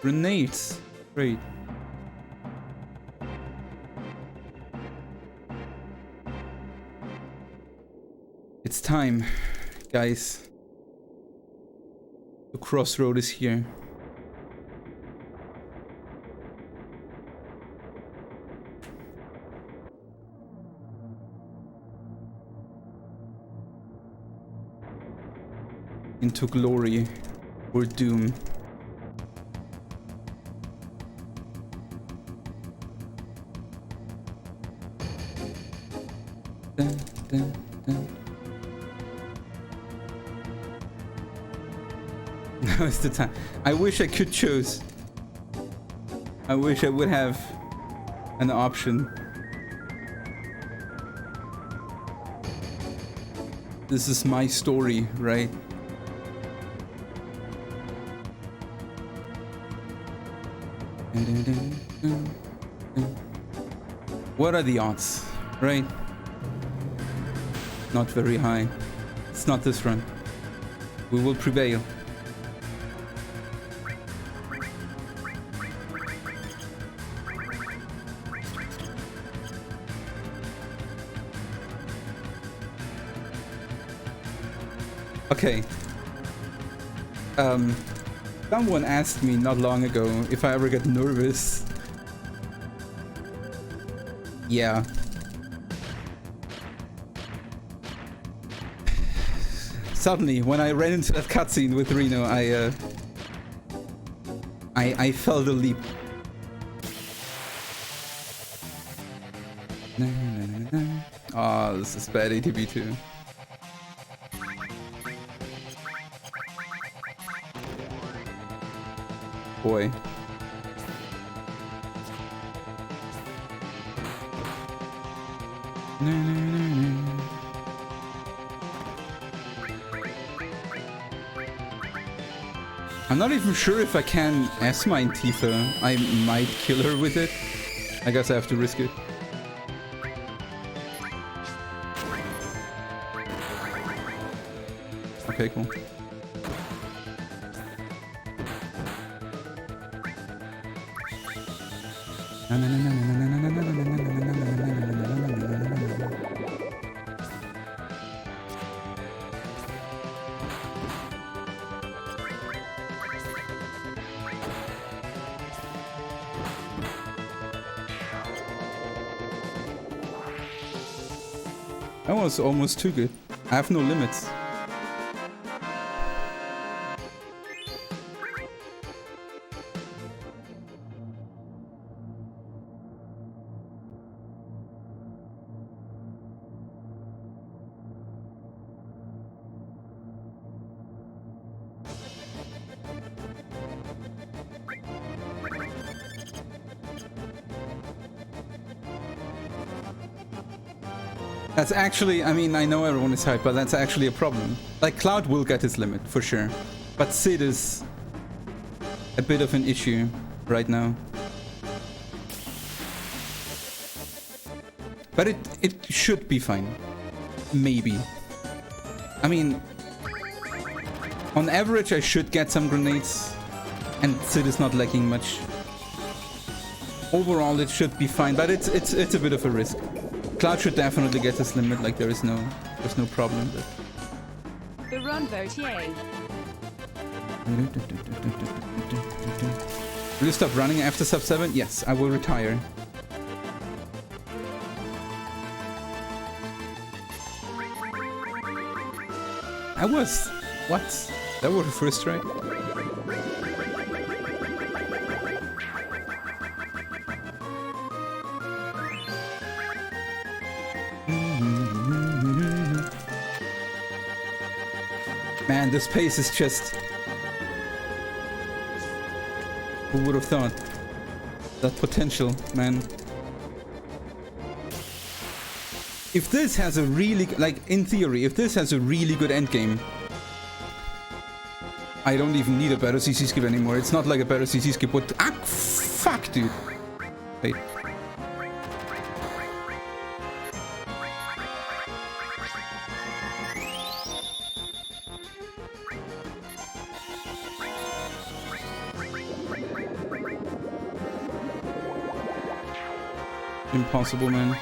Grenades. Great. It's time, guys. The crossroad is here. Into glory or doom. Dun, dun, dun. Now is the time. I wish I could choose. I wish I would have an option. This is my story, right? What are the odds, right? Not very high. It's not this run. We will prevail. Okay. Someone asked me not long ago if I ever get nervous. Yeah. Suddenly, when I ran into that cutscene with Reno, I felt a leap. Oh, this is bad ATB too. Boy. I'm not even sure if I can S-mine Tifa. I might kill her with it. I guess I have to risk it. Okay, cool. That was almost too good. I have no limits. That's actually, I mean, I know everyone is hyped, but that's actually a problem. Like, Cloud will get his limit, for sure. But Sid is a bit of an issue right now. But it should be fine. Maybe. I mean, on average, I should get some grenades. And Sid is not lacking much. Overall, it should be fine, but it's a bit of a risk. Cloud should definitely get his limit, like there's no problem. But...
The run vote, yay.
Will you stop running after sub 7? Yes, I will retire. I was... What? That was the first try? Man, this pace is just... Who would have thought? That potential, man. If this has a really... Like, in theory, if this has a really good endgame... I don't even need a better CC skip anymore. It's not like a better CC skip would... Ah, fuck, dude. Wait. Impossible, man.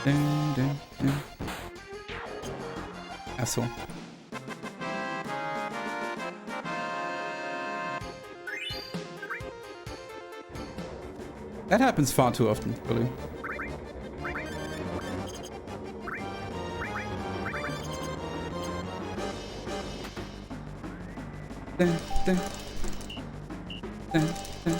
Dun, dun, dun. Asshole. That happens far too often, really. Dun, dun. Dun, dun.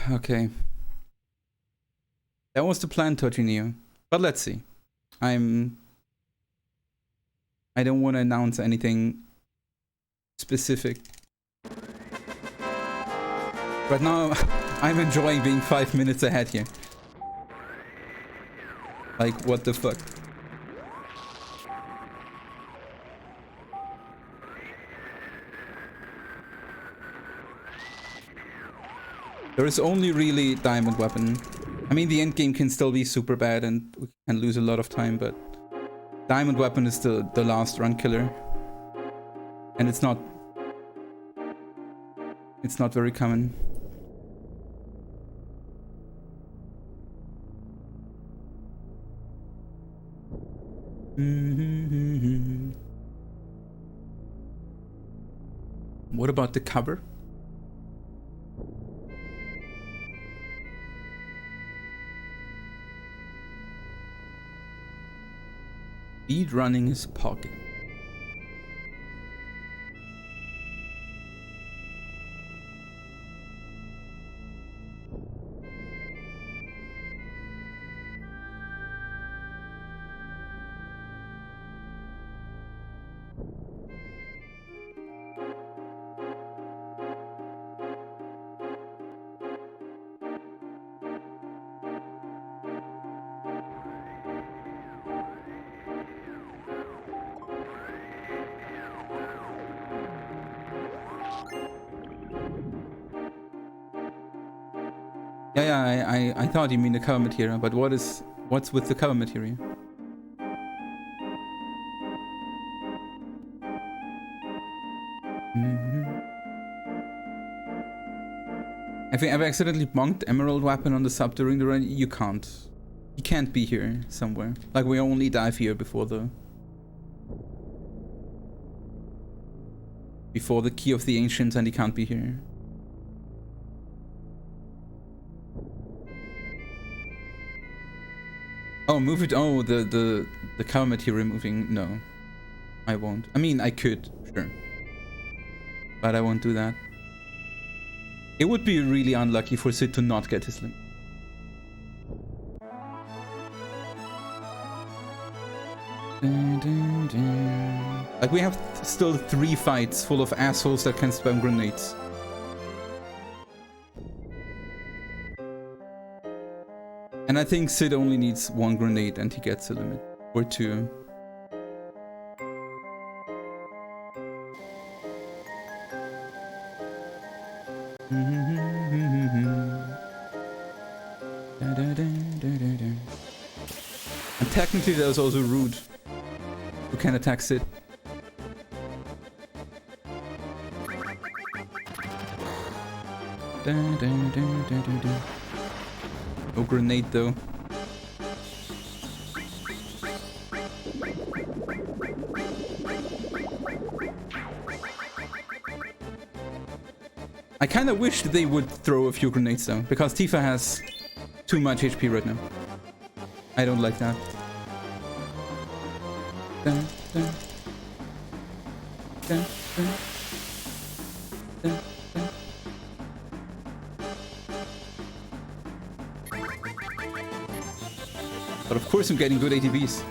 Okay. That was the plan, Tortinio. But let's see. I don't want to announce anything specific. Right now, I'm enjoying being 5 minutes ahead here. Like, what the fuck? There is only really diamond weapon. I mean, the end game can still be super bad and we can lose a lot of time, but diamond weapon is the last run killer. And it's not very common. What about the cover? Speed running is pocket. Yeah, I thought you mean the cover material, but what's with the cover material? Have you ever accidentally bonked Emerald Weapon on the sub during the run? You can't. He can't be here somewhere. Like, we only dive here before the Key of the Ancients, and he can't be here. Oh, move it. Oh, the cover material removing. No, I won't. I mean, I could, sure, but I won't do that. It would be really unlucky for Sid to not get his limit. Like, we have still 3 fights full of assholes that can spam grenades. And I think Sid only needs 1 grenade and he gets a limit. Or 2. And technically there's also Rude, who can attack Sid. No grenade though. I kinda wish they would throw a few grenades though, because Tifa has too much HP right now. I don't like that. Dun, dun. Dun, dun. Dun, dun. But of course I'm getting good ATBs.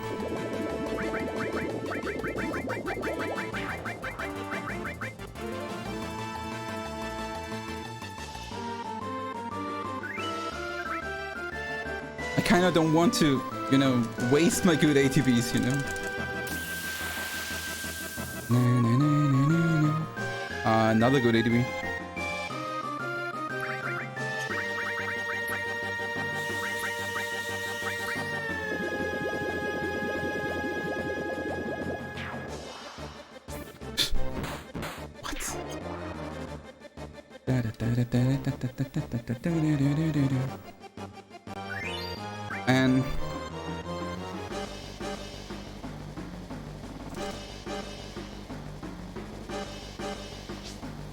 I kinda don't want to, you know, waste my good ATBs, you know. Another good ATB. And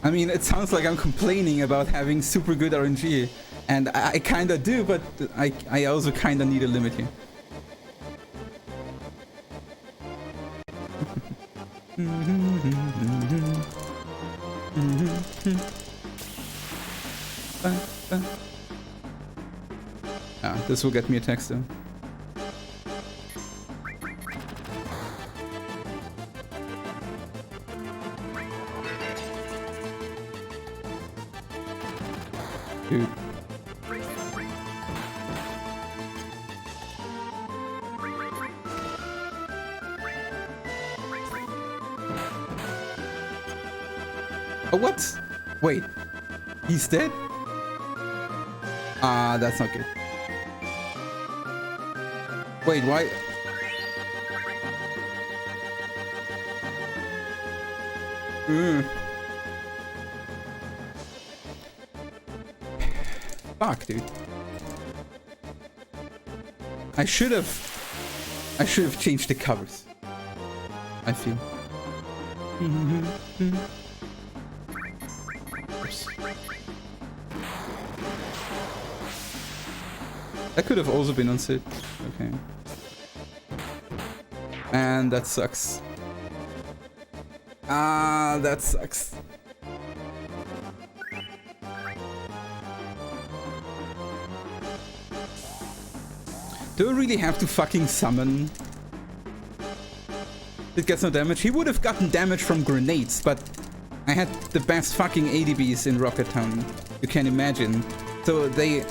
I mean, it sounds like I'm complaining about having super good RNG, and I kinda do, but I also kinda need a limit here. Ah, this will get me a text though. Dude. Oh, what? Wait. He's dead? Ah, that's not good. Wait, why? Fuck, dude. I should have changed the covers. I feel. Oops. That could have also been on Sid. Okay. And that sucks. Ah, that sucks. Do I really have to fucking summon? It gets no damage. He would have gotten damage from grenades, but I had the best fucking ADBs in Rocket Town. You can imagine. So they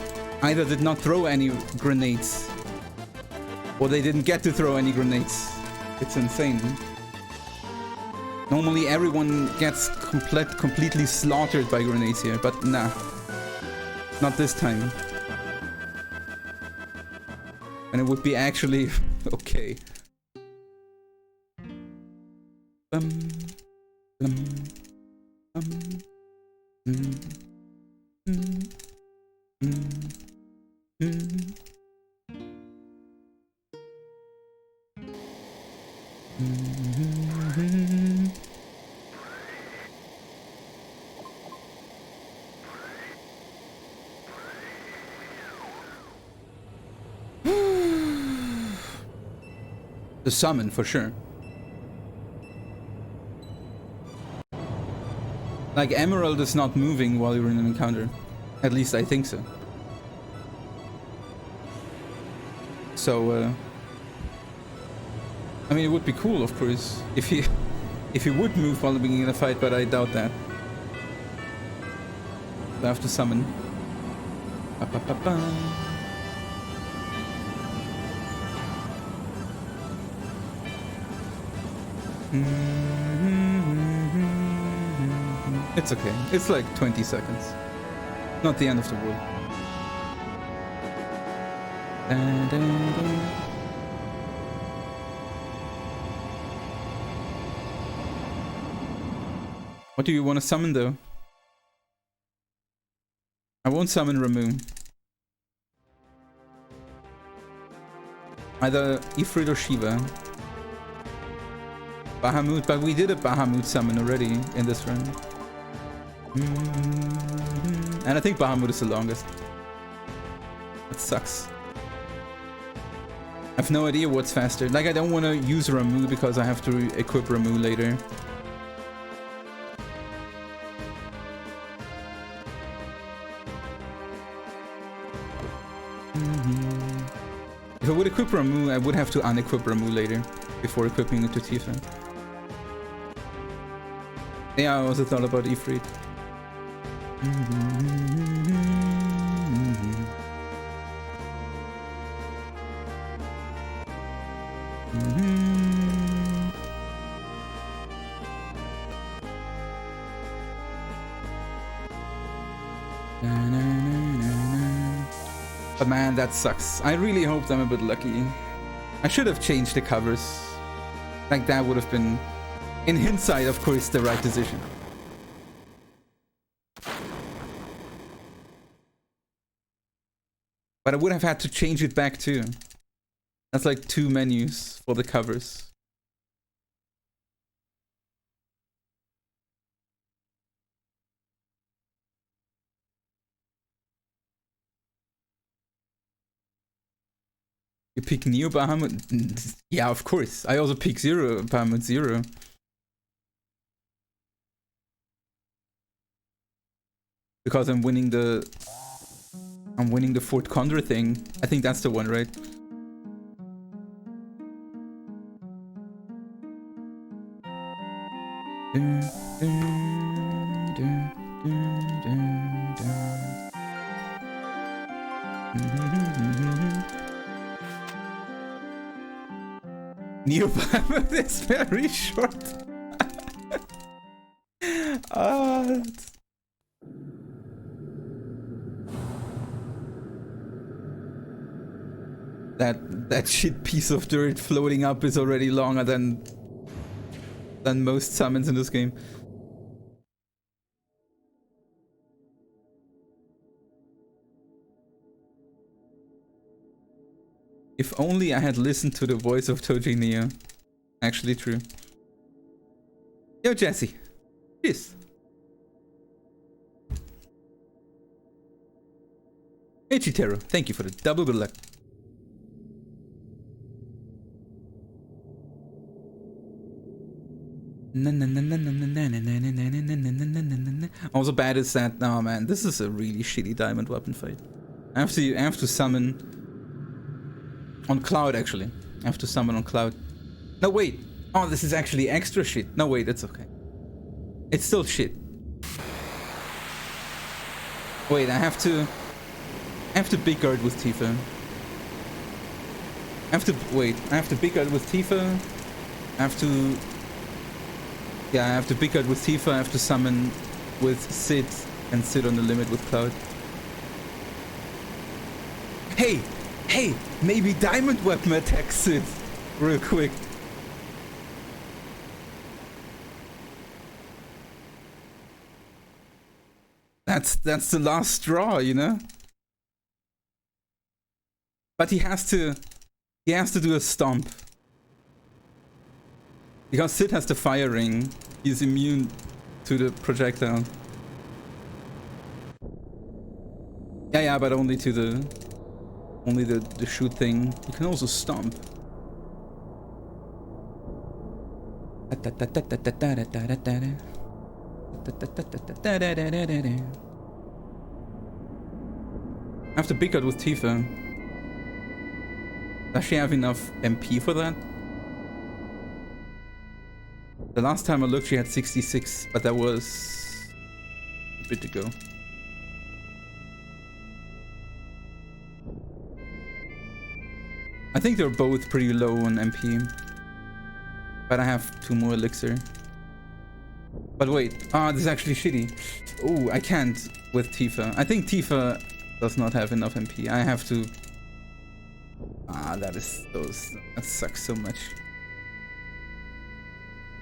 either did not throw any grenades, or they didn't get to throw any grenades. It's insane. Normally everyone gets completely slaughtered by grenades here, but nah. Not this time. And it would be actually okay. The summon, for sure. Like, Emerald is not moving while you're in an encounter. At least I think so. So, I mean, it would be cool, of course, if he would move while being in a fight, but I doubt that. I have to summon. It's okay. It's like 20 seconds. Not the end of the world. What do you want to summon though? I won't summon Ramu. Either Ifrit or Shiva. Bahamut, but we did a Bahamut summon already in this run. And I think Bahamut is the longest. That sucks. I have no idea what's faster. Like, I don't want to use Ramu because I have to equip Ramu later. If I would equip Ramu, I would have to unequip Ramu later before equipping it to Tifa. Yeah, I also thought about Ifrit. But man, that sucks. I really hoped I'm a bit lucky. I should have changed the covers. Like, that would have been, in hindsight, of course, the right decision. But I would have had to change it back too. That's like 2 menus for the covers. You pick Neo Bahamut? Yeah, of course. I also pick Zero Bahamut Zero. Because I'm winning the Fort Condor thing. I think that's the one, right? Neo Bahamut is very short. That shit piece of dirt floating up is already longer than most summons in this game. If only I had listened to the voice of Toji Neo. Actually true. Yo, Jesse. Cheers. Hey, Chitero. Thank you for the double good luck. Also bad is that, oh man, this is a really shitty diamond weapon fight. I have to summon on Cloud, actually. I have to summon on Cloud. No, wait. Oh, this is actually extra shit. No, wait, it's okay. It's still shit. Wait, I have to big guard with Tifa. I have to big guard with Tifa. I have to big guard with Tifa. I have to summon with Sid and sit on the limit with Cloud. Hey, maybe diamond weapon attack Sid real quick. That's the last straw, you know? But he has to do a stomp. Because Sid has the fire ring, he's immune to the projectile. Yeah, but only to the shoot thing. You can also stomp. I have to pick out with Tifa. Does she have enough MP for that? The last time I looked, she had 66, but that was a bit ago. I think they're both pretty low on MP. But I have 2 more elixir. But wait, this is actually shitty. Oh, I can't with Tifa. I think Tifa does not have enough MP. I have to... that sucks so much.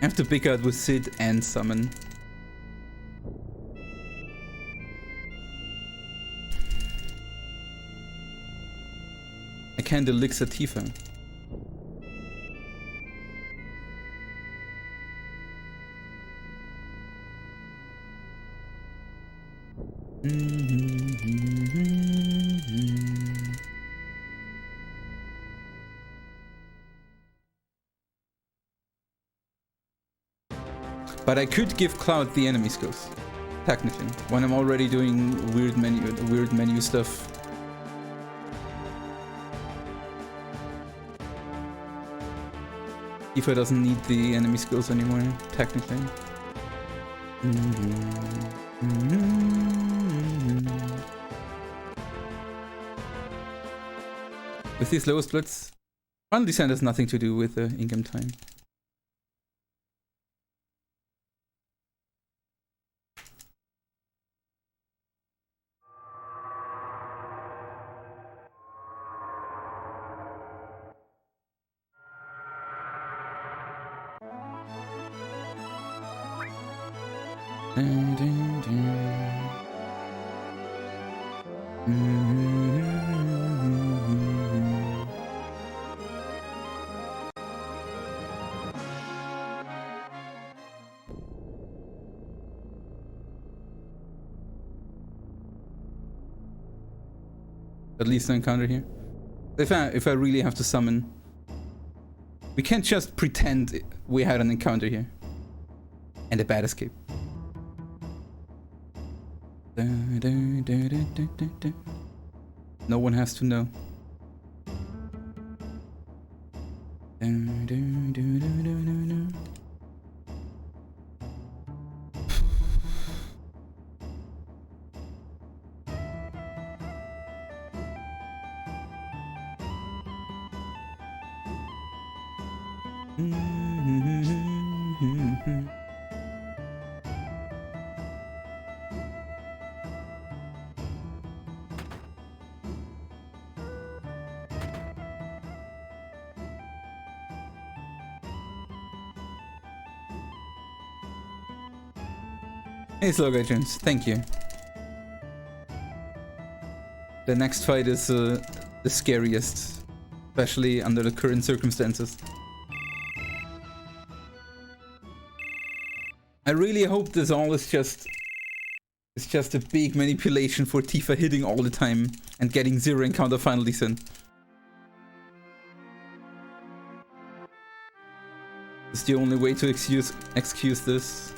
I have to pick out with Sid and summon. I can't elixir Tifa. But I could give Cloud the enemy skills, technically, when I'm already doing weird menu stuff. Tifa doesn't need the enemy skills anymore, technically. With these lower splits, final descent has nothing to do with the in-game time. At least an encounter here. If I really have to summon, we can't just pretend we had an encounter here and a bad escape. No one has to know. Hey, Slow Guy Jones, thank you. The next fight is the scariest, especially under the current circumstances. I really hope this all is just a big manipulation for Tifa hitting all the time and getting 0 encounter final descent. It's the only way to excuse this.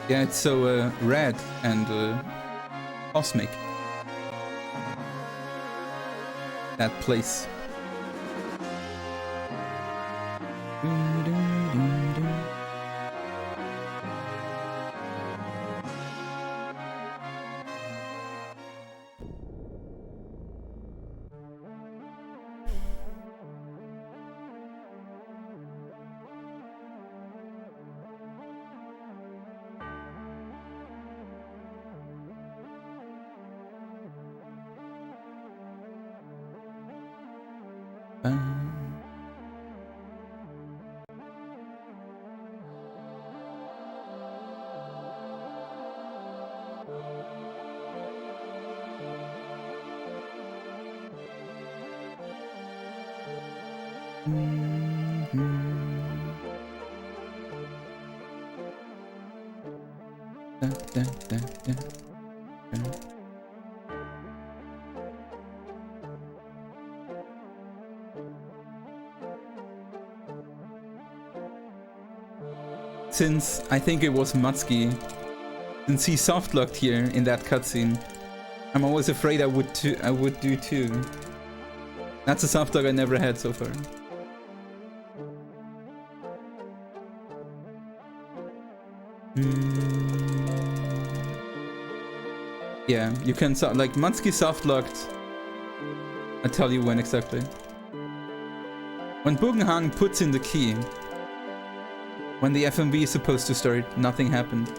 Yeah, it's so red and cosmic. That place. Since I think it was Matsuki, since he softlocked here in that cutscene, I'm always afraid I would do too. That's a softlock I never had so far. Yeah, you can like Matsuki softlocked. I'll tell you when exactly. When Bugenhagen puts in the key, when the FMV is supposed to start, nothing happened.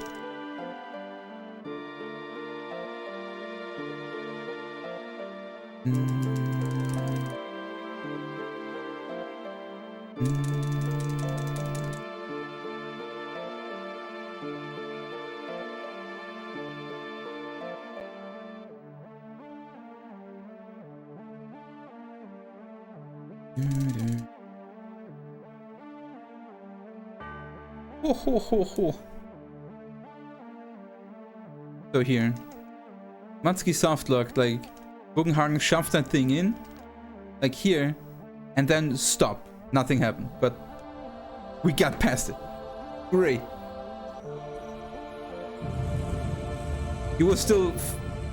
Ho ho ho ho. So here, Matsuki softlocked, like Bugenhagen shoved that thing in, like here, and then stop. Nothing happened, but we got past it. Great. You will still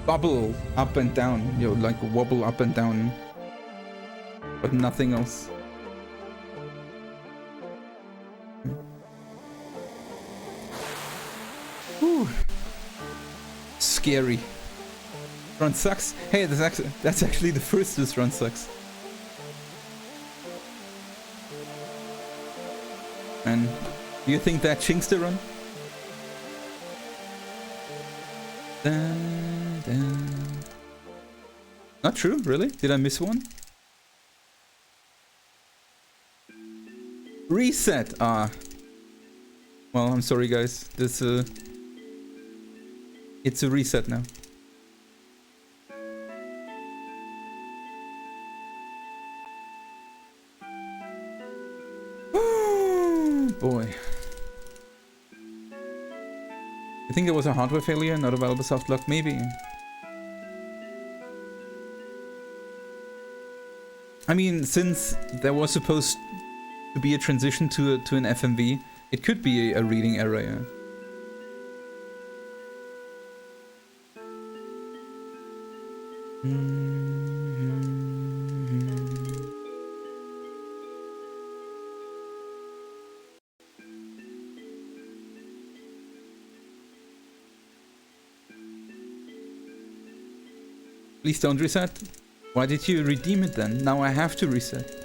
bubble up and down, you know, like wobble up and down, but nothing else. Whew. Scary. Run sucks. Hey, that's actually the first this run sucks. And do you think that chinks the run? Dun, dun. Not true, really? Did I miss one? Reset! Ah. Well, I'm sorry guys. This it's a reset now. Boy. You think it was a hardware failure, not available softlock? Maybe. I mean, since there was supposed to be a transition to an FMV, it could be a reading error, yeah. Please don't reset. Why did you redeem it then? Now I have to reset.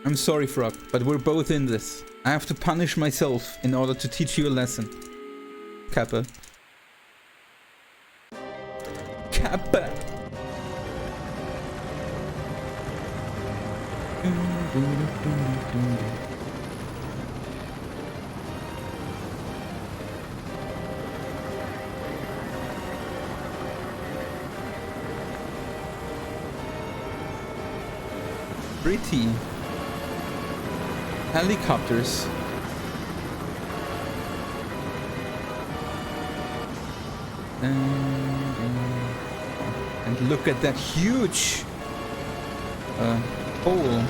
I'm sorry, Frog, but we're both in this. I have to punish myself in order to teach you a lesson. Kappa. Kappa! Pretty. Helicopters. And look at that huge hole.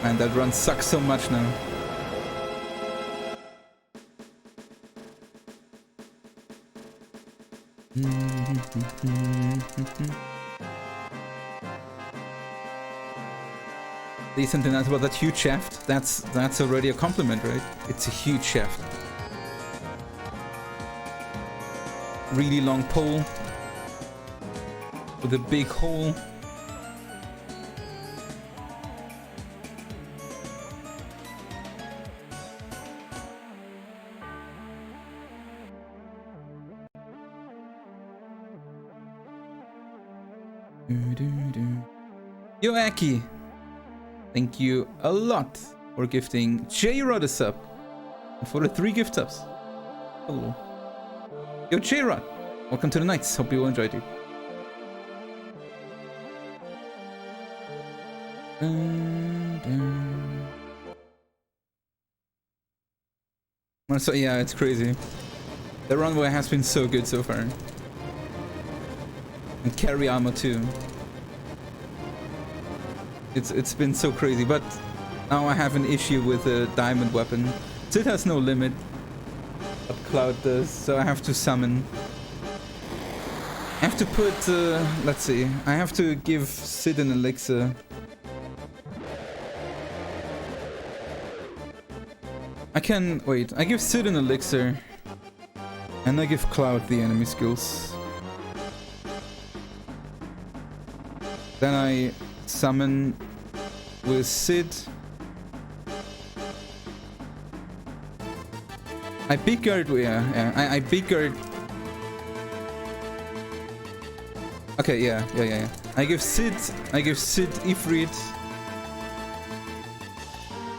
Man, that run sucks so much now. Decent enough. Well, that huge shaft, that's already a compliment, right? It's a huge shaft. Really long pole with a big hole. Yo, Aki! Thank you a lot for gifting J-Rod a sub. And for the 3 gift subs. Hello. Yo, J-Rod! Welcome to the Nights. Hope you all enjoyed it. So yeah, it's crazy. The runway has been so good so far. And carry armor too. It's been so crazy, but now I have an issue with the diamond weapon. Sid has no limit, but Cloud does, so I have to summon. I have to put, let's see, I have to give Sid an elixir. I can, wait, I give Sid an elixir, and I give Cloud the enemy skills. Then I summon with Sid. I big guard, yeah, I big guard. Okay, yeah. I give Sid Ifrit.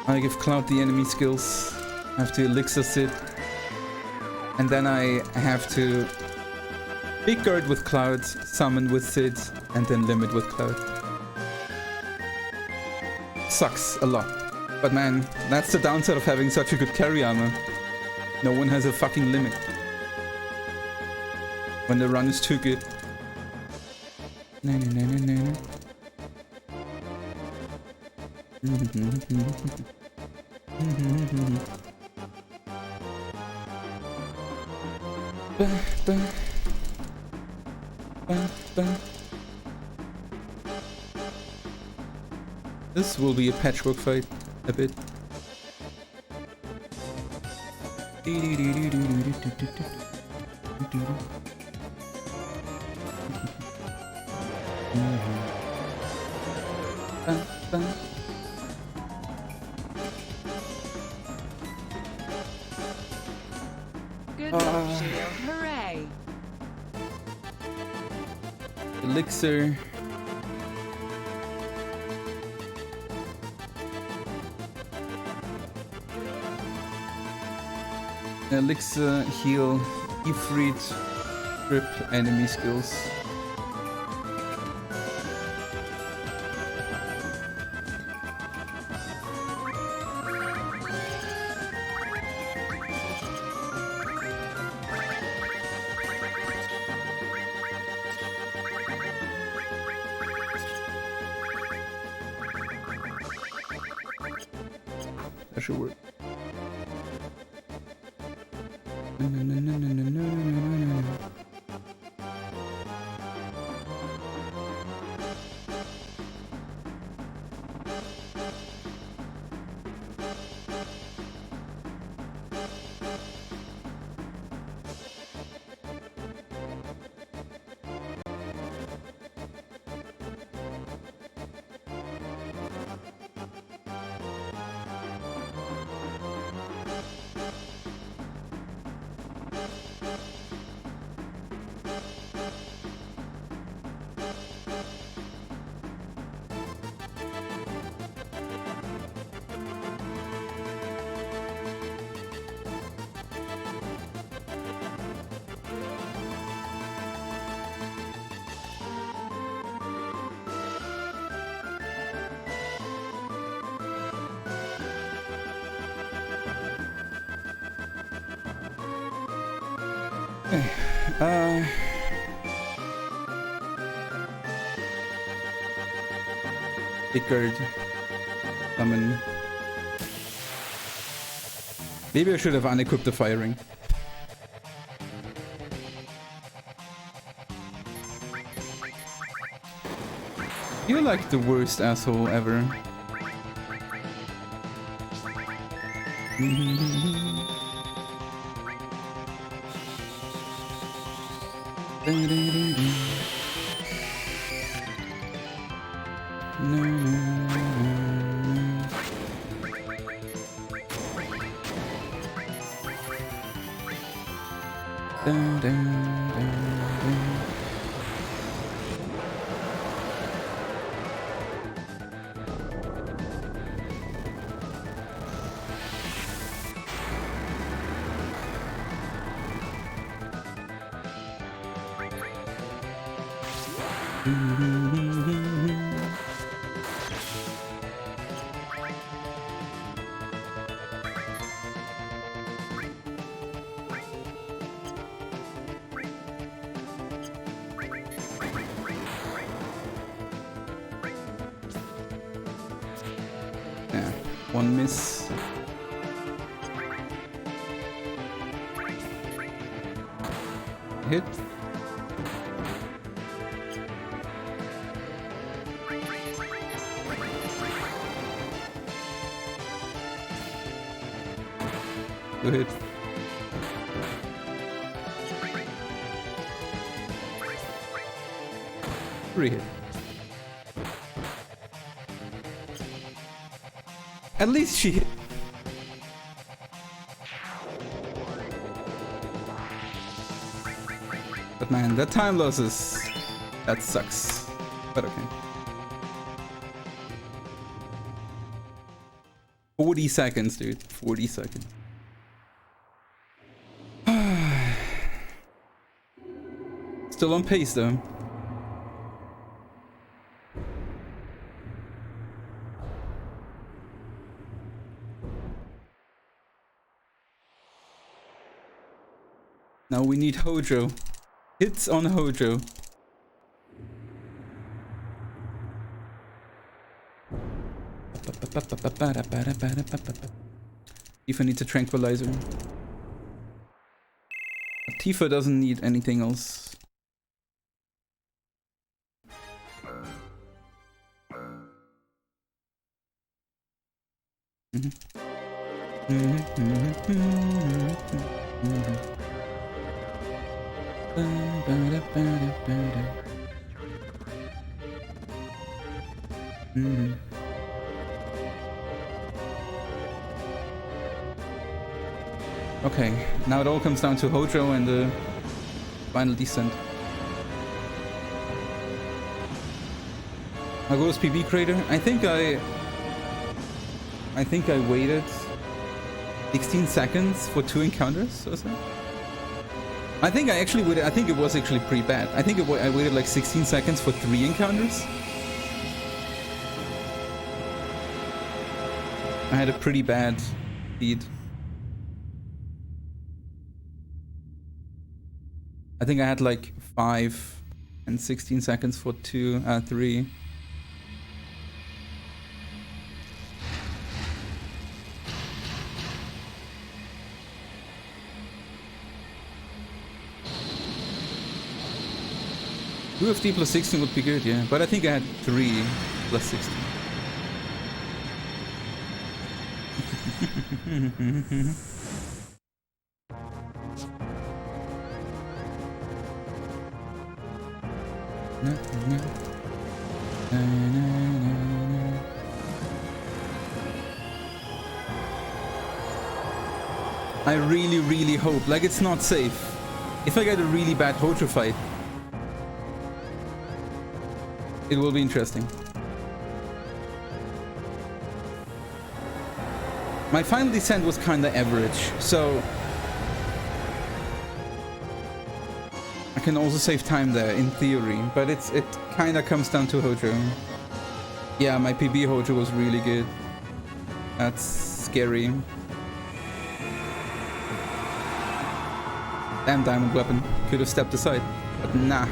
I give Cloud the enemy skills. I have to elixir Sid. And then I have to big guard with Cloud, summon with Sid, and then limit with Cloud. Sucks a lot. But man, that's the downside of having such a good carry armor. No one has a fucking limit. When the run is too good. No. This will be a patchwork fight, a bit.
Good luck, Shield. Hooray!
Elixir. Elixir, heal, Ifrit, grip, enemy skills. That should work. No. Pickard. Summon. Maybe I should have unequipped the firing. You're like the worst asshole ever. Yeah, one miss. Hit. Good hit. Three hit. At least she hit. But man, that time losses, that sucks. But okay. 40 seconds, dude. 40 seconds. Still on pace though. Now we need Hojo. Hits on Hojo. Tifa needs a tranquilizer. Tifa doesn't need anything else. Okay, now it all comes down to Hojo and the final descent. I'll go with PB Crater. I think I waited 16 seconds for 2 encounters or so. I think I actually waited. I think it was actually pretty bad. I think I waited like 16 seconds for 3 encounters. I had a pretty bad speed. I think I had like 5 and 16 seconds for 3. UFD plus 16 would be good, yeah. But I think I had 3 plus 16. I really hope, like, it's not safe. If I get a really bad Hojo fight, it will be interesting. My final descent was kinda average, so I can also save time there in theory, but it kinda comes down to Hojo. Yeah, my PB Hojo was really good. That's scary. Damn diamond weapon. Could have stepped aside, but nah.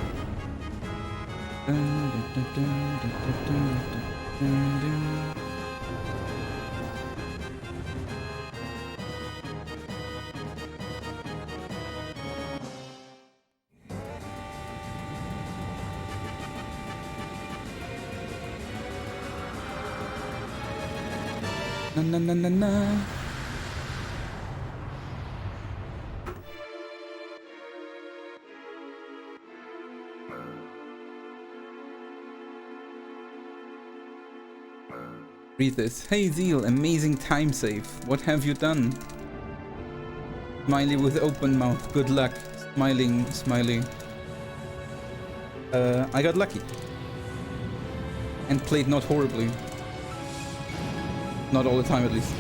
Na na na na na. Read this. Hey Zeal, amazing time save. What have you done? Smiley with open mouth. Good luck. Smiling, smiley. I got lucky. And played not horribly. Not all the time, at least.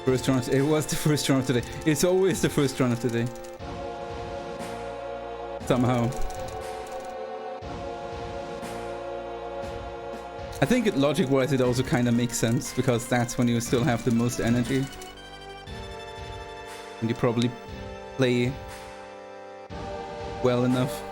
First run. It was the first run of today. It's always the first run of today. Somehow. I think logic-wise it also kind of makes sense, because that's when you still have the most energy. And you probably play well enough.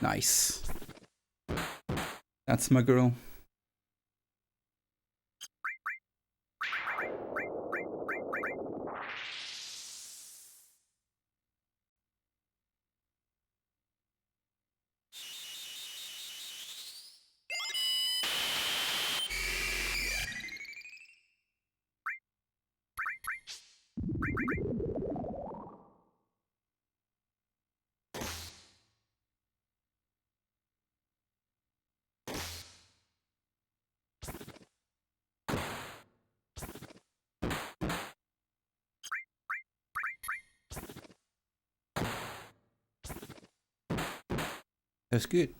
Nice. That's my girl. That's good.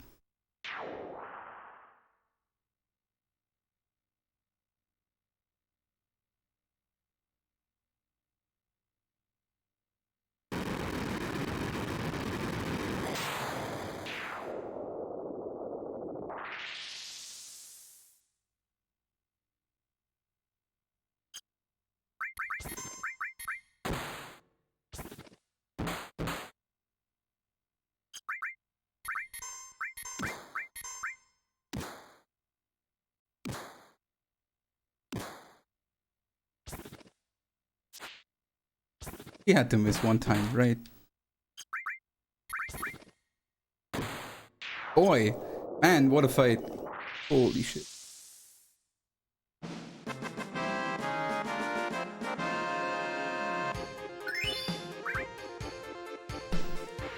He had to miss one time, right? Boy, man, what a fight. Holy shit.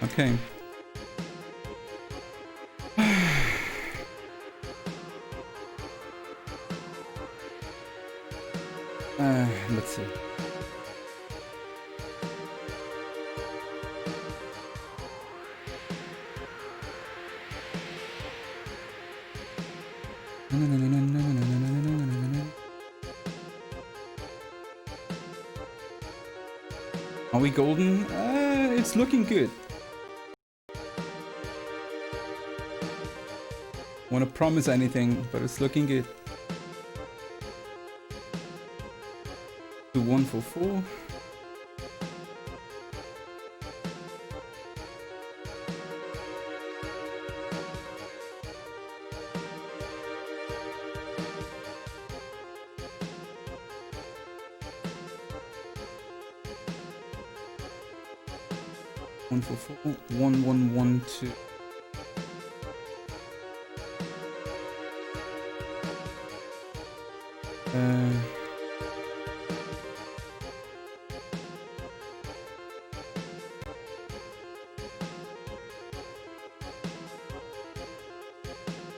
Okay. Let's see. Are we golden? It's looking good. Want to promise anything, but it's looking good. 1 for 4. One for 4. 1 1 1 2.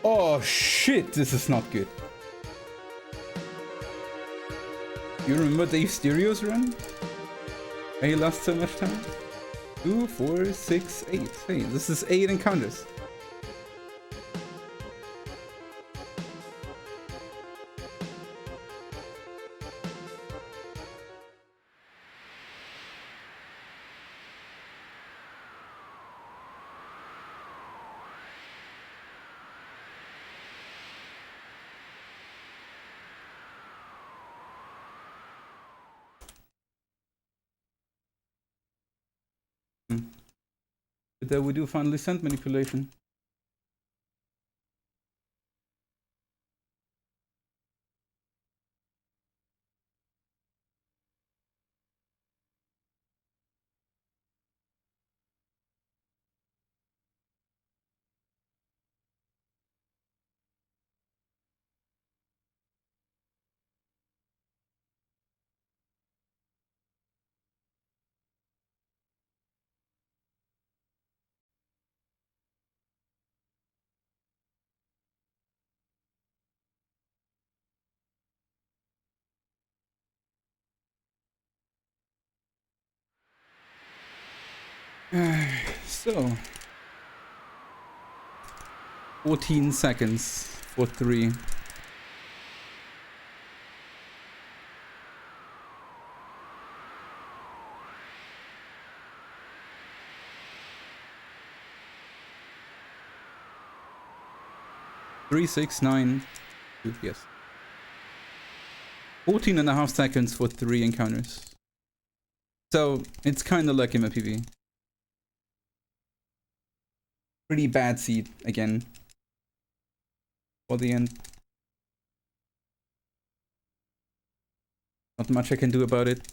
Oh shit, this is not good. You remember Dave Stereo's run? Where he lost so much time? 2, 4, 6, 8. Hey, this is 8 encounters. But there we do finally send manipulation. So 14 seconds for 3. Three, 6, 9. Yes. 14.5 seconds for 3 encounters. So it's kind of like in my PV. Pretty bad seed again for the end. Not much I can do about it.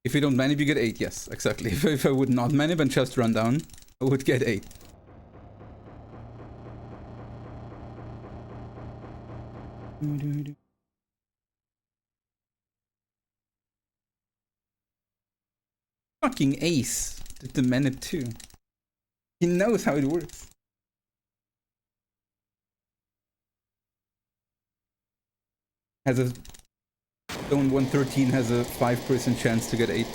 If you don't manip, you get 8. Yes, exactly. If I would not manip and just run down, I would get 8. Fucking ace did the manip too. He knows how it works. Has a Stone 113 has a 5% chance to get 8.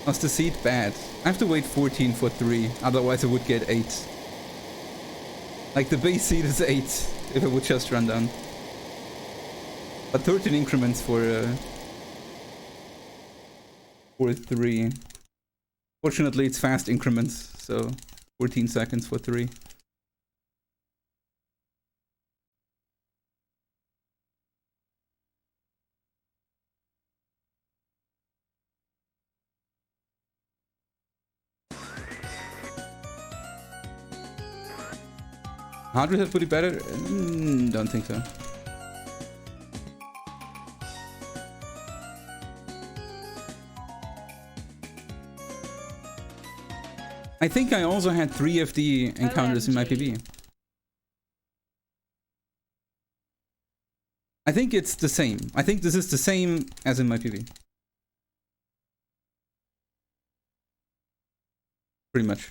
Was the seed bad? I have to wait 14 for 3, otherwise I would get 8. Like the base seed is 8 if I would just run down. But 13 increments for 3. Fortunately it's fast increments, so 14 seconds for 3. Hard reset would be better? Don't think so. I think I also had 3 FD encounters in my PB. I think it's the same. I think this is the same as in my PB. pretty much.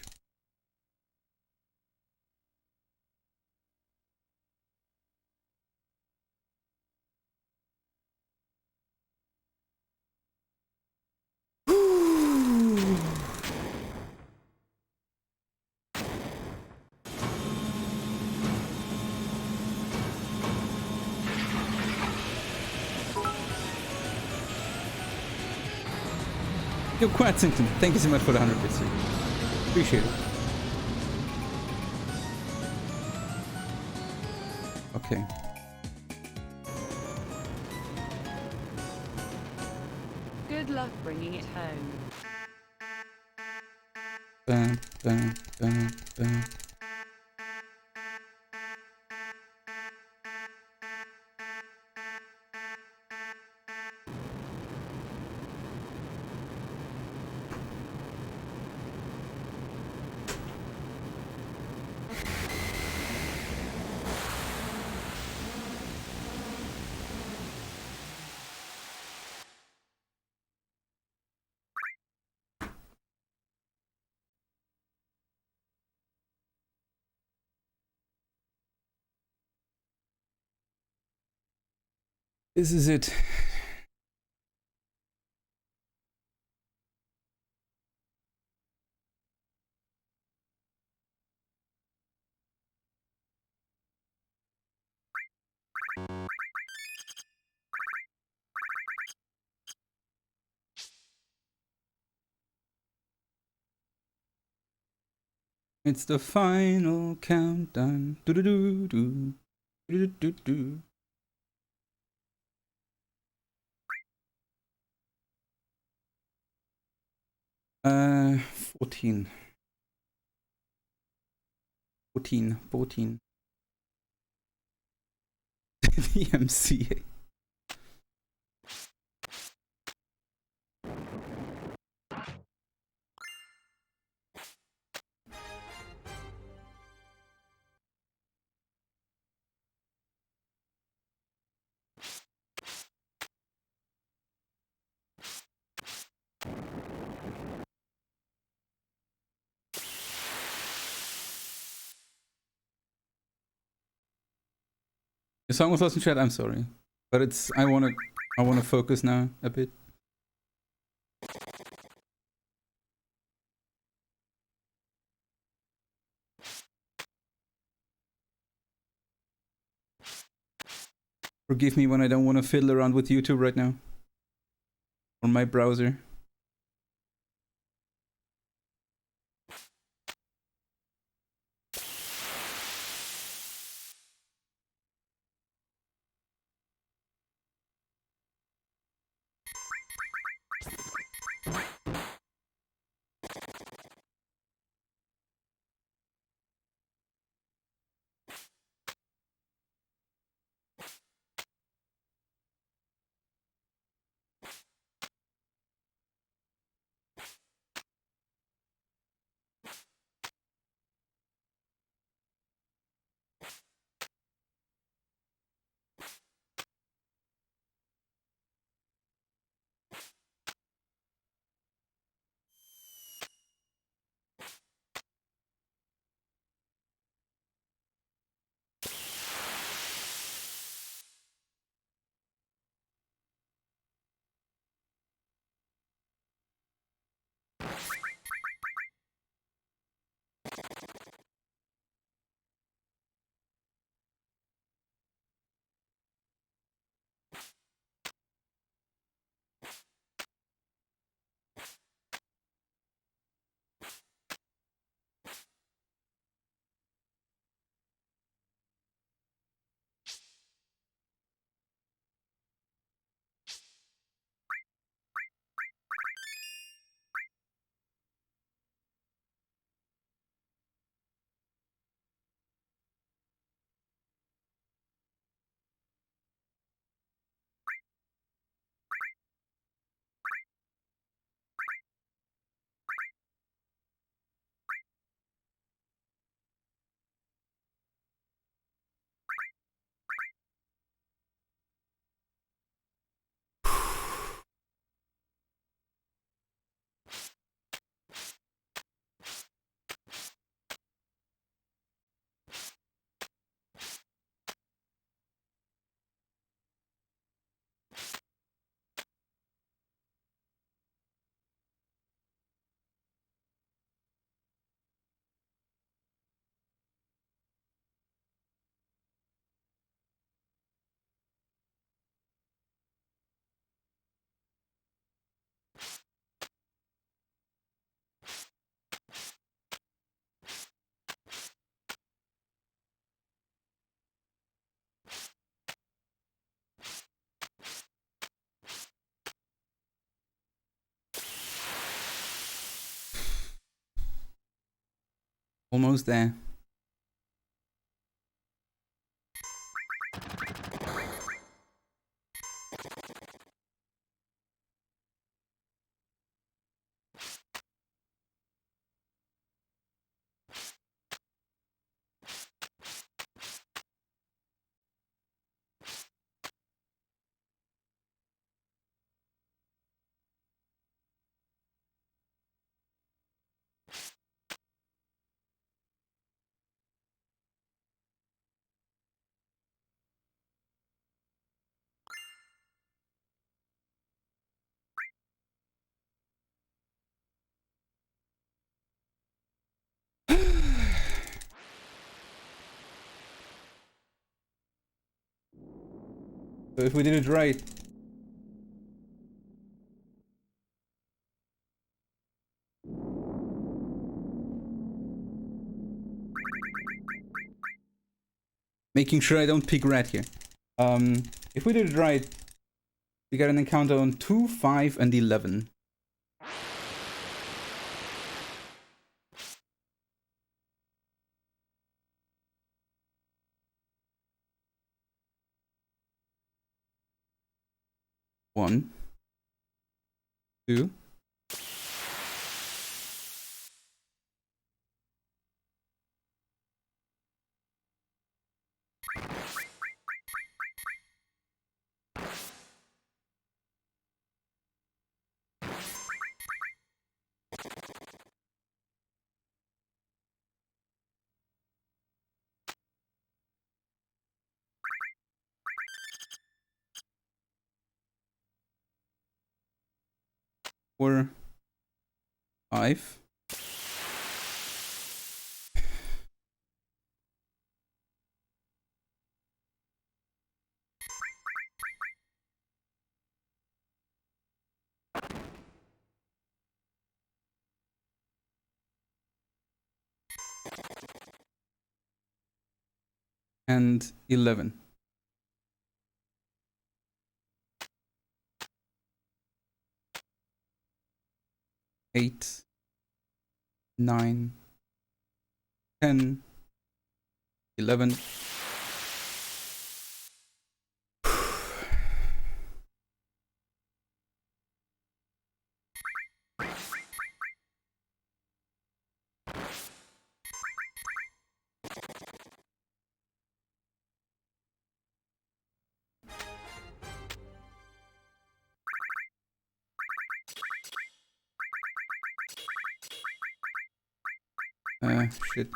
Yo, Quatsington, thank you so much for the 100 bits. Appreciate it. Okay.
Good luck bringing it home.
Bam, bam, bam, bam. This is it. It's the final countdown. Do do do do do do do. 14. 14. The MCA. The song was lost in chat, I'm sorry. But it's I wanna focus now a bit. Forgive me when I don't want to fiddle around with YouTube right now. Or my browser. Almost there. So if we did it right, making sure I don't pick red here. If we did it right, we got an encounter on 2, 5, and 11. One, two. Four, 5. And 11. Eight, 9, 10, 11. Shit.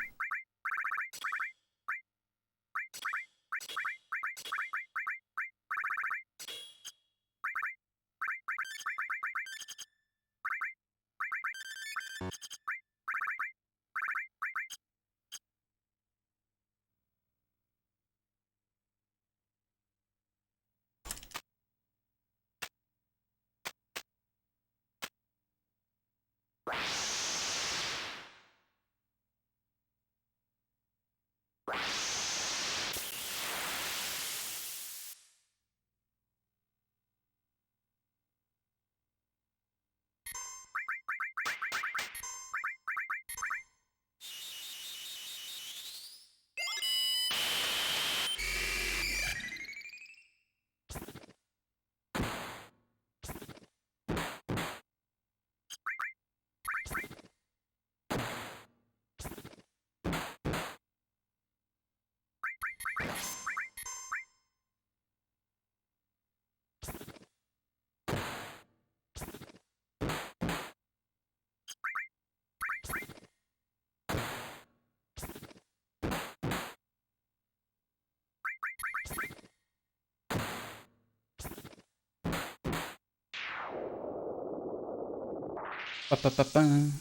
Ba, ba, ba, ba.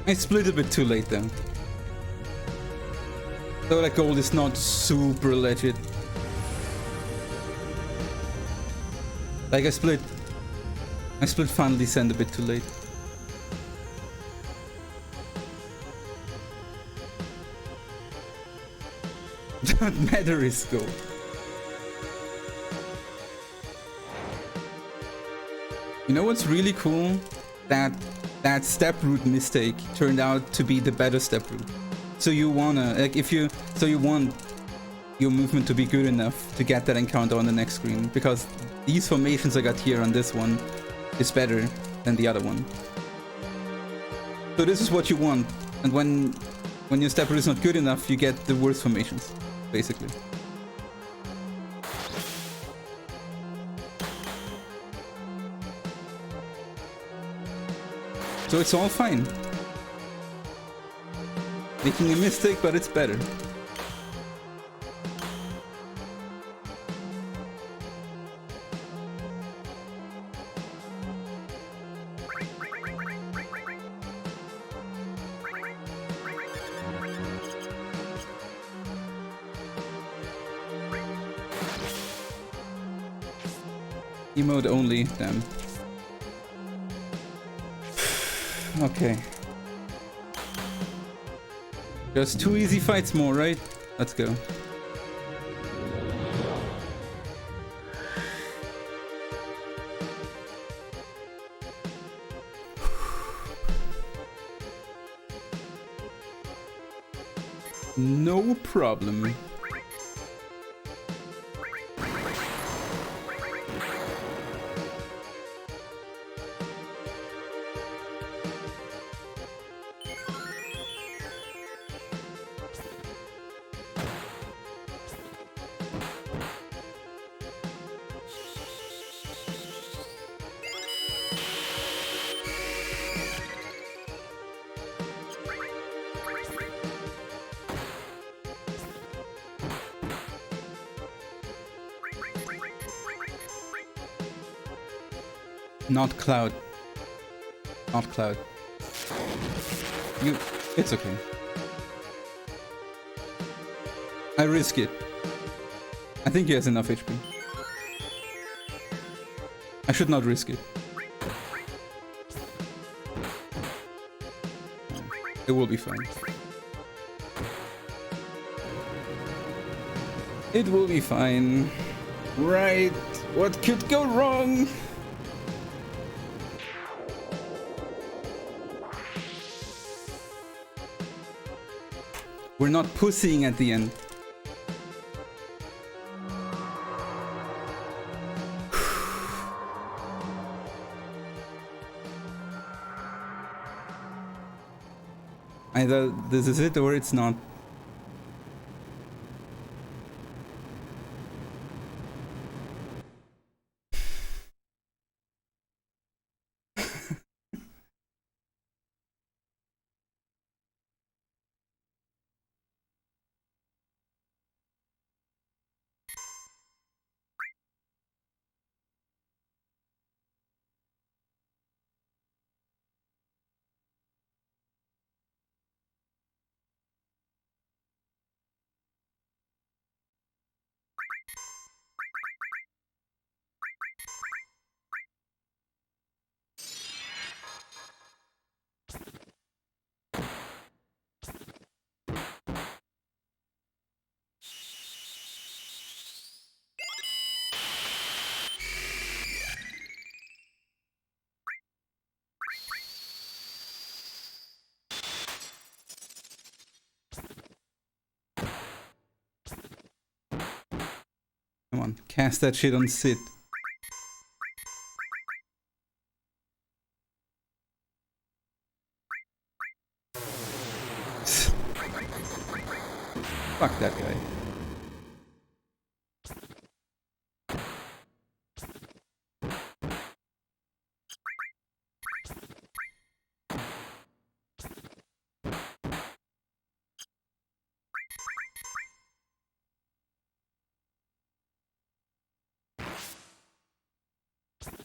I split a bit too late then. So that gold is not super legit. Like I split Final Descent a bit too late. not matter is gold. You know what's really cool? That step route mistake turned out to be the better step route. So you wanna, like, you want your movement to be good enough to get that encounter on the next screen, because these formations I got here on this one is better than the other one. So this is what you want, and when your step route is not good enough, you get the worst formations, basically. So it's all fine. Making a mistake, but it's better. Emote only, damn. Okay. Just 2 easy fights more, right? Let's go. No problem. Not Cloud. Not Cloud. It's okay. I risk it. I think he has enough HP. I should not risk it. It will be fine. It will be fine. Right. What could go wrong? We're not pussying at the end. Either this is it or it's not. Come on, cast that shit on Sid. Fuck that guy.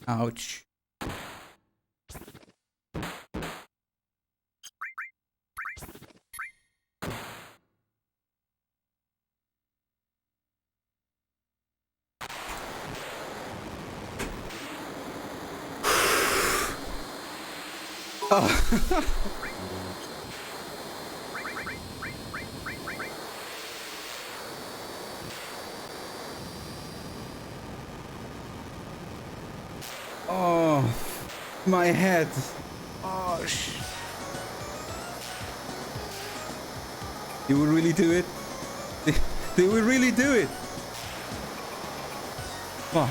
Ouch. Oh. Oh, my head. Oh, They will really do it. They will really do it. Fuck.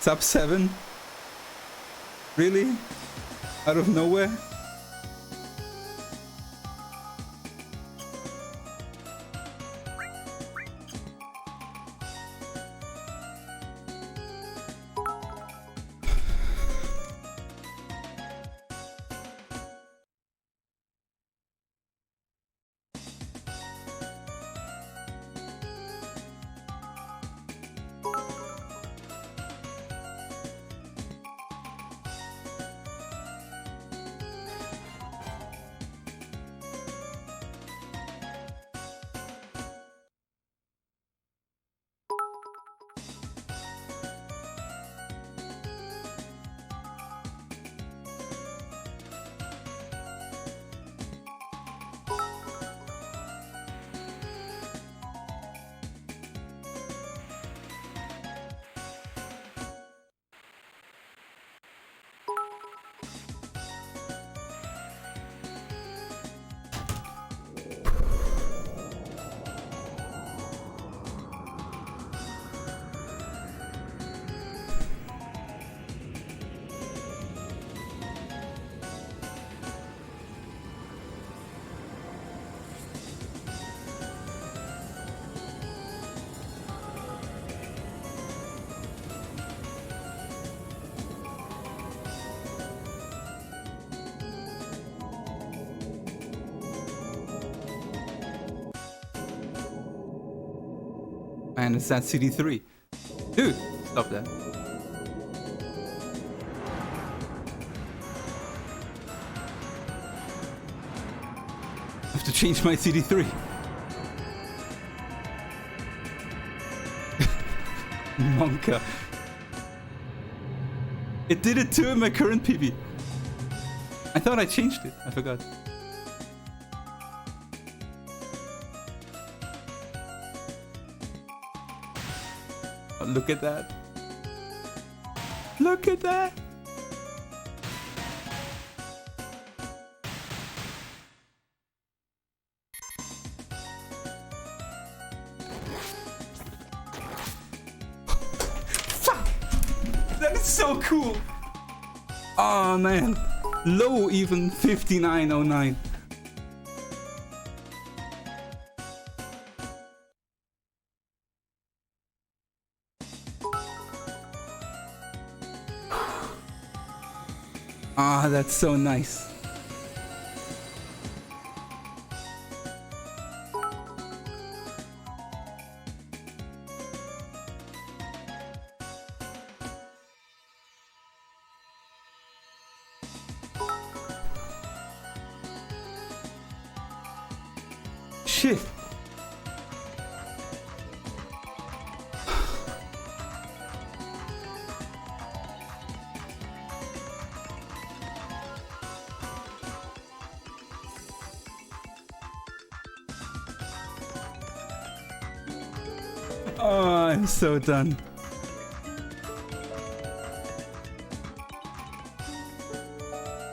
Sub 7? Really? Out of nowhere? And it's that CD3. Dude, stop that. I have to change my CD3. Monka. It did it too in my current PB. I thought I changed it. I forgot. Look at that. Look at that. Fuck! That is so cool. Oh man. Low even 5909. Ah, that's so nice. Shit. Oh, I'm so done.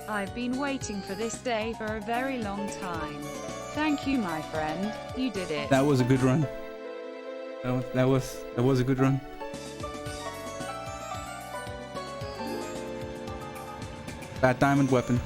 I've been waiting for this day for a very long time. Thank you, my friend. You did it.
That was a good run. That was a good run. Bad diamond weapon.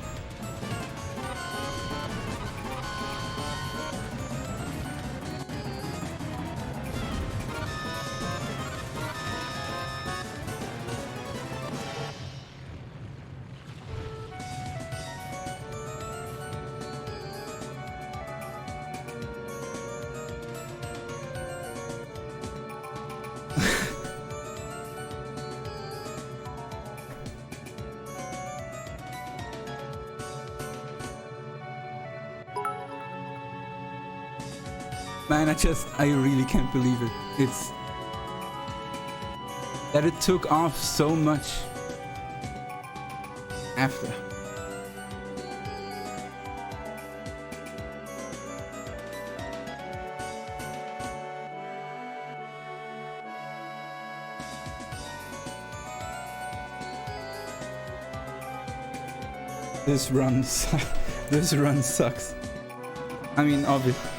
Man, I really can't believe it. It's that it took off so much after. This run, this run sucks. I mean, obviously.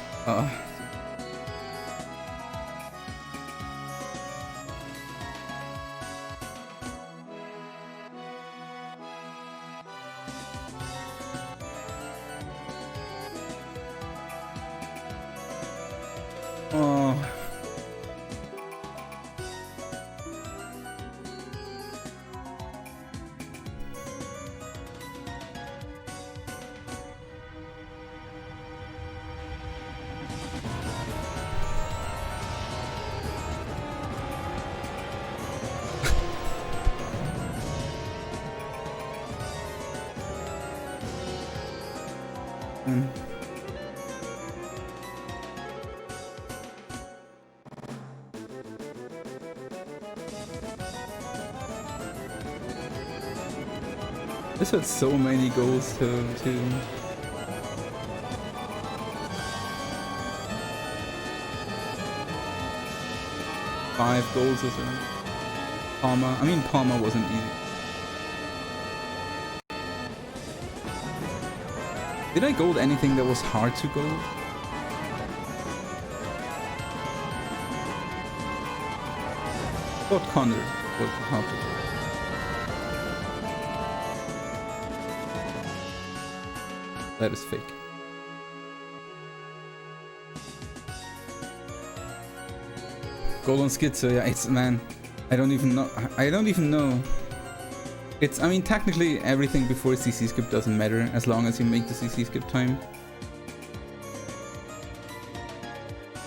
This had so many goals to 5 goals or so. Palma. I mean, Palma wasn't easy. Did I gold anything that was hard to gold? Thought Connor was hard to gold. That is fake. Gold on Schizo, yeah, it's, man, I don't even know. It's, I mean, technically everything before CC skip doesn't matter as long as you make the CC skip time.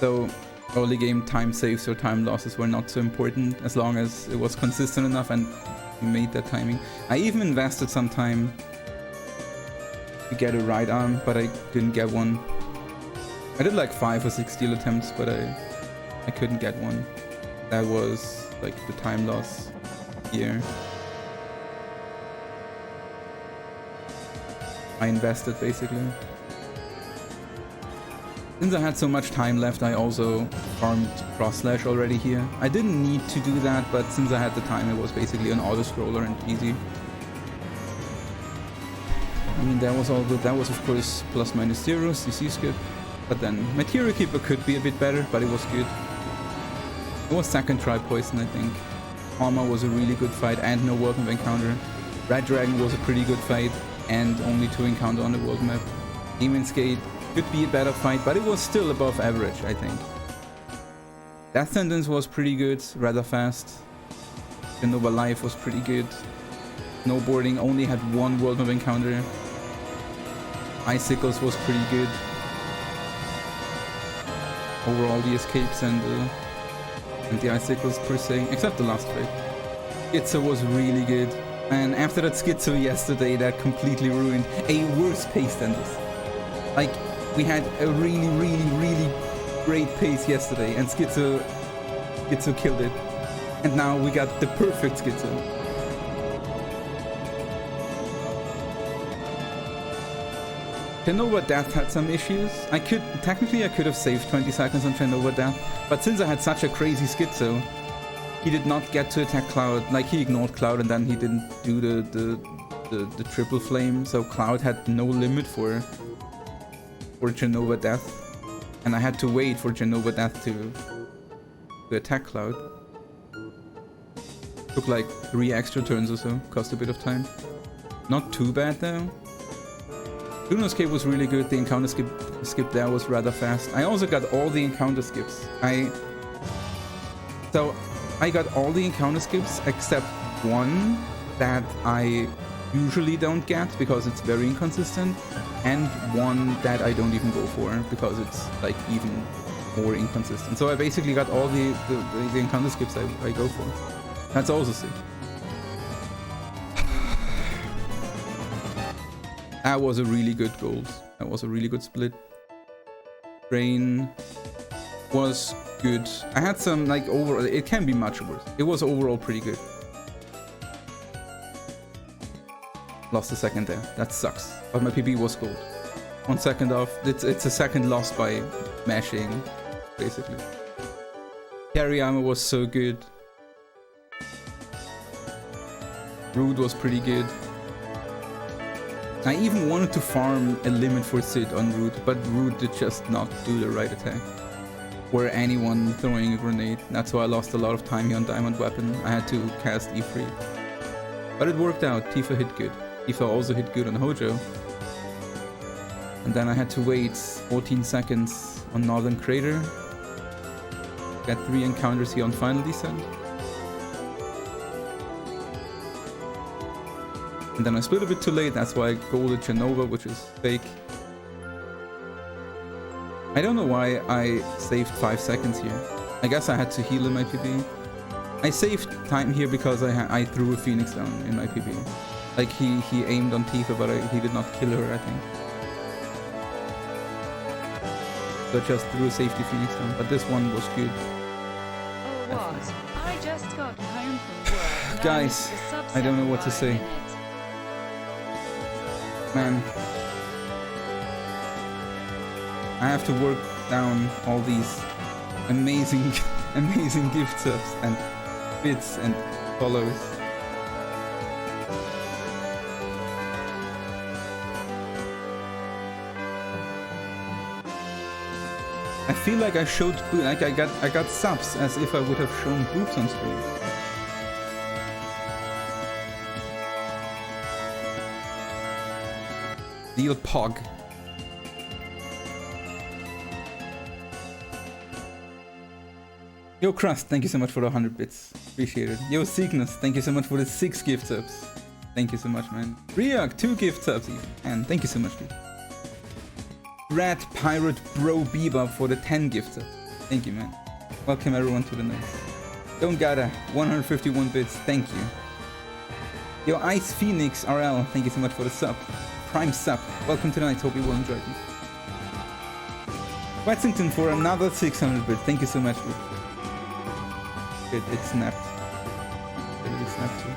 So early game time saves or time losses were not so important as long as it was consistent enough and you made that timing. I even invested some time to get a right arm, but I didn't get one. I did like 5 or 6 steal attempts, but I couldn't get one. That was like the time loss here. I invested basically. Since I had so much time left, I also farmed cross slash already here. I didn't need to do that, but since I had the time, it was basically an auto scroller and easy. I mean, that was all good. That was, of course, plus minus 0, CC skip. But then Material Keeper could be a bit better, but it was good. It was second try poison, I think. Armor was a really good fight and no world map encounter. Red Dragon was a pretty good fight and only 2 encounter on the world map. Demon's Gate could be a better fight, but it was still above average, I think. Death Sentence was pretty good, rather fast. Genova Life was pretty good. Snowboarding only had 1 world map encounter. Icicles was pretty good. Overall, the escapes and the icicles per se, except the last fight. Schizo was really good. And after that Schizo yesterday, that completely ruined a worse pace than this. Like, we had a really great pace yesterday, and Schizo killed it. And now we got the perfect Schizo. Genova Death had some issues. Technically I could have saved 20 seconds on Genova Death, but since I had such a crazy Schizo, he did not get to attack Cloud. Like, he ignored Cloud and then he didn't do the triple flame, so Cloud had no limit for Genova Death, and I had to wait for Genova Death to attack Cloud. Took like 3 extra turns or so, cost a bit of time. Not too bad though. Lunar Escape was really good. The encounter skip there was rather fast. I also got all the encounter skips. So I got all the encounter skips except one that I usually don't get because it's very inconsistent, and one that I don't even go for because it's like even more inconsistent. So I basically got all the encounter skips I go for. That's also sick. That was a really good gold. That was a really good split. Drain was good. I had some like overall, it can be much worse. It was overall pretty good. Lost a second there. That sucks. But my PB was gold. 1 second off. It's a second lost by mashing, basically. Carry armor was so good. Rude was pretty good. I even wanted to farm a limit for Sid on route, but route did just not do the right attack. Or anyone throwing a grenade. That's why I lost a lot of time here on Diamond Weapon. I had to cast E3. But it worked out. Tifa hit good. Tifa also hit good on Hojo. And then I had to wait 14 seconds on Northern Crater. Got 3 encounters here on Final Descent. And then I split a bit too late, that's why I golded Genova, which is fake. I don't know why I saved 5 seconds here. I guess I had to heal in my PB. I saved time here because I threw a Phoenix down in my PB. Like he aimed on Tifa, but he did not kill her, I think. So I just threw a safety Phoenix down, but this one was good.
Oh what? I just got home from work.
Guys, I don't know what to say. Man, I have to work down all these amazing gift subs and bits and follows. I feel like I showed like I got subs as if I would have shown boobs on screen. Deal Pog. Yo Crust, thank you so much for the 100 bits. Appreciate it. Yo Cygnus, thank you so much for the 6 gift subs. Thank you so much, man. Ryok, 2 gift subs even. And thank you so much, dude. Rat Pirate Bro Bebop for the 10 gift subs. Thank you, man. Welcome everyone to the night. Don't gotta 151 bits. Thank you. Yo Ice Phoenix RL, thank you so much for the sub. Prime sub. Welcome to the night. Hope you will enjoy it. Wetsington for another 600 bits. Thank you so much, dude. It snapped. It snapped too.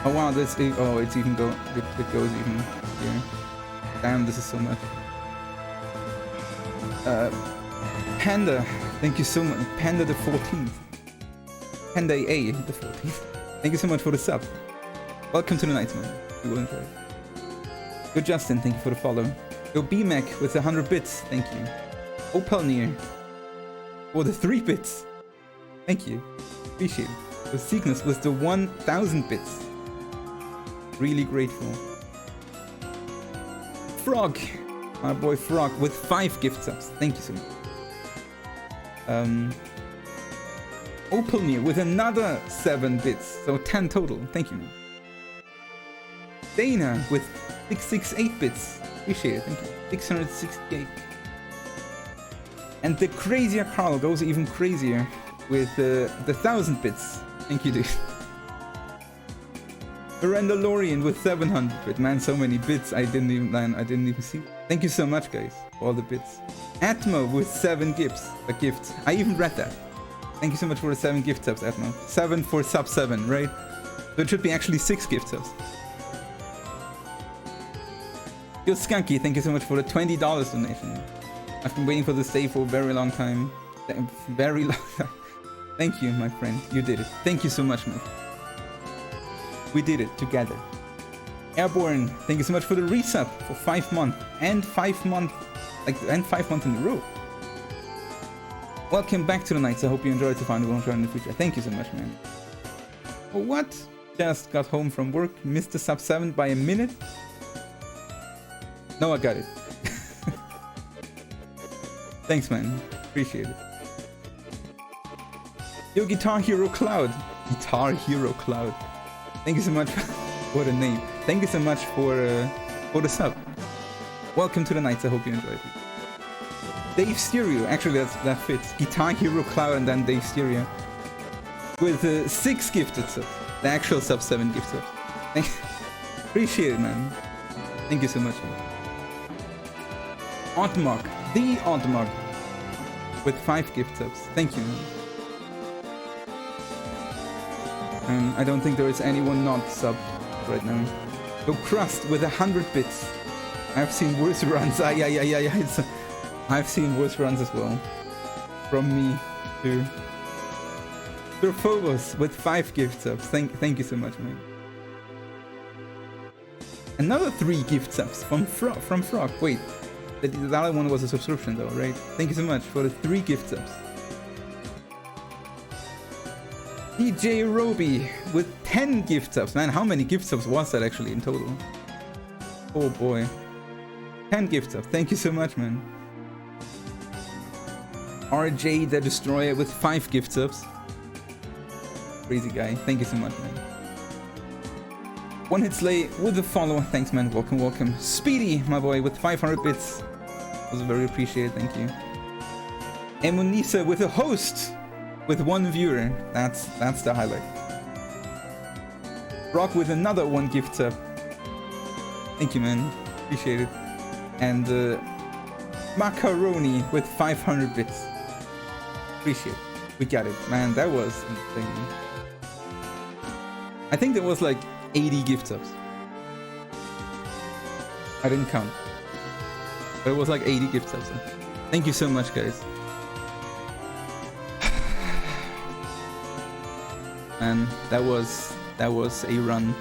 Oh wow, this it's even it goes even here. Damn, this is so much. Panda, thank you so much. Panda the 14th. Panda A the 14th. Thank you so much for the sub. Welcome to the night, man. You will enjoy it. Yo Justin, thank you for the follow. Yo BMAC with the 100 bits, thank you. Opalnir for the 3 bits. Thank you. Appreciate it. The Cygnus was the 1000 bits. Really grateful. Frog, my boy Frog with 5 gift subs. Thank you so much. Opalnir with another 7 bits, so 10 total. Thank you, man. Dana with 668 bits. Appreciate it, thank you. 668. And the crazier Carl goes even crazier with the 1000 bits. Thank you, dude. Miranda Lorian with 700 bits. Man, so many bits I didn't even see. Thank you so much, guys, for all the bits. Atmo with 7 gifts. I even read that. Thank you so much for the 7 gift subs, Atmo. 7 for sub 7, right? So it should be actually 6 gift subs. Yo Skunky, thank you so much for the $20 donation. I've been waiting for this day for a very long time. Very long time. Thank you, my friend. You did it. Thank you so much, man. We did it together. Airborne, thank you so much for the resub for 5 months and 5 months, and 5 months in a row. Welcome back to the nights. I hope you enjoyed the final one in the future. Thank you so much, man. Oh, what? Just got home from work. Missed the sub 7 by a minute. No, I got it. Thanks, man. Appreciate it. Yo, Guitar Hero Cloud. Guitar Hero Cloud. Thank you so much for the name. Thank you so much for the sub. Welcome to the nights. I hope you enjoyed it. Dave Stereo. Actually, that fits. Guitar Hero Cloud and then Dave Stereo. With 6 gifted subs. The actual sub 7 gift subs. Appreciate it, man. Thank you so much, man. Oddmog. The Oddmog. With 5 gift subs. Thank you, man. I don't think there is anyone not subbed right now. Go Crust with 100 bits. I've seen worse runs. Yeah. I've seen worse runs as well. From me too. Phobos with 5 gift subs. Thank you so much, man. Another 3 gift subs from Frog. Wait, the other one was a subscription though, right? Thank you so much for the 3 gift subs. DJ Roby with 10 gift subs. Man, how many gift subs was that actually in total? Oh boy. 10 gift subs. Thank you so much, man. RJ the Destroyer with 5 gift subs. Crazy guy. Thank you so much, man. One Hit Slay with the follow. Thanks, man. Welcome, welcome. Speedy, my boy, with 500 bits. Was very appreciated. Thank you. Emonisa with a host. With 1 viewer. That's the highlight. Rock with another 1 gift sub. Thank you, man. Appreciate it. And Macaroni with 500 bits. Appreciate it. We got it. Man, that was insane. I think there was like 80 gift subs. I didn't count. But it was like 80 gift subs. Thank you so much, guys. And that was a run.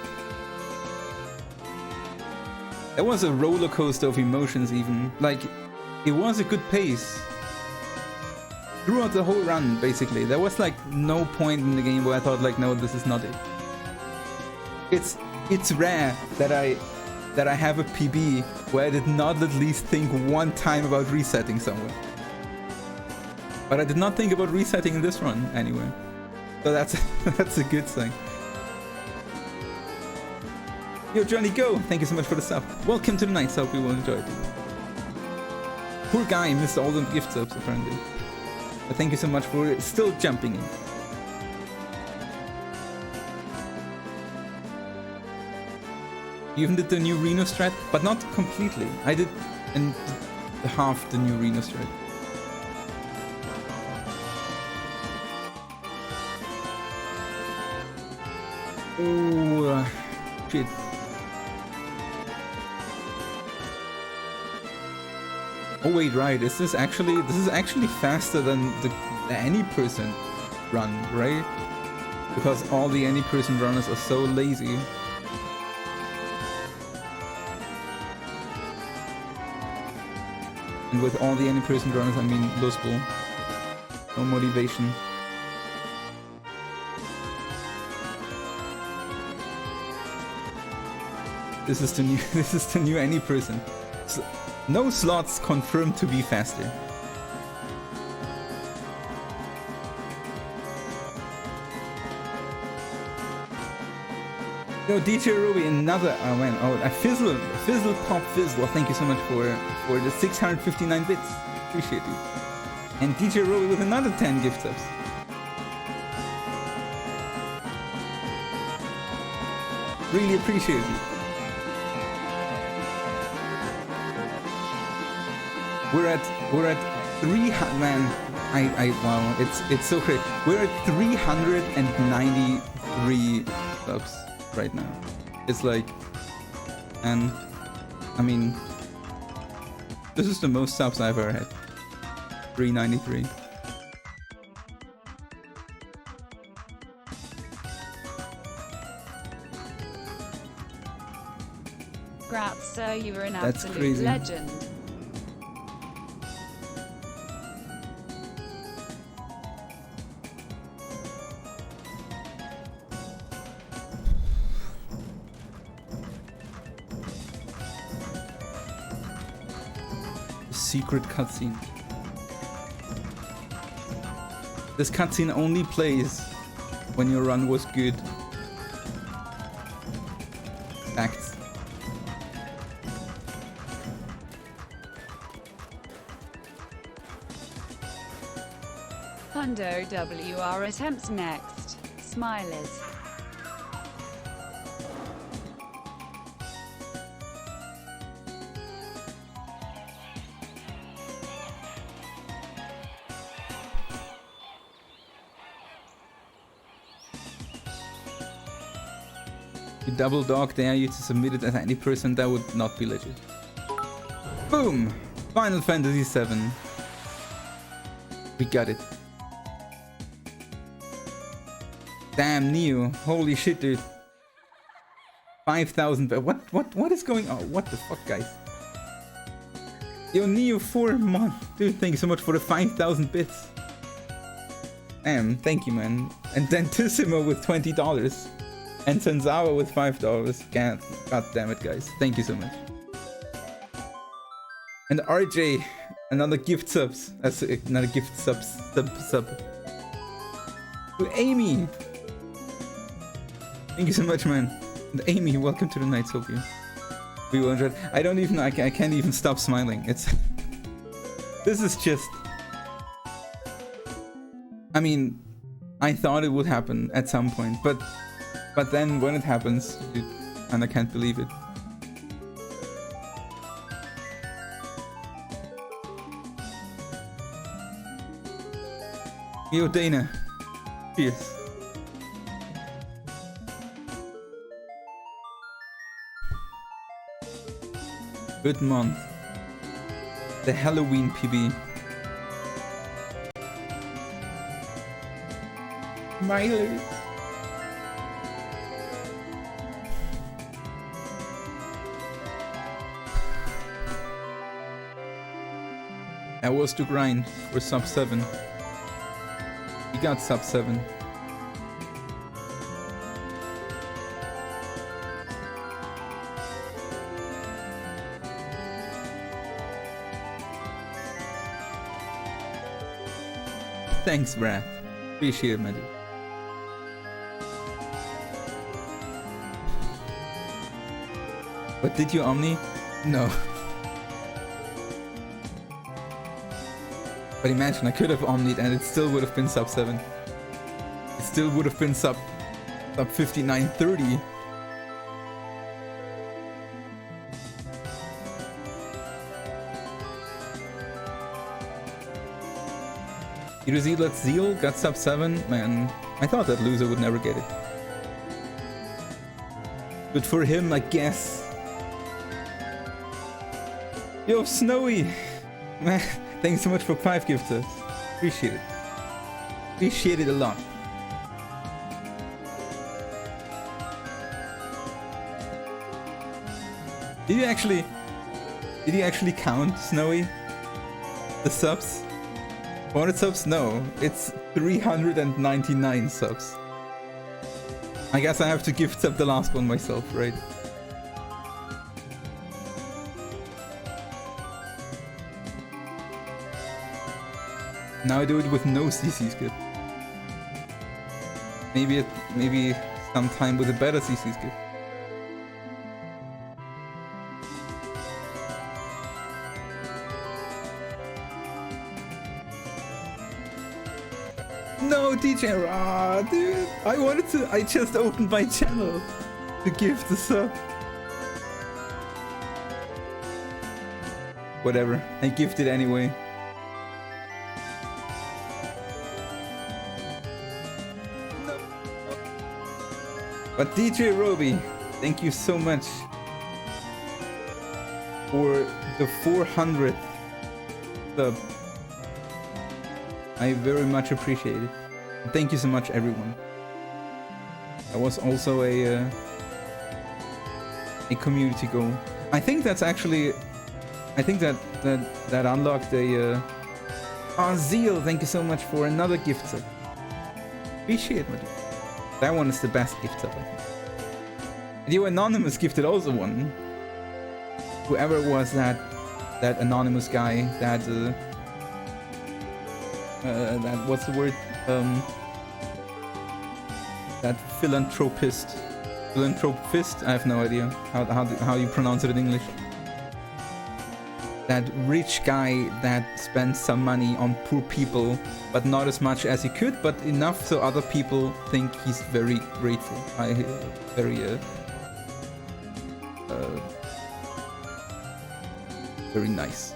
That was a roller coaster of emotions even. Like, it was a good pace. Throughout the whole run, basically. There was like no point in the game where I thought like, no, this is not it. It's rare that I have a PB where I did not at least think one time about resetting somewhere. But I did not think about resetting in this run anyway. So that's a good thing. Yo, Johnny Go! Thank you so much for the sub. Welcome to the night, so hope you will enjoy it. Poor guy missed all the gift subs apparently. But thank you so much for still jumping in. You even did the new Reno strat, but not completely. I did in half the new Reno strat. Oh shit. Oh wait, right. This is actually faster than the any person run, right? Because all the any person runners are so lazy. And with all the any person runners, I mean low school. No motivation. This is the new any person. So, no slots confirmed to be faster. Yo, DJ Ruby, another a fizzle pop fizzle. Thank you so much for the 659 bits. Appreciate you. And DJ Ruby with another 10 gift subs. Really appreciate you. We're at 300, man. Wow, it's so great. We're at 393 subs right now. It's like, and I mean, this is the most subs I've ever had. 393.
Grats, sir, you are an
That's
absolute
crazy.
legend.
Secret cutscene. This cutscene only plays when your run was good. Facts.
Hundo WR attempts next. Smilers.
You double dog dare you to submit it as any person, that would not be legit. Boom! Final Fantasy VII. We got it. Damn, Neo. Holy shit, dude. 5,000. What is going on? What the fuck, guys? Yo, Neo 4 month. Dude, thank you so much for the 5,000 bits. Thank you, man. And Dentissimo with $20. And Senzawa with $5. God damn it, guys. Thank you so much. And RJ, another gift subs. That's another gift sub. To Amy. Thank you so much, man. And Amy, welcome to the night, hope you. We 100. I can't even stop smiling. It's this is just, I mean, I thought it would happen at some point, but then when it happens, and I can't believe it. Yo, Dana. Cheers. Good month. The Halloween PB. Miley. I was to grind for sub 7. We got sub 7. Thanks, Brad. Appreciate it, my dude. But did you Omni? No. But imagine, I could have Omnied and it still would have been sub 7. It still would have been sub 5930. Let's Zeal got sub 7. Man, I thought that loser would never get it. But for him, I guess. Yo, Snowy! Man, thanks so much for 5 gifters. Appreciate it. Appreciate it a lot. Did you actually count, Snowy? The subs? 400 subs? No, it's 399 subs. I guess I have to gift sub the last one myself, right? Now I do it with no CC skip. Maybe sometime with a better CC skip. No, DJ, dude. I just opened my channel to give the sub. Whatever, I gifted anyway. No. But DJ Roby, thank you so much for the 400th sub. I very much appreciate it. Thank you so much, everyone. That was also a community goal. I think that's actually, I think that unlocked a. Zeal, thank you so much for another gift sub. Appreciate it, my dude. That one is the best gift sub, I think. And you Anonymous gifted also one. Whoever it was that anonymous guy that. That what's the word? That philanthropist. I have no idea how you pronounce it in English. That rich guy that spends some money on poor people, but not as much as he could, but enough so other people think he's very grateful. Very nice.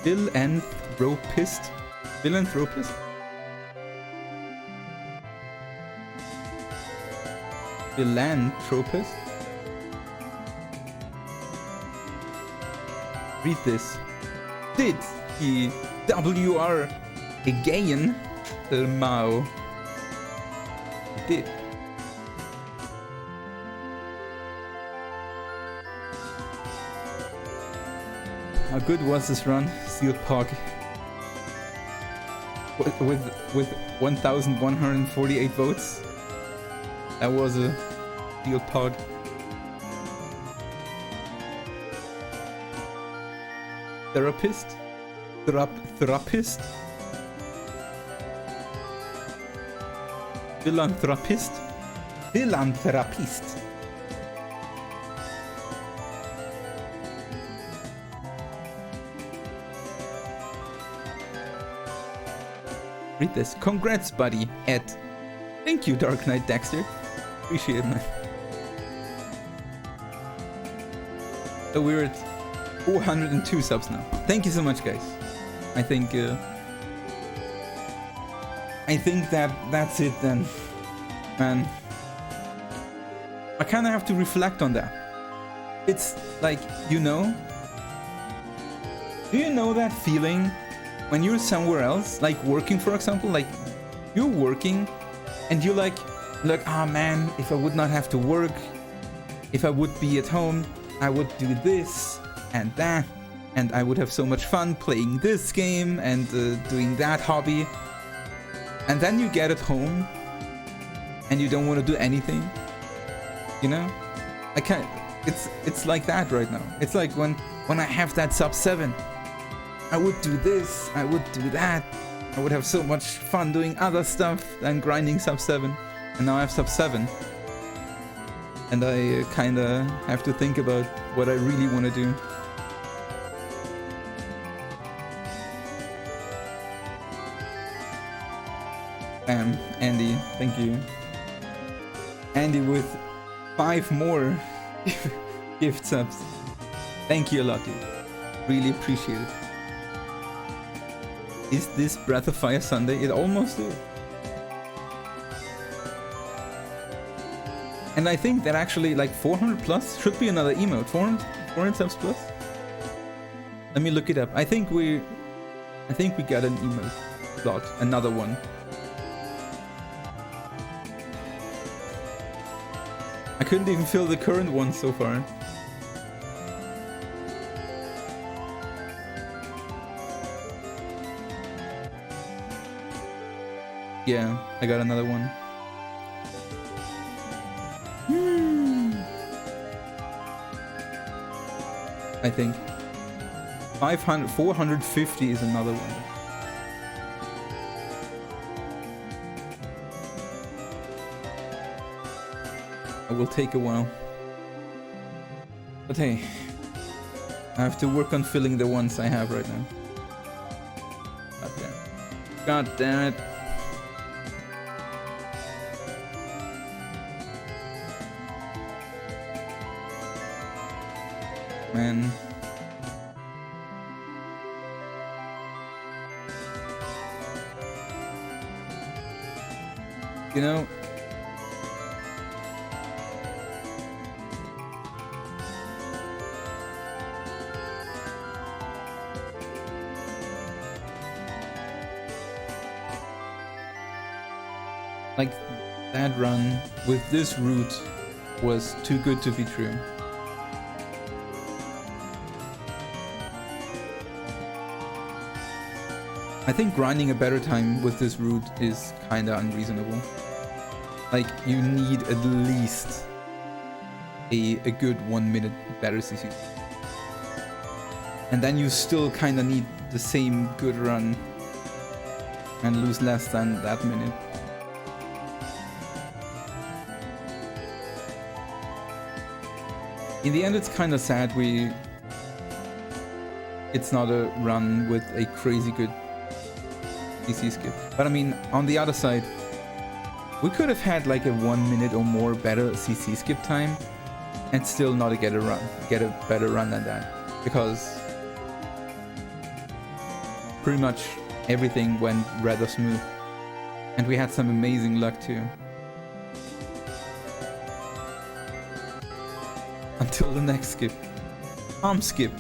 Philanthropist? Philanthropist? Philanthropist? Read this. Did he WR again? Mao. Did. How good was this run? Sealed Pog. With 1,148 votes. That was a Sealed Pog. Therapist? Therapist? Philanthropist? Philanthropist. Read this. Congrats, buddy. Thank you, Dark Knight Dexter. Appreciate it, man. So we're at 402 subs now. Thank you so much, guys. I think that's it then, man. I kind of have to reflect on that. It's like, you know, do you know that feeling when you're somewhere else, like working, for example, like you're working and you're like, ah, man, if I would not have to work, if I would be at home, I would do this and that, and I would have so much fun playing this game and doing that hobby. And then you get at home and you don't want to do anything, you know? I can't. It's like that right now. It's like when I have that sub 7, I would do this, I would do that. I would have so much fun doing other stuff than grinding sub 7. And now I have sub 7. And I kinda have to think about what I really want to do. Andy, thank you. Andy with 5 more gift subs. Thank you a lot, dude. Really appreciate it. Is this Breath of Fire Sunday? It almost is. And I think that actually like 400 plus should be another emote. 400 subs plus? Let me look it up. I think we got an emote slot. Another one. I couldn't even fill the current one so far. Yeah, I got another one. I think 450 is another one. It will take a while. But hey, I have to work on filling the ones I have right now. God damn it. God damn it. Man. You know, like that run with this route was too good to be true. I think grinding a better time with this route is kinda unreasonable. Like, you need at least a good 1 minute better CC. And then you still kinda need the same good run and lose less than that minute. In the end, it's kinda sad it's not a run with a crazy good CC skip. But I mean, on the other side, we could have had like a 1 minute or more better CC skip time and still not get a better run than that, because pretty much everything went rather smooth and we had some amazing luck too. Until the next skip. Skip.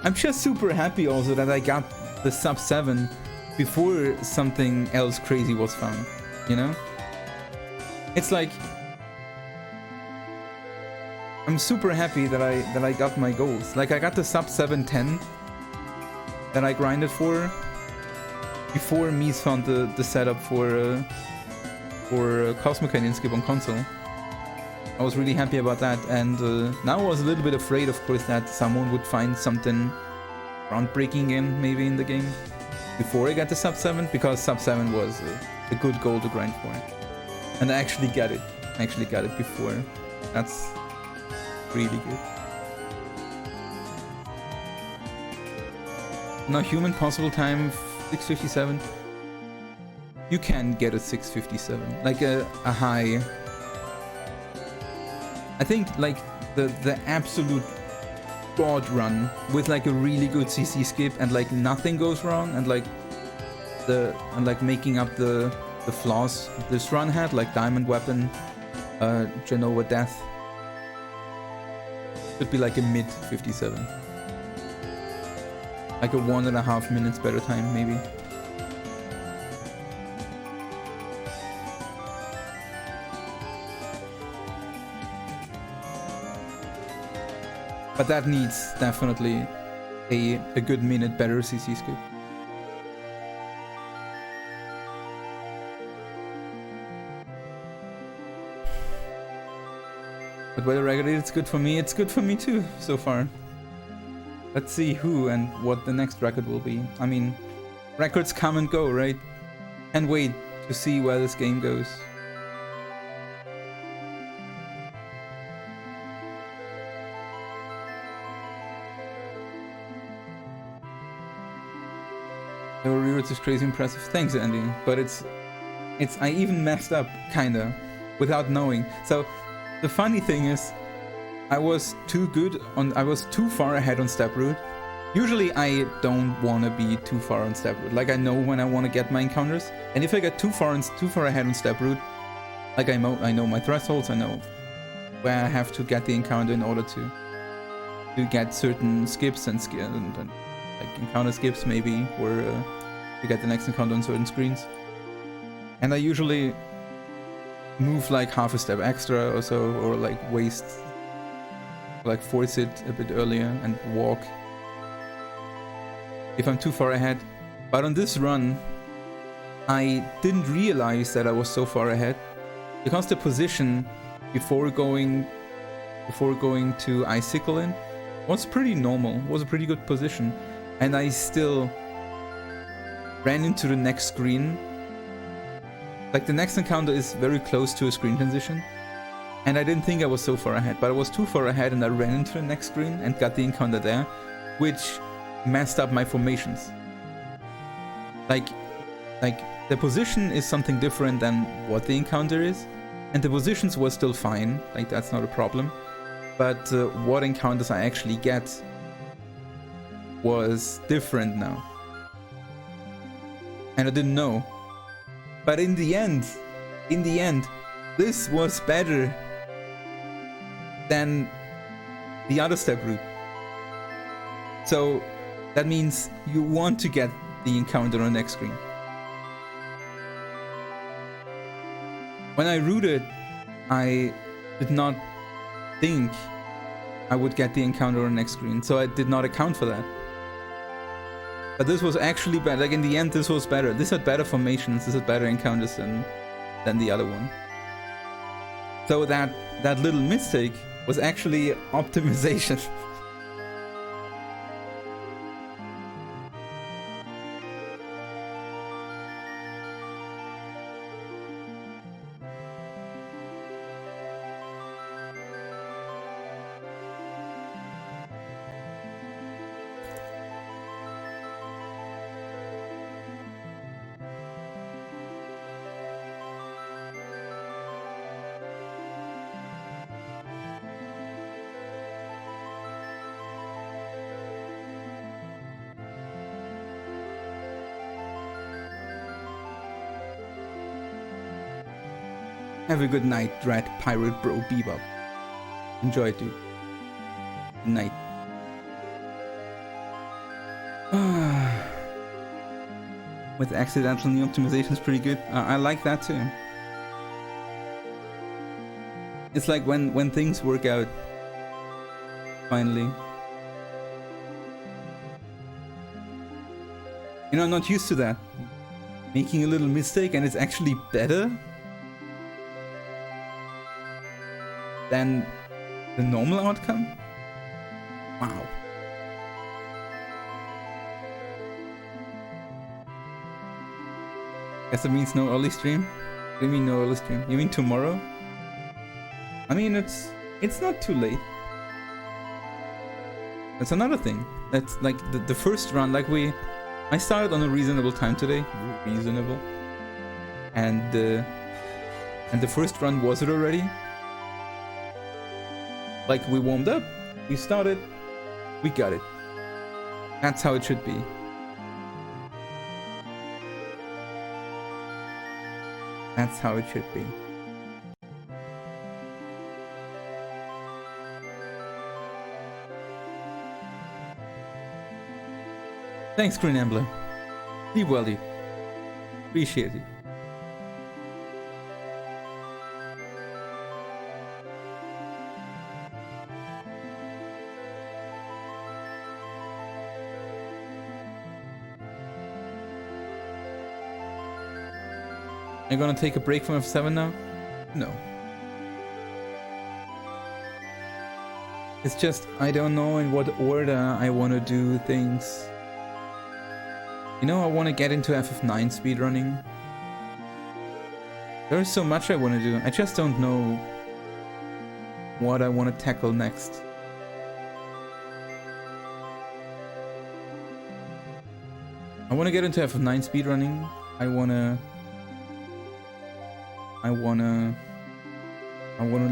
I'm just super happy also that I got the sub 7 before something else crazy was found, you know? It's like I'm super happy that I got my goals. Like I got the sub 710 that I grinded for before Mies found the setup for Cosmo Canyon Skip on console. I was really happy about that, and now I was a little bit afraid, of course, that someone would find something groundbreaking in maybe in the game before I got the sub 7, because sub 7 was a good goal to grind for, and I actually got it. I actually got it before. That's really good. Now human possible time 657. You can get a 657, like a high. I think like the absolute god run with like a really good CC skip and like nothing goes wrong, and like making up the flaws this run had, like diamond weapon, Genova death. Could be like a mid 57. Like a 1.5 minutes better time, maybe. But that needs definitely a good minute better CC skip. But whether I get it, it's good for me. It's good for me too, so far. Let's see who and what the next record will be. I mean, records come and go, right? Can't wait to see where this game goes. The rewards is crazy impressive. Thanks, Andy. But it's I even messed up, kinda, without knowing. So the funny thing is, I was too far ahead on step route. Usually I don't want to be too far on step route. Like I know when I want to get my encounters, and if I get too far ahead on step route, like I know my thresholds, I know where I have to get the encounter in order to get certain skips and like encounter skips maybe, or to get the next encounter on certain screens. And I usually move like half a step extra or so, or like force it a bit earlier and walk if I'm too far ahead. But on this run, I didn't realize that I was so far ahead, because the position before going to Icicle in was pretty normal, was a pretty good position, and I still ran into the next screen. Like the next encounter is very close to a screen transition, and I didn't think I was so far ahead, but I was too far ahead, and I ran into the next screen and got the encounter there, which messed up my formations. Like the position is something different than what the encounter is, and the positions were still fine, like that's not a problem, but what encounters I actually get was different now, and I didn't know. But in the end, this was better than the other step route. So that means you want to get the encounter on the next screen. When I routed, I did not think I would get the encounter on the next screen, so I did not account for that. But this was actually better. Like in the end, this was better. This had better formations. This had better encounters than the other one. So that little mistake was actually optimization. Have a good night, Dread Pirate Bro Bebop. Enjoy it, dude. Good night. With accidental new optimization is pretty good. I like that too. It's like when things work out Finally. You know, I'm not used to that. Making a little mistake and it's actually better than the normal outcome? Wow. Guess it means no early stream? What do you mean no early stream? You mean tomorrow? I mean, it's not too late. That's another thing. That's like the first run, like I started on a reasonable time today. Reasonable. And the first run was it already? Like we warmed up, we started, we got it. That's how it should be. That's how it should be. Thanks, Green Ambler. Sleep well, dude. Appreciate it. Are you gonna take a break from F7 now? No. It's just, I don't know in what order I want to do things. You know, I want to get into FF9 speedrunning. There's so much I want to do. I just don't know what I want to tackle next. I want to get into FF9 speedrunning. I wanna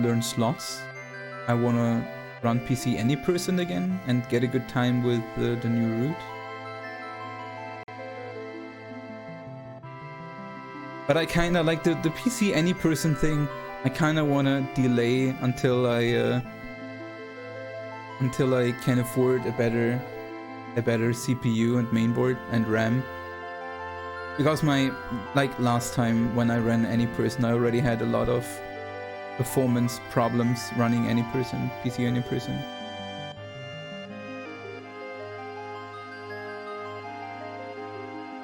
learn slots. I wanna run PC any person again and get a good time with the new route. But I kinda like the PC any person thing. I kinda wanna delay until I can afford a better CPU and mainboard and RAM. Because like last time when I ran any person, I already had a lot of performance problems running any person, PC any person.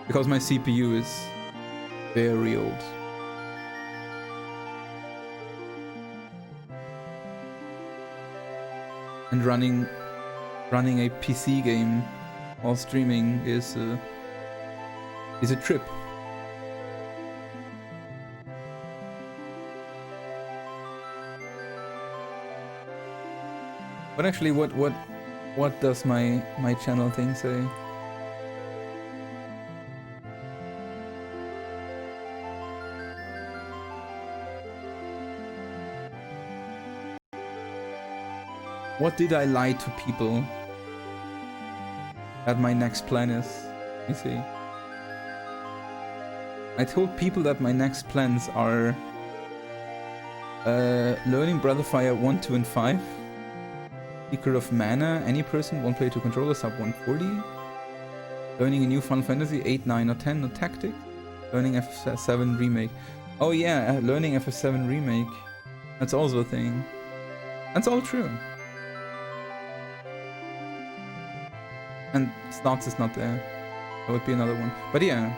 Because my CPU is very old. And running a PC game while streaming is a trip. But actually, what does my channel thing say? What did I lie to people that my next plan is? Let me see. I told people that my next plans are learning Brotherfire 1, 2, and 5. Seeker of Mana, any person, 1 player, 2 controller, sub 140. Learning a new Final Fantasy 8, 9, or 10, or Tactics. Learning FF7 Remake. Oh yeah, learning FF7 Remake. That's also a thing. That's all true. And Slots is not there. That would be another one. But yeah,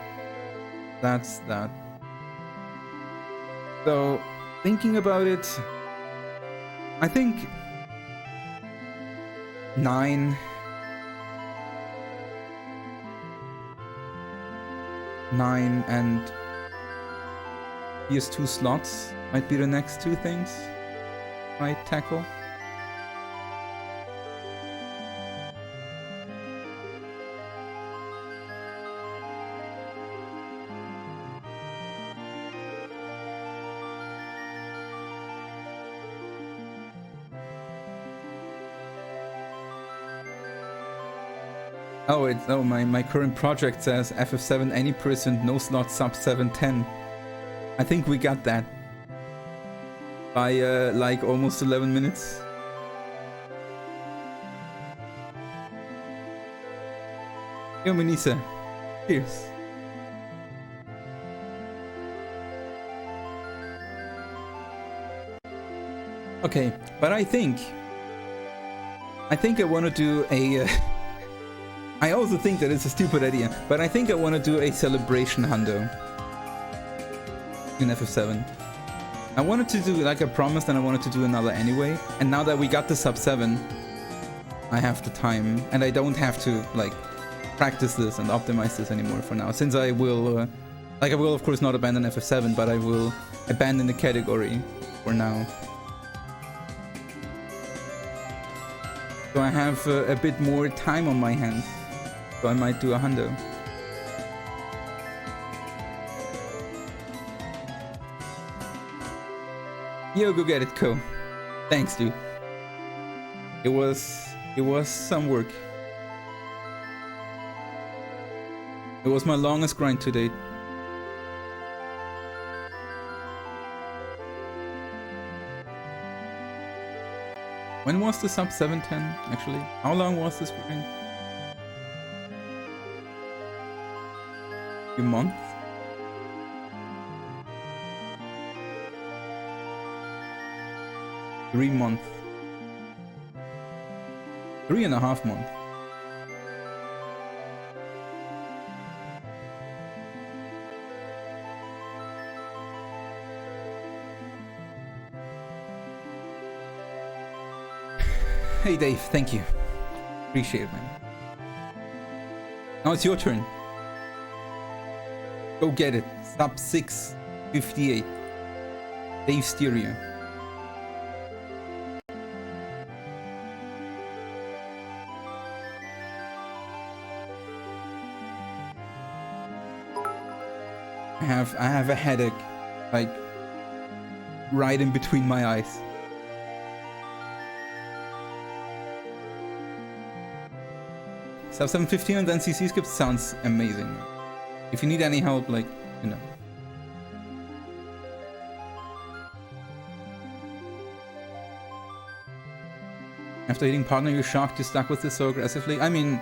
that's that. So, thinking about it, I think 9 and PS2 slots might be the next two things I tackle. Oh, my current project says FF7 any person, no slot, sub 710. I think we got that by like almost 11 minutes. Yo, Manisa. Cheers. Okay, but I think I think I want to do a... I also think that it's a stupid idea, but I think I want to do a celebration hundo in FF7. I wanted to do, like I promised, and I wanted to do another anyway. And now that we got the sub 7, I have the time, and I don't have to like practice this and optimize this anymore for now. Since I will, I will of course not abandon FF7, but I will abandon the category for now. So I have a bit more time on my hands, so I might do a hundo. Yo, go get it, Co. Thanks, dude. It was some work. It was my longest grind to date. When was the sub 710 actually? How long was this grind? A month? 3 months. 3.5 months. Hey Dave, thank you. Appreciate it, man. Now it's your turn. Go get it. Sub 658. Dave Stereo. I have a headache, like right in between my eyes. Sub 715 and NTSC skip sounds amazing. If you need any help, like, you know. After hitting partner, you're shocked you stuck with this so aggressively. I mean,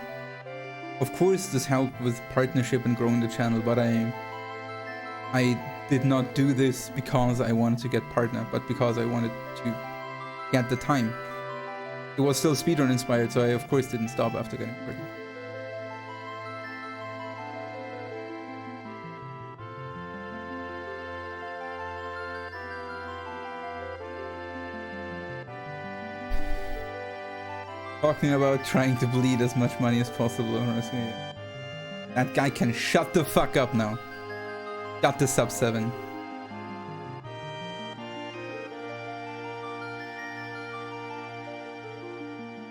of course this helped with partnership and growing the channel, but I did not do this because I wanted to get partner, but because I wanted to get the time. It was still speedrun inspired, so I of course didn't stop after getting partner. Talking about trying to bleed as much money as possible. That guy can shut the fuck up now. Got the sub 7.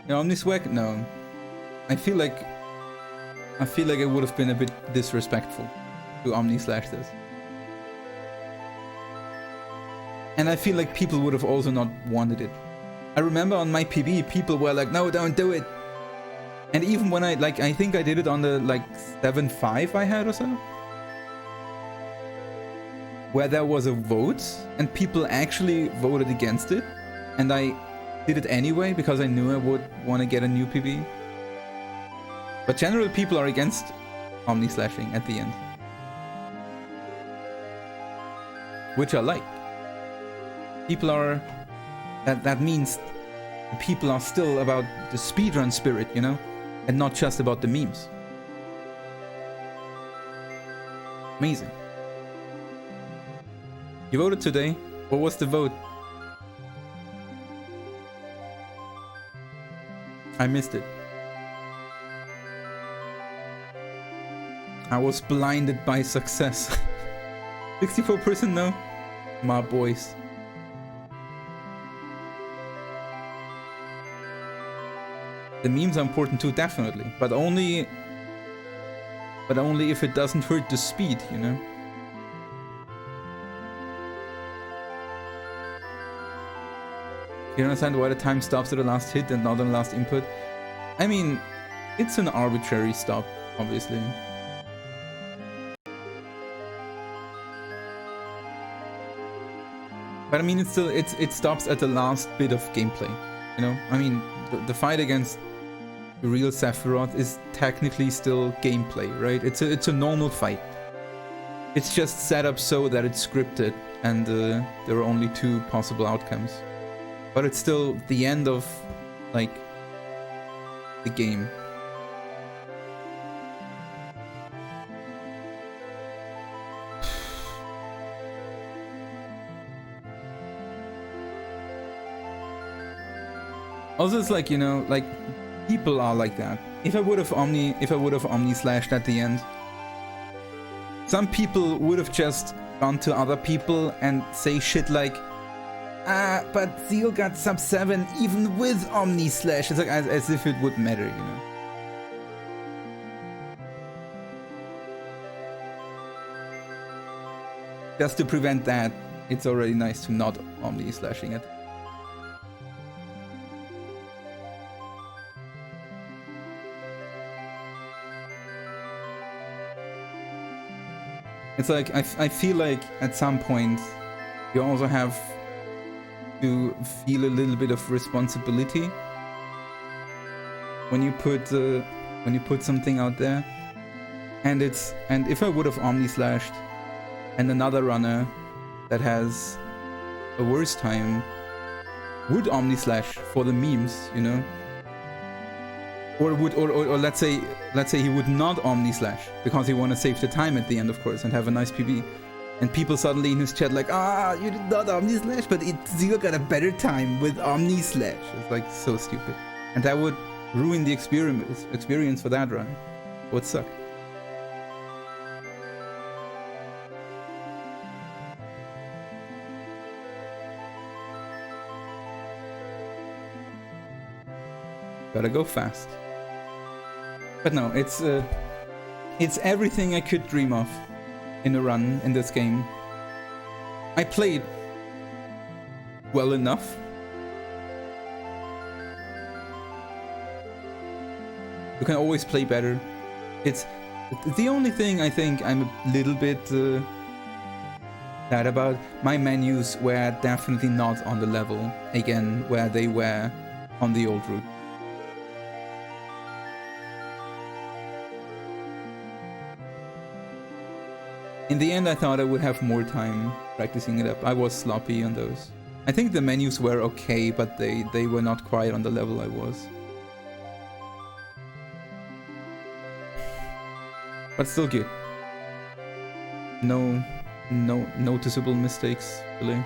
No, Omniswag? No. I feel like it would have been a bit disrespectful to Omni/this. And I feel like people would have also not wanted it. I remember on my PB, people were like, no, don't do it. And even when I think I did it on the like 7.5 I had or so, where there was a vote and people actually voted against it, and I did it anyway because I knew I would want to get a new PB. But generally people are against Omni/slashing at the end, which I like. People are... That means people are still about the speedrun spirit, you know? And not just about the memes. Amazing. You voted today? What was the vote? I missed it. I was blinded by success. 64% no? My boys. The memes are important too, definitely, but only if it doesn't hurt the speed, you know? You understand why the time stops at the last hit and not on the last input? I mean, it's an arbitrary stop, obviously. But I mean, it stops at the last bit of gameplay, you know? I mean, the fight against the real Sephiroth is technically still gameplay, right? It's a normal fight. It's just set up so that it's scripted and there are only 2 possible outcomes. But it's still the end of, like, the game. Also, it's like, you know, like people are like that. If I would have Omni slashed at the end, some people would have just gone to other people and say shit like, but Zeal got sub 7 even with Omni slash. It's like as if it would matter, you know. Just to prevent that, it's already nice to not Omni slashing it. It's like, I feel like at some point you also have to feel a little bit of responsibility when you put something out there. And if I would have Omni slashed and another runner that has a worse time would Omni slash for the memes, you know? Or let's say he would not Omni slash because he want to save the time at the end, of course, and have a nice PB. And people suddenly in his chat like, you did not Omni slash, but Zero got a better time with Omni slash. It's like so stupid, and that would ruin the experience for that run. It would suck. Gotta go fast. But no, it's everything I could dream of in a run in this game. I played well enough. You can always play better. It's the only thing I think I'm a little bit sad about. My menus were definitely not on the level again where they were on the old route. In the end, I thought I would have more time practicing it up. I was sloppy on those. I think the menus were okay, but they were not quite on the level I was. But still good. No noticeable mistakes, really.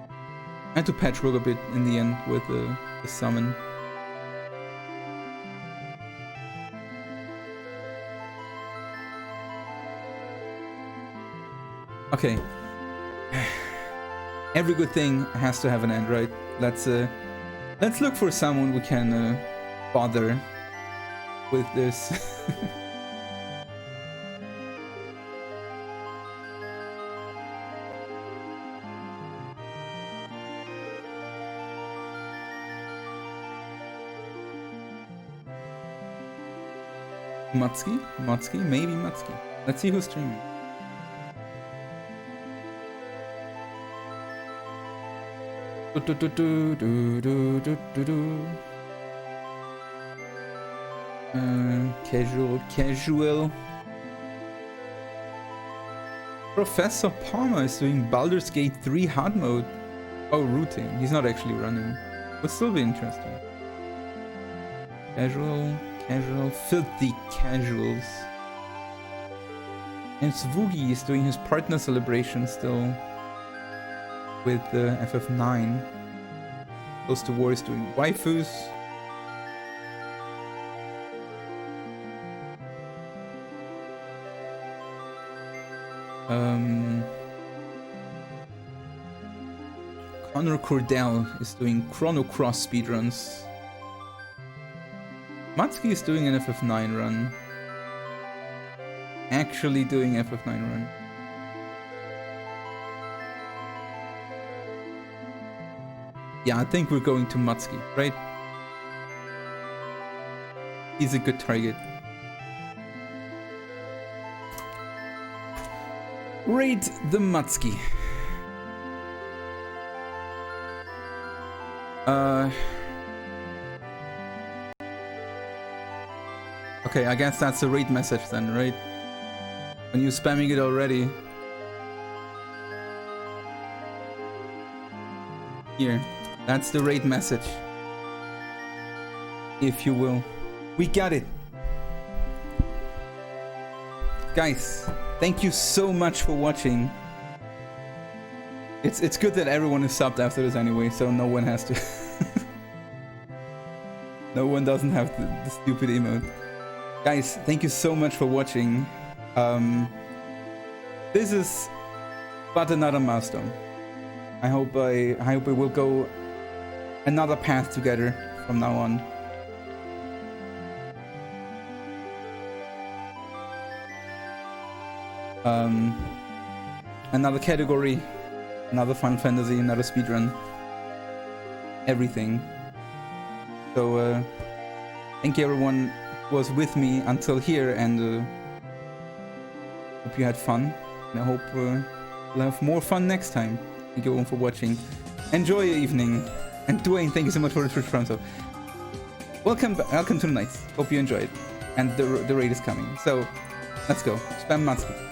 I had to patchwork a bit in the end with the summon. Okay. Every good thing has to have an end, right? Let's look for someone we can bother with this. Mutski? Maybe Mutski. Let's see who's streaming. Casual. Professor Palmer is doing Baldur's Gate 3 hard mode. Oh, routing. He's not actually running. Would still be interesting. Casual, filthy casuals. And Swoogie is doing his partner celebration still. With the FF9. Close to War is doing waifus. Connor Cordell is doing Chrono Cross speedruns. Matsuki is doing an FF9 run. Actually doing FF9 run. Yeah, I think we're going to Mutski, right? He's a good target. Raid the Mutski. Okay, I guess that's a raid message then, right? When you're spamming it already. Here. That's the raid message. if you will. We got it. Guys, thank you so much for watching. It's good that everyone is subbed after this anyway, so no one has to. No one doesn't have the stupid emote. Guys, thank you so much for watching. This is but another milestone. I hope we will go another path together from now on. Another category, another Final Fantasy, another speedrun, everything. So thank you everyone who was with me until here, and hope you had fun, and I hope we'll have more fun next time. Thank you everyone for watching. Enjoy your evening, and Dwayne, thank you so much for the Twitch Prime. So welcome to the night. Hope you enjoyed, and the raid is coming. So let's go. Spam Matsuki.